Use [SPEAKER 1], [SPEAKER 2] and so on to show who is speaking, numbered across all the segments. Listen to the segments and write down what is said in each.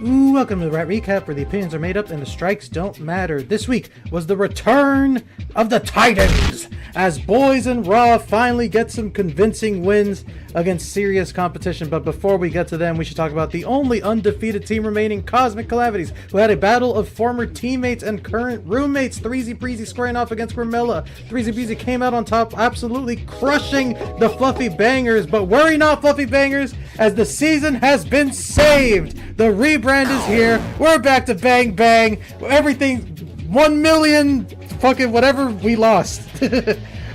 [SPEAKER 1] Ooh, welcome to the Rat Recap, where the opinions are made up and the strikes don't matter. This week was the return of the Titans, as Boys and Raw finally get some convincing wins against serious competition. But before we get to them, we should talk about the only undefeated team remaining, Cosmic Calamities, who had a battle of former teammates and current roommates. Threezy Breezy squaring off against Grimella. Threezy Breezy came out on top, absolutely crushing the Fluffy Bangers. But worry not, Fluffy Bangers, as the season has been saved. The rebrand is here. We're back to Bang Bang. Everything 1 million fucking whatever we lost.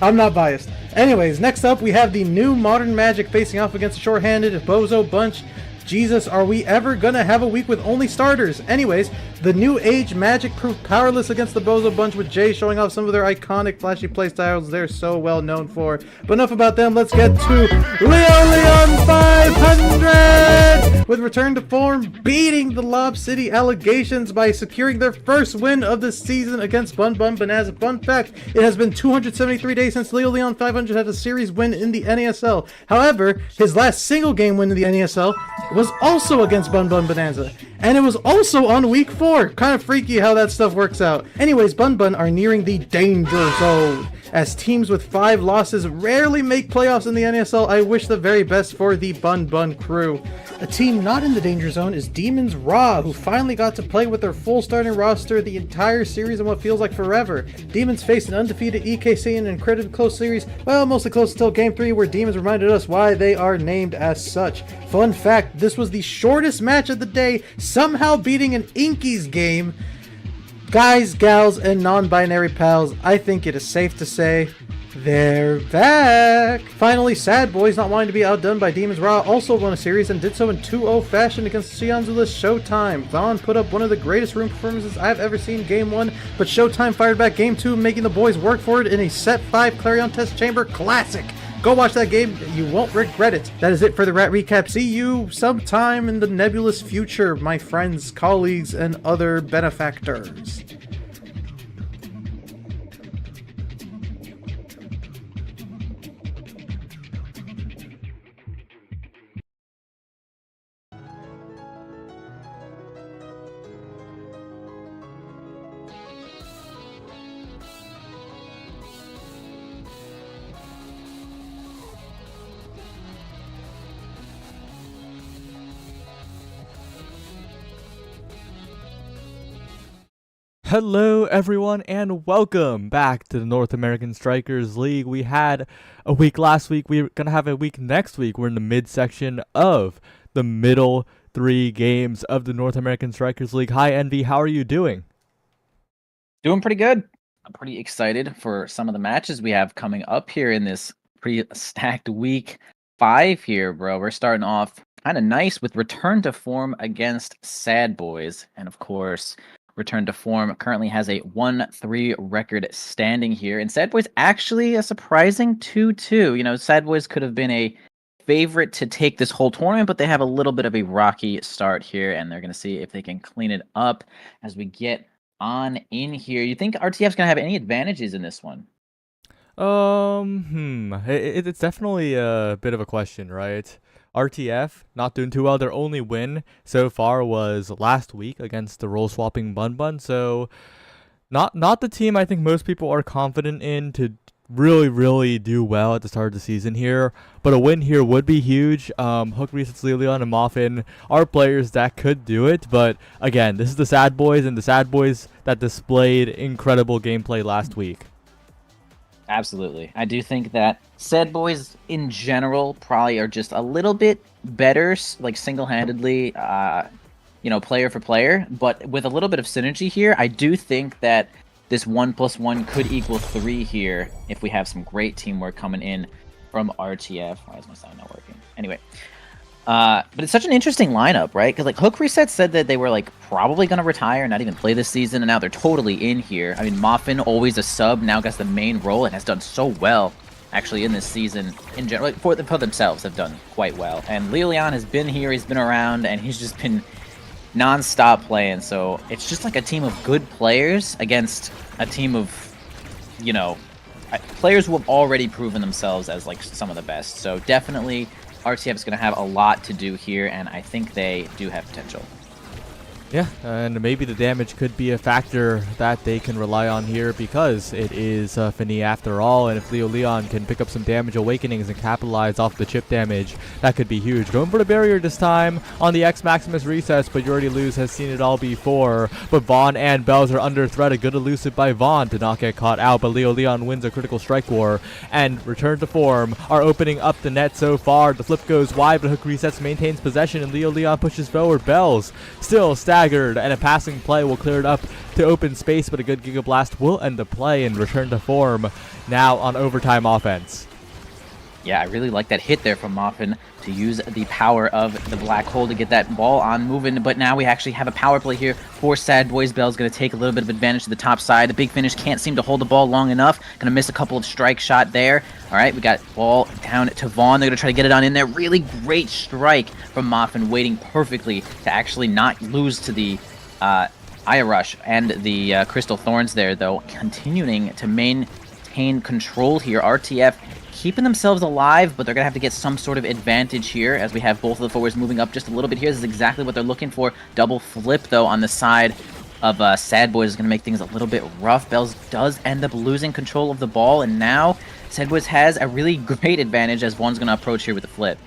[SPEAKER 1] I'm not biased. Anyways, next up we have the new Modern Magic facing off against the short-handed Bozo Bunch. Jesus, are we ever gonna have a week with only starters? Anyways, the New Age Magic proved powerless against the Bozo Bunch, with Jay showing off some of their iconic flashy playstyles they're so well known for. But enough about them, let's get to Leon 500! With return to form, beating the Lob City Allegations by securing their first win of the season against Bun Bun Bonanza. Fun fact, it has been 273 days since Leon 500 had a series win in the NASL. However, his last single game win in the NASL was also against Bun Bun Bonanza, and it was also on week 4. Kind of freaky how that stuff works out. Anyways, Bun Bun are nearing the danger zone, as teams with 5 losses rarely make playoffs in the NASL. I wish the very best for the Bun Bun crew. A team not in the danger zone is Demons Raw, who finally got to play with their full starting roster the entire series in what feels like forever. Demons faced an undefeated EKC in an incredibly close series, well, mostly close until Game 3, where Demons reminded us why they are named as such. Fun fact, this was the shortest match of the day, somehow beating an Inkies game. Guys, gals, and non-binary pals, I think it is safe to say they're back! Finally, Sad Boys, not wanting to be outdone by Demons Raw, also won a series and did so in 2-0 fashion against Sionzula's Showtime. Vaughn put up one of the greatest room performances I've ever seen Game 1, but Showtime fired back Game 2, making the boys work for it in a Set 5 Clarion Test Chamber classic. Go watch that game, you won't regret it. That is it for the Rat Recap. See you sometime in the nebulous future, my friends, colleagues, and other benefactors.
[SPEAKER 2] Hello everyone and welcome back to the North American Strikers League. We had a week last week, we're going to have a week next week. We're in the midsection of the middle 3 games of the North American Strikers League. Hi Envy, how are you doing?
[SPEAKER 3] Doing pretty good. I'm pretty excited for some of the matches we have coming up here in this pretty stacked week 5 here, bro. We're starting off kind of nice with return to form against Sad Boys, and of course, return to form currently has a 1-3 record standing here. And Sad Boys actually a surprising 2-2. You know, Sad Boys could have been a favorite to take this whole tournament, but they have a little bit of a rocky start here, and they're going to see if they can clean it up as we get on in here. You think RTF's going to have any advantages in this one?
[SPEAKER 2] It's definitely a bit of a question, right? RTF not doing too well. Their only win so far was last week against the role swapping Bun Bun. So not the team I think most people are confident in to really do well at the start of the season here. But a win here would be huge. Hook Resets, Leon, and Moffin are players that could do it. But again, this is the Sad Boys, and the Sad Boys that displayed incredible gameplay last week.
[SPEAKER 3] Absolutely. I do think that Sad Boys in general probably are just a little bit better, like single-handedly, player for player. But with a little bit of synergy here, I do think that this 1+1 could equal 3 here if we have some great teamwork coming in from RTF. Why is my sound not working? Anyway. But it's such an interesting lineup, right? Because like Hook Reset said that they were like probably going to retire, not even play this season, and now they're totally in here. I mean, Moffin, always a sub, now gets the main role and has done so well actually in this season in general. For themselves, have done quite well. And Leon has been here, he's been around, and he's just been non-stop playing. So it's just like a team of good players against a team of, you know, players who have already proven themselves as like some of the best. So definitely RTF is going to have a lot to do here, and I think they do have potential.
[SPEAKER 2] Yeah, and maybe the damage could be a factor that they can rely on here because it is Finny after all, and if Leo Leon can pick up some damage awakenings and capitalize off the chip damage, that could be huge. Going for the barrier this time on the X Maximus recess, but you already lose, has seen it all before. But Vaughn and Bells are under threat. A good elusive by Vaughn to not get caught out, but Leo Leon wins a critical strike war and return to form are opening up the net so far. The flip goes wide, but Hook resets, maintains possession, and Leo Leon pushes forward. Bells still staggered, and a passing play will clear it up to open space, but a good Giga Blast will end the play and return to form now on overtime offense.
[SPEAKER 3] Yeah, I really like that hit there from Moffin to use the power of the black hole to get that ball on moving. But now we actually have a power play here for Sad Boys. Bell's going to take a little bit of advantage to the top side. The Big Finish can't seem to hold the ball long enough. Going to miss a couple of strike shot there. All right, we got ball down to Vaughn. They're going to try to get it on in there. Really great strike from Moffin, waiting perfectly to actually not lose to the Aya Rush and the Crystal Thorns there, though. Continuing to maintain control here. RTF keeping themselves alive, but they're going to have to get some sort of advantage here as we have both of the forwards moving up just a little bit here. This is exactly what they're looking for. Double flip, though, on the side of Sad Boys is going to make things a little bit rough. Bells does end up losing control of the ball, and now Sad Boys has a really great advantage as Vaughn's going to approach here with the flip.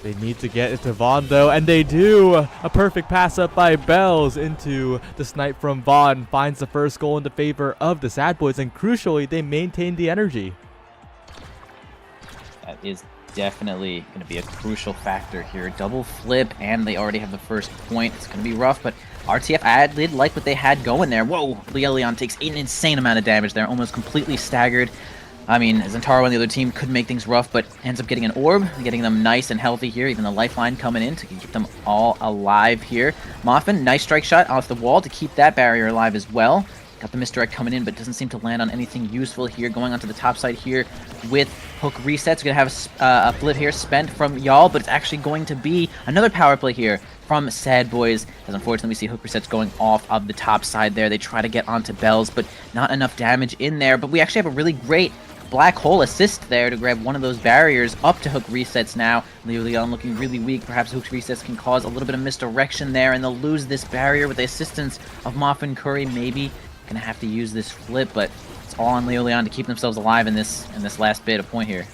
[SPEAKER 2] They need to get it to Vaughn, though, and they do. A perfect pass up by Bells into the snipe from Vaughn. Finds the first goal in the favor of the Sad Boys, and crucially, they maintain the energy.
[SPEAKER 3] That is definitely going to be a crucial factor here. Double flip, and they already have the first point. It's going to be rough, but RTF, I did like what they had going there. Whoa, Leo Leon takes an insane amount of damage there, almost completely staggered. I mean, Zentaro and the other team could make things rough, but ends up getting an orb, getting them nice and healthy here. Even the lifeline coming in to keep them all alive here. Moffin, nice strike shot off the wall to keep that barrier alive as well. Got the misdirect coming in, but doesn't seem to land on anything useful here. Going onto the top side here with Hook resets. We're going to have a flip here spent from y'all, but it's actually going to be another power play here from Sad Boys, as unfortunately we see Hook resets going off of the top side there. They try to get onto Bells, but not enough damage in there. But we actually have a really great black hole assist there to grab one of those barriers up to Hook resets now. Leo Leon looking really weak. Perhaps Hook resets can cause a little bit of misdirection there, and they'll lose this barrier with the assistance of Moffin Curry. Maybe gonna have to use this flip, but it's all on Leo Leon to keep themselves alive in this last bit of point here.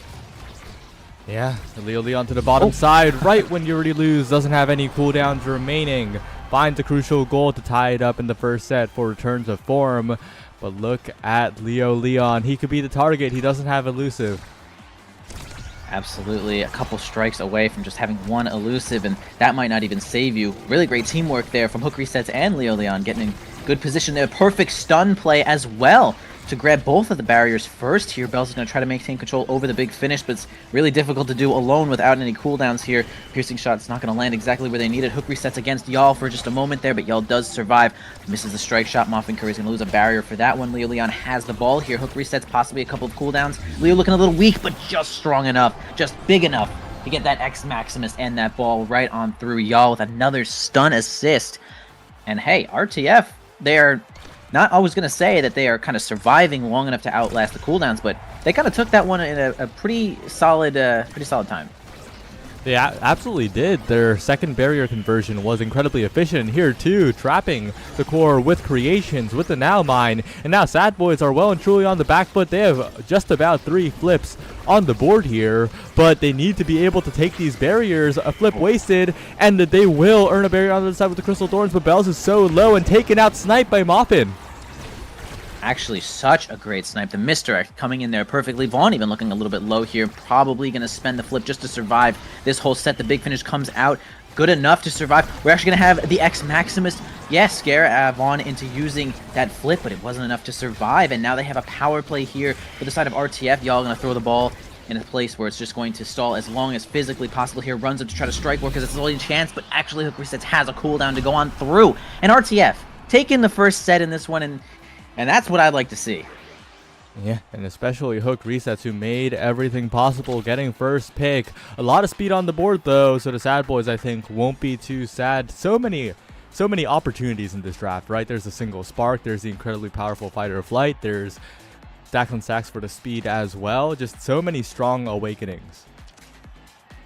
[SPEAKER 2] Yeah, Leo Leon to the bottom side, right when you already lose, doesn't have any cooldowns remaining. Finds a crucial goal to tie it up in the first set for return to form. But look at Leo Leon. He could be the target. He doesn't have elusive.
[SPEAKER 3] Absolutely. A couple strikes away from just having one elusive, and that might not even save you. Really great teamwork there from Hook resets and Leo Leon getting in good position there. Perfect stun play as well to grab both of the barriers first here. Bells is going to try to maintain control over the Big Finish, but it's really difficult to do alone without any cooldowns here. Piercing shot's not going to land exactly where they need it. Hook resets against y'all for just a moment there, but y'all does survive. Misses the strike shot. Moffin Curry's going to lose a barrier for that one. Leo Leon has the ball here. Hook resets, possibly a couple of cooldowns. Leo looking a little weak, but just strong enough, just big enough to get that X Maximus and that ball right on through y'all with another stun assist. And hey, RTF, they are not always going to say that they are kind of surviving long enough to outlast the cooldowns, but they kind of took that one in a pretty solid time.
[SPEAKER 2] They absolutely did. Their second barrier conversion was incredibly efficient here too, trapping the core with creations, with the Now Mine, and now Sad Boys are well and truly on the back foot. They have just about 3 flips on the board here, but they need to be able to take these barriers. A flip wasted, and they will earn a barrier on the other side with the Crystal Thorns, but Bells is so low and taken out snipe by Moffin.
[SPEAKER 3] Actually, such a great snipe. The misdirect coming in there perfectly. Vaughn even looking a little bit low here. Probably going to spend the flip just to survive this whole set. The Big Finish comes out good enough to survive. We're actually going to have the X Maximus, yes, scare Vaughn into using that flip, but it wasn't enough to survive. And now they have a power play here for the side of RTF. Y'all going to throw the ball in a place where it's just going to stall as long as physically possible here. Runs up to try to strike more because it's the only chance, but actually Hook resets has a cooldown to go on through. And RTF taking the first set in this one, and that's what I'd like to see.
[SPEAKER 2] Yeah, and especially Hook resets, who made everything possible, getting first pick. A lot of speed on the board, though, so the Sad Boys, I think, won't be too sad. So many opportunities in this draft, right? There's a single spark. There's the incredibly powerful Fighter of Flight. There's stacks on stacks for the speed as well. Just so many strong awakenings.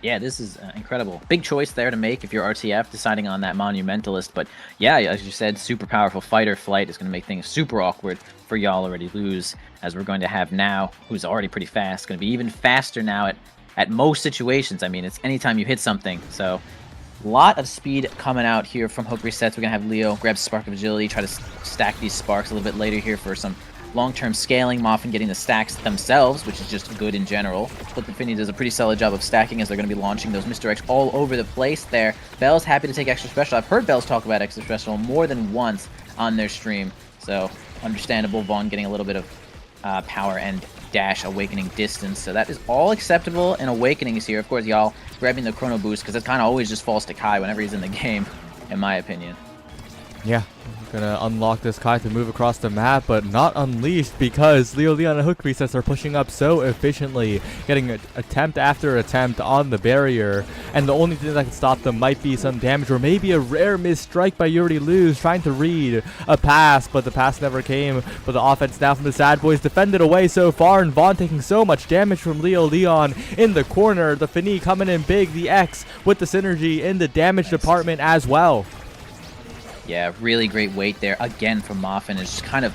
[SPEAKER 3] Yeah, this is incredible. Big choice there to make if you're RTF deciding on that Monumentalist. But yeah, as you said, super powerful fighter flight is going to make things super awkward for y'all already lose, as we're going to have now, who's already pretty fast, going to be even faster now at most situations. I mean, it's anytime you hit something. So a lot of speed coming out here from hook resets. We're going to have Leo grab Spark of Agility, try to stack these sparks a little bit later here for some long-term scaling. Moffin getting the stacks themselves, which is just good in general. But the Finny does a pretty solid job of stacking as they're going to be launching those misdirects all over the place there. Bell's happy to take extra special. I've heard Bell's talk about extra special more than once on their stream, so understandable. Vaughn getting a little bit of power and dash awakening distance, so that is all acceptable in awakenings here. Of course, y'all grabbing the chrono boost because it kind of always just falls to Kai whenever he's in the game, in my opinion.
[SPEAKER 2] Yeah, gonna unlock this Kai to move across the map, but not unleashed because Leo Leon and hook resets are pushing up so efficiently, getting attempt after attempt on the barrier, and the only thing that can stop them might be some damage or maybe a rare missed strike by Yuri Luz trying to read a pass, but the pass never came. But the offense now from the Sad Boys defended away so far, and Vaughn taking so much damage from Leo Leon in the corner. The Finny coming in big, the X with the synergy in the damage department as well.
[SPEAKER 3] Yeah, really great weight there again from Moffin. Is just kind of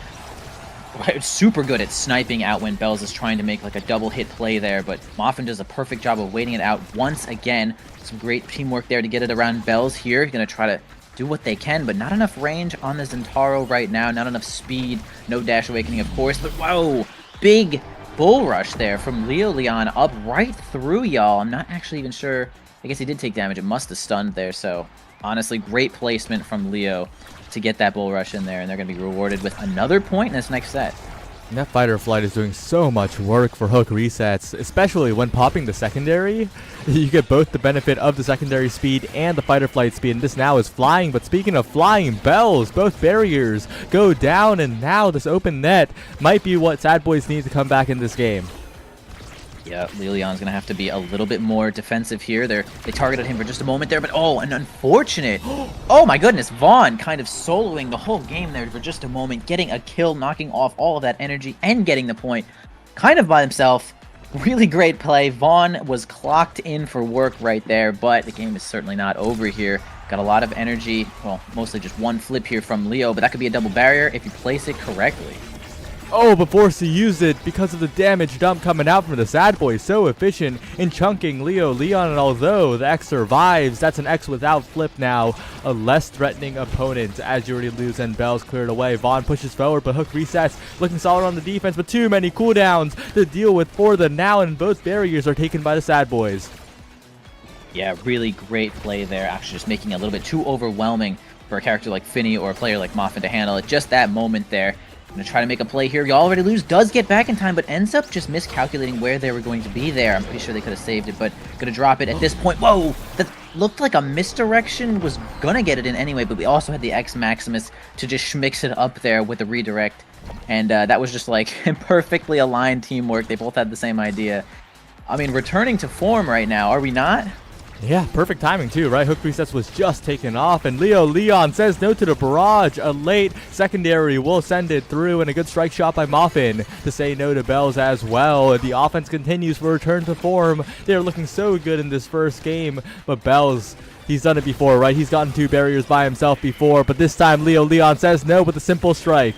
[SPEAKER 3] super good at sniping out when Bells is trying to make like a double hit play there, but Moffin does a perfect job of waiting it out once again. Some great teamwork there to get it around Bells here. Gonna try to do what they can, but not enough range on the Zentaro right now, not enough speed, no dash awakening of course, but whoa, big bull rush there from Leo Leon up right through y'all. I'm not actually even sure. I guess he did take damage. It must have stunned there, so honestly, great placement from Leo to get that bull rush in there, and they're going to be rewarded with another point in this next set.
[SPEAKER 2] And that fighter flight is doing so much work for hook resets, especially when popping the secondary. You get both the benefit of the secondary speed and the fighter flight speed, and this now is flying. But speaking of flying, Bells, both barriers go down, and now this open net might be what Sad Boys need to come back in this game.
[SPEAKER 3] Yeah, Leon's going to have to be a little bit more defensive here. They targeted him for just a moment there, but oh, an unfortunate. Oh my goodness, Vaughn kind of soloing the whole game there for just a moment, getting a kill, knocking off all of that energy, and getting the point kind of by himself. Really great play. Vaughn was clocked in for work right there, but the game is certainly not over here. Got a lot of energy, well, mostly just one flip here from Leo, but that could be a double barrier if you place it correctly.
[SPEAKER 2] Oh, but forced to use it because of the damage dump coming out from the Sad Boys. So efficient in chunking Leo Leon, and although the X survives, that's an X without flip now. A less threatening opponent as Yuri Luz and Bells cleared away. Vaughn pushes forward, but hook resets. Looking solid on the defense, but too many cooldowns to deal with for the now, and both barriers are taken by the Sad Boys.
[SPEAKER 3] Yeah, really great play there. Actually just making it a little bit too overwhelming for a character like Finny or a player like Moffin to handle it. Just that moment there. Gonna try to make a play here. Y'all already lose. Does get back in time, but ends up just miscalculating where they were going to be there. I'm pretty sure they could have saved it, but gonna drop it at this point. Whoa! That looked like a misdirection. Was gonna get it in anyway, but we also had the X Maximus to just mix it up there with the redirect. And that was just like perfectly aligned teamwork. They both had the same idea. I mean, returning to form right now, are we not?
[SPEAKER 2] Yeah, perfect timing too, right? Hook resets was just taken off, and Leo Leon says no to the barrage. A late secondary will send it through, and a good strike shot by Moffin to say no to Bells as well. The offense continues for return to form. They're looking so good in this first game, but Bells, he's done it before, right? He's gotten two barriers by himself before, but this time Leo Leon says no with a simple strike.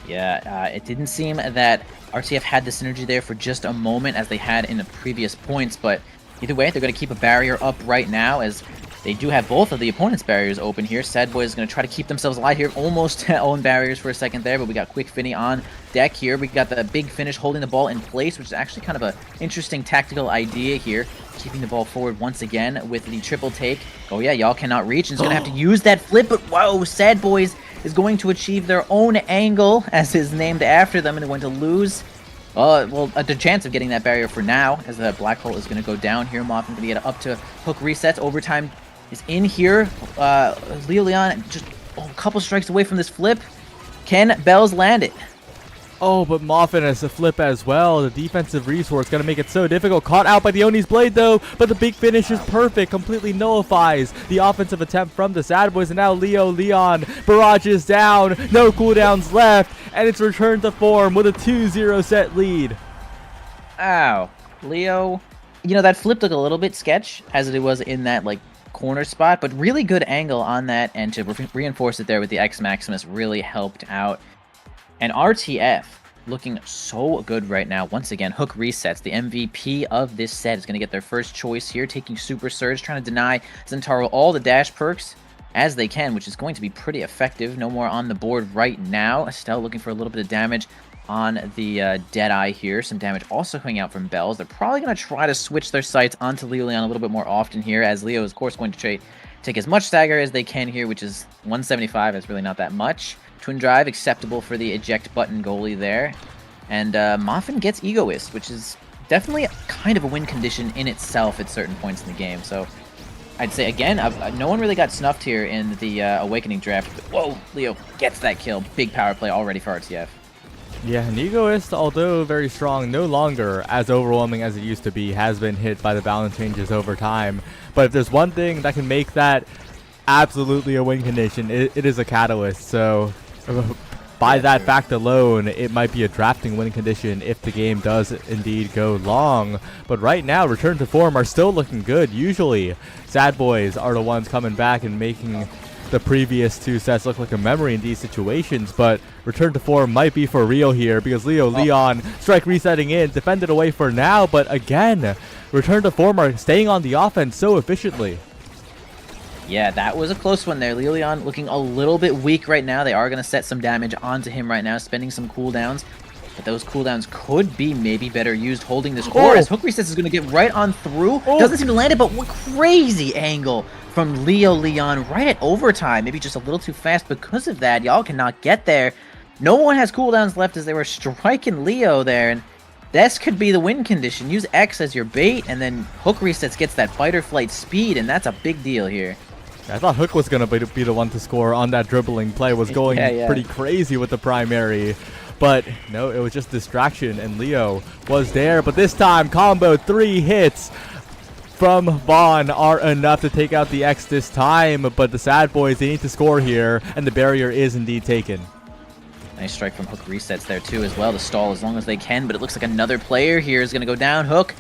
[SPEAKER 3] Yeah, it didn't seem that RTF had the synergy there for just a moment as they had in the previous points, but either way, they're going to keep a barrier up right now as they do have both of the opponent's barriers open here. Sad Boy is going to try to keep themselves alive here. Almost own barriers for a second there, but we got Quick Finny on deck here. We got the big finish holding the ball in place, which is actually kind of an interesting tactical idea here. Keeping the ball forward once again with the triple take. Oh yeah, y'all cannot reach, and it's going to have to use that flip, but whoa, Sad Boys is going to achieve their own angle as is named after them, and they're going to lose. Well, the chance of getting that barrier for now, as the black hole is going to go down here. Moffin going to get up to hook resets. Overtime is in here. Leo Leon just a couple strikes away from this flip. Can Bells land it?
[SPEAKER 2] Oh, but Moffin has a flip as well. The defensive resource going to make it so difficult. Caught out by the Oni's blade, though. But the big finish is perfect. Completely nullifies the offensive attempt from the Sad Boys. And now Leo Leon barrages down. No cooldowns left. And it's returned to form with a 2-0 set lead.
[SPEAKER 3] Ow. Leo you know, that flip looked a little bit sketch as it was in that like corner spot, but really good angle on that, and to reinforce it there with the X Maximus really helped out. And RTF looking so good right now. Once again, Hook resets. The MVP of this set is going to get their first choice here, taking Super Surge, trying to deny Zentaro all the dash perks as they can, which is going to be pretty effective. No more on the board right now. Estelle looking for a little bit of damage on the Deadeye here. Some damage also coming out from Bells. They're probably going to try to switch their sights onto Leo Leon a little bit more often here, as Leo is, of course, going to take as much stagger as they can here, which is 175. That's really not that much. Twin Drive, acceptable for the eject button goalie there. And Moffin gets Egoist, which is definitely kind of a win condition in itself at certain points in the game. So I'd say, again, no one really got snuffed here in the Awakening draft. Whoa, Leo gets that kill. Big power play already for RTF.
[SPEAKER 2] Yeah, and Egoist, although very strong, no longer as overwhelming as it used to be, has been hit by the balance changes over time. But if there's one thing that can make that absolutely a win condition, it is a catalyst. So by that fact alone, it might be a drafting win condition if the game does indeed go long. But right now, return to form are still looking good. Usually, Sad Boys are the ones coming back and making the previous two sets look like a memory in these situations, but return to form might be for real here, because Leon strike resetting in, defended away for now, but again, return to form are staying on the offense so efficiently.
[SPEAKER 3] Yeah, that was a close one there. Leo Leon looking a little bit weak right now. They are going to set some damage onto him right now, spending some cooldowns. But those cooldowns could be maybe better used holding this core, as Hook Resets is going to get right on through. Doesn't seem to land it, but what crazy angle from Leo Leon right at overtime. Maybe just a little too fast because of that. Y'all cannot get there. No one has cooldowns left as they were striking Leo there. And this could be the win condition. Use X as your bait, and then Hook Resets gets that fight or flight speed, and that's a big deal here.
[SPEAKER 2] I thought Hook was going to be the one to score on that dribbling play. Was going pretty crazy with the primary. But no, it was just distraction, and Leo was there. But this time, combo 3 hits from Vaughn are enough to take out the X this time. But the Sad Boys, they need to score here, and the barrier is indeed taken.
[SPEAKER 3] Nice strike from Hook Resets there too as well to stall as long as they can. But it looks like another player here is going to go down. Hook,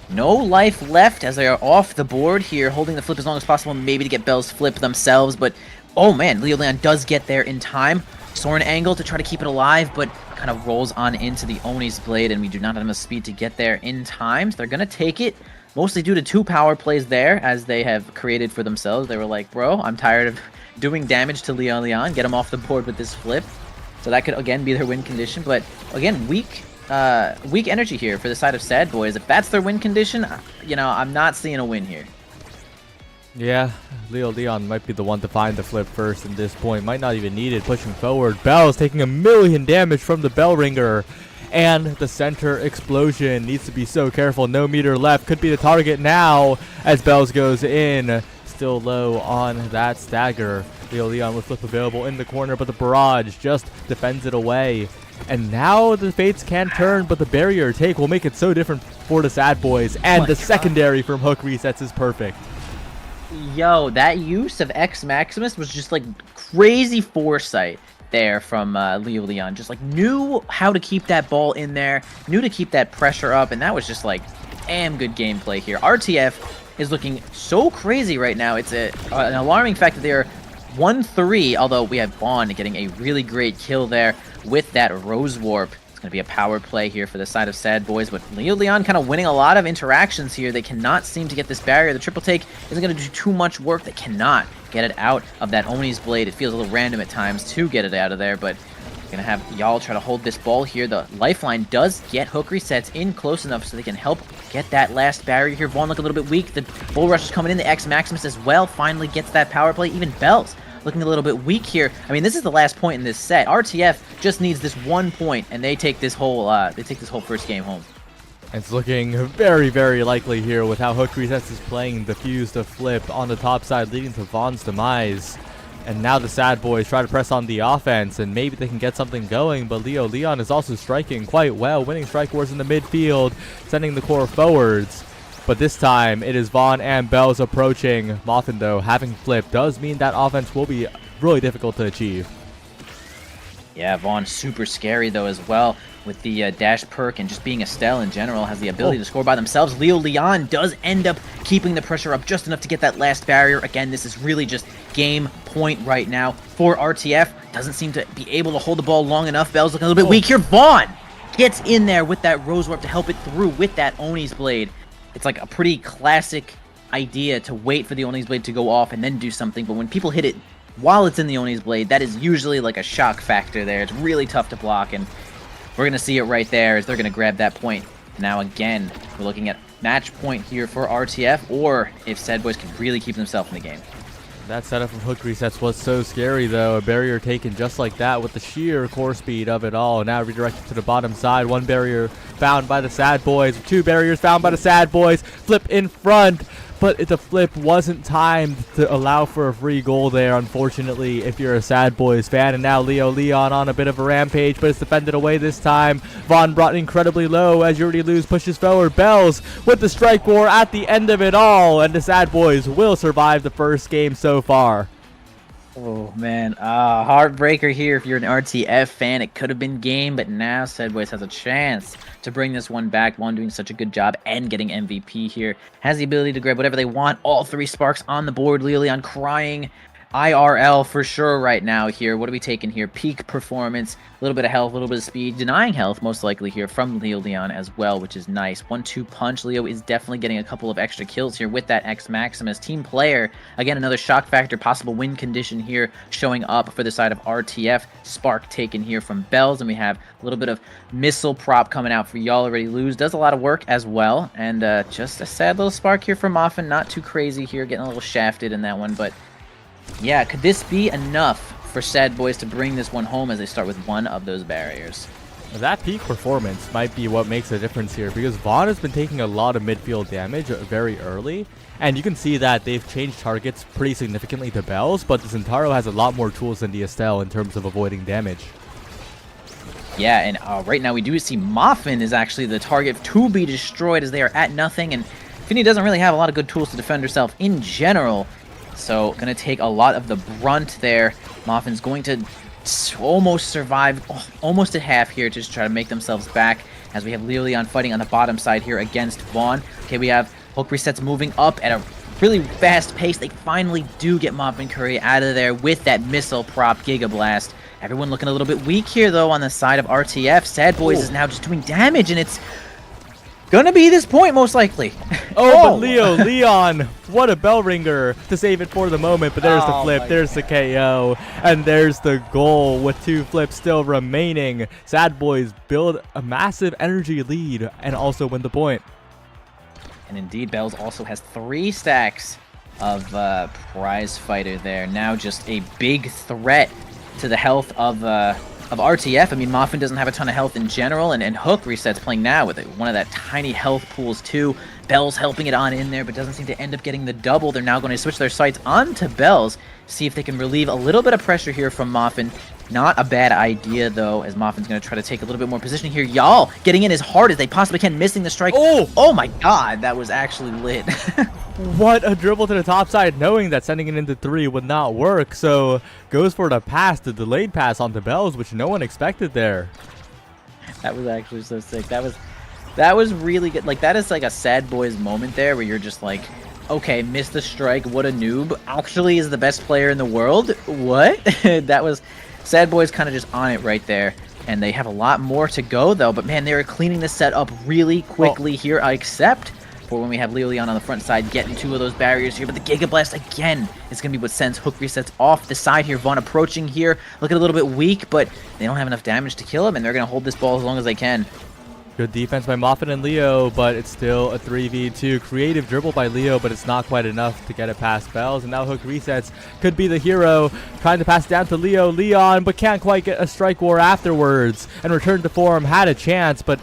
[SPEAKER 3] no life left as they are off the board here, holding the flip as long as possible, maybe to get Bell's flip themselves. But, oh man, Leo Leon does get there in time. Soren angle to try to keep it alive, but kind of rolls on into the Oni's blade, and we do not have enough speed to get there in time. So they're going to take it, mostly due to 2 power plays there, as they have created for themselves. They were like, bro, I'm tired of doing damage to Leo Leon. Get him off the board with this flip. So that could, again, be their win condition. But, again, weak energy here for the side of Sad Boys. If that's their win condition, you know, I'm not seeing a win here.
[SPEAKER 2] Yeah, Leo Leon might be the one to find the flip first in this point. Might not even need it. Pushing forward. Bell's taking 1,000,000 damage from the bell ringer. And the center explosion needs to be so careful. No meter left. Could be the target now as Bells goes in. Still low on that stagger. Leo Leon with flip available in the corner, but the barrage just defends it away. And now the fates can turn, but the barrier take will make it so different for the Sad Boys. And the secondary from Hook Resets is perfect.
[SPEAKER 3] Yo, that use of X Maximus was just like crazy foresight there from Leo Leon. Just like knew how to keep that ball in there, knew to keep that pressure up, and that was just like damn good gameplay here. RTF is looking so crazy right now. It's an alarming fact that they're 1-3, although we have Vaughn getting a really great kill there with that Rose Warp. It's going to be a power play here for the side of Sad Boys, but Leo Leon kind of winning a lot of interactions here. They cannot seem to get this barrier. The triple take isn't going to do too much work. They cannot get it out of that Oni's blade. It feels a little random at times to get it out of there, but going to have y'all try to hold this ball here. The lifeline does get Hook Resets in close enough so they can help get that last barrier here. Vaughn look a little bit weak. The Bull Rush is coming in. The X Maximus as well finally gets that power play. Even Bells looking a little bit weak here. I mean, this is the last point in this set. RTF just needs this 1 point, and they take this whole first game home.
[SPEAKER 2] It's looking very, very likely here with how Hook Resets is playing the fuse to flip on the top side, leading to Vaughn's demise. And now the Sad Boys try to press on the offense, and maybe they can get something going, but Leo Leon is also striking quite well, winning strike wars in the midfield, sending the core forwards. But this time, it is Vaughn and Bells approaching. Moffin, though, having flipped does mean that offense will be really difficult to achieve.
[SPEAKER 3] Yeah, Vaughn super scary though as well with the dash perk, and just being Estelle in general has the ability to score by themselves. Leo Leon does end up keeping the pressure up just enough to get that last barrier. Again, this is really just game point right now for RTF. Doesn't seem to be able to hold the ball long enough. Bell's looking a little bit weak here. Vaughn gets in there with that Rose Warp to help it through with that Oni's Blade. It's like a pretty classic idea to wait for the Oni's Blade to go off and then do something, but when people hit it while it's in the Oni's Blade, that is usually like a shock factor there. It's really tough to block, and we're going to see it right there as they're going to grab that point. Now again, we're looking at match point here for RTF, or if Sad Boys can really keep themselves in the game.
[SPEAKER 2] That setup of hook resets was so scary, though. A barrier taken just like that with the sheer core speed of it all. Now redirected to the bottom side. One barrier found by the Sad Boys. Two barriers found by the Sad Boys. Flip in front. But the flip wasn't timed to allow for a free goal there, unfortunately, if you're a Sad Boys fan. And now Leo Leon on a bit of a rampage, but it's defended away this time. Vaughn brought incredibly low as you already lose, pushes forward. Bells with the strike war at the end of it all, and the Sad Boys will survive the first game so far.
[SPEAKER 3] Oh, man. Heartbreaker here if you're an RTF fan. It could have been game, but now Sad Boys has a chance to bring this one back. One doing such a good job and getting MVP here. Has the ability to grab whatever they want. All three sparks on the board. Leo Leon crying. IRL for sure right now here. What are we taking here? Peak performance, a little bit of health, a little bit of speed, denying health most likely here from Leo Leon as well, which is nice. 1-2 punch. Leo is definitely getting a couple of extra kills here with that X Maximus. Team player, again, another shock factor, possible win condition here showing up for the side of RTF. Spark taken here from Bells, and we have a little bit of missile prop coming out for Y'all Already Lose. Does a lot of work as well, and just a sad little spark here from Moffin. Not too crazy here, getting a little shafted in that one, but yeah, could this be enough for Sad Boys to bring this one home as they start with one of those barriers?
[SPEAKER 2] That peak performance might be what makes a difference here, because Vaughn has been taking a lot of midfield damage very early, and you can see that they've changed targets pretty significantly to Bells, but the Zentaro has a lot more tools than the Estelle in terms of avoiding damage.
[SPEAKER 3] Yeah, and right now we do see Moffin is actually the target to be destroyed as they are at nothing, and Finny doesn't really have a lot of good tools to defend herself in general. So, going to take a lot of the brunt there. Moffin's going to almost survive, almost at half here, to just try to make themselves back, as we have Leo Leon fighting on the bottom side here against Vaughn. Okay, we have hook resets moving up at a really fast pace. They finally do get Moffin Curry out of there with that missile prop Giga Blast. Everyone looking a little bit weak here, though, on the side of RTF. Sad Boys is now just doing damage, and it's gonna be this point, most likely.
[SPEAKER 2] But Leo Leon, what a bell ringer to save it for the moment, but there's the flip, there's the KO, and there's the goal with two flips still remaining. Sad Boys build a massive energy lead and also win the point.
[SPEAKER 3] And indeed, Bells also has 3 stacks of prize fighter there. Now just a big threat to the health of RTF. I mean, Moffin doesn't have a ton of health in general, and Hook resets playing now with one of that tiny health pools too. Bells helping it on in there, but doesn't seem to end up getting the double. They're now going to switch their sights onto Bells, see if they can relieve a little bit of pressure here from Moffin. Not a bad idea, though, as Moffin's going to try to take a little bit more position here. Y'all getting in as hard as they possibly can, missing the strike. Oh my god, that was actually lit.
[SPEAKER 2] What a dribble to the top side, knowing that sending it into 3 would not work. So goes for the pass, the delayed pass onto Bells, which no one expected there.
[SPEAKER 3] That was actually so sick. That was really good. Like, that is like a Sad Boys moment there where you're just like, okay, missed the strike, what a noob. Actually is the best player in the world. What? That was Sad Boys kind of just on it right there. And they have a lot more to go, though. But, man, they are cleaning this set up really quickly here, except for when we have Leo Leon on the front side getting 2 of those barriers here. But the Giga Blast, again, is going to be what sends hook resets off the side here. Vaughn approaching here, looking a little bit weak, but they don't have enough damage to kill him, and they're going to hold this ball as long as they can.
[SPEAKER 2] Good defense by Moffin and Leo, but it's still a 3v2. Creative dribble by Leo, but it's not quite enough to get it past Bells. And now Hook resets. Could be the hero. Trying to pass down to Leo Leon, but can't quite get a strike war afterwards. And return to form. Had a chance, but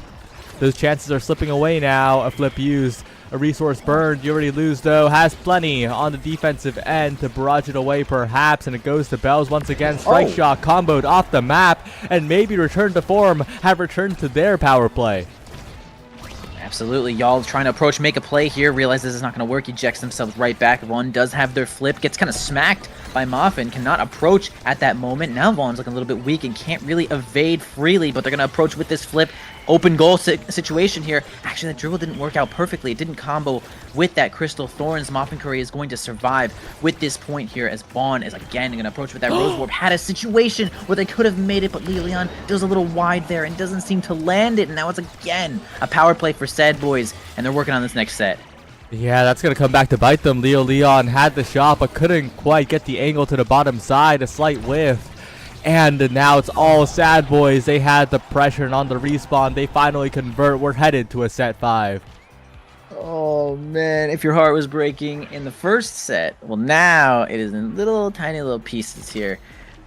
[SPEAKER 2] those chances are slipping away now. A flip used. A resource burned. You Already Lose, though, has plenty on the defensive end to barrage it away, perhaps, and it goes to Bells once again. Strike shot comboed off the map, and maybe return to form have returned to their power play.
[SPEAKER 3] Absolutely, y'all trying to approach, make a play here, realize this is not going to work, ejects themselves right back. One does have their flip, gets kind of smacked by Muffin. Cannot approach at that moment. Now Vaughn's looking a little bit weak and can't really evade freely, but they're going to approach with this flip. Open goal situation here. Actually, that dribble didn't work out perfectly. It didn't combo with that Crystal Thorns. Muffin Curry is going to survive with this point here as Vaughn is again going to approach with that Rose Warp. Had a situation where they could have made it, but Leon does a little wide there and doesn't seem to land it. And now it's again a power play for Sad Boys, and they're working on this next set.
[SPEAKER 2] Yeah, that's going to come back to bite them. Leon had the shot, but couldn't quite get the angle to the bottom side. A slight whiff. And now it's all Sad Boys. They had the pressure, and on the respawn, they finally convert. We're headed to a set 5.
[SPEAKER 3] Oh, man. If your heart was breaking in the first set, well, now it is in little, tiny little pieces here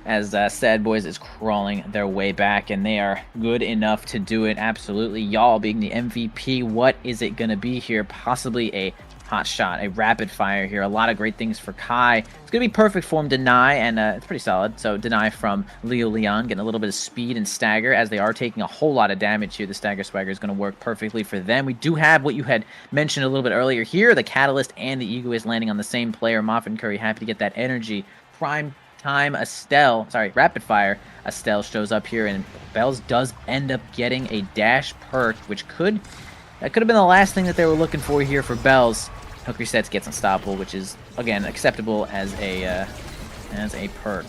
[SPEAKER 3] as Sad Boys is crawling their way back, and they are good enough to do it. Absolutely. Y'all being the MVP, what is it going to be here? Possibly a hot shot, a rapid fire here. A lot of great things for Kai. It's going to be perfect form deny, and it's pretty solid. So deny from Leon, getting a little bit of speed and stagger as they are taking a whole lot of damage here. The stagger swagger is going to work perfectly for them. We do have what you had mentioned a little bit earlier here. The Catalyst and the Egoist landing on the same player. Muffin Curry happy to get that energy. Prime time rapid fire Estelle shows up here, and Bells does end up getting a dash perk, which could have been the last thing that they were looking for here for Bells. Hook resets, gets unstoppable, which is again acceptable as a perk.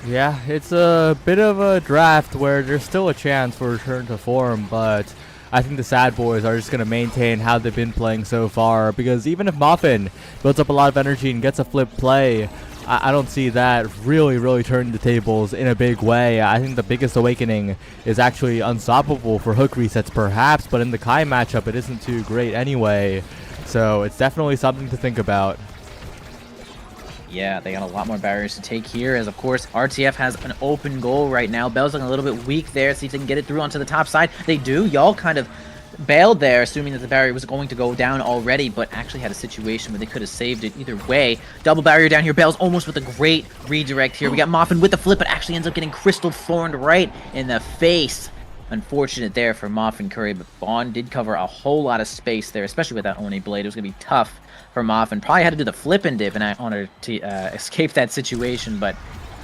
[SPEAKER 2] Yeah, it's a bit of a draft where there's still a chance for return to form, but I think the Sad Boys are just going to maintain how they've been playing so far, because even if Muffin builds up a lot of energy and gets a flip play, I don't see that really turning the tables in a big way. I think the biggest awakening is actually unstoppable for hook resets perhaps, but in the Kai matchup it isn't too great anyway. So it's definitely something to think about.
[SPEAKER 3] Yeah, they got a lot more barriers to take here, as of course RTF has an open goal right now. Bell's looking a little bit weak there, see if they can get it through onto the top side. They do. Y'all kind of bailed there, assuming that the barrier was going to go down already, but actually had a situation where they could have saved it either way. Double barrier down here. Bell's almost with a great redirect here. We got Muffin with the flip, but actually ends up getting Crystal Thorned right in the face. Unfortunate there for Muffin Curry, but Vaughn did cover a whole lot of space there, especially with that Oni Blade. It was going to be tough for Muffin. Probably had to do the flip and dip in order to escape that situation, but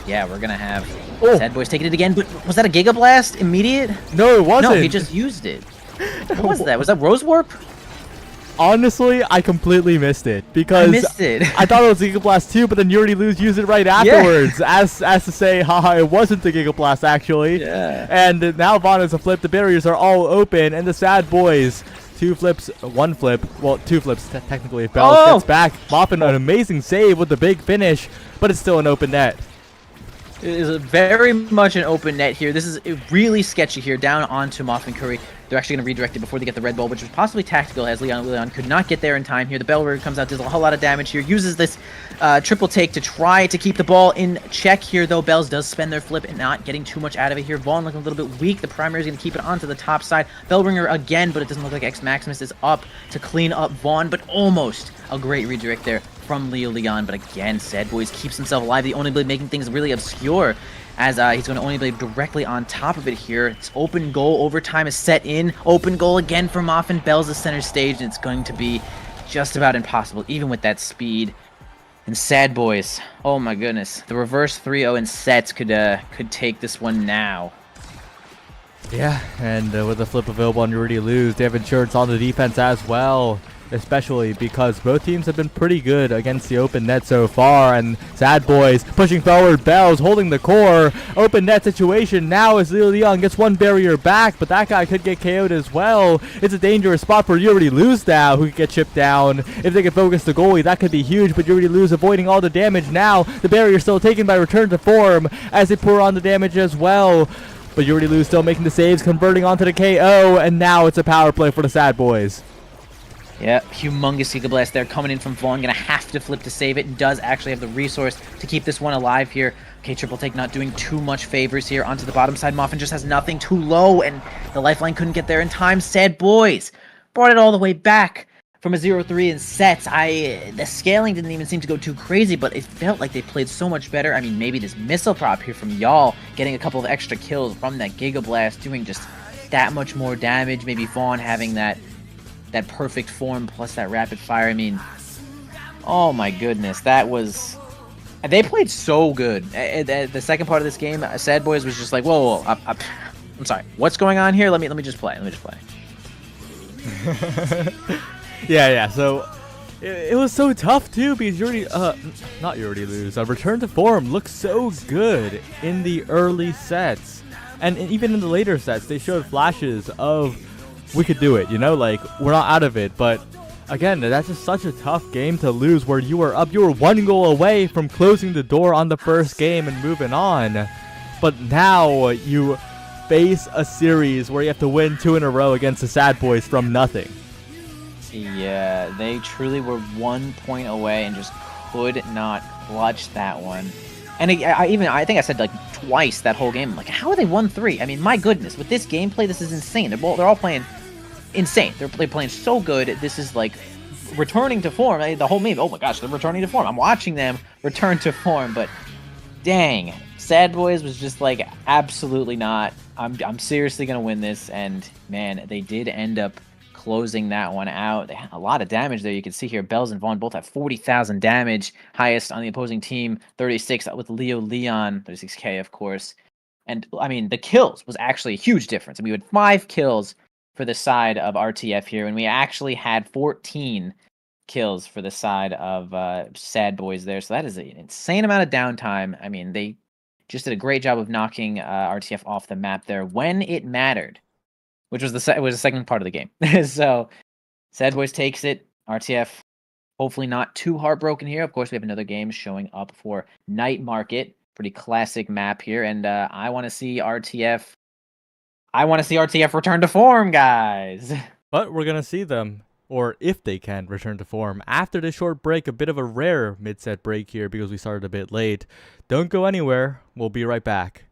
[SPEAKER 3] yeah, we're going to have Sad Boys taking it again. But was that a Giga Blast immediate?
[SPEAKER 2] No, it wasn't.
[SPEAKER 3] No, he just used it. What was that? Was that Rose Warp?
[SPEAKER 2] Honestly, I completely missed it because
[SPEAKER 3] I missed it.
[SPEAKER 2] I thought it was Giga Blast 2, but then you already used it right afterwards, as to say, haha, it wasn't the Giga Blast actually.
[SPEAKER 3] Yeah.
[SPEAKER 2] And now Vaughn has a flip. The barriers are all open, and the Sad Boys, 2 flips, 1 flip, well, 2 flips technically. If Bells gets back, Muffin an amazing save with the big finish, but it's still an open net.
[SPEAKER 3] It is very much an open net here. This is really sketchy here, down onto Muffin Curry. They're actually going to redirect it before they get the red ball, which was possibly tactical, as Leon could not get there in time here. The Bell Rigger comes out, does a whole lot of damage here, uses this triple take to try to keep the ball in check here, though. Bells does spend their flip and not getting too much out of it here. Vaughn looking a little bit weak. The primary is going to keep it onto the top side. Bellringer again, but it doesn't look like X Maximus is up to clean up Vaughn, but almost a great redirect there from Leon. But again, Sad Boys keeps himself alive. The Oni Blade making things really obscure, as he's going to Oni Blade directly on top of it here. It's open goal. Overtime is set in. Open goal again for Muffin. Bell's the center stage, and it's going to be just about impossible, even with that speed. And Sad Boys, oh my goodness, the reverse 3-0 in sets could take this one now.
[SPEAKER 2] Yeah, and with the flip available on Already Lose, they have insurance on the defense as well, especially because both teams have been pretty good against the open net so far. And Sad Boys pushing forward, Bells holding the core. Open net situation now as Leon gets 1 barrier back, but that guy could get KO'd as well. It's a dangerous spot for You Already Lose now, who could get chipped down. If they can focus the goalie, that could be huge, but You Already Lose avoiding all the damage now. The barrier still taken by Return to Form as they pour on the damage as well. But You Already Lose still making the saves, converting onto the KO, and now it's a power play for the Sad Boys.
[SPEAKER 3] Yeah, humongous Giga Blast there coming in from Vaughn. Gonna have to flip to save it, and does actually have the resource to keep this one alive here. Okay, Triple Take not doing too much favors here. Onto the bottom side, Muffin just has nothing, too low, and the lifeline couldn't get there in time. Sad Boys brought it all the way back from a 0-3 in sets. The scaling didn't even seem to go too crazy, but it felt like they played so much better. I mean, maybe this missile prop here from y'all, getting a couple of extra kills from that Giga Blast, doing just that much more damage. Maybe Vaughn having that perfect form plus that rapid fire. I mean, oh my goodness, that was And they played so good. The second part of this game, Sad Boys was just like, whoa, I'm sorry, what's going on here? Let me just play.
[SPEAKER 2] Yeah. So it was so tough too because you already lose. Return to form looks so good in the early sets, and even in the later sets, they showed flashes of we could do it. You know, like we're not out of it. But again, that's just such a tough game to lose where you were up. You were 1 goal away from closing the door on the first game and moving on. But now you face a series where you have to win 2 in a row against the Sad Boys from nothing.
[SPEAKER 3] Yeah, they truly were 1 point away and just could not clutch that one. And I think I said like twice that whole game, like, how are they 1-3? I mean, my goodness, with this gameplay, this is insane. They're all playing insane. They're playing so good. This is like returning to form. The whole meme, oh my gosh, they're returning to form. I'm watching them return to form, but dang, Sad Boys was just like, absolutely not. I'm seriously gonna win this, and man, they did end up closing that one out. They had a lot of damage there. You can see here, Bells and Vaughn both have 40,000 damage. Highest on the opposing team, 36 with Leo Leon, 36k of course. And I mean, the kills was actually a huge difference. I mean, we had 5 kills for the side of RTF here, and we actually had 14 kills for the side of Sad Boys there. So that is an insane amount of downtime. I mean, they just did a great job of knocking RTF off the map there when it mattered, which was the second part of the game. So Sad Boys takes it. RTF hopefully not too heartbroken here. Of course, we have another game showing up for Night Market. Pretty classic map here, and I want to see RTF. I want to see RTF return to form, guys.
[SPEAKER 2] But we're gonna see them, or if they can, return to form after this short break. A bit of a rare mid-set break here because we started a bit late. Don't go anywhere. We'll be right back.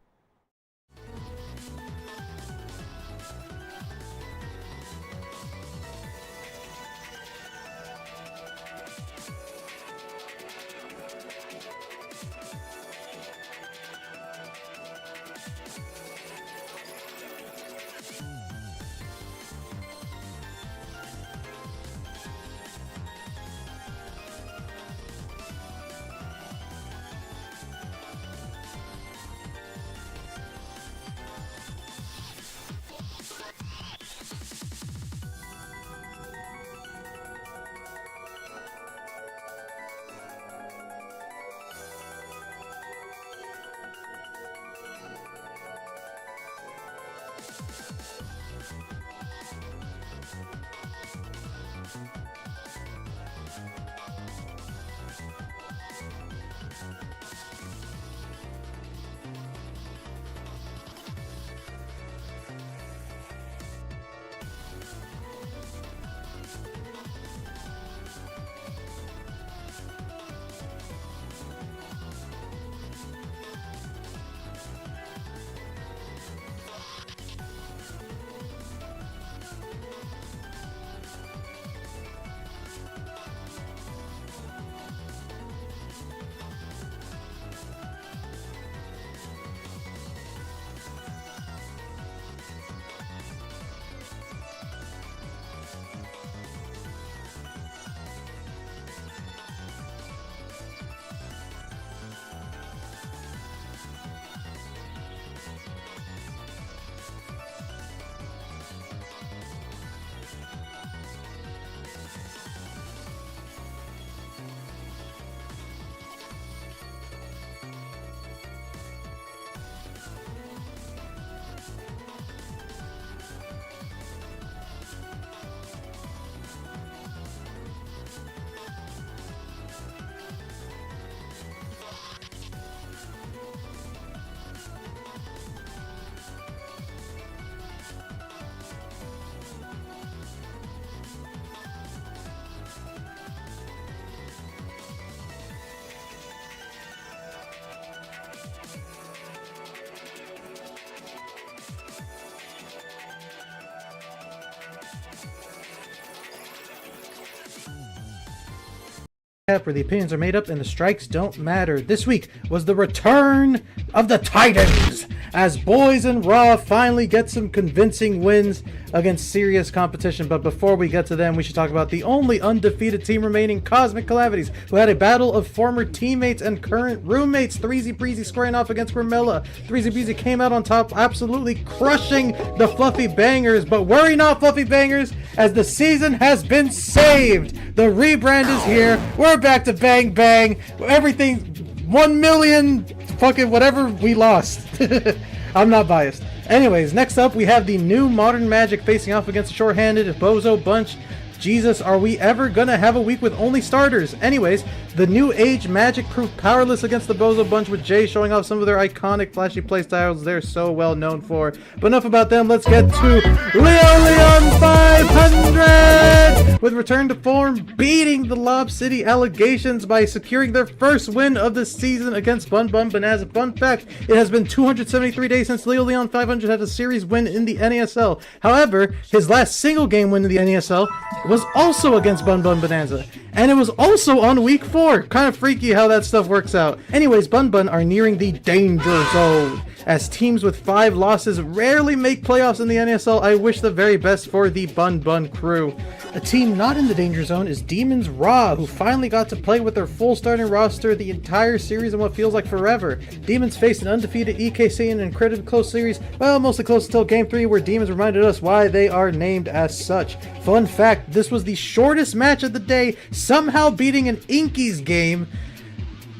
[SPEAKER 1] Where the opinions are made up and the strikes don't matter. This week was the return of the Titans as Boys and Raw finally get some convincing wins against serious competition. But before we get to them, we should talk about the only undefeated team remaining, Cosmic Calamities, who had a battle of former teammates and current roommates. Threezy Breezy squaring off against Grimella. Threezy Breezy came out on top, absolutely crushing the Fluffy Bangers. But worry not, Fluffy Bangers, as the season has been saved. The rebrand is here. We're back to Bang Bang. Everything 1 million fucking whatever we lost. I'm not biased. Anyways, next up we have the new Modern Magic facing off against the short-handed Bozo Bunch. Jesus, are we ever gonna have a week with only starters? Anyways, the New Age Magic proved powerless against the Bozo Bunch, with Jay showing off some of their iconic flashy playstyles they're so well known for. But enough about them, let's get to Leon 500! With return to form, beating the Lob City Allegations by securing their first win of the season against Bun Bun Bonanza. Fun fact, it has been 273 days since Leon 500 had a series win in the NASL. However, his last single game win in the NASL was also against Bun Bun Bonanza, and it was also on week 4. Kind of freaky how that stuff works out. Anyways, Bun Bun are nearing the danger zone, as teams with 5 losses rarely make playoffs in the NASL. I wish the very best for the Bun Bun crew. A team not in the danger zone is Demons Raw, who finally got to play with their full starting roster the entire series in what feels like forever. Demons faced an undefeated EKC in an incredibly close series, well, mostly close until Game 3, where Demons reminded us why they are named as such. Fun fact, this was the shortest match of the day, somehow beating an Inkies game.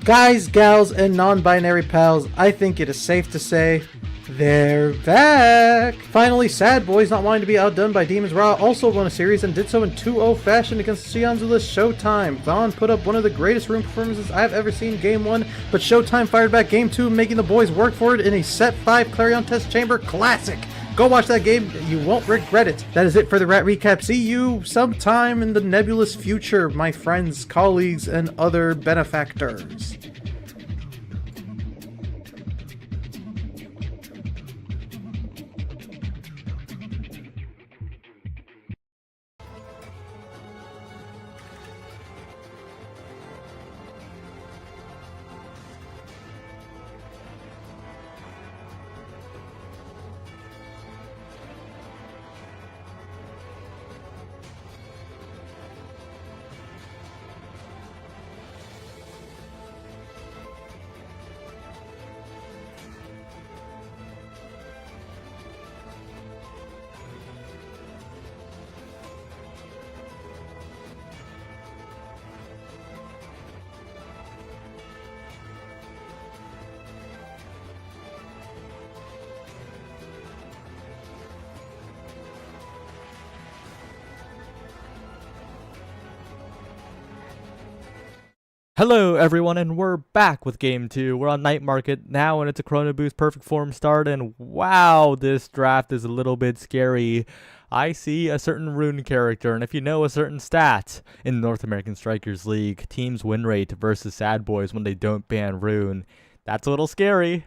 [SPEAKER 1] Guys, gals, and non-binary pals, I think it is safe to say they're back! Finally, Sad Boys, not wanting to be outdone by Demons Raw, also won a series and did so in 2-0 fashion against Sionzula's Showtime. Vaughn put up one of the greatest room performances I've ever seen Game 1, but Showtime fired back Game 2, making the boys work for it in a Set 5 Clarion Test Chamber classic. Go watch that game, you won't regret it. That is it for the Rat Recap. See you sometime in the nebulous future, my friends, colleagues, and other benefactors.
[SPEAKER 2] Hello everyone, and we're back with Game 2. We're on Night Market now, and it's a Chrono Boost Perfect Form start, and wow, this draft is a little bit scary. I see a certain rune character, and if you know a certain stat in North American Strikers League, teams win rate versus Sad Boys when they don't ban rune, that's a little scary.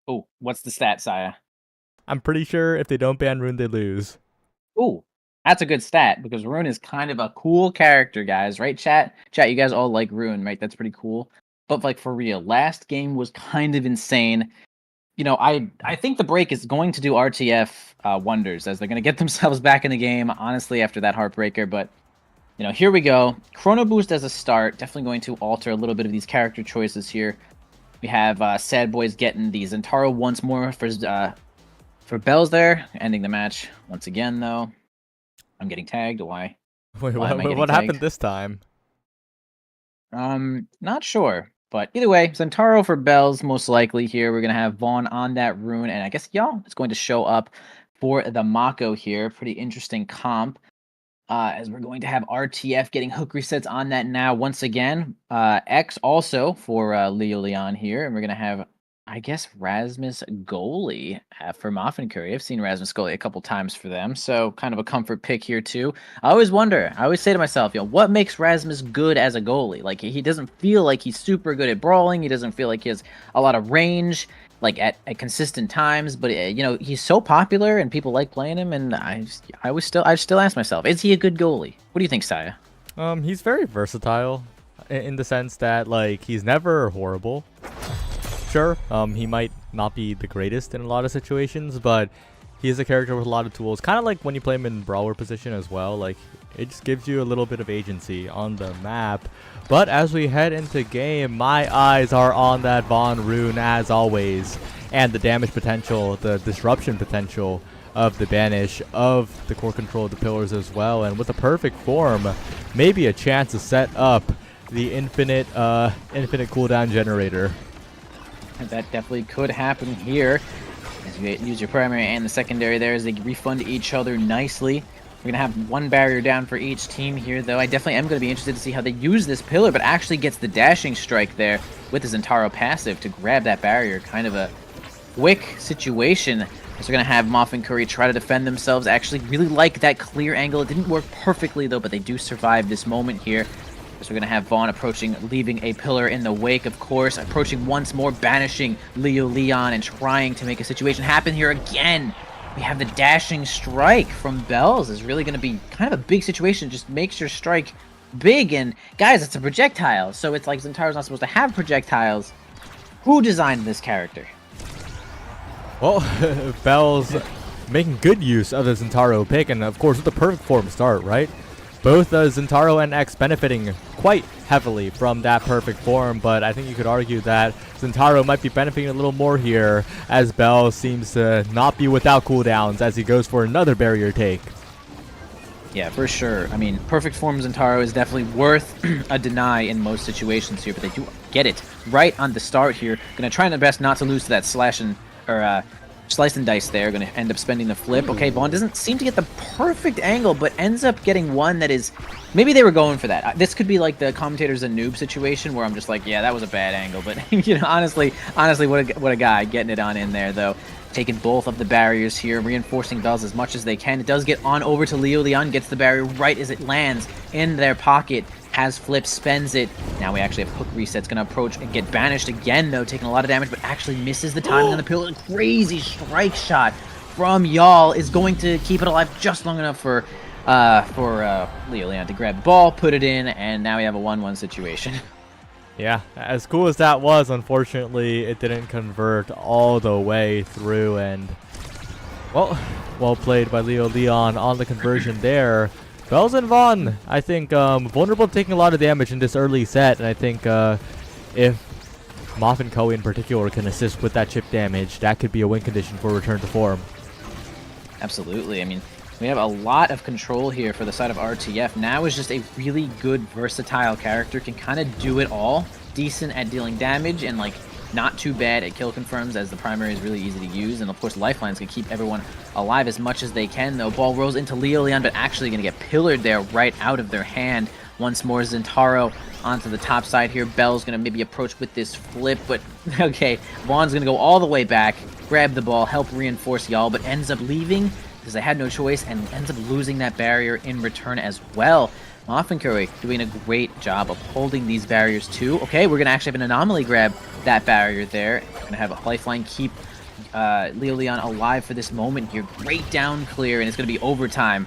[SPEAKER 3] Oh, what's the stat, Saya?
[SPEAKER 2] I'm pretty sure if they don't ban rune, they lose.
[SPEAKER 3] Ooh, that's a good stat, because Rune is kind of a cool character, guys, right, chat? Chat, you guys all like Rune, right? That's pretty cool. But, like, for real, last game was kind of insane. You know, I think the break is going to do RTF wonders, as they're going to get themselves back in the game, honestly, after that heartbreaker. But, you know, here we go. Chrono Boost as a start, definitely going to alter a little bit of these character choices here. We have Sad Boys getting the Zentaro once more for Bells there, ending the match once again, though. I'm getting tagged. Why?
[SPEAKER 2] Wait, what happened this time?
[SPEAKER 3] Not sure. But either way, Zentaro for Bells, most likely here. We're going to have Vaughn on that rune. And I guess y'all is going to show up for the Mako here. Pretty interesting comp. As we're going to have RTF getting hook resets on that now once again. X also for Leo Leon here. And we're going to have, I guess, Rasmus Goalie for Muffin Curry. I've seen Rasmus Goalie a couple times for them, so kind of a comfort pick here too. I always say to myself, what makes Rasmus good as a goalie? Like, he doesn't feel like he's super good at brawling. He doesn't feel like he has a lot of range, like at consistent times. But he's so popular and people like playing him. And I still ask myself, is he a good goalie? What do you think, Saya?
[SPEAKER 2] He's very versatile in the sense that, like, he's never horrible. Sure, he might not be the greatest in a lot of situations, but he is a character with a lot of tools. Kind of like when you play him in brawler position as well. Like, it just gives you a little bit of agency on the map. But as we head into game, my eyes are on that Vaughn rune as always. And the damage potential, the disruption potential of the banish, of the core control of the pillars as well. And with a perfect form, maybe a chance to set up the infinite cooldown generator.
[SPEAKER 3] And that definitely could happen here. As you use your primary and the secondary there as they refund each other nicely. We're going to have one barrier down for each team here, though. I definitely am going to be interested to see how they use this pillar, but actually gets the dashing strike there with his Zentaro passive to grab that barrier. Kind of a quick situation. As we're going to have Moff and Curry try to defend themselves. Actually really like that clear angle. It didn't work perfectly, though, but they do survive this moment here. So we're going to have Vaughn approaching, leaving a pillar in the wake, of course. Approaching once more, banishing Leo Leon and trying to make a situation happen here again. We have the dashing strike from Bells. Is really going to be kind of a big situation. Just makes your strike big. And guys, it's a projectile. So it's like Zentaro's not supposed to have projectiles. Who designed this character?
[SPEAKER 2] Well, Bells making good use of the Zentaro pick. And of course, with the perfect form start, right? Both Zentaro and X benefiting quite heavily from that perfect form, but I think you could argue that Zentaro might be benefiting a little more here, as Bell seems to not be without cooldowns as he goes for another barrier take.
[SPEAKER 3] Yeah, for sure. I mean, perfect form Zentaro is definitely worth a deny in most situations here, but they do get it right on the start here. Gonna try their best not to lose to that slice and dice there. Going to end up spending the flip. Okay, Vaughn doesn't seem to get the perfect angle, but ends up getting one that is... Maybe they were going for that. This could be like the commentator's a noob situation where I'm just like, yeah, that was a bad angle. But, you know, honestly, what a guy getting it on in there, though. Taking both of the barriers here, reinforcing Bells as much as they can. It does get on over to Leo Leon, gets the barrier right as it lands in their pocket. Has flip, spends it. Now we actually have hook resets. Going to approach and get banished again, though, taking a lot of damage, but actually misses the timing on the pillar. Crazy strike shot from Y'all is going to keep it alive just long enough for Leo Leon to grab the ball, put it in, and now we have a 1-1 situation.
[SPEAKER 2] Yeah, as cool as that was, unfortunately, it didn't convert all the way through, and, well played by Leo Leon on the conversion there. Bells and Vaughn, I think, vulnerable to taking a lot of damage in this early set, and I think if Moff and Koei in particular can assist with that chip damage, that could be a win condition for return to form.
[SPEAKER 3] Absolutely. I mean, we have a lot of control here for the side of RTF. Now is just a really good, versatile character, can kind of do it all. Decent at dealing damage and, like, not too bad at kill confirms, as the primary is really easy to use. And of course, lifelines can keep everyone alive as much as they can, though. Ball rolls into Leo Leon, but actually going to get pillared there right out of their hand. Once more, Zentaro onto the top side here. Bell's going to maybe approach with this flip, but okay. Vaughn's going to go all the way back, grab the ball, help reinforce Y'all, but ends up leaving because they had no choice and ends up losing that barrier in return as well. Moff and Curry doing a great job of holding these barriers too. Okay, we're going to actually have an anomaly grab that barrier there. We're going to have a lifeline keep Leo Leon alive for this moment here. Great down clear, and it's going to be overtime.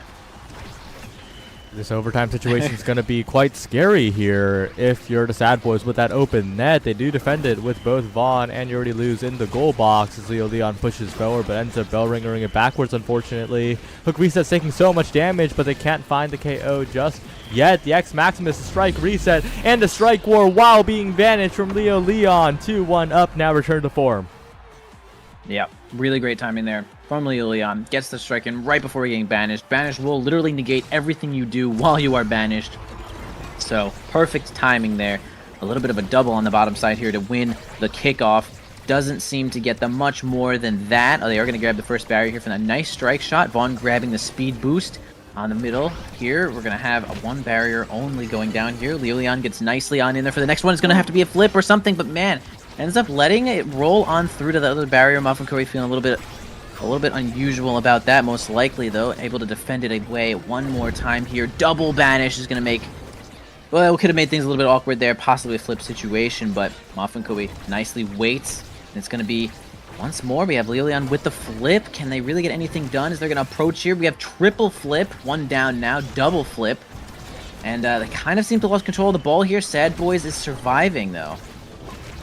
[SPEAKER 2] This overtime situation is going to be quite scary here if you're the Sad Boys with that open net. They do defend it with both Vaughn and you already lose in the goal box as Leo Leon pushes forward, but ends up bell ringing it backwards, unfortunately. Hook reset's taking so much damage, but they can't find the KO just yet. The X Maximus strike reset and the strike war while being banished from Leo Leon. 2-1 up, now return to form.
[SPEAKER 3] Yeah, really great timing there from Leo Leon. Gets the strike in right before getting banished. Banished will literally negate everything you do while you are banished. So, perfect timing there. A little bit of a double on the bottom side here to win the kickoff. Doesn't seem to get them much more than that. Oh, they are going to grab the first barrier here from that nice strike shot. Vaughn grabbing the speed boost on the middle here. We're going to have a one barrier only going down here. Leo Leon gets nicely on in there for the next one. It's going to have to be a flip or something, but man, ends up letting it roll on through to the other barrier. Muffin Curry feeling a little bit unusual about that, most likely, though. Able to defend it away one more time here. Double banish is going to make... Well, it could have made things a little bit awkward there. Possibly a flip situation, but Muffin Curry nicely waits. And it's going to be... Once more, we have Leo Leon with the flip. Can they really get anything done as they're going to approach here? We have triple flip. One down now. Double flip. And they kind of seem to lose control of the ball here. Sad Boys is surviving, though.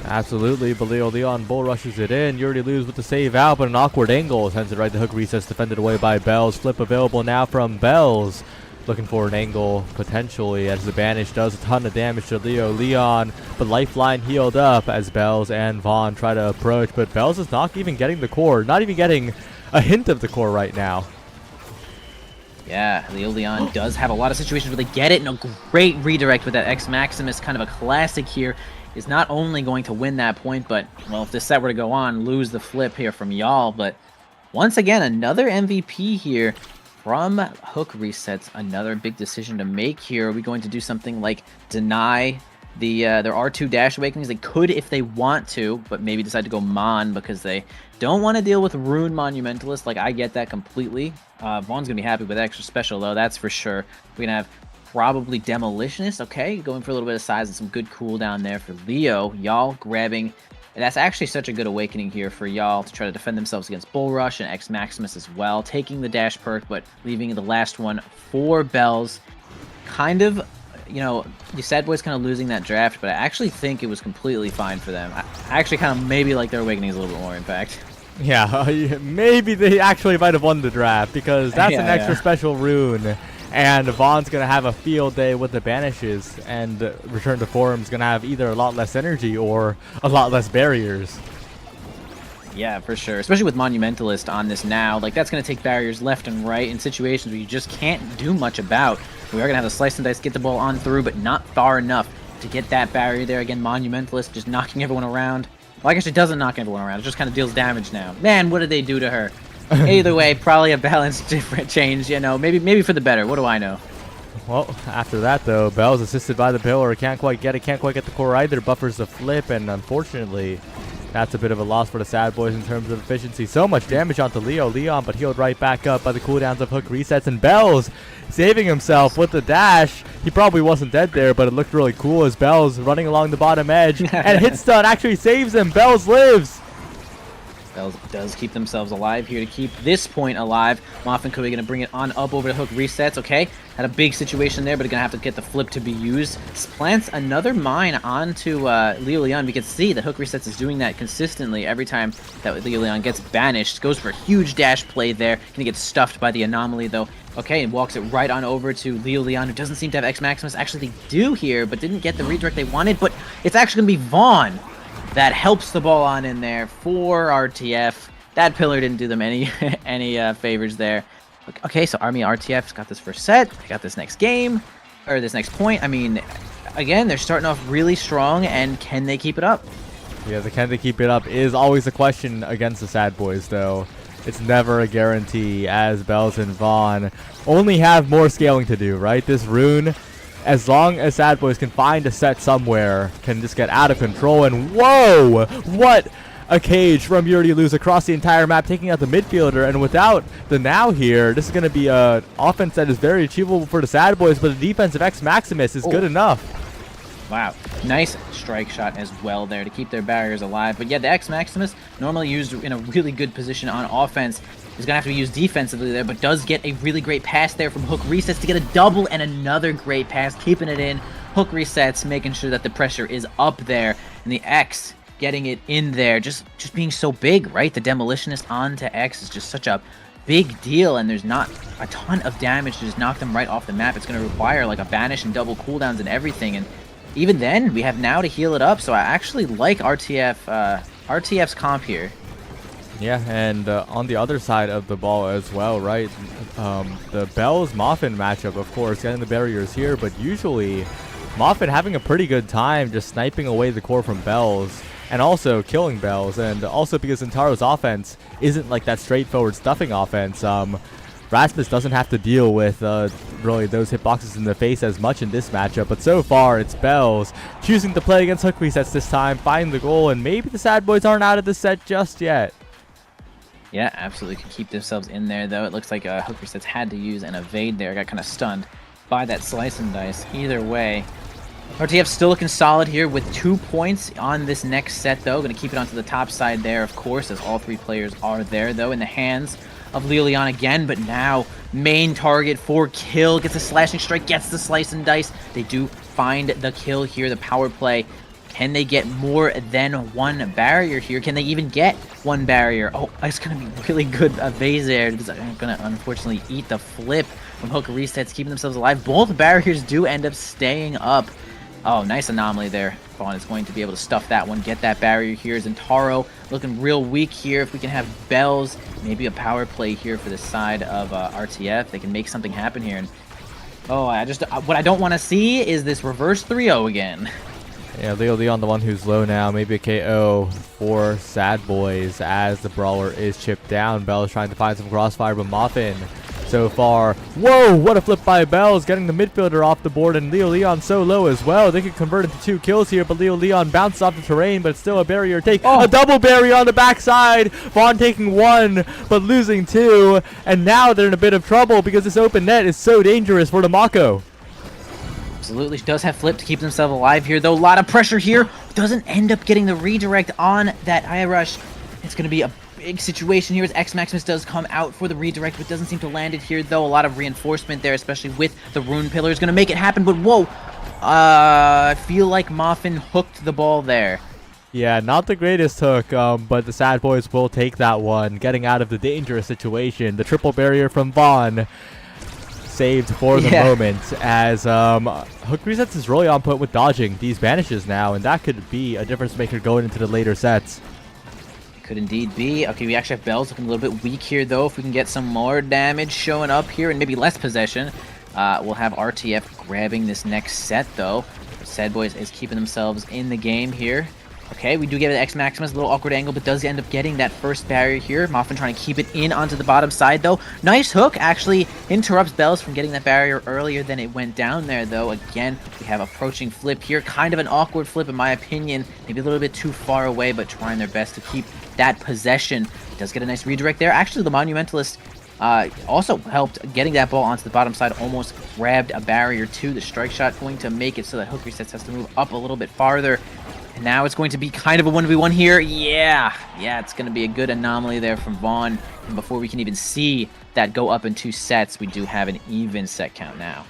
[SPEAKER 2] Absolutely, but Leon bull rushes it in. You already lose with the save out, but an awkward angle sends it right to hook resets, defended away by Bells. Flip available now from Bells. Looking for an angle potentially as the banish does a ton of damage to Leon, but lifeline healed up as Bells and Vaughn try to approach, but Bells is not even getting the core, not even getting a hint of the core right now.
[SPEAKER 3] Yeah, Leon does have a lot of situations where they get it, and a great redirect with that X Maximus, kind of a classic here, is not only going to win that point, but, well, if this set were to go on, lose the flip here from y'all, but once again, another MVP here from hook resets. Another big decision to make here. Are we going to do something like deny their R2 dash awakenings? They could if they want to, but maybe decide to go Mon because they don't want to deal with Rune Monumentalist. Like, I get that completely. Vaughn's going to be happy with extra special, though, that's for sure. We're going to have probably Demolitionist. Okay, going for a little bit of size and some good cooldown there for Leo. Y'all grabbing... That's actually such a good awakening here for y'all to try to defend themselves against Bull Rush and X Maximus as well. Taking the dash perk, but leaving the last one for Bells. Kind of, you know, the Sad Boys kind of losing that draft, but I actually think it was completely fine for them. I actually kind of maybe like their awakenings a little bit more, in fact.
[SPEAKER 2] Yeah, maybe they actually might have won the draft because that's an extra special rune. And Vaughn's going to have a field day with the banishes, and Return to Form's going to have either a lot less energy or a lot less barriers.
[SPEAKER 3] Yeah, for sure. Especially with Monumentalist on this now. Like, that's going to take barriers left and right in situations where you just can't do much about. We are going to have to slice and dice, get the ball on through, but not far enough to get that barrier there. Again, Monumentalist just knocking everyone around. Well, I guess it doesn't knock everyone around. It just kind of deals damage now. Man, what did they do to her? Either way, probably a balanced different change, you know, maybe for the better. What do I know?
[SPEAKER 2] Well, after that, though, Bell's assisted by the pillar. Can't quite get it, can't quite get the core either. Buffers the flip, and unfortunately, that's a bit of a loss for the Sad Boys in terms of efficiency. So much damage onto Leon, but healed right back up by the cooldowns of hook resets, and Bells saving himself with the dash. He probably wasn't dead there, but it looked really cool as Bells running along the bottom edge, and hit stun actually saves him. Bells lives.
[SPEAKER 3] Bells does keep themselves alive here to keep this point alive. Moffin Cody going to bring it on up over the hook resets. Okay, had a big situation there, but going to have to get the flip to be used. Plants another mine onto Leon. We can see the hook resets is doing that consistently every time that Leon gets banished. Goes for a huge dash play there. Going to get stuffed by the anomaly, though. Okay, and walks it right on over to Leon, who doesn't seem to have X Maximus. Actually, they do here, but didn't get the redirect they wanted. But it's actually going to be Vaughn that helps the ball on in there for RTF. That pillar didn't do them any favors there. Okay, so Army RTF's got this first set. They got this next game, or this next point. I mean, again, they're starting off really strong, and can they keep it up?
[SPEAKER 2] Yeah, the can they keep it up is always a question against the Sad Boys, though. It's never a guarantee, as Bells and Vaughn only have more scaling to do, right? This rune, as long as Sad Boys can find a set somewhere, can just get out of control. And whoa! What a cage from Yuri Luz across the entire map, taking out the midfielder. And without the now here, this is going to be an offense that is very achievable for the Sad Boys, but the defense of X Maximus is good enough.
[SPEAKER 3] Wow, nice strike shot as well there to keep their barriers alive. But yeah, the X Maximus, normally used in a really good position on offense, is going to have to be used defensively there, but does get a really great pass there from hook resets to get a double and another great pass, keeping it in. Hook resets, making sure that the pressure is up there, and the X getting it in there, just being so big, right? The Demolitionist onto X is just such a big deal, and there's not a ton of damage to just knock them right off the map. It's going to require like a banish and double cooldowns and everything, and even then, we have now to heal it up, so I actually like RTF's comp here.
[SPEAKER 2] Yeah, and on the other side of the ball as well, right? The Bells Moffin matchup, of course, getting the barriers here, but usually Moffin having a pretty good time just sniping away the core from Bells and also killing Bells, and also because Zintaro's offense isn't like that straightforward stuffing offense. Rasmus doesn't have to deal with really those hitboxes in the face as much in this matchup, but so far it's Bells choosing to play against hook resets this time, find the goal, and maybe the Sad Boys aren't out of the set just yet.
[SPEAKER 3] Yeah, absolutely can keep themselves in there, though. It looks like hook resets had to use an evade there. Got kind of stunned by that slice and dice. Either way, RTF still looking solid here with 2 points on this next set, though. Going to keep it onto the top side there, of course, as all three players are there, though, in the hands of Leon again, but now main target for kill. Gets a slashing strike, gets the slice and dice. They do find the kill here, the power play. Can they get more than one barrier here? Can they even get one barrier? Oh, it's going to be really good evade there because I'm going to unfortunately eat the flip from Hook Resets, keeping themselves alive. Both barriers do end up staying up. Oh, nice anomaly there. Vaughn is going to be able to stuff that one, get that barrier here. Zentaro looking real weak here. If we can have Bells, maybe a power play here for the side of RTF, they can make something happen here. And oh, what I don't want to see is this reverse 3-0 again.
[SPEAKER 2] Yeah, Leon the one who's low now. Maybe a KO for Sad Boys as the brawler is chipped down. Bell is trying to find some crossfire, but Muffin so far. Whoa, what a flip by Bells, getting the midfielder off the board, and Leon so low as well. They could convert into 2 kills here, but Leon bounces off the terrain, but it's still a barrier take. Oh. A double barrier on the backside. Vaughn taking 1, but losing 2, and now they're in a bit of trouble because this open net is so dangerous for the Mako.
[SPEAKER 3] Absolutely, does have flip to keep himself alive here, though. A lot of pressure here. Doesn't end up getting the redirect on that eye rush. It's going to be a big situation here as X Maximus does come out for the redirect, but doesn't seem to land it here, though. A lot of reinforcement there, especially with the rune pillar, is going to make it happen, but whoa! I feel like Muffin hooked the ball there.
[SPEAKER 2] Yeah, not the greatest hook, but the Sad Boys will take that one, getting out of the dangerous situation. The triple barrier from Vaughn saved for the moment as Hook Resets is really on point with dodging these banishes now, and that could be a difference maker going into the later sets.
[SPEAKER 3] Could indeed be. Okay, we actually have Bells looking a little bit weak here, though. If we can get some more damage showing up here and maybe less possession, we'll have RTF grabbing this next set, though. Sad Boys is keeping themselves in the game here. Okay, we do get an X Maximus, a little awkward angle, but does end up getting that first barrier here. Muffin trying to keep it in onto the bottom side, though. Nice hook, actually interrupts Bells from getting that barrier earlier than it went down there, though. Again, we have approaching flip here. Kind of an awkward flip, in my opinion. Maybe a little bit too far away, but trying their best to keep that possession. Does get a nice redirect there. Actually, the Monumentalist also helped getting that ball onto the bottom side. Almost grabbed a barrier, too. The strike shot going to make it so that Hook Resets has to move up a little bit farther. And now it's going to be kind of a 1v1 here. Yeah, it's going to be a good anomaly there from Vaughn. And before we can even see that go up in 2 sets, we do have an even set count now.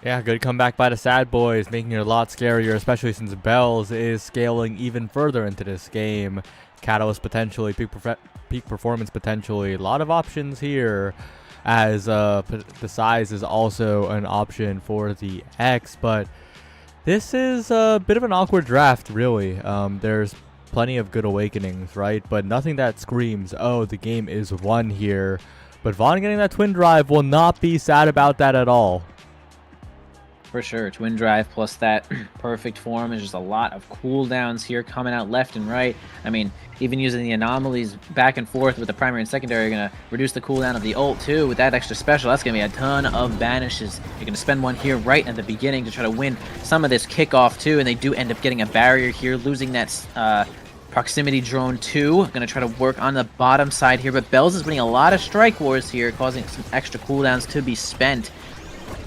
[SPEAKER 2] Yeah, good comeback by the Sad Boys, making it a lot scarier, especially since Bells is scaling even further into this game. Catalyst potentially, peak performance potentially. A lot of options here, as the size is also an option for the X, but this is a bit of an awkward draft, really. There's plenty of good awakenings, right? But nothing that screams, oh, the game is won here. But Vaughn getting that twin drive will not be sad about that at all.
[SPEAKER 3] For sure, twin drive plus that perfect form is just a lot of cooldowns here coming out left and right. I mean, even using the anomalies back and forth with the primary and secondary are going to reduce the cooldown of the ult too. With that extra special, that's going to be a ton of banishes. You're going to spend one here right at the beginning to try to win some of this kickoff too, and they do end up getting a barrier here, losing that proximity drone too. Going to try to work on the bottom side here, but Bells is winning a lot of strike wars here, causing some extra cooldowns to be spent.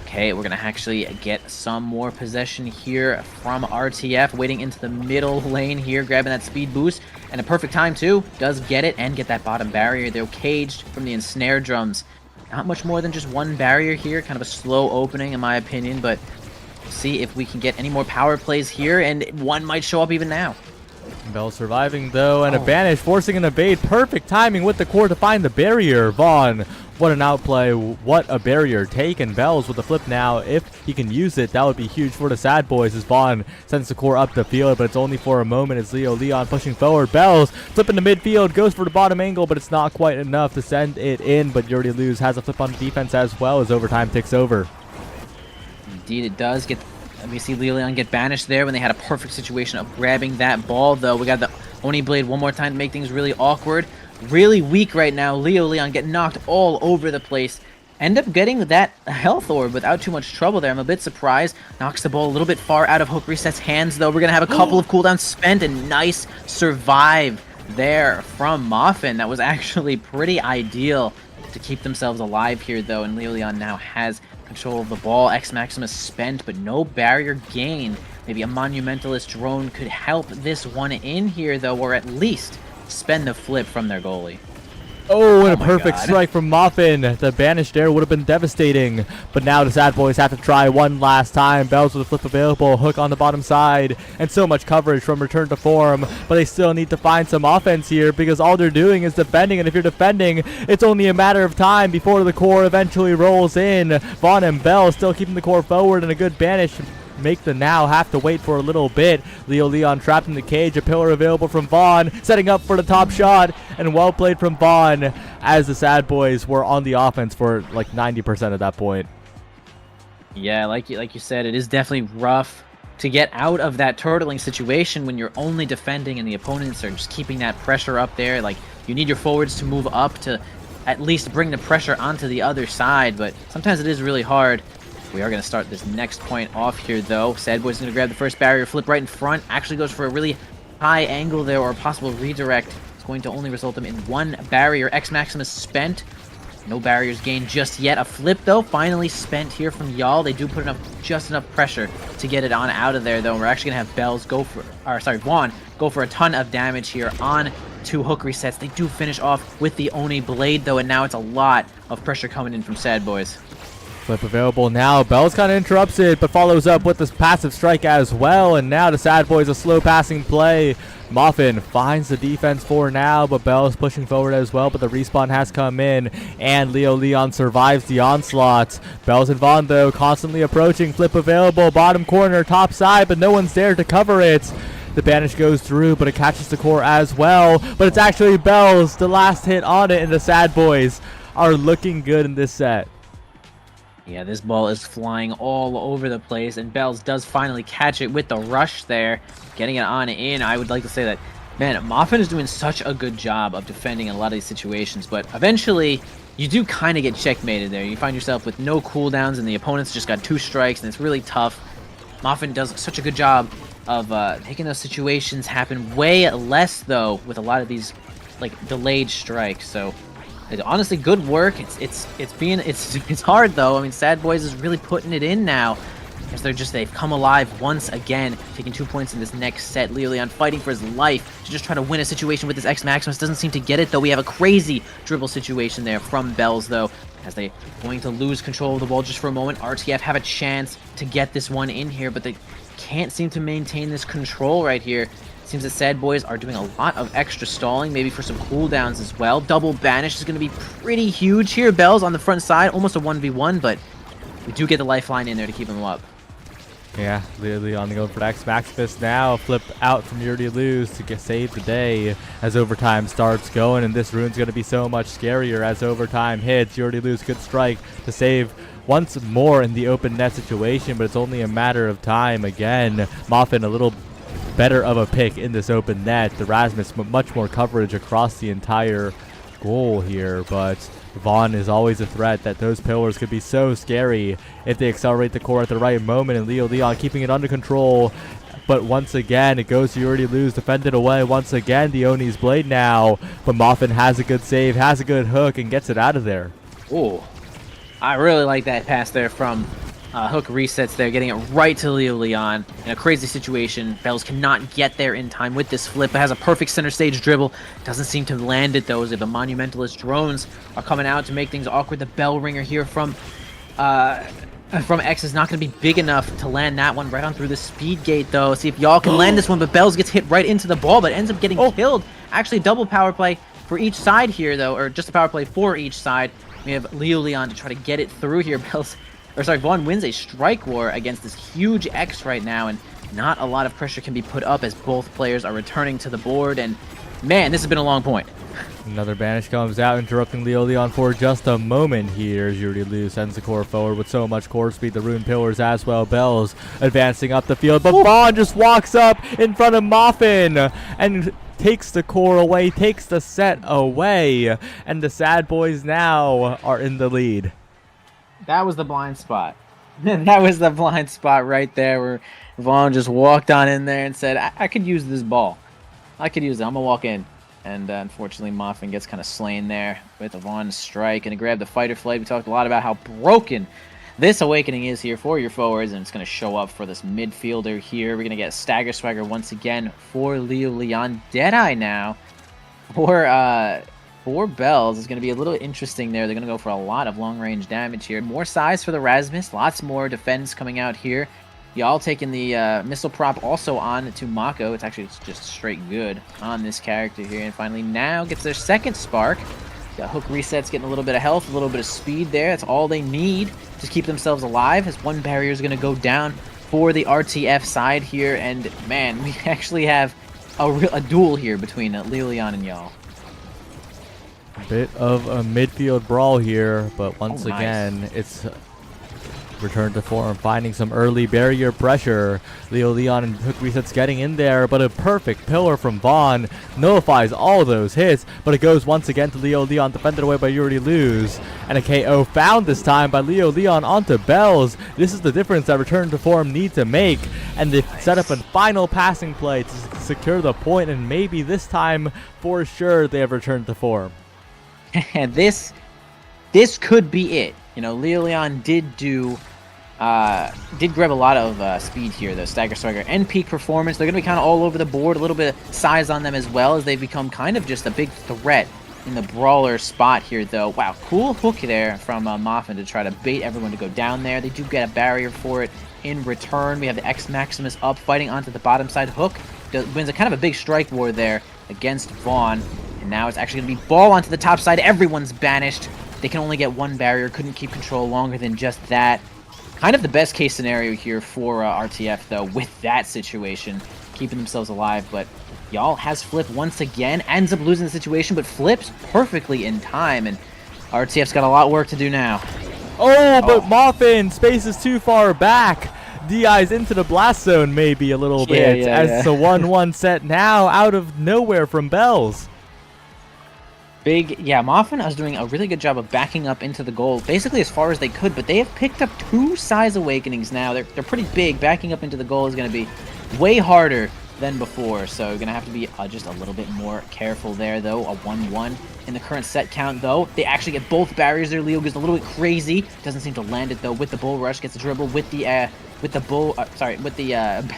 [SPEAKER 3] Okay, we're going to actually get some more possession here from RTF, waiting into the middle lane here, grabbing that speed boost, and a perfect time too. Does get it and get that bottom barrier. They're caged from the ensnare drums. Not much more than just one barrier here, kind of a slow opening in my opinion, but we'll see if we can get any more power plays here, and one might show up even now.
[SPEAKER 2] Bell surviving though, and a banish, forcing an evade. Perfect timing with the core to find the barrier. Vaughn, what an outplay, what a barrier take, and Bells with the flip now. If he can use it, that would be huge for the Sad Boys as Vaughn sends the core up the field, but it's only for a moment as Leon pushing forward. Bells flipping to midfield, goes for the bottom angle, but it's not quite enough to send it in, but you already lose. Has a flip on defense as well as overtime ticks over.
[SPEAKER 3] Indeed it does. We see Leon get banished there when they had a perfect situation of grabbing that ball, though. We got the Oni Blade one more time to make things really awkward. Really weak right now. Leon getting knocked all over the place. End up getting that health orb without too much trouble there. I'm a bit surprised. Knocks the ball a little bit far out of Hook Reset's hands, though. We're going to have a couple of cooldowns spent, and nice survive there from Muffin. That was actually pretty ideal to keep themselves alive here, though, and Leon now has control of the ball. X Maximus spent, but no barrier gain. Maybe a Monumentalist drone could help this one in here, though, or at least spend the flip from their goalie.
[SPEAKER 2] Oh, and a
[SPEAKER 3] my
[SPEAKER 2] perfect
[SPEAKER 3] God.
[SPEAKER 2] strike from Muffin. The banished air would have been devastating. But now the Sad Boys have to try one last time. Bells with a flip available. Hook on the bottom side. And so much coverage from return to form. But they still need to find some offense here because all they're doing is defending. And if you're defending, it's only a matter of time before the core eventually rolls in. Vaughn and Bell still keeping the core forward, and a good banish make the now have to wait for a little bit. Leo Leon trapped in the cage, a pillar available from Vaughn, setting up for the top shot, and well played from Vaughn as the Sad Boys were on the offense for like 90% at that point.
[SPEAKER 3] Yeah, like you said, it is definitely rough to get out of that turtling situation when you're only defending and the opponents are just keeping that pressure up there. Like, you need your forwards to move up to at least bring the pressure onto the other side, but sometimes it is really hard. We are going to start this next point off here, though. Sad Boy's going to grab the first barrier, flip right in front. Actually goes for a really high angle there, or a possible redirect. It's going to only result them in one barrier. X Maximus spent. No barriers gained just yet. A flip, though, finally spent here from Y'all. They do put just enough pressure to get it on out of there, though. And we're actually going to have Bells go for, Vaughn go for a ton of damage here on 2 hook resets. They do finish off with the Oni Blade, though, and now it's a lot of pressure coming in from Sad Boys.
[SPEAKER 2] Flip available now. Bells kind of interrupts it, but follows up with this passive strike as well. And now the Sad Boys a slow passing play. Muffin finds the defense for now, but Bells pushing forward as well. But the respawn has come in, and Leo Leon survives the onslaught. Bells and Vaughn, though, constantly approaching. Flip available, bottom corner, top side, but no one's there to cover it. The banish goes through, but it catches the core as well. But it's actually Bells, the last hit on it, and the Sad Boys are looking good in this set.
[SPEAKER 3] Yeah, this ball is flying all over the place, and Bells does finally catch it with the rush there, getting it on in. I would like to say that, man, Muffin is doing such a good job of defending in a lot of these situations, but eventually you do kind of get checkmated there. You find yourself with no cooldowns, and the opponent's just got 2 strikes, and it's really tough. Muffin does such a good job of making those situations happen way less, though, with a lot of these like delayed strikes. So honestly, good work. It's hard though. I mean, Sad Boys is really putting it in now, as they've come alive once again, taking 2 points in this next set. Leo Leon fighting for his life to just try to win a situation with this X Maximus. Doesn't seem to get it though. We have a crazy dribble situation there from Bells though, as they going to lose control of the ball just for a moment. RTF have a chance to get this one in here, but they can't seem to maintain this control right here. Seems that Sad Boys are doing a lot of extra stalling, maybe for some cooldowns as well. Double banish is going to be pretty huge here. Bells on the front side, almost a 1v1, but we do get the lifeline in there to keep him up.
[SPEAKER 2] Yeah, Leon going for the X Maximus now. Flip out from Yuri Lose to save the day as overtime starts going, and this rune's going to be so much scarier as overtime hits. Yuri Lose could strike to save once more in the open net situation, but it's only a matter of time again. Muffin a little better of a pick in this open net. The Rasmus much more coverage across the entire goal here, but Vaughn is always a threat. That those pillars could be so scary if they accelerate the core at the right moment, and Leo Leon keeping it under control. But once again, it goes to Yuri Lose, defended away. Once again, the Oni's Blade now, but Muffin has a good save, has a good hook, and gets it out of there.
[SPEAKER 3] Ooh, I really like that pass there from Hook resets there, getting it right to Leo Leon in a crazy situation. Bells cannot get there in time with this flip. It has a perfect center stage dribble. Doesn't seem to land it though, as if the Monumentalist drones are coming out to make things awkward. The bell ringer here from X is not going to be big enough to land that one right on through the speed gate though. See if y'all can land this one, but Bells gets hit right into the ball, but ends up getting killed. Actually, double power play for each side here though, or just a power play for each side. We have Leo Leon to try to get it through here. Vaughn wins a strike war against this huge X right now, and not a lot of pressure can be put up as both players are returning to the board, and man, this has been a long point.
[SPEAKER 2] Another banish comes out, interrupting Leo Leon for just a moment here. Yuri Liu sends the core forward with so much core speed, the rune pillars as well. Bells advancing up the field, but Vaughn just walks up in front of Muffin and takes the core away, takes the set away, and the Sad Boys now are in the lead.
[SPEAKER 3] That was the blind spot. That was the blind spot right there, where Vaughn just walked on in there and said, I could use this ball. I could use it. I'm going to walk in. And unfortunately, Muffin gets kind of slain there with a Vaughn strike. And to grab the fighter flight, we talked a lot about how broken this awakening is here for your forwards. And it's going to show up for this midfielder here. We're going to get Stagger Swagger once again for Leo Leon. Deadeye now for for Bells is going to be a little interesting there. They're going to go for a lot of long-range damage here. More size for the Rasmus, lots more defense coming out here. Y'all taking the missile prop also on to Mako. It's actually just straight good on this character here. And finally now gets their second spark. Got hook resets, getting a little bit of health, a little bit of speed there. That's all they need to keep themselves alive, as one barrier is going to go down for the RTF side here. And man, we actually have a duel here between Lilian and Y'all.
[SPEAKER 2] Bit of a midfield brawl here, but once
[SPEAKER 3] nice.
[SPEAKER 2] again, it's return to form, finding some early barrier pressure. Leon and hook resets getting in there, but a perfect pillar from Vaughn nullifies all those hits, but it goes once again to Leon, defended away by Yuri Luz, and a KO found this time by Leon onto Bells. This is the difference that return to form need to make, and they set up a final passing play to secure the point, and maybe this time for sure they have returned to form.
[SPEAKER 3] And this could be it. You know, Leon did grab a lot of speed here, though. Stagger Swagger and peak performance. They're going to be kind of all over the board. A little bit of size on them as well, as they become kind of just a big threat in the brawler spot here, though. Wow, cool hook there from Moffin to try to bait everyone to go down there. They do get a barrier for it in return. We have the X Maximus up, fighting onto the bottom side. Hook wins a kind of a big strike war there against Vaughn. And now it's actually going to be Ball onto the top side. Everyone's banished. They can only get one barrier. Couldn't keep control longer than just that. Kind of the best case scenario here for RTF, though, with that situation. Keeping themselves alive, but Y'all has Flip once again. Ends up losing the situation, but flips perfectly in time. And RTF's got a lot of work to do now.
[SPEAKER 2] Oh, but Moffin, space is too far back. DI's into the blast zone maybe a little bit, as it's a 1-1 set now out of nowhere from Bells.
[SPEAKER 3] Moffin is doing a really good job of backing up into the goal, basically as far as they could, but they have picked up 2 size awakenings now. They're pretty big. Backing up into the goal is going to be way harder than before, so you're going to have to be just a little bit more careful there, though. A 1-1 in the current set count, though. They actually get both barriers there. Leo goes a little bit crazy. Doesn't seem to land it, though, with the bull rush. Gets a dribble with the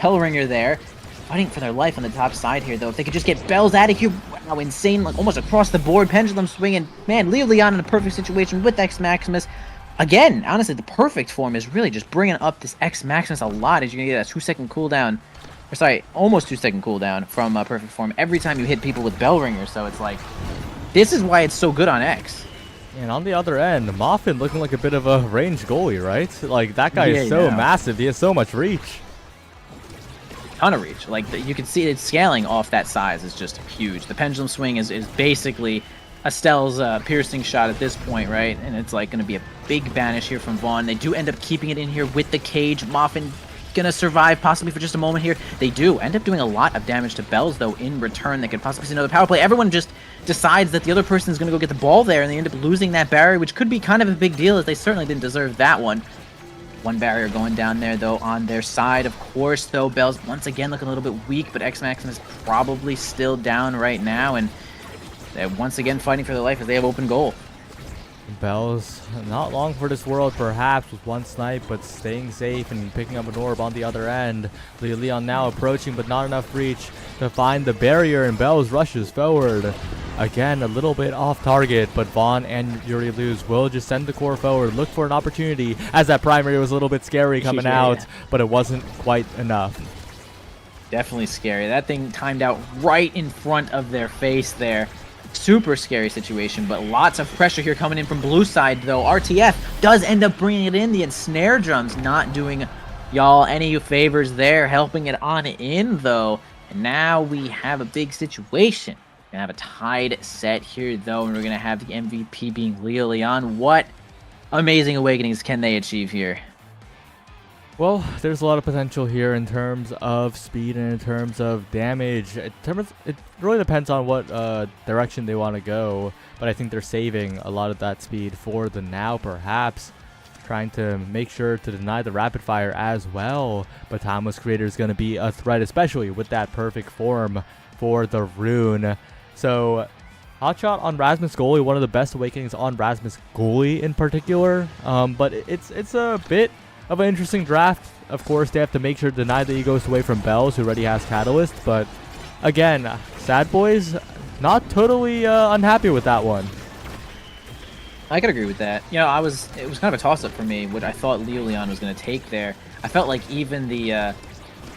[SPEAKER 3] bell ringer there. Fighting for their life on the top side here, though. If they could just get Bells out of here, wow, insane, like almost across the board, pendulum swinging. Man, Leon in a perfect situation with X Maximus. Again, honestly, the perfect form is really just bringing up this X Maximus a lot, as you're going to get a 2-second cooldown. Or sorry, almost 2-second cooldown from perfect form every time you hit people with bell ringers. So it's like, this is why it's so good on X.
[SPEAKER 2] And on the other end, Moffin looking like a bit of a ranged goalie, right? Like, that guy is so massive. He has so much reach.
[SPEAKER 3] Ton of reach. Like, you can see it scaling off that size is just huge. The pendulum swing is basically Estelle's piercing shot at this point, right? And it's like going to be a big banish here from Vaughn. They do end up keeping it in here with the cage. Moffin gonna survive possibly for just a moment here. They do end up doing a lot of damage to Bells, though. In return, they could possibly see another power play. Everyone just decides that the other person is gonna go get the ball there, and they end up losing that barrier, which could be kind of a big deal, as they certainly didn't deserve that one. One barrier going down there, though, on their side. Of course, though, Bells once again looking a little bit weak, but X Maximus is probably still down right now, and they're once again fighting for their life as they have open goal.
[SPEAKER 2] Bells, not long for this world, perhaps, with one snipe, but staying safe and picking up an orb on the other end. Leon now approaching, but not enough reach to find the barrier, and Bells rushes forward. Again, a little bit off target, but Vaughn and Yuri Luz will just send the core forward, look for an opportunity, as that primary was a little bit scary coming out, but it wasn't quite enough.
[SPEAKER 3] Definitely scary. That thing timed out right in front of their face there. Super scary situation, but lots of pressure here coming in from blue side, though. RTF does end up bringing it in. The ensnare drums not doing y'all any favors there, helping it on in, though. And now we have a big situation. We're going to have a tied set here, though, and we're going to have the MVP being Leon. What amazing awakenings can they achieve here?
[SPEAKER 2] Well, there's a lot of potential here in terms of speed and in terms of damage. It really depends on what direction they want to go, but I think they're saving a lot of that speed for the now, perhaps trying to make sure to deny the rapid fire as well. But Timeless Creator is going to be a threat, especially with that perfect form for the rune. So Hotshot on Rasmus goalie, one of the best awakenings on Rasmus goalie in particular, but it's a bit of an interesting draft. Of course, they have to make sure to deny the egos away from Bells, who already has Catalyst. But again, Sad Boys, not totally unhappy with that one.
[SPEAKER 3] I could agree with that. You know, it was kind of a toss-up for me, what I thought Leon was going to take there. I felt like even the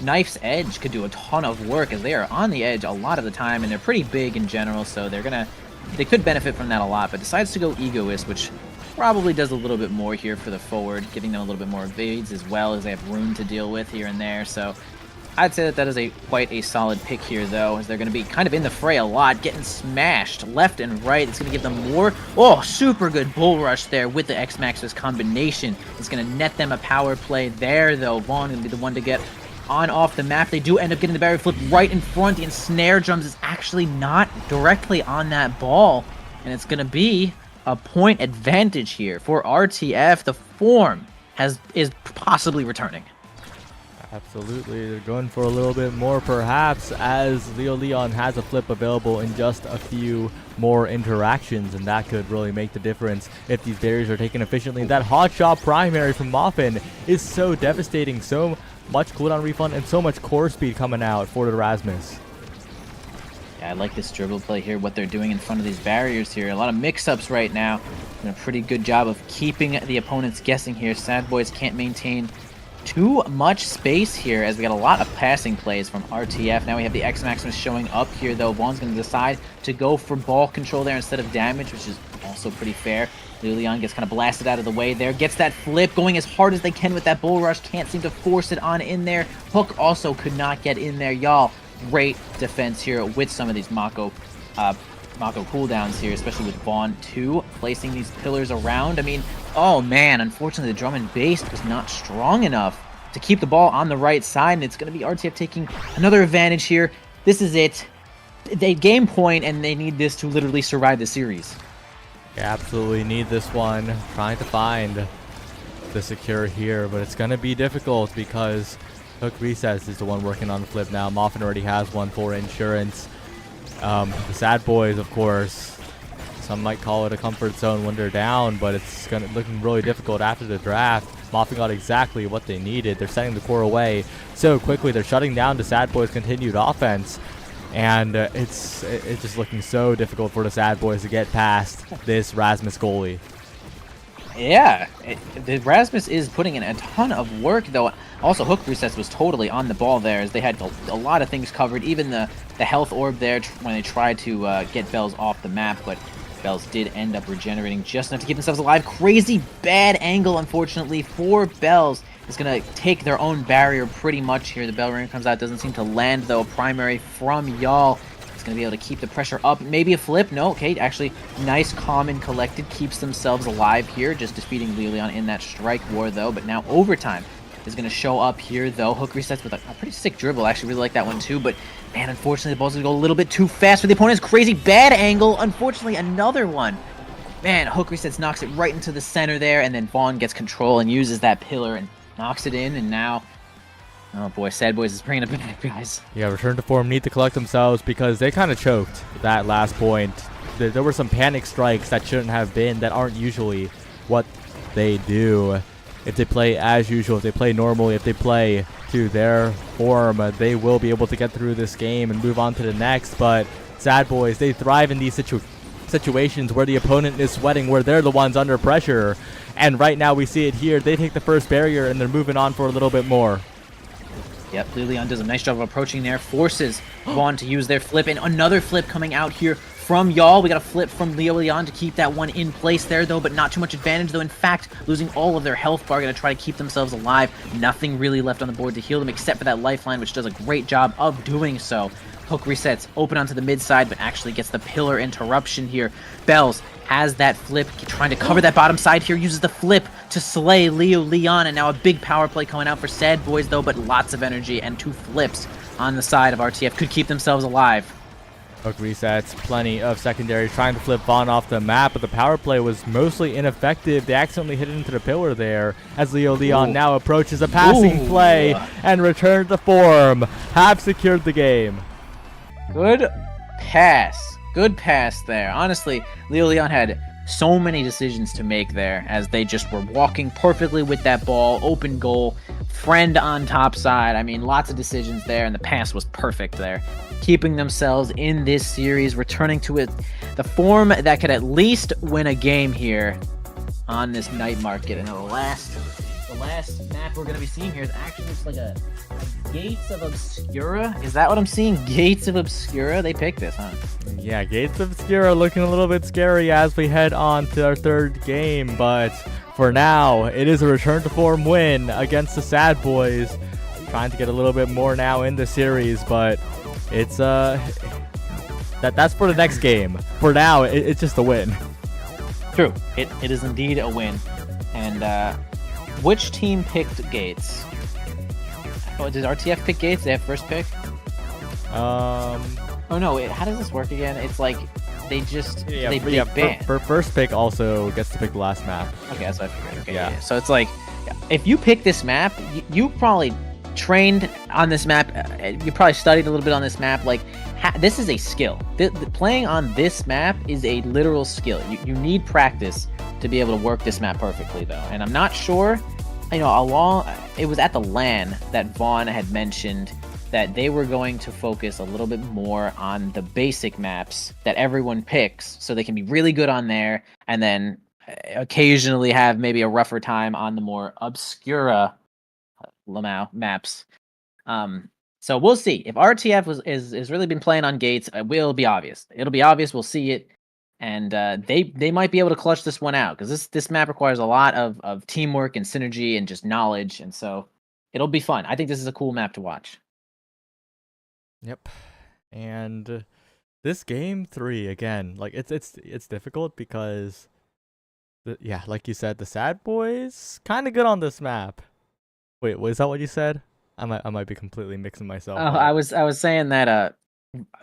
[SPEAKER 3] Knife's Edge could do a ton of work, as they are on the edge a lot of the time, and they're pretty big in general, so they could benefit from that a lot, but decides to go Egoist, which probably does a little bit more here for the forward, giving them a little bit more evades as well, as they have room to deal with here and there, so I'd say that is quite a solid pick here, though, as they're going to be kind of in the fray a lot, getting smashed left and right. It's going to give them more. Oh, super good bull rush there with the X-Max's combination. It's going to net them a power play there, though. Vaughn going to be the one to get on off the map. They do end up getting the barrier flip right in front. The ensnare drums is actually not directly on that ball, and it's going to be a point advantage here for RTF. The form is possibly returning.
[SPEAKER 2] Absolutely, they're going for a little bit more perhaps, as Leon has a flip available in just a few more interactions, and that could really make the difference if these barriers are taken efficiently. That hot shot primary from Moffin is so devastating, so much cooldown refund and so much core speed coming out for the Rasmus.
[SPEAKER 3] Yeah, I like this dribble play here, what they're doing in front of these barriers here. A lot of mix-ups right now, and a pretty good job of keeping the opponents guessing here. Sad Boys can't maintain too much space here, as we got a lot of passing plays from RTF. Now we have the X-Maximus showing up here, though. Vaughn's going to decide to go for ball control there instead of damage, which is also pretty fair. Leon gets kind of blasted out of the way there. Gets that flip, going as hard as they can with that bull rush. Can't seem to force it on in there. Hook also could not get in there, y'all. Great defense here with some of these Mako cooldowns here, especially with Vaughn too, placing these pillars around. I mean, oh man, unfortunately the drum and bass was not strong enough to keep the ball on the right side, and it's going to be RTF taking another advantage here. This is it. They game point, and they need this to literally survive the series.
[SPEAKER 2] They absolutely need this one. Trying to find the secure here, but it's going to be difficult because Hook Recess is the one working on the flip now. Moffin already has one for insurance. The Sad Boys, of course, some might call it a comfort zone when they're down, but it's looking really difficult after the draft. Moffin got exactly what they needed. They're setting the core away so quickly. They're shutting down the Sad Boys' continued offense, and it's just looking so difficult for the Sad Boys to get past this Rasmus goalie.
[SPEAKER 3] Yeah, the Rasmus is putting in a ton of work, though. Also, Hook Resets was totally on the ball there, as they had a lot of things covered. Even the health orb there when they tried to get Bells off the map, but Bells did end up regenerating just enough to keep themselves alive. Crazy bad angle, unfortunately, for Bells. Is going to take their own barrier pretty much here. The bell ring comes out, doesn't seem to land, though. Primary from y'all. Going to be able to keep the pressure up. Maybe a flip. No, okay, actually nice, calm, and collected. Keeps themselves alive here, just defeating Leon in that strike war, though. But now overtime is going to show up here, though. Hook resets with a pretty sick dribble. I actually really like that one, too. But, man, unfortunately, the ball's going to go a little bit too fast for the opponent's crazy bad angle. Unfortunately, another one. Man, Hook resets knocks it right into the center there, and then Vaughn gets control and uses that pillar and knocks it in, and now... Oh boy, Sad Boys is bringing it back, guys.
[SPEAKER 2] Yeah, return to form need to collect themselves because they kind of choked that last point. There were some panic strikes that shouldn't have been, that aren't usually what they do. If they play as usual, if they play normally, if they play to their form, they will be able to get through this game and move on to the next. But Sad Boys, they thrive in these situations where the opponent is sweating, where they're the ones under pressure. And right now we see it here. They take the first barrier and they're moving on for a little bit more.
[SPEAKER 3] Yep, Leon does a nice job of approaching there, forces Vaughn to use their flip, and another flip coming out here from y'all. We got a flip from Leon to keep that one in place there, though, but not too much advantage, though. In fact, losing all of their health bar, going to try to keep themselves alive. Nothing really left on the board to heal them except for that lifeline, which does a great job of doing so. Hook resets, open onto the mid side, but actually gets the pillar interruption here. Bells has that flip, trying to cover that bottom side here, uses the flip to slay Leon, and now a big power play coming out for Sad Boys, though, but lots of energy, and two flips on the side of RTF could keep themselves alive.
[SPEAKER 2] Hook resets, plenty of secondary, trying to flip Vaughn off the map, but the power play was mostly ineffective. They accidentally hit it into the pillar there, as Leon now approaches a passing play, and returned to form, have secured the game.
[SPEAKER 3] Good pass. Good pass there. Honestly, Leon had so many decisions to make there, as they just were walking perfectly with that ball. Open goal, friend on top side. I mean, lots of decisions there, and the pass was perfect there. keeping themselves in this series, returning to it, the form that could at least win a game here on this night market. And the last map we're going to be seeing here is actually just like a Gates of Obscura. Is that what I'm seeing? Gates of Obscura? They picked this, huh?
[SPEAKER 2] Yeah, Gates of Obscura looking a little bit scary as we head on to our third game, but for now, it is a return to form win against the Sad Boys. Trying to get a little bit more now in the series, but it's that's for the next game. For now, it's just a win.
[SPEAKER 3] True. It is indeed a win. And which team picked Gates? Oh, did RTF pick Gates? They have first pick? Oh no, how does this work again? It's like they ban.
[SPEAKER 2] First pick also gets to pick the last map.
[SPEAKER 3] Okay, that's what I figured. Okay, yeah. So it's like, if you pick this map, you probably trained on this map. You probably studied a little bit on this map. Like, this is a skill. Playing on this map is a literal skill. You need practice to be able to work this map perfectly, though. And I'm not sure. You know, it was at the LAN that Vaughn had mentioned that they were going to focus a little bit more on the basic maps that everyone picks, so they can be really good on there, and then occasionally have maybe a rougher time on the more obscura Lamau maps. So we'll see. If RTF is really been playing on Gates, it will be obvious. It'll be obvious. We'll see it. And they might be able to clutch this one out, because this map requires a lot of teamwork and synergy and just knowledge, and so it'll be fun. I think this is a cool map to watch.
[SPEAKER 2] Yep. And this game 3 again, like it's difficult because like you said, the Sad Boys kind of good on this map. Wait, was that what you said? I might be completely mixing myself up.
[SPEAKER 3] I was saying that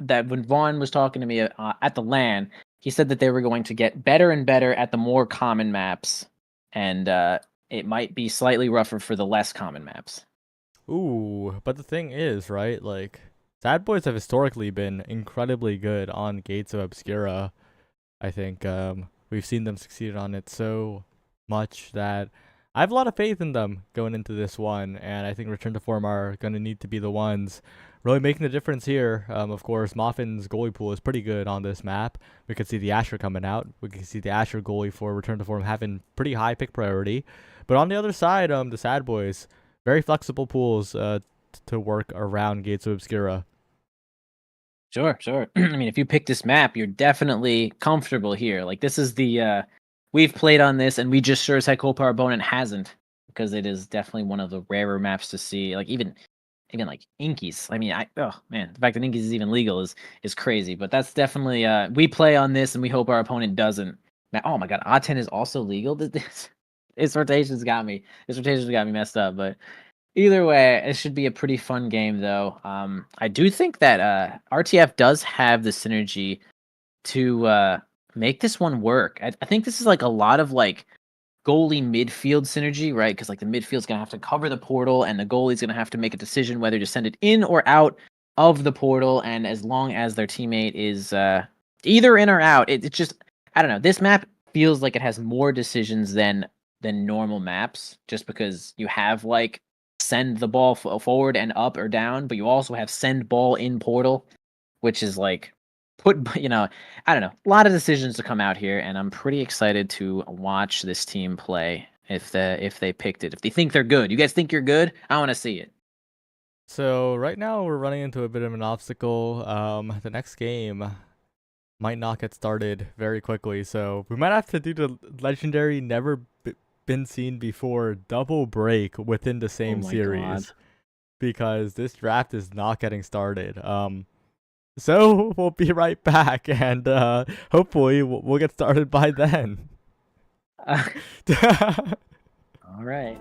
[SPEAKER 3] that when Vaughn was talking to me at the LAN, he said that they were going to get better and better at the more common maps, and it might be slightly rougher for the less common maps.
[SPEAKER 2] Ooh, but the thing is, right, like, Sad Boys have historically been incredibly good on Gates of Obscura. I think we've seen them succeed on it so much that I have a lot of faith in them going into this one, and I think Return to Form are going to need to be the ones really making the difference here. Of course, Moffin's goalie pool is pretty good on this map. We could see the Asher coming out. We can see the Asher goalie for Return to Form having pretty high pick priority. But on the other side, the Sad Boys, very flexible pools to work around Gates of Obscura.
[SPEAKER 3] Sure. I mean, if you pick this map, you're definitely comfortable here. Like, this is the we've played on this, and we just sure as heck hope our opponent hasn't, because it is definitely one of the rarer maps to see. Like, even like Inkies. I mean, oh man, the fact that Inkies is even legal is crazy. But that's definitely we play on this, and we hope our opponent doesn't. Oh my god, A10 is also legal. This rotation's got me. This rotation's got me messed up. But either way, it should be a pretty fun game, though. I do think that RTF does have the synergy to make this one work. I think this is like a lot of like goalie midfield synergy, right? Because like the midfield's gonna have to cover the portal, and the goalie's gonna have to make a decision whether to send it in or out of the portal. And as long as their teammate is either in or out, it's just, I don't know. This map feels like it has more decisions than normal maps, just because you have like send the ball forward and up or down, but you also have send ball in portal, which is like I don't know, a lot of decisions to come out here, and I'm pretty excited to watch this team play if they picked it. If they think they're good. You guys think you're good? I want to see it.
[SPEAKER 2] So right now we're running into a bit of an obstacle. The next game might not get started very quickly, so we might have to do the legendary never been seen before double break within the same series. God. Because this draft is not getting started. So we'll be right back, and hopefully we'll get started by then.
[SPEAKER 3] All right.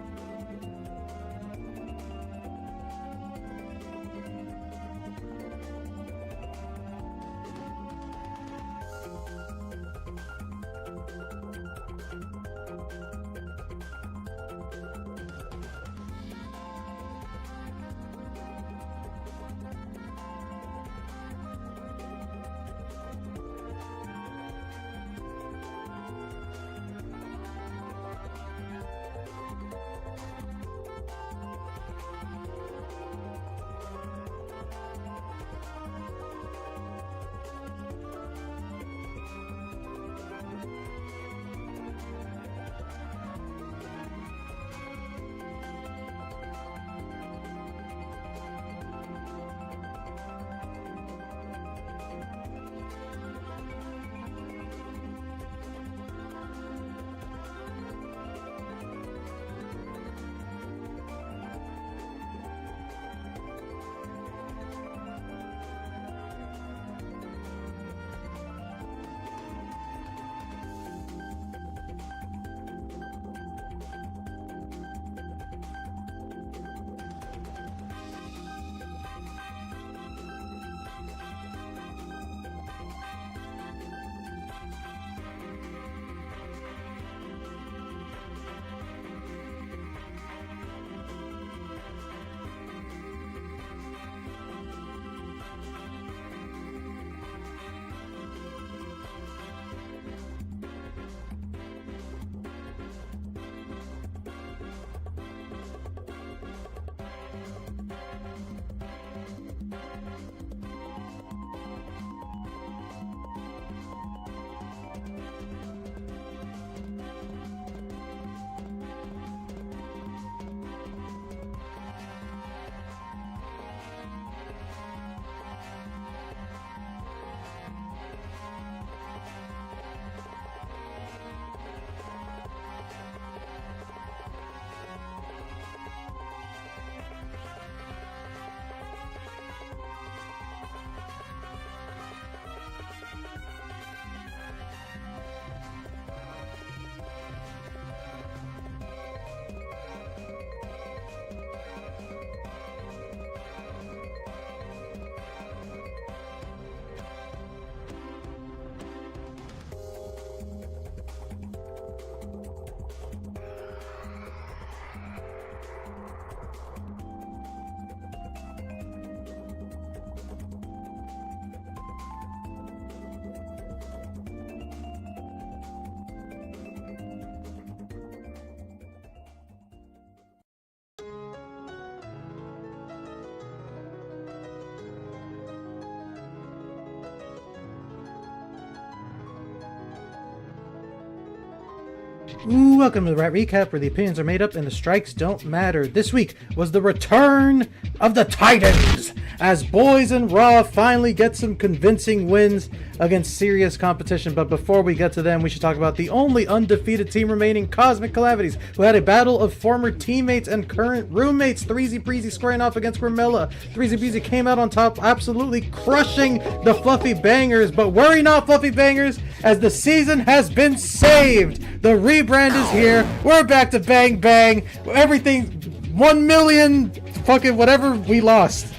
[SPEAKER 1] Ooh, welcome to the Rat Recap, where the opinions are made up and the strikes don't matter. This week was the return of the Titans, as Boys and Raw finally get some convincing wins against serious competition. But before we get to them, we should talk about the only undefeated team remaining, Cosmic Calamities, who had a battle of former teammates and current roommates. Threezy Breezy squaring off against Grimella. Threezy Breezy came out on top, absolutely crushing the Fluffy Bangers. But worry not, Fluffy Bangers, as the season has been saved. The rebrand is here. We're back to Bang Bang. Everything 1 million fucking whatever we lost.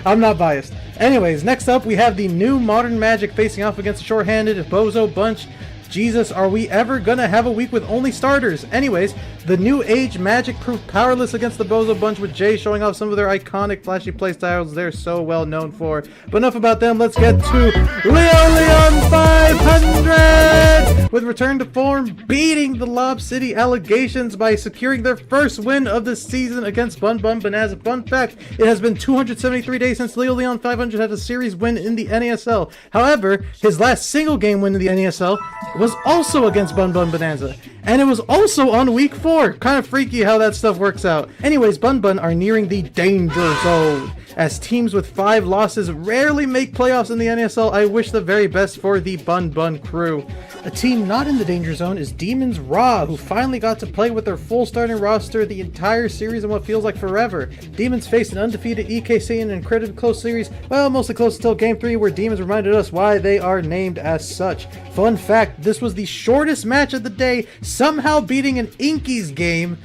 [SPEAKER 1] I'm not biased. Anyways, next up we have the new Modern Magic facing off against the short-handed Bozo Bunch. Jesus, are we ever gonna have a week with only starters? Anyways, the New Age Magic proved powerless against the Bozo Bunch, with Jay showing off some of their iconic flashy playstyles they're so well known for. But enough about them, let's get to Leon 500! With return to form, beating the Lob City Allegations by securing their first win of the season against Bun Bun Bonanza. Fun fact, it has been 273 days since Leon 500 had a series win in the NASL. However, his last single game win in the NASL was also against Bun Bun Bonanza, and it was also on week 4. Kind of freaky how that stuff works out. Anyways, Bun Bun are nearing the danger zone, as teams with 5 losses rarely make playoffs in the NASL. I wish the very best for the Bun Bun crew. A team not in the danger zone is Demons Raw, who finally got to play with their full starting roster the entire series in what feels like forever. Demons faced an undefeated EKC in an incredibly close series, well, mostly close until Game 3, where Demons reminded us why they are named as such. Fun fact, this was the shortest match of the day, somehow beating an Inkies game.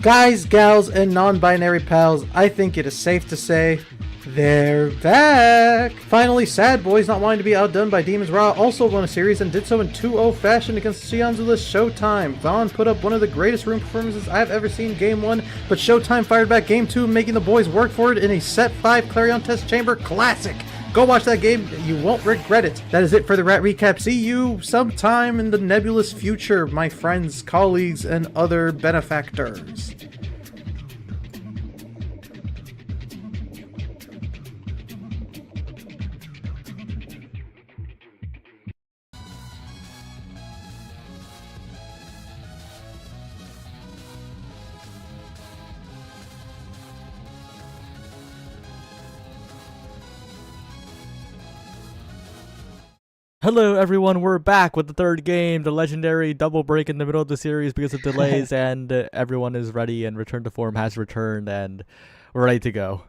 [SPEAKER 1] Guys, gals, and non-binary pals, I think it is safe to say they're back! Finally, Sad Boys, not wanting to be outdone by Demons Raw, also won a series and did so in 2-0 fashion against Sionzula's Showtime. Vaughn put up one of the greatest room performances I've ever seen Game 1, but Showtime fired back Game 2, making the boys work for it in a Set 5 Clarion Test Chamber classic. Go watch that game, you won't regret it. That is it for the Rat Recap. See you sometime in the nebulous future, my friends, colleagues, and other benefactors.
[SPEAKER 2] Hello everyone, we're back with the third game, the legendary double break in the middle of the series because of delays, and everyone is ready and return to form has returned and we're ready to go.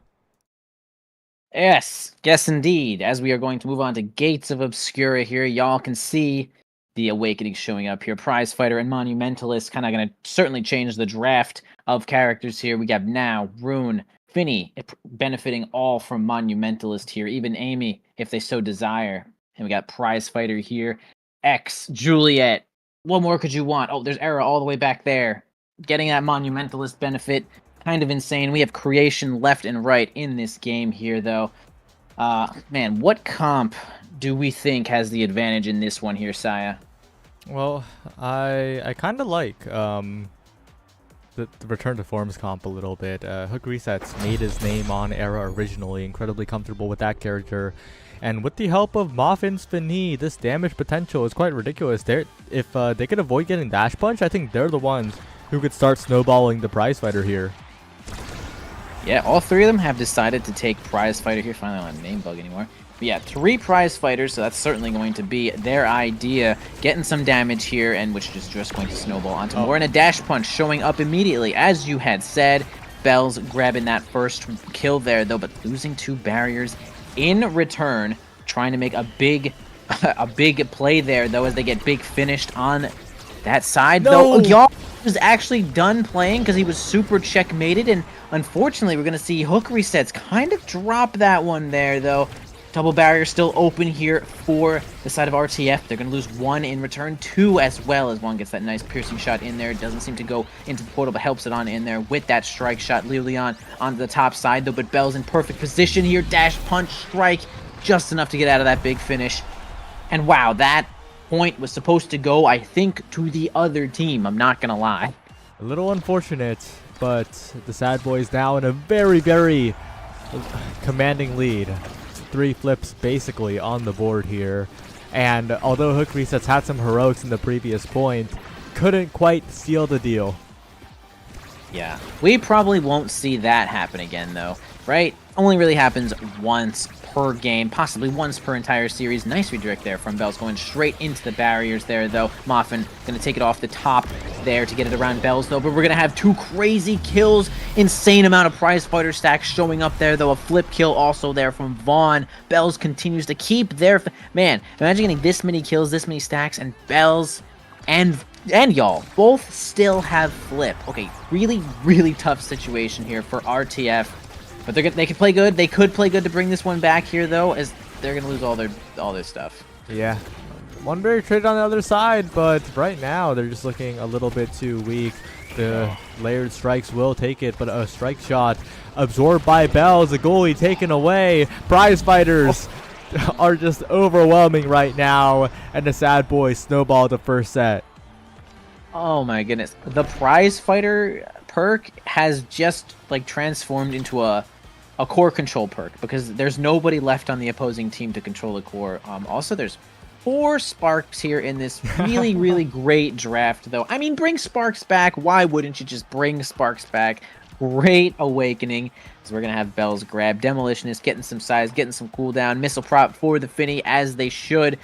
[SPEAKER 3] Yes, indeed. As we are going to move on to Gates of Obscura here, y'all can see the Awakening showing up here. Prize Fighter and Monumentalist kind of going to certainly change the draft of characters here. We got Now, Rune, Finny, benefiting all from Monumentalist here, even Amy, if they so desire. And we got Prize Fighter here. X, Juliet. What more could you want? Oh, there's Era all the way back there. Getting that Monumentalist benefit. Kind of insane. We have creation left and right in this game here, though. Man, what comp do we think has the advantage in this one here, Saya?
[SPEAKER 2] Well, I kind of like the return to forms comp a little bit. Hook Resets made his name on Era originally. Incredibly comfortable with that character. And with the help of Moffin's Finny, this damage potential is quite ridiculous. If they could avoid getting Dash Punch, I think they're the ones who could start snowballing the Prize Fighter here.
[SPEAKER 3] Yeah, all 3 of them have decided to take Prize Fighter here. Finally, I don't have name bug anymore. But yeah, 3 Prize Fighters, so that's certainly going to be their idea. Getting some damage here, and which is just going to snowball onto more. And a Dash Punch showing up immediately, as you had said. Bells grabbing that first kill there, though, but losing 2 barriers in return, trying to make a big play there, though, as they get big finished on that side.
[SPEAKER 2] No!
[SPEAKER 3] Though y'all was actually done playing because he was super checkmated, and unfortunately we're going to see Hook Resets kind of drop that one there, though. Double barrier still open here for the side of RTF. They're going to lose 1 in return, 2 as well, as 1 gets that nice piercing shot in there. Doesn't seem to go into the portal, but helps it on in there with that strike shot. Leon on the top side, though, but Bell's in perfect position here. Dash punch, strike, just enough to get out of that big finish. And wow, that point was supposed to go, I think, to the other team. I'm not going to lie.
[SPEAKER 2] A little unfortunate, but the Sad Boys now in a very, very commanding lead. 3 flips basically on the board here, and although Hook Resets had some heroics in the previous point, couldn't quite seal the deal.
[SPEAKER 3] Yeah, we probably won't see that happen again, though, right? Only really happens once per game, possibly once per entire series. Nice redirect there from Bells, going straight into the barriers there, though. Moffin going to take it off the top there to get it around Bells, though, but we're going to have 2 crazy kills. Insane amount of prize fighter stacks showing up there, though. A flip kill also there from Vaughn. Bells continues to keep their... Man, imagine getting this many kills, this many stacks, and Bells and y'all both still have flip. Okay, really tough situation here for RTF, but they could play good. They could play good to bring this one back here, though, as they're gonna lose all their stuff.
[SPEAKER 2] Yeah, one very traded on the other side, but right now they're just looking a little bit too weak. The layered strikes will take it, but a strike shot absorbed by Bells. The goalie taken away. Prize fighters are just overwhelming right now, and the sad boys snowball the first set.
[SPEAKER 3] Oh my goodness. The prize fighter perk has just like transformed into a core control perk, because there's nobody left on the opposing team to control the core. Also, there's 4 Sparks here in this really great draft, though. I mean, bring Sparks back. Why wouldn't you just bring Sparks back? Great awakening. So we're going to have Bells grab Demolitionist, getting some size, getting some cooldown. Missile prop for the Finny, as they should.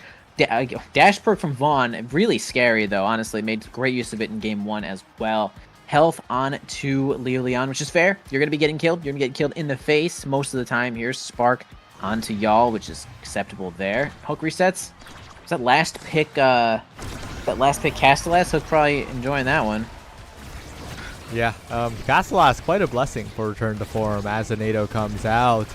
[SPEAKER 3] Dash perk from Vaughn, really scary, though, honestly. Made great use of it in game 1 as well. Health on to Leo Leon, which is fair. You're going to be getting killed. You're going to get killed in the face most of the time here. Spark onto y'all, which is acceptable there. Hook resets. Was that last pick, Castellas? Hook probably enjoying that one.
[SPEAKER 2] Yeah, Castellas, quite a blessing for return to form as the NATO comes out.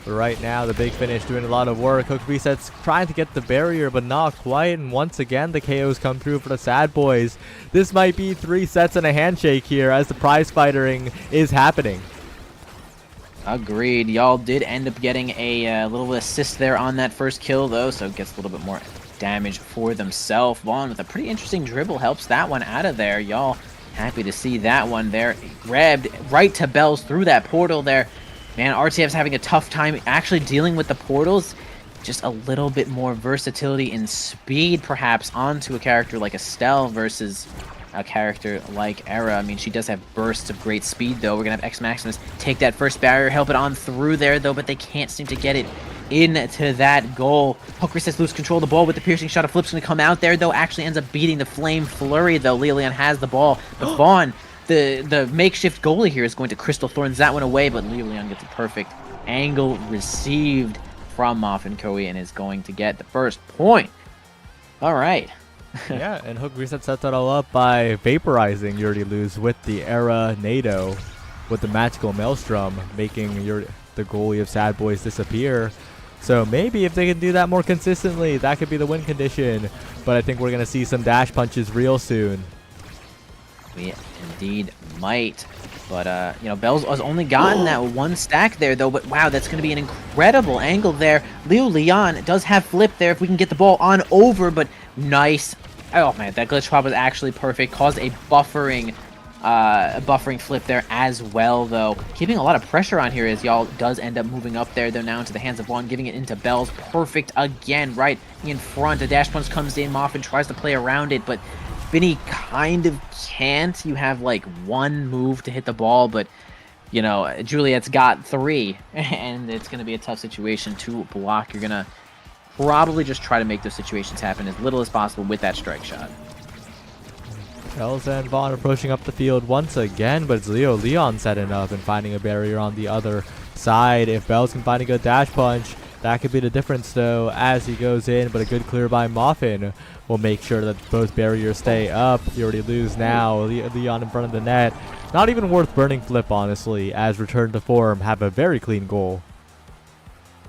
[SPEAKER 2] But right now, the big finish doing a lot of work. Hook resets, trying to get the barrier, but not quite. And once again, the KOs come through for the sad boys. This might be 3 sets and a handshake here as the prize fighting is happening.
[SPEAKER 3] Agreed. Y'all did end up getting a little assist there on that first kill, though, so it gets a little bit more damage for themselves. Vaughn with a pretty interesting dribble helps that one out of there. Y'all happy to see that one there. Grabbed right to Bells through that portal there. Man, RTF's having a tough time actually dealing with the portals. Just a little bit more versatility and speed, perhaps, onto a character like Estelle versus a character like Era. I mean, she does have bursts of great speed, though. We're going to have X Maximus take that first barrier, help it on through there, though, but they can't seem to get it into that goal. Hook resets, lose control of the ball with the piercing shot. A flip's going to come out there, though. Actually ends up beating the Flame Flurry, though. Leon has the ball. But Vaughn, the makeshift goalie here, is going to Crystal Thorns that one away, but Leon gets a perfect angle received from Moffin Koei and is going to get the first point. All right.
[SPEAKER 2] Yeah, and Hook Reset sets that all up by vaporizing Yuri Luz with the Era NATO with the magical Maelstrom, making the goalie of Sad Boys disappear. So maybe if they can do that more consistently, that could be the win condition. But I think we're going to see some dash punches real soon.
[SPEAKER 3] We indeed might. But, you know, Bells has only gotten that one stack there, though. But, wow, that's going to be an incredible angle there. Leo Leon does have flip there if we can get the ball on over, but nice. Oh, man, that glitch pop was actually perfect. Caused a buffering flip there as well, though. Keeping a lot of pressure on here as y'all does end up moving up there, though, now into the hands of Vaughn, giving it into Bells. Perfect again, right in front. A dash punch comes in. Moffin tries to play around it, but Vinny kind of can't. You have like one move to hit the ball, but you know, Juliet's got 3, and it's going to be a tough situation to block. You're going to probably just try to make those situations happen as little as possible with that strike shot.
[SPEAKER 2] Bells and Vaughn approaching up the field once again, but it's Leo Leon setting up and finding a barrier on the other side. If Bells can find a good dash punch, that could be the difference, though, as he goes in, but a good clear by Moffin will make sure that both barriers stay up. You already lose now. Leon in front of the net. Not even worth burning flip, honestly, as Return to Form have a very clean goal.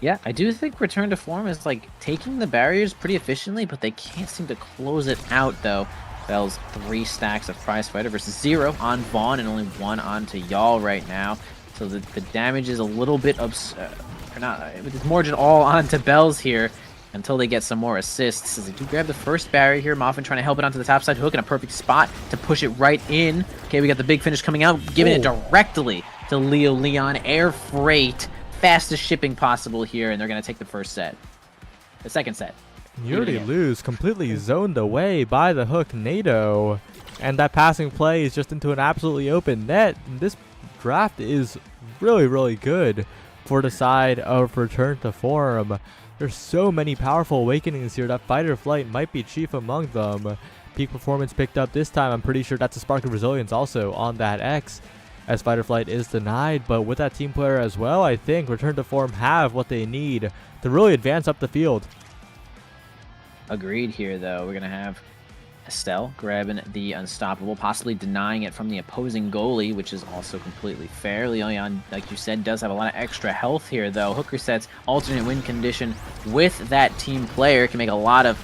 [SPEAKER 3] Yeah, I do think Return to Form is like taking the barriers pretty efficiently, but they can't seem to close it out, though. Bell's 3 stacks of Prize Fighter versus 0 on Vaughn and only 1 onto y'all right now. So the damage is a little bit it's margin all onto Bells here until they get some more assists. As they do grab the first barrier here, Moffin trying to help it onto the top side hook in a perfect spot to push it right in. Okay, we got the big finish coming out, giving it directly to Leo Leon. Air freight, fastest shipping possible here, and they're going to take the second set.
[SPEAKER 2] You already lose, completely zoned away by the hook NATO. And that passing play is just into an absolutely open net. And this draft is really, really good for the side of Return to Form. There's so many powerful awakenings here that Fight or Flight might be chief among them. Peak performance picked up this time. I'm pretty sure that's a Spark of Resilience also on that X, as Fight or Flight is denied. But with that team player as well, I think Return to Form have what they need to really advance up the field.
[SPEAKER 3] Agreed here, though. We're going to have Estelle grabbing the Unstoppable, possibly denying it from the opposing goalie, which is also completely fair. Leon, like you said, does have a lot of extra health here, though. Hook resets, alternate win condition with that team player. Can make a lot of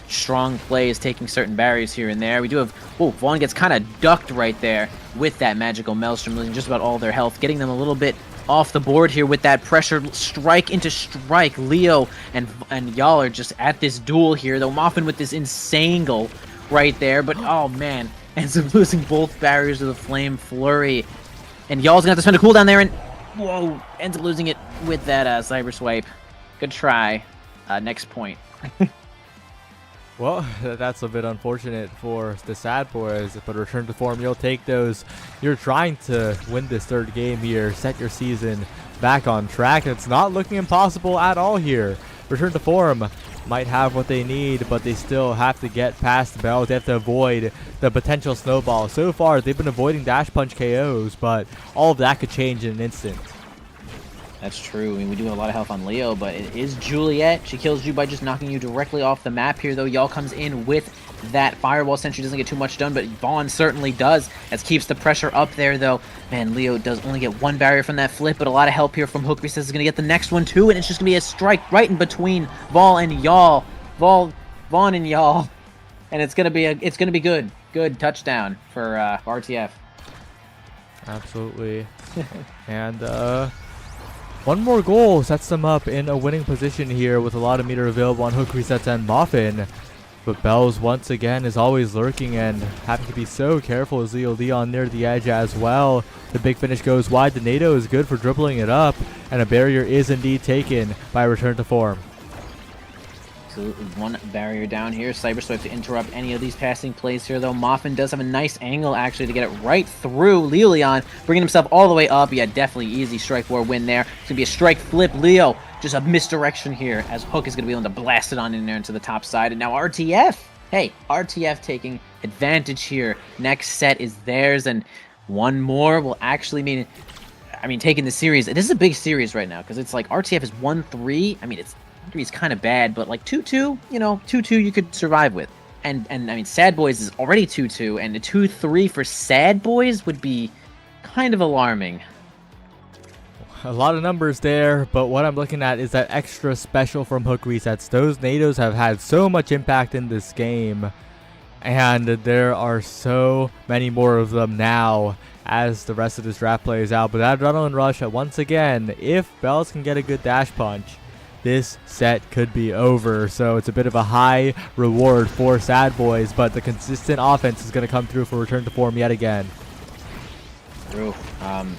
[SPEAKER 3] strong plays, taking certain barriers here and there. We do have... Oh, Vaughn gets kind of ducked right there with that magical Maelstrom, losing just about all their health, getting them a little bit off the board here with that pressure strike into strike. Leo and y'all are just at this duel here, though. Moffin with this insane goal right there, but oh man, ends up losing both barriers to the Flame Flurry. And y'all's gonna have to spend a cooldown there, and whoa, ends up losing it with that Cyber Swipe. Good try. Next point.
[SPEAKER 2] Well, that's a bit unfortunate for the Sad Boys, but Return to Form, you'll take those. You're trying to win this third game here, set your season back on track, and it's not looking impossible at all here. Return to Form might have what they need, but they still have to get past the Bells. They have to avoid the potential snowball. So far, they've been avoiding Dash Punch KOs, but all of that could change in an instant.
[SPEAKER 3] That's true. I mean, we do have a lot of health on Leo, but it is Juliet. She kills you by just knocking you directly off the map here, though. Y'all comes in with that Fireball Sentry. Doesn't get too much done, but Vaughn certainly does, as keeps the pressure up there, though. Man, Leo does only get one barrier from that flip, but a lot of help here from Hook Resets is going to get the next one, too, and it's just going to be a strike right in between Vol and Y'all. Vaughn and Y'all. And it's going to be good. Good touchdown for RTF.
[SPEAKER 2] Absolutely. And, one more goal sets them up in a winning position here with a lot of meter available on Hook Resets and Muffin. But Bells once again is always lurking and having to be so careful as Leo Leon near the edge as well. The big finish goes wide. The NATO is good for dribbling it up, and a barrier is indeed taken by Return to Form.
[SPEAKER 3] Absolutely, one barrier down here. Cyber Swipe to interrupt any of these passing plays here, though. Muffin does have a nice angle, actually, to get it right through Leo Leon, bringing himself all the way up. Yeah, definitely easy strike war win there. It's going to be a strike flip. Leo, just a misdirection here, as Hook is going to be able to blast it on in there into the top side. And now RTF, hey, RTF taking advantage here. Next set is theirs, and one more will actually mean, taking the series. This is a big series right now, because it's like RTF is 1-3. I mean, it's 3 is kind of bad, but like 2-2, 2-2 you could survive with. And Sad Boys is already 2-2, and a 2-3 for Sad Boys would be kind of alarming.
[SPEAKER 2] A lot of numbers there, but what I'm looking at is that extra special from Hook Resets. Those NATOs have had so much impact in this game, and there are so many more of them now as the rest of this draft plays out. But that Adrenaline Rush, once again, if Bells can get a good dash punch, this set could be over. So it's a bit of a high reward for Sad Boys, but the consistent offense is going to come through for Return to Form yet again.
[SPEAKER 3] True.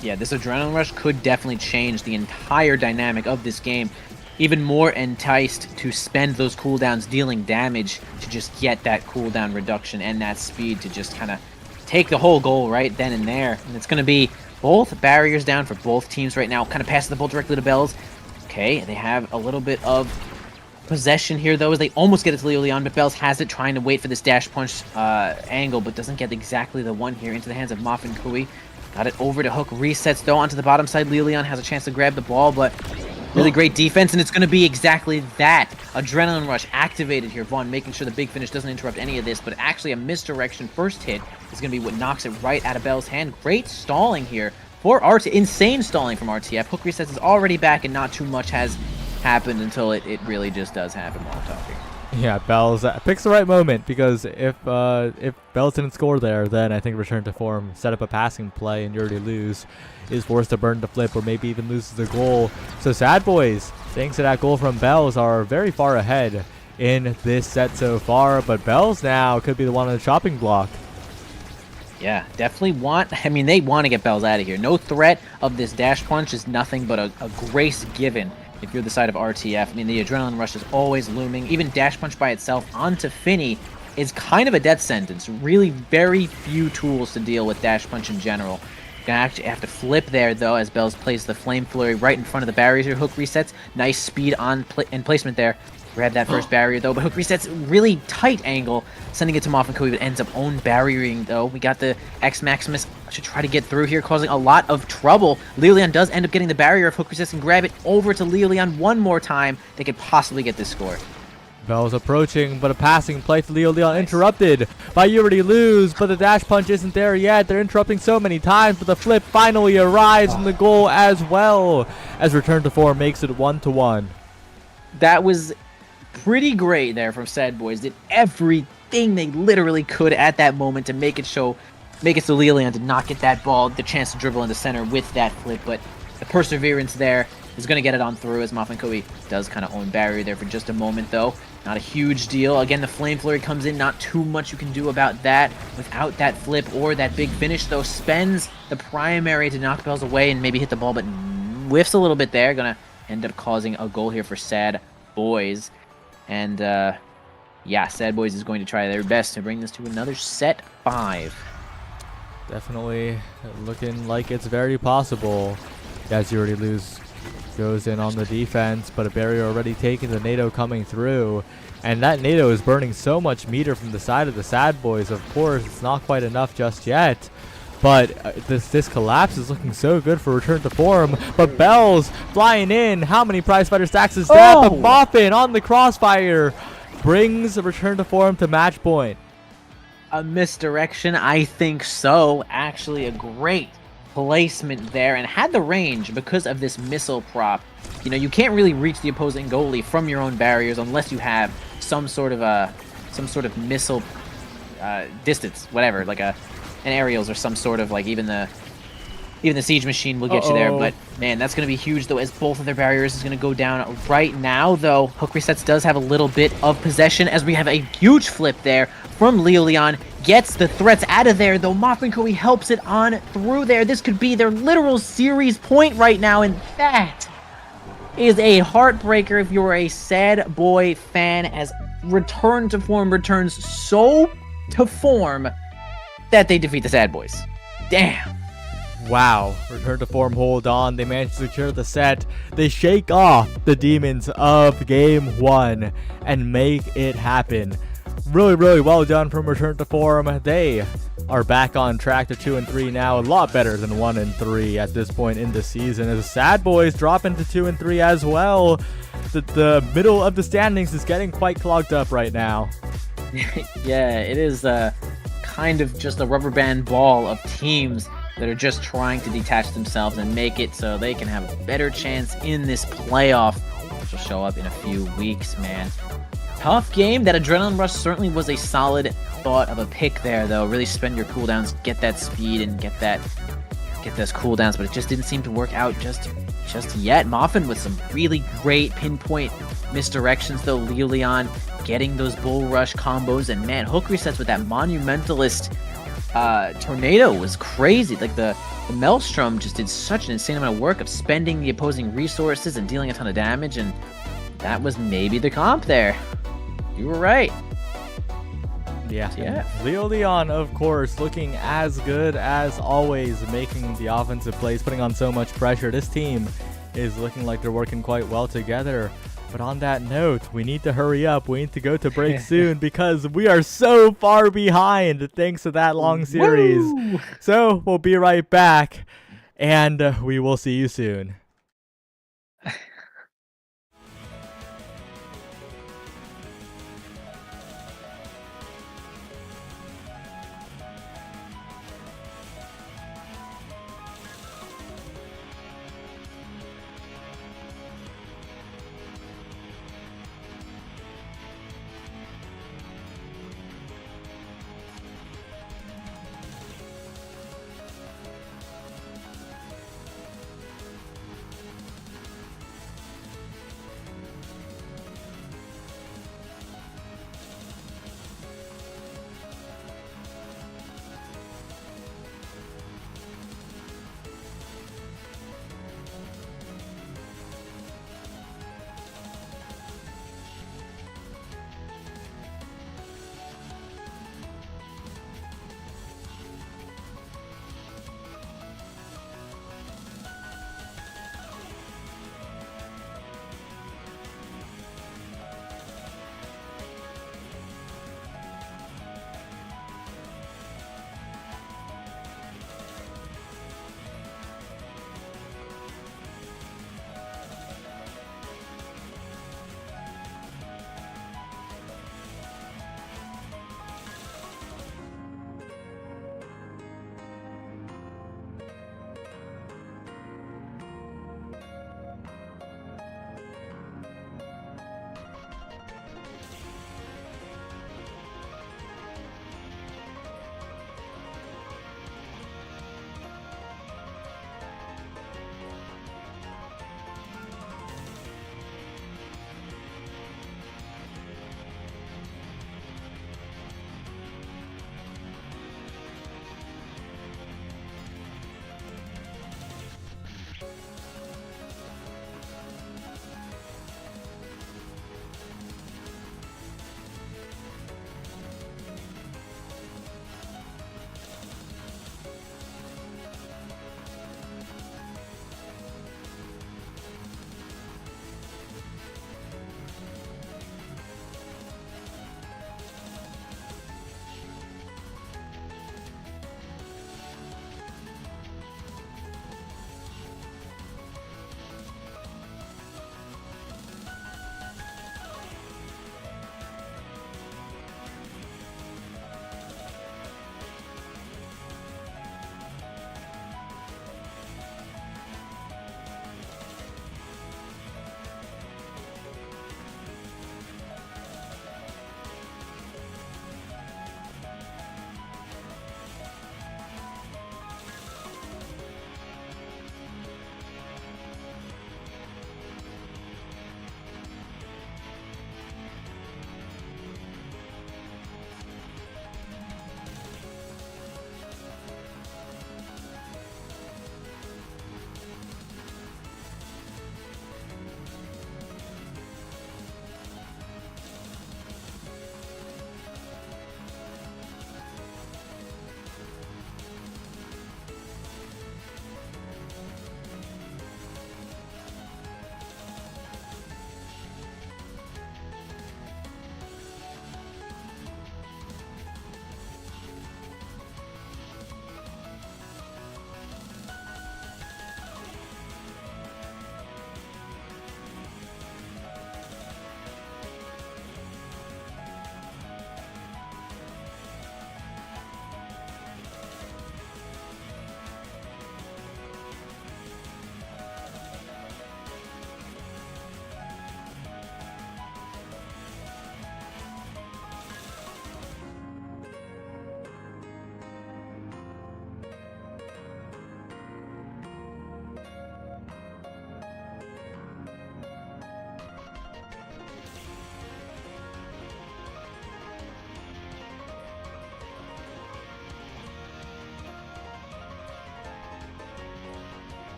[SPEAKER 3] Yeah, this Adrenaline Rush could definitely change the entire dynamic of this game. Even more enticed to spend those cooldowns dealing damage to just get that cooldown reduction and that speed to just kind of take the whole goal right then and there. And it's going to be both barriers down for both teams right now. Kind of passing the ball directly to Bells. Okay, they have a little bit of possession here, though, as they almost get it to Leo Leon, but Bells has it, trying to wait for this dash punch angle, but doesn't get exactly the one here into the hands of Muffin Kui. Got it over to Hook Resets, though, onto the bottom side. Leo Leon has a chance to grab the ball, but really great defense, and it's going to be exactly that. Adrenaline Rush activated here. Vaughn making sure the big finish doesn't interrupt any of this, but actually a misdirection first hit is going to be what knocks it right out of Bell's hand. Great stalling here for insane stalling from RTF. Hook Resets is already back, and not too much has happened until it really just does happen while talking.
[SPEAKER 2] Yeah, Bells picks the right moment, because if Bells didn't score there, then I think Return to Form set up a passing play and you already lose, is forced to burn the flip or maybe even loses the goal. So Sad Boys, thanks to that goal from Bells, are very far ahead in this set so far, but Bells now could be the one on the chopping block.
[SPEAKER 3] Yeah, definitely they want to get Bells out of here. No threat of this dash punch is nothing but a grace given if you're the side of RTF. I mean, the adrenaline rush is always looming. Even dash punch by itself onto Finny is kind of a death sentence. Really very few tools to deal with dash punch in general. Gonna actually have to flip there, though, as Bells plays the Flame Flurry right in front of the barriers here. Hook resets. Nice speed on and placement there. Grab that first barrier, though, but Hook resets really tight angle, sending it to Moff and Kobe, but ends up own barriering, though. We got the X Maximus to try to get through here, causing a lot of trouble. Leon does end up getting the barrier if Hook resets and grab it over to Leon one more time. They could possibly get this score.
[SPEAKER 2] Bells approaching, but a passing play to Leon interrupted by You Already Lose, but the dash punch isn't there yet. They're interrupting so many times, but the flip finally arrives in the goal as well, as Return to Form makes it 1-1.
[SPEAKER 3] That was pretty great there from Sad Boys. Did everything they literally could at that moment to make it so Leon did not get that ball, the chance to dribble in the center with that flip, but the perseverance there is going to get it on through, as Moff and Kobe does kind of own barrier there for just a moment, though. Not a huge deal. Again, the Flame Flurry comes in. Not too much you can do about that without that flip or that big finish, though. Spends the primary to knock Bells away and maybe hit the ball, but whiffs a little bit there. Going to end up causing a goal here for Sad Boys. And, yeah, Sad Boys is going to try their best to bring this to another set 5.
[SPEAKER 2] Definitely looking like it's very possible. As You Already Lose goes in on the defense, but a barrier already taken, the NATO coming through, and that NATO is burning so much meter from the side of the Sad Boys. Of course, it's not quite enough just yet, but this collapse is looking so good for Return to Form. But Bells flying in, how many prize fighter stacks is that? But Boffin on the crossfire brings Return to Form to match point.
[SPEAKER 3] A misdirection? I think so. Actually, a great placement there, and had the range because of this missile prop. You know, you can't really reach the opposing goalie from your own barriers unless you have some sort of missile distance, whatever, like an aerials or some sort of, like, even the siege machine will get you there. But man, that's going to be huge, though, as both of their barriers is going to go down right now, though. Hook resets does have a little bit of possession, as we have a huge flip there from Leon. Gets the threats out of there, though. Moff and Koei helps it on through there. This could be their literal series point right now, and that is a heartbreaker if you're a Sad Boy fan, as Return to Form returns so to form that they defeat the Sad Boys. Damn.
[SPEAKER 2] Wow, Return to Form hold on. They manage to secure the set. They shake off the demons of Game 1 and make it happen. Really, really well done from Return to Form. They are back on track to 2-3 now. A lot better than 1-3 at this point in the season, as the Sad Boys drop into 2-3 as well. The middle of the standings is getting quite clogged up right now.
[SPEAKER 3] Yeah, it is kind of just a rubber band ball of teams that are just trying to detach themselves and make it so they can have a better chance in this playoff, which will show up in a few weeks, man. Tough game. That Adrenaline Rush certainly was a solid thought of a pick there, though. Really spend your cooldowns, get that speed, and get those cooldowns, but it just didn't seem to work out just yet. Moffin with some really great pinpoint misdirections, though. Leon getting those bull rush combos, and man, Hook resets with that monumentalist tornado was crazy. Like the Maelstrom just did such an insane amount of work of spending the opposing resources and dealing a ton of damage, and that was maybe the comp there. You were right.
[SPEAKER 2] Yeah. Leon, of course, looking as good as always, making the offensive plays, putting on so much pressure. This team is looking like they're working quite well together. But on that note, we need to hurry up. We need to go to break soon because we are so far behind thanks to that long series. Woo! So we'll be right back, and we will see you soon.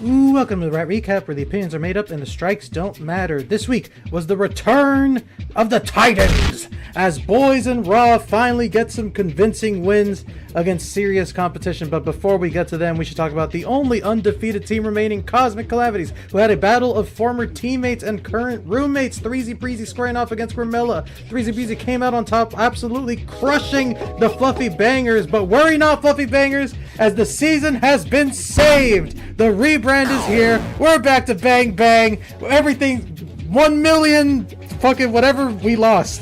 [SPEAKER 1] Ooh, welcome to the Rat Recap, where the opinions are made up and the strikes don't matter. This week was the return of the Titans, as boys in Raw finally get some convincing wins against serious competition. But before we get to them, we should talk about the only undefeated team remaining, Cosmic Calamities, who had a battle of former teammates and current roommates. Threezy Breezy squaring off against Grimilla. Threezy Breezy came out on top, absolutely crushing the Fluffy Bangers. But worry not, Fluffy Bangers, as the season has been saved. The rebrand is here. We're back to Bang Bang. Everything 1 million fucking whatever we lost.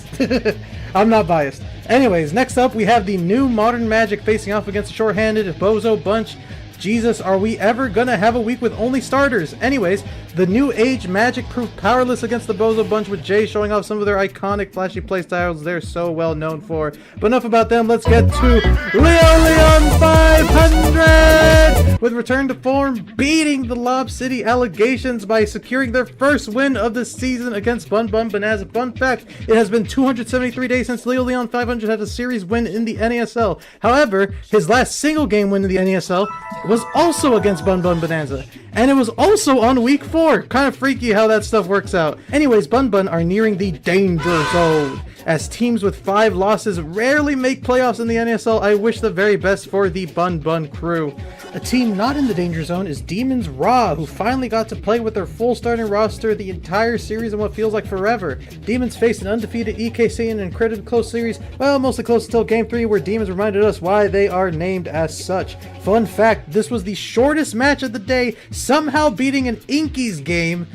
[SPEAKER 1] I'm not biased. Anyways, next up we have the new Modern Magic facing off against the short-handed Bozo Bunch. Jesus, are we ever gonna have a week with only starters? Anyways, the New Age Magic proved powerless against the Bozo Bunch, with Jay showing off some of their iconic flashy playstyles they're so well known for. But enough about them, let's get to Leon 500! With return to form, beating the Lob City Allegations by securing their first win of the season against Bun Bun Bonanza. Fun fact, it has been 273 days since Leon 500 had a series win in the NASL. However, his last single game win in the NASL was also against Bun Bun Bonanza, and it was also on week 4. Kind of freaky how that stuff works out. Anyways, Bun Bun are nearing the danger zone, as teams with 5 losses rarely make playoffs in the NASL. I wish the very best for the Bun Bun crew. A team not in the danger zone is Demons Raw, who finally got to play with their full starting roster the entire series in what feels like forever. Demons faced an undefeated EKC in an incredibly close series, well, mostly close until Game 3, where Demons reminded us why they are named as such. Fun fact, this was the shortest match of the day, somehow beating an Inkies game.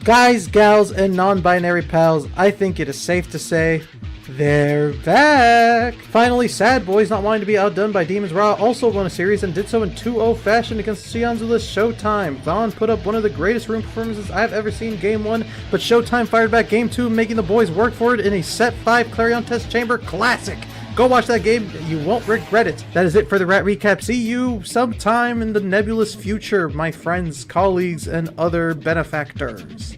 [SPEAKER 1] Guys, gals, and non-binary pals, I think it is safe to say they're back! Finally, Sad Boys, not wanting to be outdone by Demons Raw, also won a series and did so in 2-0 fashion against Sionzula's Showtime. Vaughn put up one of the greatest room performances I've ever seen Game 1, but Showtime fired back Game 2, making the boys work for it in a Set 5 Clarion Test Chamber classic. Go watch that game, you won't regret it. That is it for the Rat Recap. See you sometime in the nebulous future, my friends, colleagues, and other benefactors.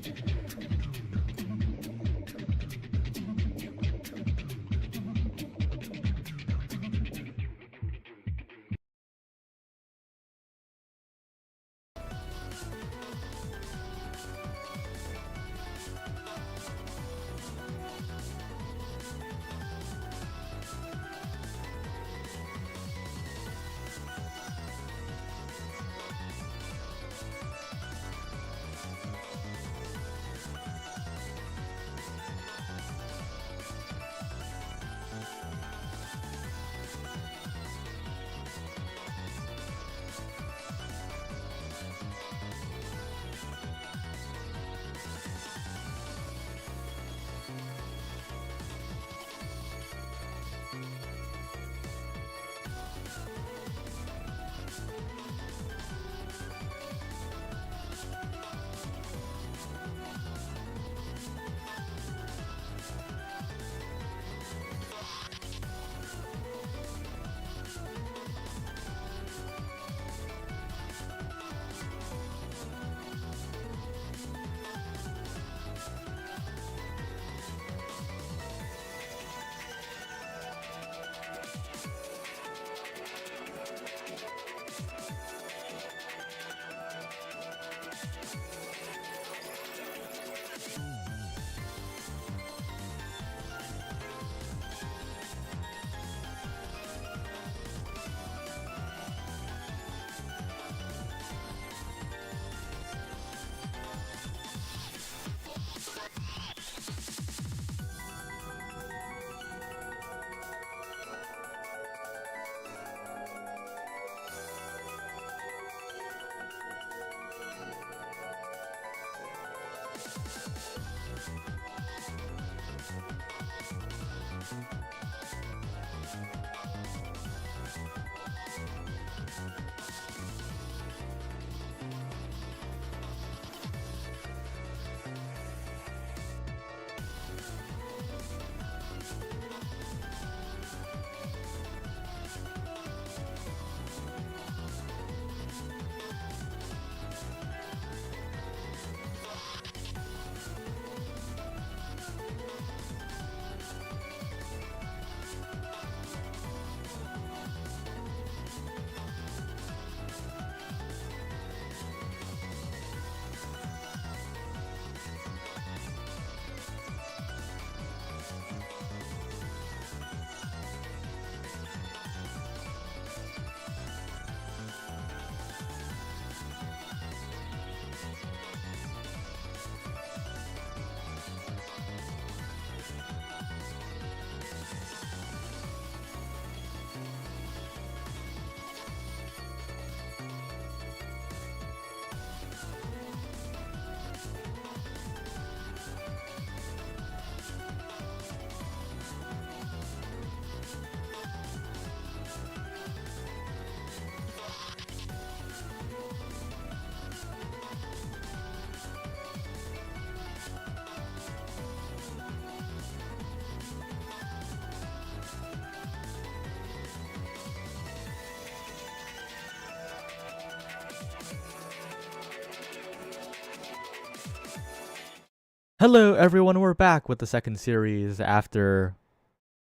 [SPEAKER 2] Hello, everyone. We're back with the second series after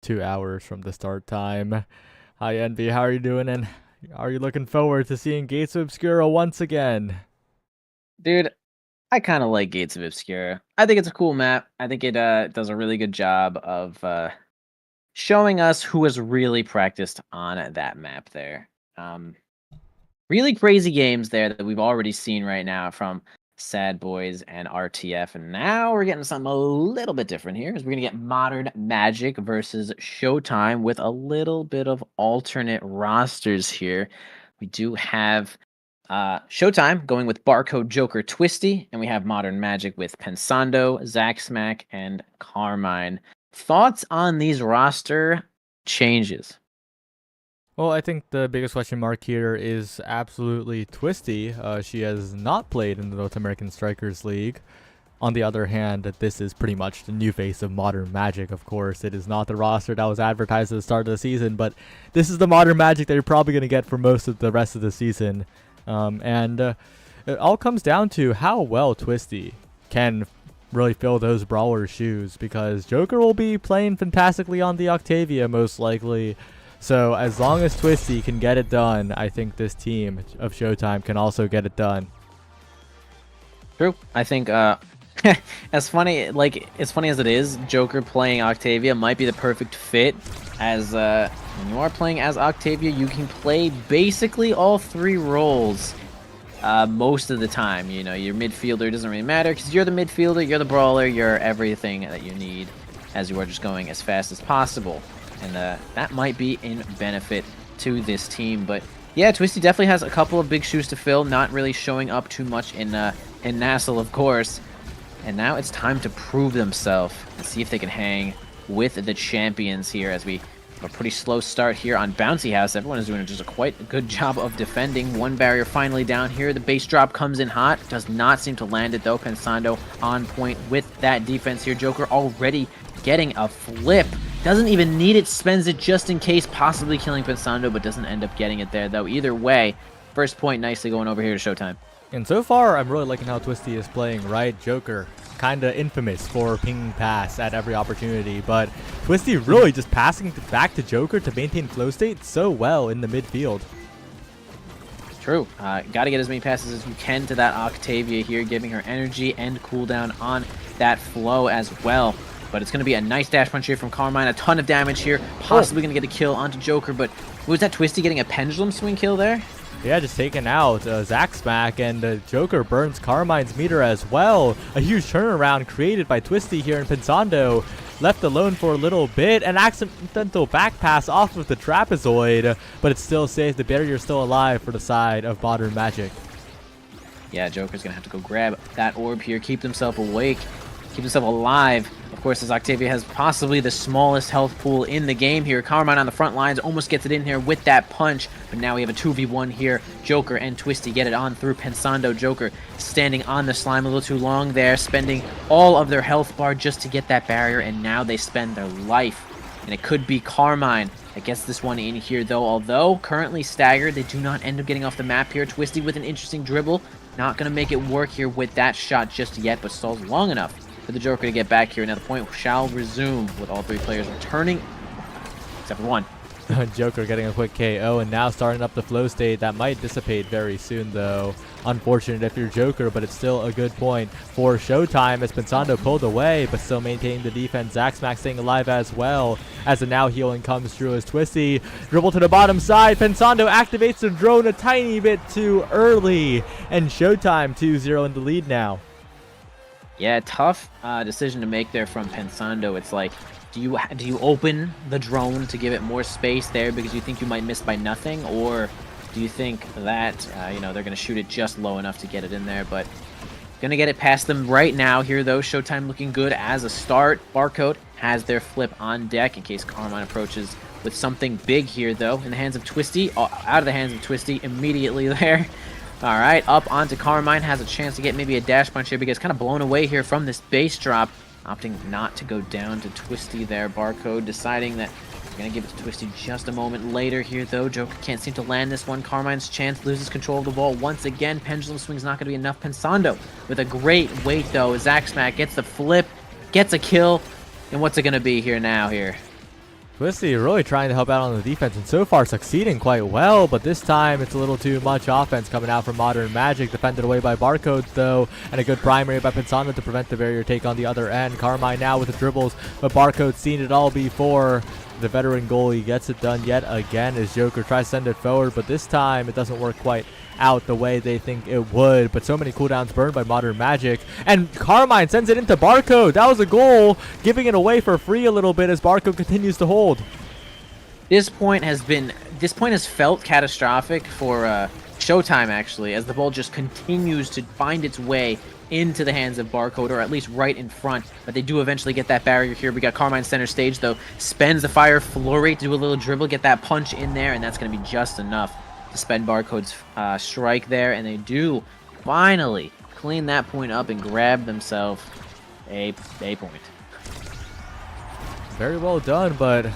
[SPEAKER 2] 2 hours from the start time. Hi, Envy. How are you doing? And are you looking forward to seeing Gates of Obscura once again?
[SPEAKER 3] Dude, I kind of like Gates of Obscura. I think it's a cool map. I think it does a really good job of showing us who has really practiced on that map there. Um, really crazy games there that we've already seen right now from Sad Boys and RTF. And now we're getting something a little bit different here. Is we're going to get Modern Magic versus Showtime with a little bit of alternate rosters here. We do have Showtime going with Barcode Joker Twisty, and we have Modern Magic with Pensando, Zack Smack, and Carmine. Thoughts on these roster changes?
[SPEAKER 2] Well, I think the biggest question mark here is absolutely Twisty. She has not played in the North American Strikers League. On the other hand, this is pretty much the new face of Modern Magic, of course. It is not the roster that was advertised at the start of the season, but this is the Modern Magic that you're probably going to get for most of the rest of the season. It all comes down to how well Twisty can really fill those brawler shoes, because Joker will be playing fantastically on the Octavia most likely. So as long as Twisty can get it done, I think this team of Showtime can also get it done.
[SPEAKER 3] True. I think as funny as it is, Joker playing Octavia might be the perfect fit, as when you are playing as Octavia, you can play basically all three roles most of the time. You know, your midfielder doesn't really matter because you're the midfielder, you're the brawler, you're everything that you need, as you are just going as fast as possible. And that might be in benefit to this team. But yeah, Twisty definitely has a couple of big shoes to fill, not really showing up too much in Nassel, of course. And now it's time to prove themselves and see if they can hang with the champions here, as we have a pretty slow start here on Bouncy House. Everyone is doing just a quite good job of defending. One barrier finally down here. The base drop comes in hot. Does not seem to land it, though. Pensando on point with that defense here. Joker already getting a flip. Doesn't even need it, spends it just in case, possibly killing Pensando, but doesn't end up getting it there, though. Either way, first point nicely going over here to Showtime.
[SPEAKER 2] And so far, I'm really liking how Twisty is playing, right? Joker, kinda infamous for pinging pass at every opportunity, but Twisty really just passing back to Joker to maintain flow state so well in the midfield.
[SPEAKER 3] True. Got to get as many passes as you can to that Octavia here, giving her energy and cooldown on that flow as well. But it's going to be a nice dash punch here from Carmine. A ton of damage here. Possibly going to get a kill onto Joker. But was that Twisty getting a pendulum swing kill there?
[SPEAKER 2] Yeah, just taking out Zack Smack, and Joker burns Carmine's meter as well. A huge turnaround created by Twisty here in Pensando. Left alone for a little bit. An accidental back pass off of the trapezoid. But it's still safe. The barrier's still alive for the side of Modern Magic.
[SPEAKER 3] Yeah, Joker's going to have to go grab that orb here. Keep himself awake. Keep himself alive. Of course, as Octavia has possibly the smallest health pool in the game here. Carmine on the front lines almost gets it in here with that punch. But now we have a 2v1 here. Joker and Twisty get it on through Pensando. Joker standing on the slime a little too long there, spending all of their health bar just to get that barrier. And now they spend their life. And it could be Carmine that gets this one in here, though. Although currently staggered, they do not end up getting off the map here. Twisty with an interesting dribble. Not going to make it work here with that shot just yet, but stalls long enough for the Joker to get back here. Now the point shall resume with all three players returning, except for one.
[SPEAKER 2] Joker getting a quick KO, and now starting up the flow state. That might dissipate very soon, though. Unfortunate if you're Joker, but it's still a good point for Showtime, as Pensando pulled away, but still maintaining the defense. Zack Smack staying alive as well, as the now healing comes through as Twisty. Dribble to the bottom side. Pensando activates the drone a tiny bit too early, and Showtime 2-0 in the lead now.
[SPEAKER 3] Yeah, tough decision to make there from Pensando. It's like, do you open the drone to give it more space there because you think you might miss by nothing, or do you think that they're going to shoot it just low enough to get it in there? But going to get it past them right now here, though. Showtime looking good as a start. Barcode has their flip on deck in case Carmine approaches with something big here, though. In the hands of Twisty, out of the hands of Twisty immediately there. All right, up onto Carmine. Has a chance to get maybe a dash punch here, because kind of blown away here from this base drop. Opting not to go down to Twisty there. Barcode deciding that Gonna give it to Twisty just a moment later here, though. Joker can't seem to land this one. Carmine's chance loses control of the ball once again. Pendulum swing's not gonna be enough. Pensando with a great weight, though. Zach Smack gets the flip, gets a kill. And what's it gonna be here now here?
[SPEAKER 2] Twisty really trying to help out on the defense and so far succeeding quite well, but this time it's a little too much offense coming out from Modern Magic. Defended away by Barcode though, and a good primary by Pensando to prevent the barrier take on the other end. Carmine now with the dribbles, but Barcode's seen it all before. The veteran goalie gets it done yet again as Joker tries to send it forward, but this time it doesn't work quite out the way they think it would. But so many cooldowns burned by Modern Magic, and Carmine sends it into Barcode. That was a goal, giving it away for free a little bit as Barcode continues to hold.
[SPEAKER 3] This point has felt catastrophic for Showtime, actually, as the ball just continues to find its way into the hands of Barcode, or at least right in front, but they do eventually get that barrier here. We got Carmine center stage, though, spends the fire flurry to do a little dribble, get that punch in there, and that's going to be just enough to spend Barcode's strike there, and they do finally clean that point up and grab themselves a point.
[SPEAKER 2] Very well done, but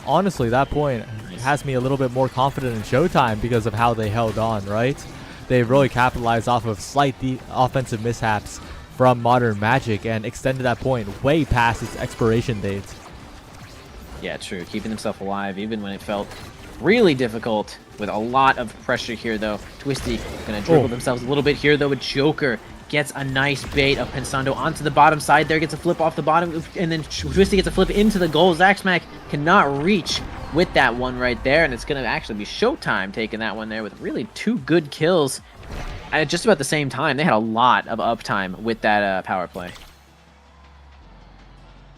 [SPEAKER 2] honestly, that point has me a little bit more confident in Showtime because of how they held on, right? They really capitalized off of slight offensive mishaps from Modern Magic and extended that point way past its expiration date.
[SPEAKER 3] Yeah, true. Keeping themselves alive even when it felt really difficult with a lot of pressure here, though. Twisty going to dribble themselves a little bit here, though, with Joker. Gets a nice bait of Pensando onto the bottom side there, gets a flip off the bottom, and then Twisty gets a flip into the goal. Zach Smack cannot reach with that one right there, and it's going to actually be Showtime taking that one there with really two good kills at just about the same time. They had a lot of uptime with that power play.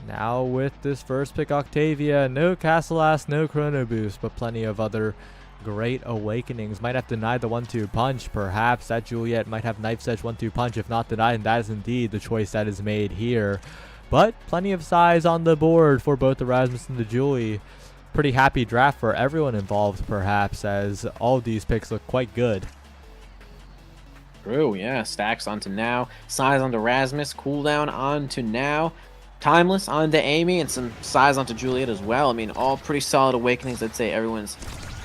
[SPEAKER 2] Now with this first pick, Octavia, no Castle Ass, no Chrono Boost, but plenty of other great awakenings. Might have denied the 1-2 punch, perhaps. That Juliet might have Knife's Edge 1-2 punch. If not denied, and that is indeed the choice that is made here. But plenty of size on the board for both the Rasmus and the Julie. Pretty happy draft for everyone involved, perhaps, as all of these picks look quite good.
[SPEAKER 3] True, yeah. Stacks onto Now, size onto Rasmus, cooldown onto Now, Timeless onto Amy, and some size onto Juliet as well. I mean, all pretty solid awakenings. I'd say everyone's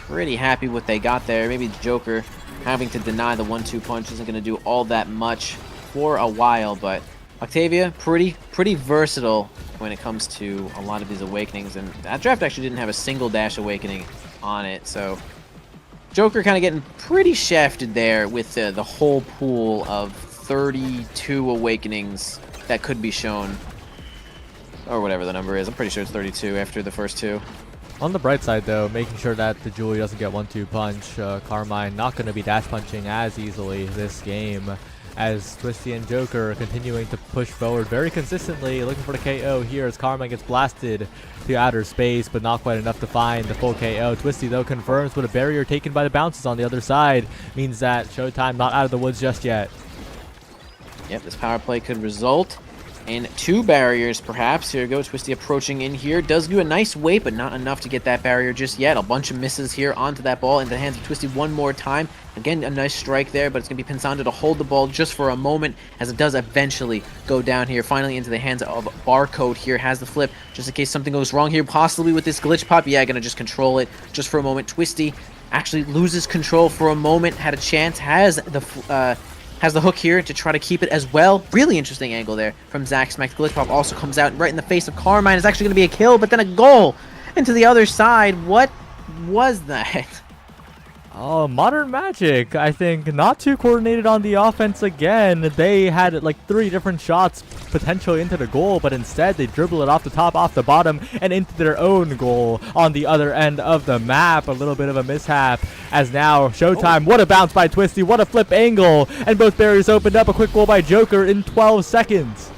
[SPEAKER 3] pretty happy what they got there. Maybe Joker having to deny the 1-2 punch isn't going to do all that much for a while, but Octavia, pretty versatile when it comes to a lot of these awakenings, and that draft actually didn't have a single dash awakening on it, so Joker kind of getting pretty shafted there with the whole pool of 32 awakenings that could be shown, or whatever the number is. I'm pretty sure it's 32 after the first two.
[SPEAKER 2] On the bright side, though, making sure that the Julie doesn't get 1-2 punch. Carmine not going to be dash punching as easily this game, as Twisty and Joker are continuing to push forward very consistently, looking for the KO here as Carmine gets blasted to outer space, but not quite enough to find the full KO. Twisty, though, confirms with a barrier taken by the bounces on the other side, means that Showtime not out of the woods just yet.
[SPEAKER 3] Yep, this power play could result in 2 barriers, perhaps. Here we go, Twisty approaching in here. Does do a nice weight, but not enough to get that barrier just yet. A bunch of misses here onto that ball into the hands of Twisty one more time. Again, a nice strike there, but it's going to be Pensando to hold the ball just for a moment, as it does eventually go down here. Finally into the hands of Barcode here. Has the flip, just in case something goes wrong here, possibly with this glitch pop. Yeah, going to just control it just for a moment. Twisty actually loses control for a moment. Had a chance, has the hook here to try to keep it as well. Really interesting angle there from Zach Smack. Glitch Pop also comes out right in the face of Carmine. It's actually going to be a kill, but then a goal into the other side. What was that?
[SPEAKER 2] Oh, Modern Magic, I think, not too coordinated on the offense again. They had like 3 different shots potentially into the goal, but instead they dribble it off the top, off the bottom, and into their own goal on the other end of the map. A little bit of a mishap, as now Showtime. What a bounce by Twisty, what a flip angle, and both barriers opened up. A quick goal by Joker in 12 seconds.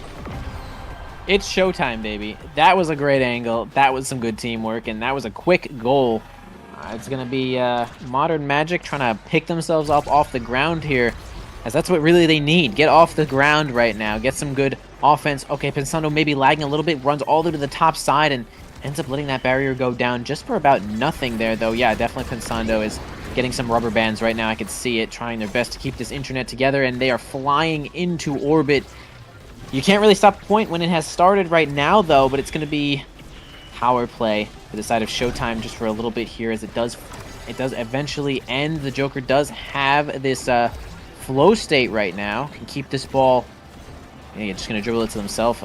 [SPEAKER 3] It's Showtime, baby. That was a great angle. That was some good teamwork, and that was a quick goal. It's going to be Modern Magic trying to pick themselves up off the ground here, as that's what really they need. Get off the ground right now. Get some good offense. Okay, Pensando maybe lagging a little bit, runs all the way to the top side and ends up letting that barrier go down just for about nothing there, though. Yeah, definitely Pensando is getting some rubber bands right now. I can see it, trying their best to keep this internet together, and they are flying into orbit. You can't really stop the point when it has started right now, though, but it's going to be power play for the side of Showtime just for a little bit here, as it does eventually end. The Joker does have this flow state right now. Can keep this ball. Yeah, you're just gonna dribble it to himself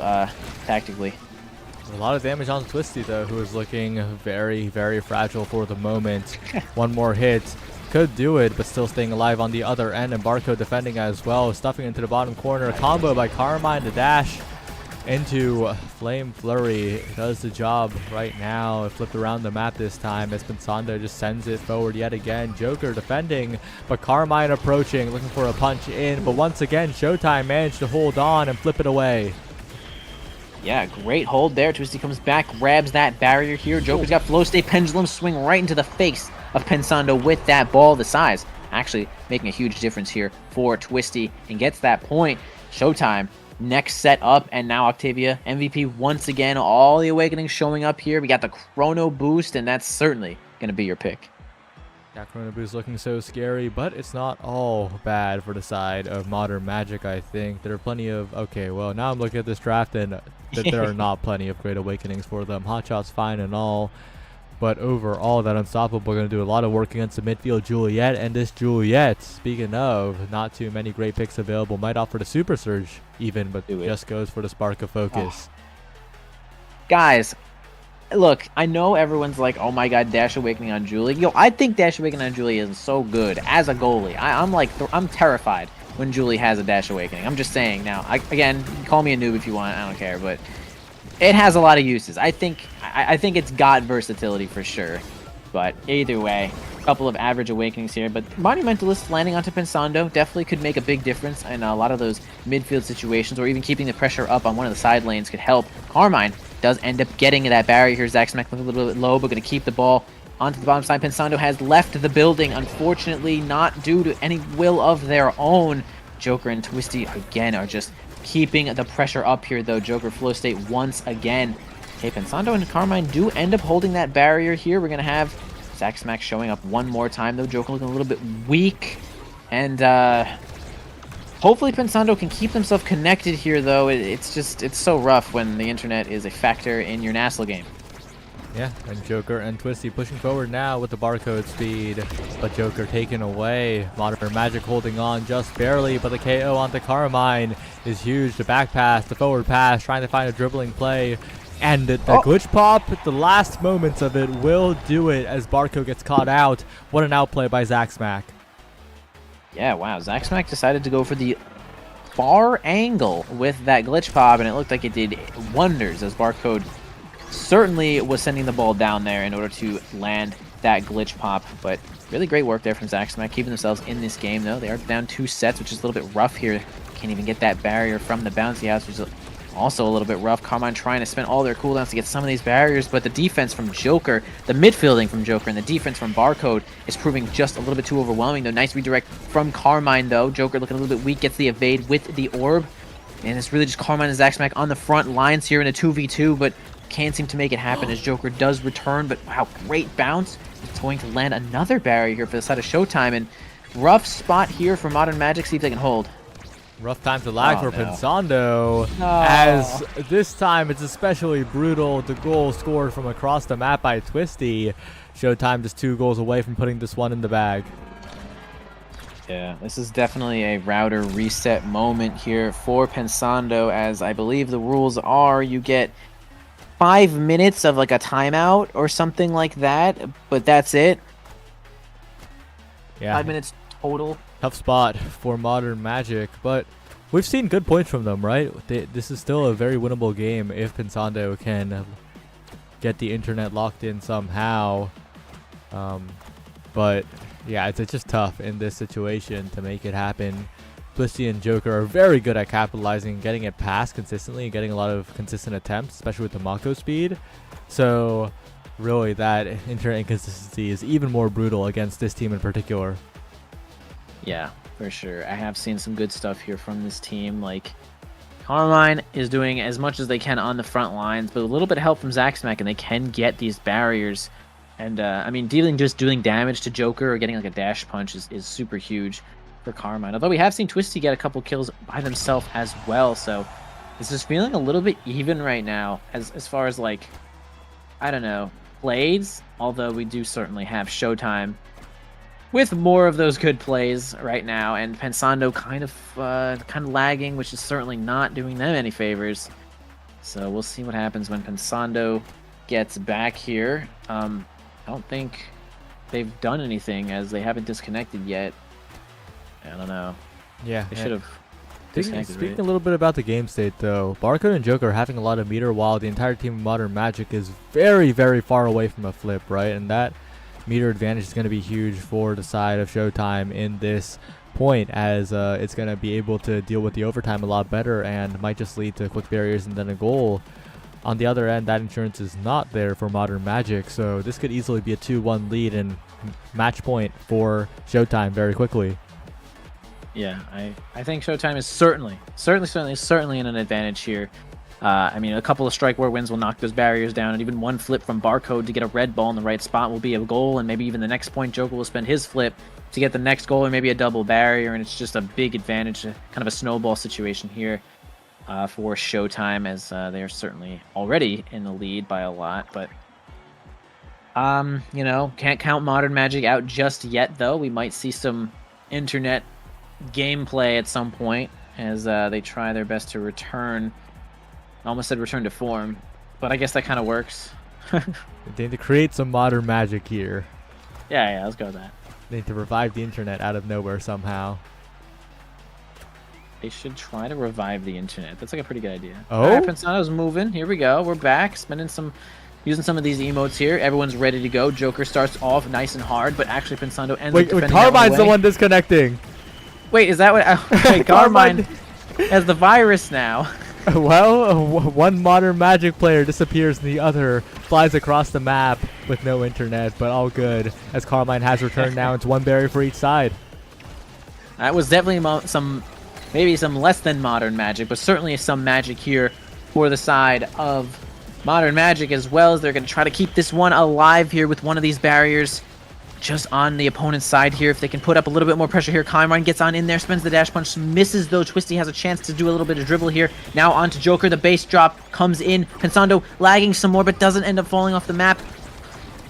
[SPEAKER 3] tactically.
[SPEAKER 2] A lot of damage on Twisty though, who is looking very, very fragile for the moment. One more hit could do it, but still staying alive on the other end, and Barcode defending as well, stuffing into the bottom corner. Combo by Carmine, the dash into Flame Flurry does the job right now. It flipped around the map this time as Pensando just sends it forward yet again. Joker defending, but Carmine approaching, looking for a punch in, but once again Showtime managed to hold on and flip it away.
[SPEAKER 3] Yeah, great hold there. Twisty comes back, grabs that barrier here. Joker's got flow state, pendulum swing right into the face of Pensando with that ball. The size actually making a huge difference here for Twisty, and gets that point. Showtime next set up, and now Octavia MVP once again. All the awakenings showing up here. We got the Chrono Boost, and that's certainly going to be your pick.
[SPEAKER 2] Yeah, Chrono Boost looking so scary, but it's not all bad for the side of Modern Magic, I think. There are plenty of... Okay, well, now I'm looking at this draft, and there are not plenty of great awakenings for them. Hotshot's fine and all, but overall, that Unstoppable going to do a lot of work against the midfield Juliet, and this Juliet, speaking of, not too many great picks available, might offer the Super Surge even, but just goes for the Spark of Focus.
[SPEAKER 3] Guys, look, I know everyone's like, oh my god, Dash Awakening on Julie. Yo, I think Dash Awakening on Julie is so good as a goalie. I'm terrified when Julie has a Dash Awakening. I'm just saying now. Again, call me a noob if you want. I don't care, but it has a lot of uses. I think it's got versatility for sure. But either way, a couple of average awakenings here. But Monumentalist landing onto Pensando definitely could make a big difference in a lot of those midfield situations, or even keeping the pressure up on one of the side lanes could help. Carmine does end up getting that barrier here. Zach Smack looking a little bit low, but going to keep the ball onto the bottom side. Pensando has left the building, unfortunately, not due to any will of their own. Joker and Twisty, again, are just keeping the pressure up here, though. Joker flow state once again. Okay, Pensando and Carmine do end up holding that barrier here. We're going to have Zach Smack showing up one more time, though. Joker looking a little bit weak. And hopefully Pensando can keep himself connected here, though. It's so rough when the internet is a factor in your Nassau game.
[SPEAKER 2] Yeah, and Joker and Twisty pushing forward now with the barcode speed, but Joker taken away. Modern Magic holding on just barely, but the KO onto Carmine is huge. The back pass, the forward pass, trying to find a dribbling play. And the glitch pop, the last moments of it will do it as Barco gets caught out. What an outplay by Zach Smack.
[SPEAKER 3] Yeah, wow. Zach Smack decided to go for the far angle with that glitch pop, and it looked like it did wonders, as Barcode certainly was sending the ball down there in order to land that glitch pop. But really great work there from Zach Smack, keeping themselves in this game, though. They are down 2 sets, which is a little bit rough here. Can't even get that barrier from the bouncy house, which is also a little bit rough. Carmine trying to spend all their cooldowns to get some of these barriers, but the defense from Joker, the midfielding from Joker, and the defense from Barcode is proving just a little bit too overwhelming, though. Nice redirect from Carmine, though. Joker looking a little bit weak, gets the evade with the orb. And it's really just Carmine and Zach Smack on the front lines here in a 2v2, but can't seem to make it happen as Joker does return. But wow, great bounce. It's going to land another barrier here for the side of Showtime, and rough spot here for Modern Magic. See if they can hold.
[SPEAKER 2] Rough time to lag for Pensando,
[SPEAKER 3] No.
[SPEAKER 2] as this time it's especially brutal. The goal scored from across the map by Twisty. Showtime just 2 goals away from putting this one in the bag.
[SPEAKER 3] Yeah, this is definitely a router reset moment here for Pensando, as I believe the rules are you get 5 minutes of like a timeout or something like that, but that's it.
[SPEAKER 2] Yeah.
[SPEAKER 3] 5 minutes total.
[SPEAKER 2] Tough spot for Modern Magic, but we've seen good points from them, right? This is still a very winnable game if Pensando can get the internet locked in somehow. But yeah, it's just tough in this situation to make it happen. Twisty and Joker are very good at capitalizing and getting it past consistently and getting a lot of consistent attempts, especially with the Mako speed. So really that internet inconsistency is even more brutal against this team in particular.
[SPEAKER 3] Yeah, for sure. I have seen some good stuff here from this team. Like, Carmine is doing as much as they can on the front lines, but a little bit of help from Zach Smack, and they can get these barriers. And, I mean, just doing damage to Joker or getting, like, a dash punch is super huge for Carmine. Although we have seen Twisty get a couple kills by themselves as well, so it's just feeling a little bit even right now as far as, like, I don't know. plays, although we do certainly have Showtime with more of those good plays right now, and Pensando kind of lagging, which is certainly not doing them any favors. So we'll see what happens when Pensando gets back here. I don't think they've done anything, as they haven't disconnected yet. I don't know.
[SPEAKER 2] Yeah,
[SPEAKER 3] They should have disconnected.
[SPEAKER 2] Speaking a little bit about the game state, though, Barcode and Joker are having a lot of meter, while the entire team of Modern Magic is very, very far away from a flip, right? And that meter advantage is going to be huge for the side of Showtime in this point, as it's going to be able to deal with the overtime a lot better and might just lead to quick barriers and then a goal. On the other end, that insurance is not there for Modern Magic, so this could easily be a 2-1 lead and match point for Showtime very quickly.
[SPEAKER 3] Yeah, I think Showtime is certainly in an advantage here. I mean, a couple of strike war wins will knock those barriers down, and even one flip from Barcode to get a red ball in the right spot will be a goal, and maybe even the next point Joker will spend his flip to get the next goal, or maybe a double barrier, and it's just a big advantage, kind of a snowball situation here for Showtime, as they are certainly already in the lead by a lot. But you know, can't count Modern Magic out just yet, though. We might see some internet gameplay at some point as they try their best to return. I almost said return to form, but I guess that kind of works.
[SPEAKER 2] They need to create some Modern Magic here.
[SPEAKER 3] Yeah, let's go with that.
[SPEAKER 2] They need to revive the internet out of nowhere somehow.
[SPEAKER 3] They should try to revive the internet. That's like a pretty good idea.
[SPEAKER 2] Oh?
[SPEAKER 3] All right, Pensano's moving. Here we go. We're back. Using some of these emotes here. Everyone's ready to go. Joker starts off nice and hard, but actually Pensando ends up defending
[SPEAKER 2] Carmine's the
[SPEAKER 3] way.
[SPEAKER 2] one disconnecting.
[SPEAKER 3] Wait, is that what... Wait, Carmine has the virus now.
[SPEAKER 2] Well, one Modern Magic player disappears and the other flies across the map with no internet, but all good, as Carmine has returned now. It's one barrier for each side.
[SPEAKER 3] That was definitely maybe some less than Modern Magic, but certainly some magic here for the side of Modern Magic, as well as they're going to try to keep this one alive here with one of these barriers just on the opponent's side here. If they can put up a little bit more pressure here, Carmine gets on in there, spends the dash punch, misses though. Twisty has a chance to do a little bit of dribble here. Now on to Joker, the base drop comes in. Pensando lagging some more, but doesn't end up falling off the map.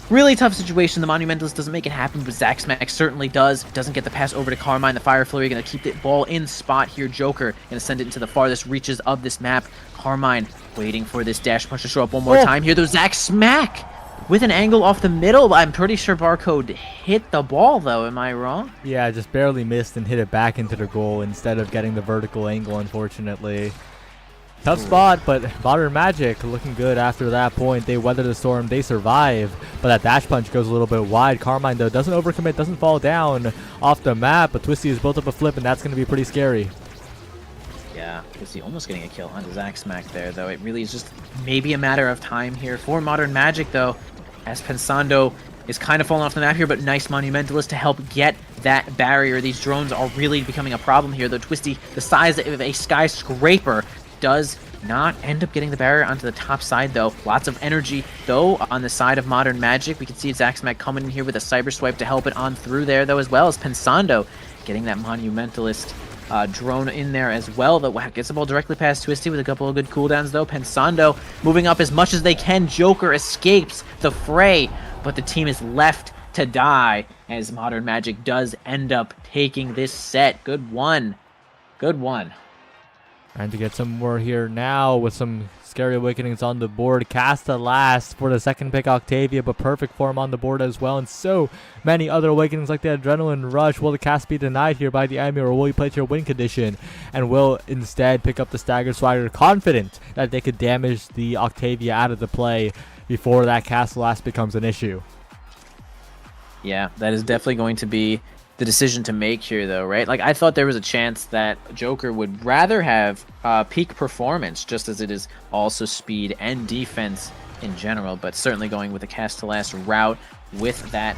[SPEAKER 3] Really tough situation. The Monumentalist doesn't make it happen, but Zack Smack certainly does. Doesn't get the pass over to Carmine. The Fire Flurry going to keep the ball in spot here. Joker going to send it into the farthest reaches of this map. Carmine waiting for this dash punch to show up one more time here, though. Zack Smack with an angle off the middle. I'm pretty sure Barcode hit the ball, though. Am I wrong?
[SPEAKER 2] Yeah, just barely missed and hit it back into the goal instead of getting the vertical angle, unfortunately. Tough spot, but Modern Magic looking good after that point. They weather the storm, they survive, but that dash punch goes a little bit wide. Carmine, though, doesn't overcommit, doesn't fall down off the map, but Twisty has built up a flip, and that's going to be pretty scary.
[SPEAKER 3] Yeah, Twisty almost getting a kill onto Zack Smack there, though. It really is just maybe a matter of time here for Modern Magic, though, as Pensando is kind of falling off the map here, but nice Monumentalist to help get that barrier. These drones are really becoming a problem here, though. Twisty, the size of a skyscraper, does not end up getting the barrier onto the top side, though. Lots of energy, though, on the side of Modern Magic. We can see Zack Smack coming in here with a Cyber Swipe to help it on through there, though, as well as Pensando getting that Monumentalist drone in there as well. Though gets the ball directly past Twisty with a couple of good cooldowns, though. Pensando moving up as much as they can. Joker escapes the fray, but the team is left to die as Modern Magic does end up taking this set. Good one. Good one.
[SPEAKER 2] Trying to get some more here now with some Scary Awakenings on the board. Casta last for the second pick, Octavia, but perfect form on the board as well. And so many other Awakenings like the Adrenaline Rush. Will the cast be denied here by the enemy, or will he play to your win condition and will instead pick up the Stagger Swagger, confident that they could damage the Octavia out of the play before that cast last becomes an issue?
[SPEAKER 3] Yeah, that is definitely going to be the decision to make here, though, right? Like, I thought there was a chance that Joker would rather have peak performance, just as it is also speed and defense in general, but certainly going with the cast to last route with that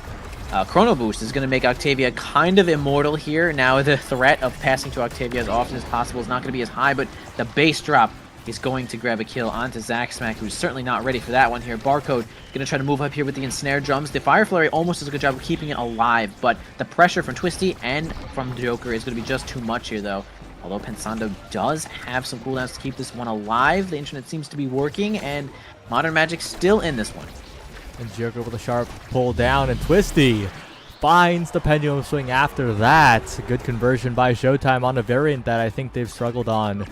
[SPEAKER 3] chrono boost is going to make Octavia kind of immortal here. Now the threat of passing to Octavia as often as possible is not going to be as high, but the base drop is going to grab a kill onto Zack Smack, who's certainly not ready for that one here. Barcode going to try to move up here with the Ensnare Drums. The Fire Flurry almost does a good job of keeping it alive, but the pressure from Twisty and from Joker is going to be just too much here, though. Although Pensando does have some cooldowns to keep this one alive, the internet seems to be working, and Modern Magic still in this one.
[SPEAKER 2] And Joker with a sharp pull down, and Twisty finds the pendulum swing after that. Good conversion by Showtime on a variant that I think they've struggled on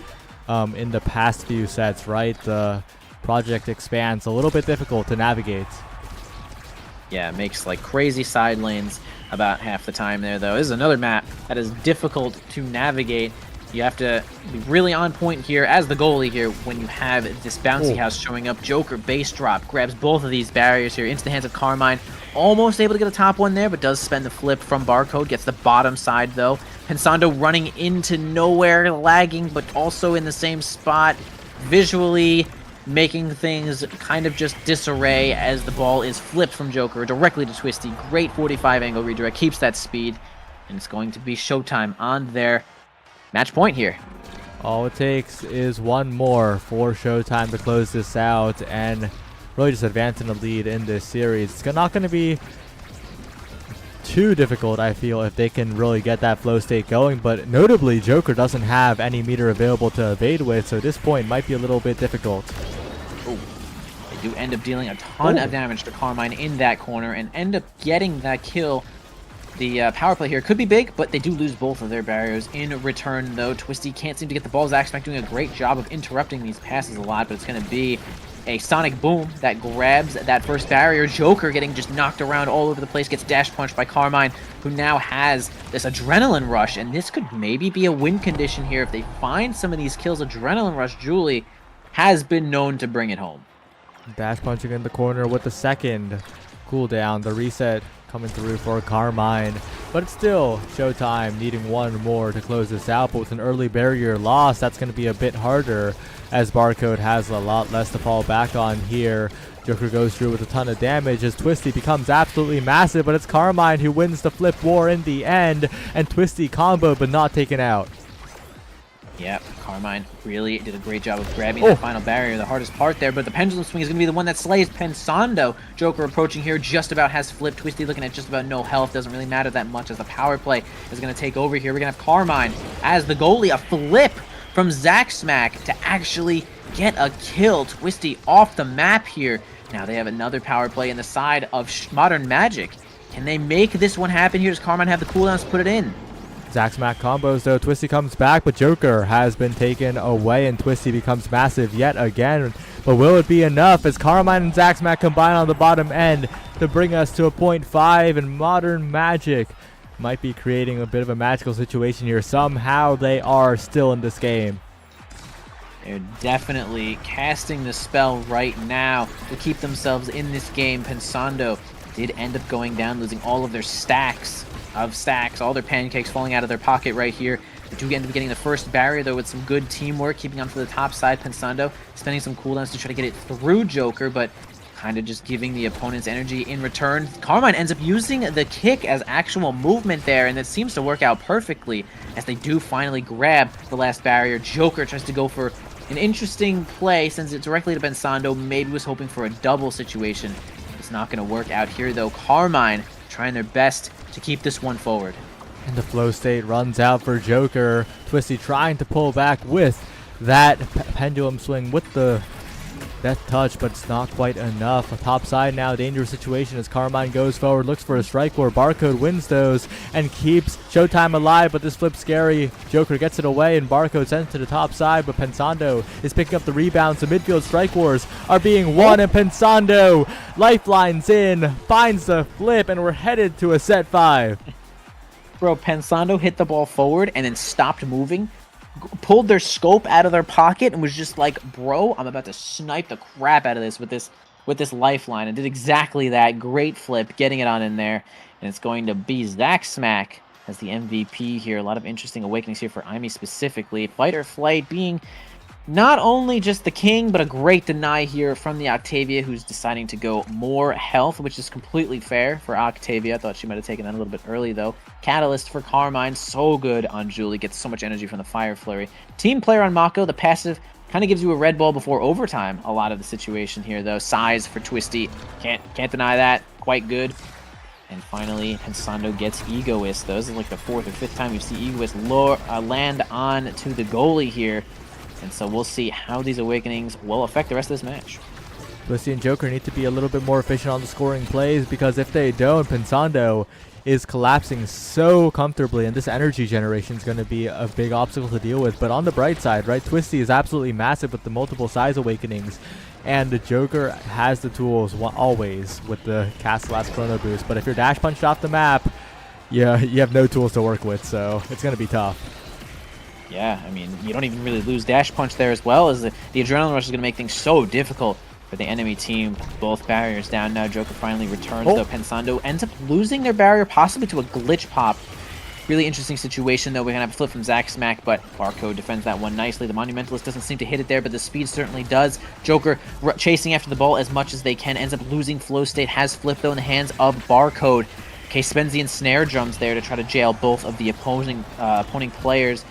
[SPEAKER 2] in the past few sets, right? The Project Expanse, a little bit difficult to navigate.
[SPEAKER 3] Yeah, it makes like crazy side lanes about half the time there, though. This is another map that is difficult to navigate. You have to be really on point here as the goalie here when you have this bouncy house showing up. Joker base drop, grabs both of these barriers here into the hands of Carmine. Almost able to get a top one there, but does spend the flip from Barcode. Gets the bottom side, though. Pensando running into nowhere, lagging, but also in the same spot. Visually making things kind of just disarray as the ball is flipped from Joker directly to Twisty. Great 45 angle redirect, keeps that speed, and it's going to be Showtime on their match point here.
[SPEAKER 2] All it takes is one more for Showtime to close this out and really just advance in the lead in this series. It's not going to be too difficult, I feel, if they can really get that flow state going, but notably Joker doesn't have any meter available to evade with, so this point might be a little bit difficult.
[SPEAKER 3] Ooh. They do end up dealing a ton of damage to Carmine in that corner and end up getting that kill. The power play here could be big, but they do lose both of their barriers in return, though. Twisty can't seem to get the ball. Zaxmac doing a great job of interrupting these passes a lot, but it's going to be a sonic boom that grabs that first barrier. Joker getting just knocked around all over the place, gets dash punched by Carmine, who now has this adrenaline rush, and this could maybe be a win condition here if they find some of these kills. Adrenaline rush, Julie, has been known to bring it home.
[SPEAKER 2] Dash punching in the corner with the second cooldown. The reset coming through for Carmine, but it's still Showtime needing one more to close this out, but with an early barrier loss, that's going to be a bit harder as Barcode has a lot less to fall back on here. Joker goes through with a ton of damage as Twisty becomes absolutely massive, but it's Carmine who wins the flip war in the end, and Twisty combo but not taken out.
[SPEAKER 3] Yep, Carmine really did a great job of grabbing that final barrier, the hardest part there, but the pendulum swing is going to be the one that slays Pensando. Joker approaching here, just about has flipped. Twisty looking at just about no health, doesn't really matter that much as the power play is going to take over here. We're going to have Carmine as the goalie, a flip from Zaxmac to actually get a kill. Twisty off the map here. Now they have another power play in the side of Modern Magic. Can they make this one happen here? Does Carmine have the cooldowns to put it in?
[SPEAKER 2] Zaxmac combos though. Twisty comes back, but Joker has been taken away and Twisty becomes massive yet again. But will it be enough as Carmine and Zaxmac combine on the bottom end to bring us to a 0.5, and Modern Magic might be creating a bit of a magical situation here. Somehow they are still in this game.
[SPEAKER 3] They're definitely casting the spell right now to keep themselves in this game. Pensando did end up going down, losing all of their stacks, all their pancakes falling out of their pocket right here. They do end up getting the first barrier, though, with some good teamwork, keeping onto the top side. Pensando spending some cooldowns to try to get it through Joker, but kind of just giving the opponent's energy in return. Carmine ends up using the kick as actual movement there, and it seems to work out perfectly as they do finally grab the last barrier. Joker tries to go for an interesting play, sends it directly to Pensando. Maybe was hoping for a double situation. It's not going to work out here, though. Carmine trying their best to keep this one forward.
[SPEAKER 2] And the flow state runs out for Joker. Twisty trying to pull back with that pendulum swing with the death touch, but it's not quite enough. Top side now, dangerous situation as Carmine goes forward, looks for a strike where Barcode wins those and keeps Showtime alive, but this flip's scary. Joker gets it away and Barcode sent to the top side, but Pensando is picking up the rebounds. The midfield strike wars are being won, and Pensando lifelines in, finds the flip, and we're headed to a set 5.
[SPEAKER 3] Bro, Pensando hit the ball forward and then stopped moving, pulled their scope out of their pocket and was just like, bro, I'm about to snipe the crap out of this with this lifeline, and did exactly that. Great flip, getting it on in there, and it's going to be Zaxmac as the MVP here. A lot of interesting awakenings here for Imi specifically. Fight or Flight being not only just the king, but a great deny here from the Octavia, who's deciding to go more health, which is completely fair for Octavia. I thought she might have taken that a little bit early, though. Catalyst for Carmine, so good on Julie. Gets so much energy from the Fire Flurry. Team player on Mako, the passive kind of gives you a red ball before overtime a lot of the situation here, though. Size for Twisty, can't deny that. Quite good. And finally, Pensando gets Egoist. Though this is like the 4th or 5th time you see Egoist land on to the goalie here. And so we'll see how these awakenings will affect the rest of this match.
[SPEAKER 2] Twisty and Joker need to be a little bit more efficient on the scoring plays, because if they don't, Pensando is collapsing so comfortably, and this energy generation is going to be a big obstacle to deal with. But on the bright side, right, Twisty is absolutely massive with the multiple size awakenings, and the Joker has the tools always with the cast last chrono boost. But if you're dash punched off the map, yeah, you have no tools to work with, so it's going to be tough.
[SPEAKER 3] Yeah, I mean, you don't even really lose dash punch there, as well as the adrenaline rush is going to make things so difficult for the enemy team. Both barriers down now. Joker finally returns, though Pensando ends up losing their barrier, possibly to a glitch pop. Really interesting situation, though. We're going to have a flip from Zack Smack, but Barcode defends that one nicely. The Monumentalist doesn't seem to hit it there, but the speed certainly does. Joker chasing after the ball as much as they can, ends up losing flow state, has flip, though, in the hands of Barcode. Okay, spends the ensnare drums there to try to jail both of the opposing players.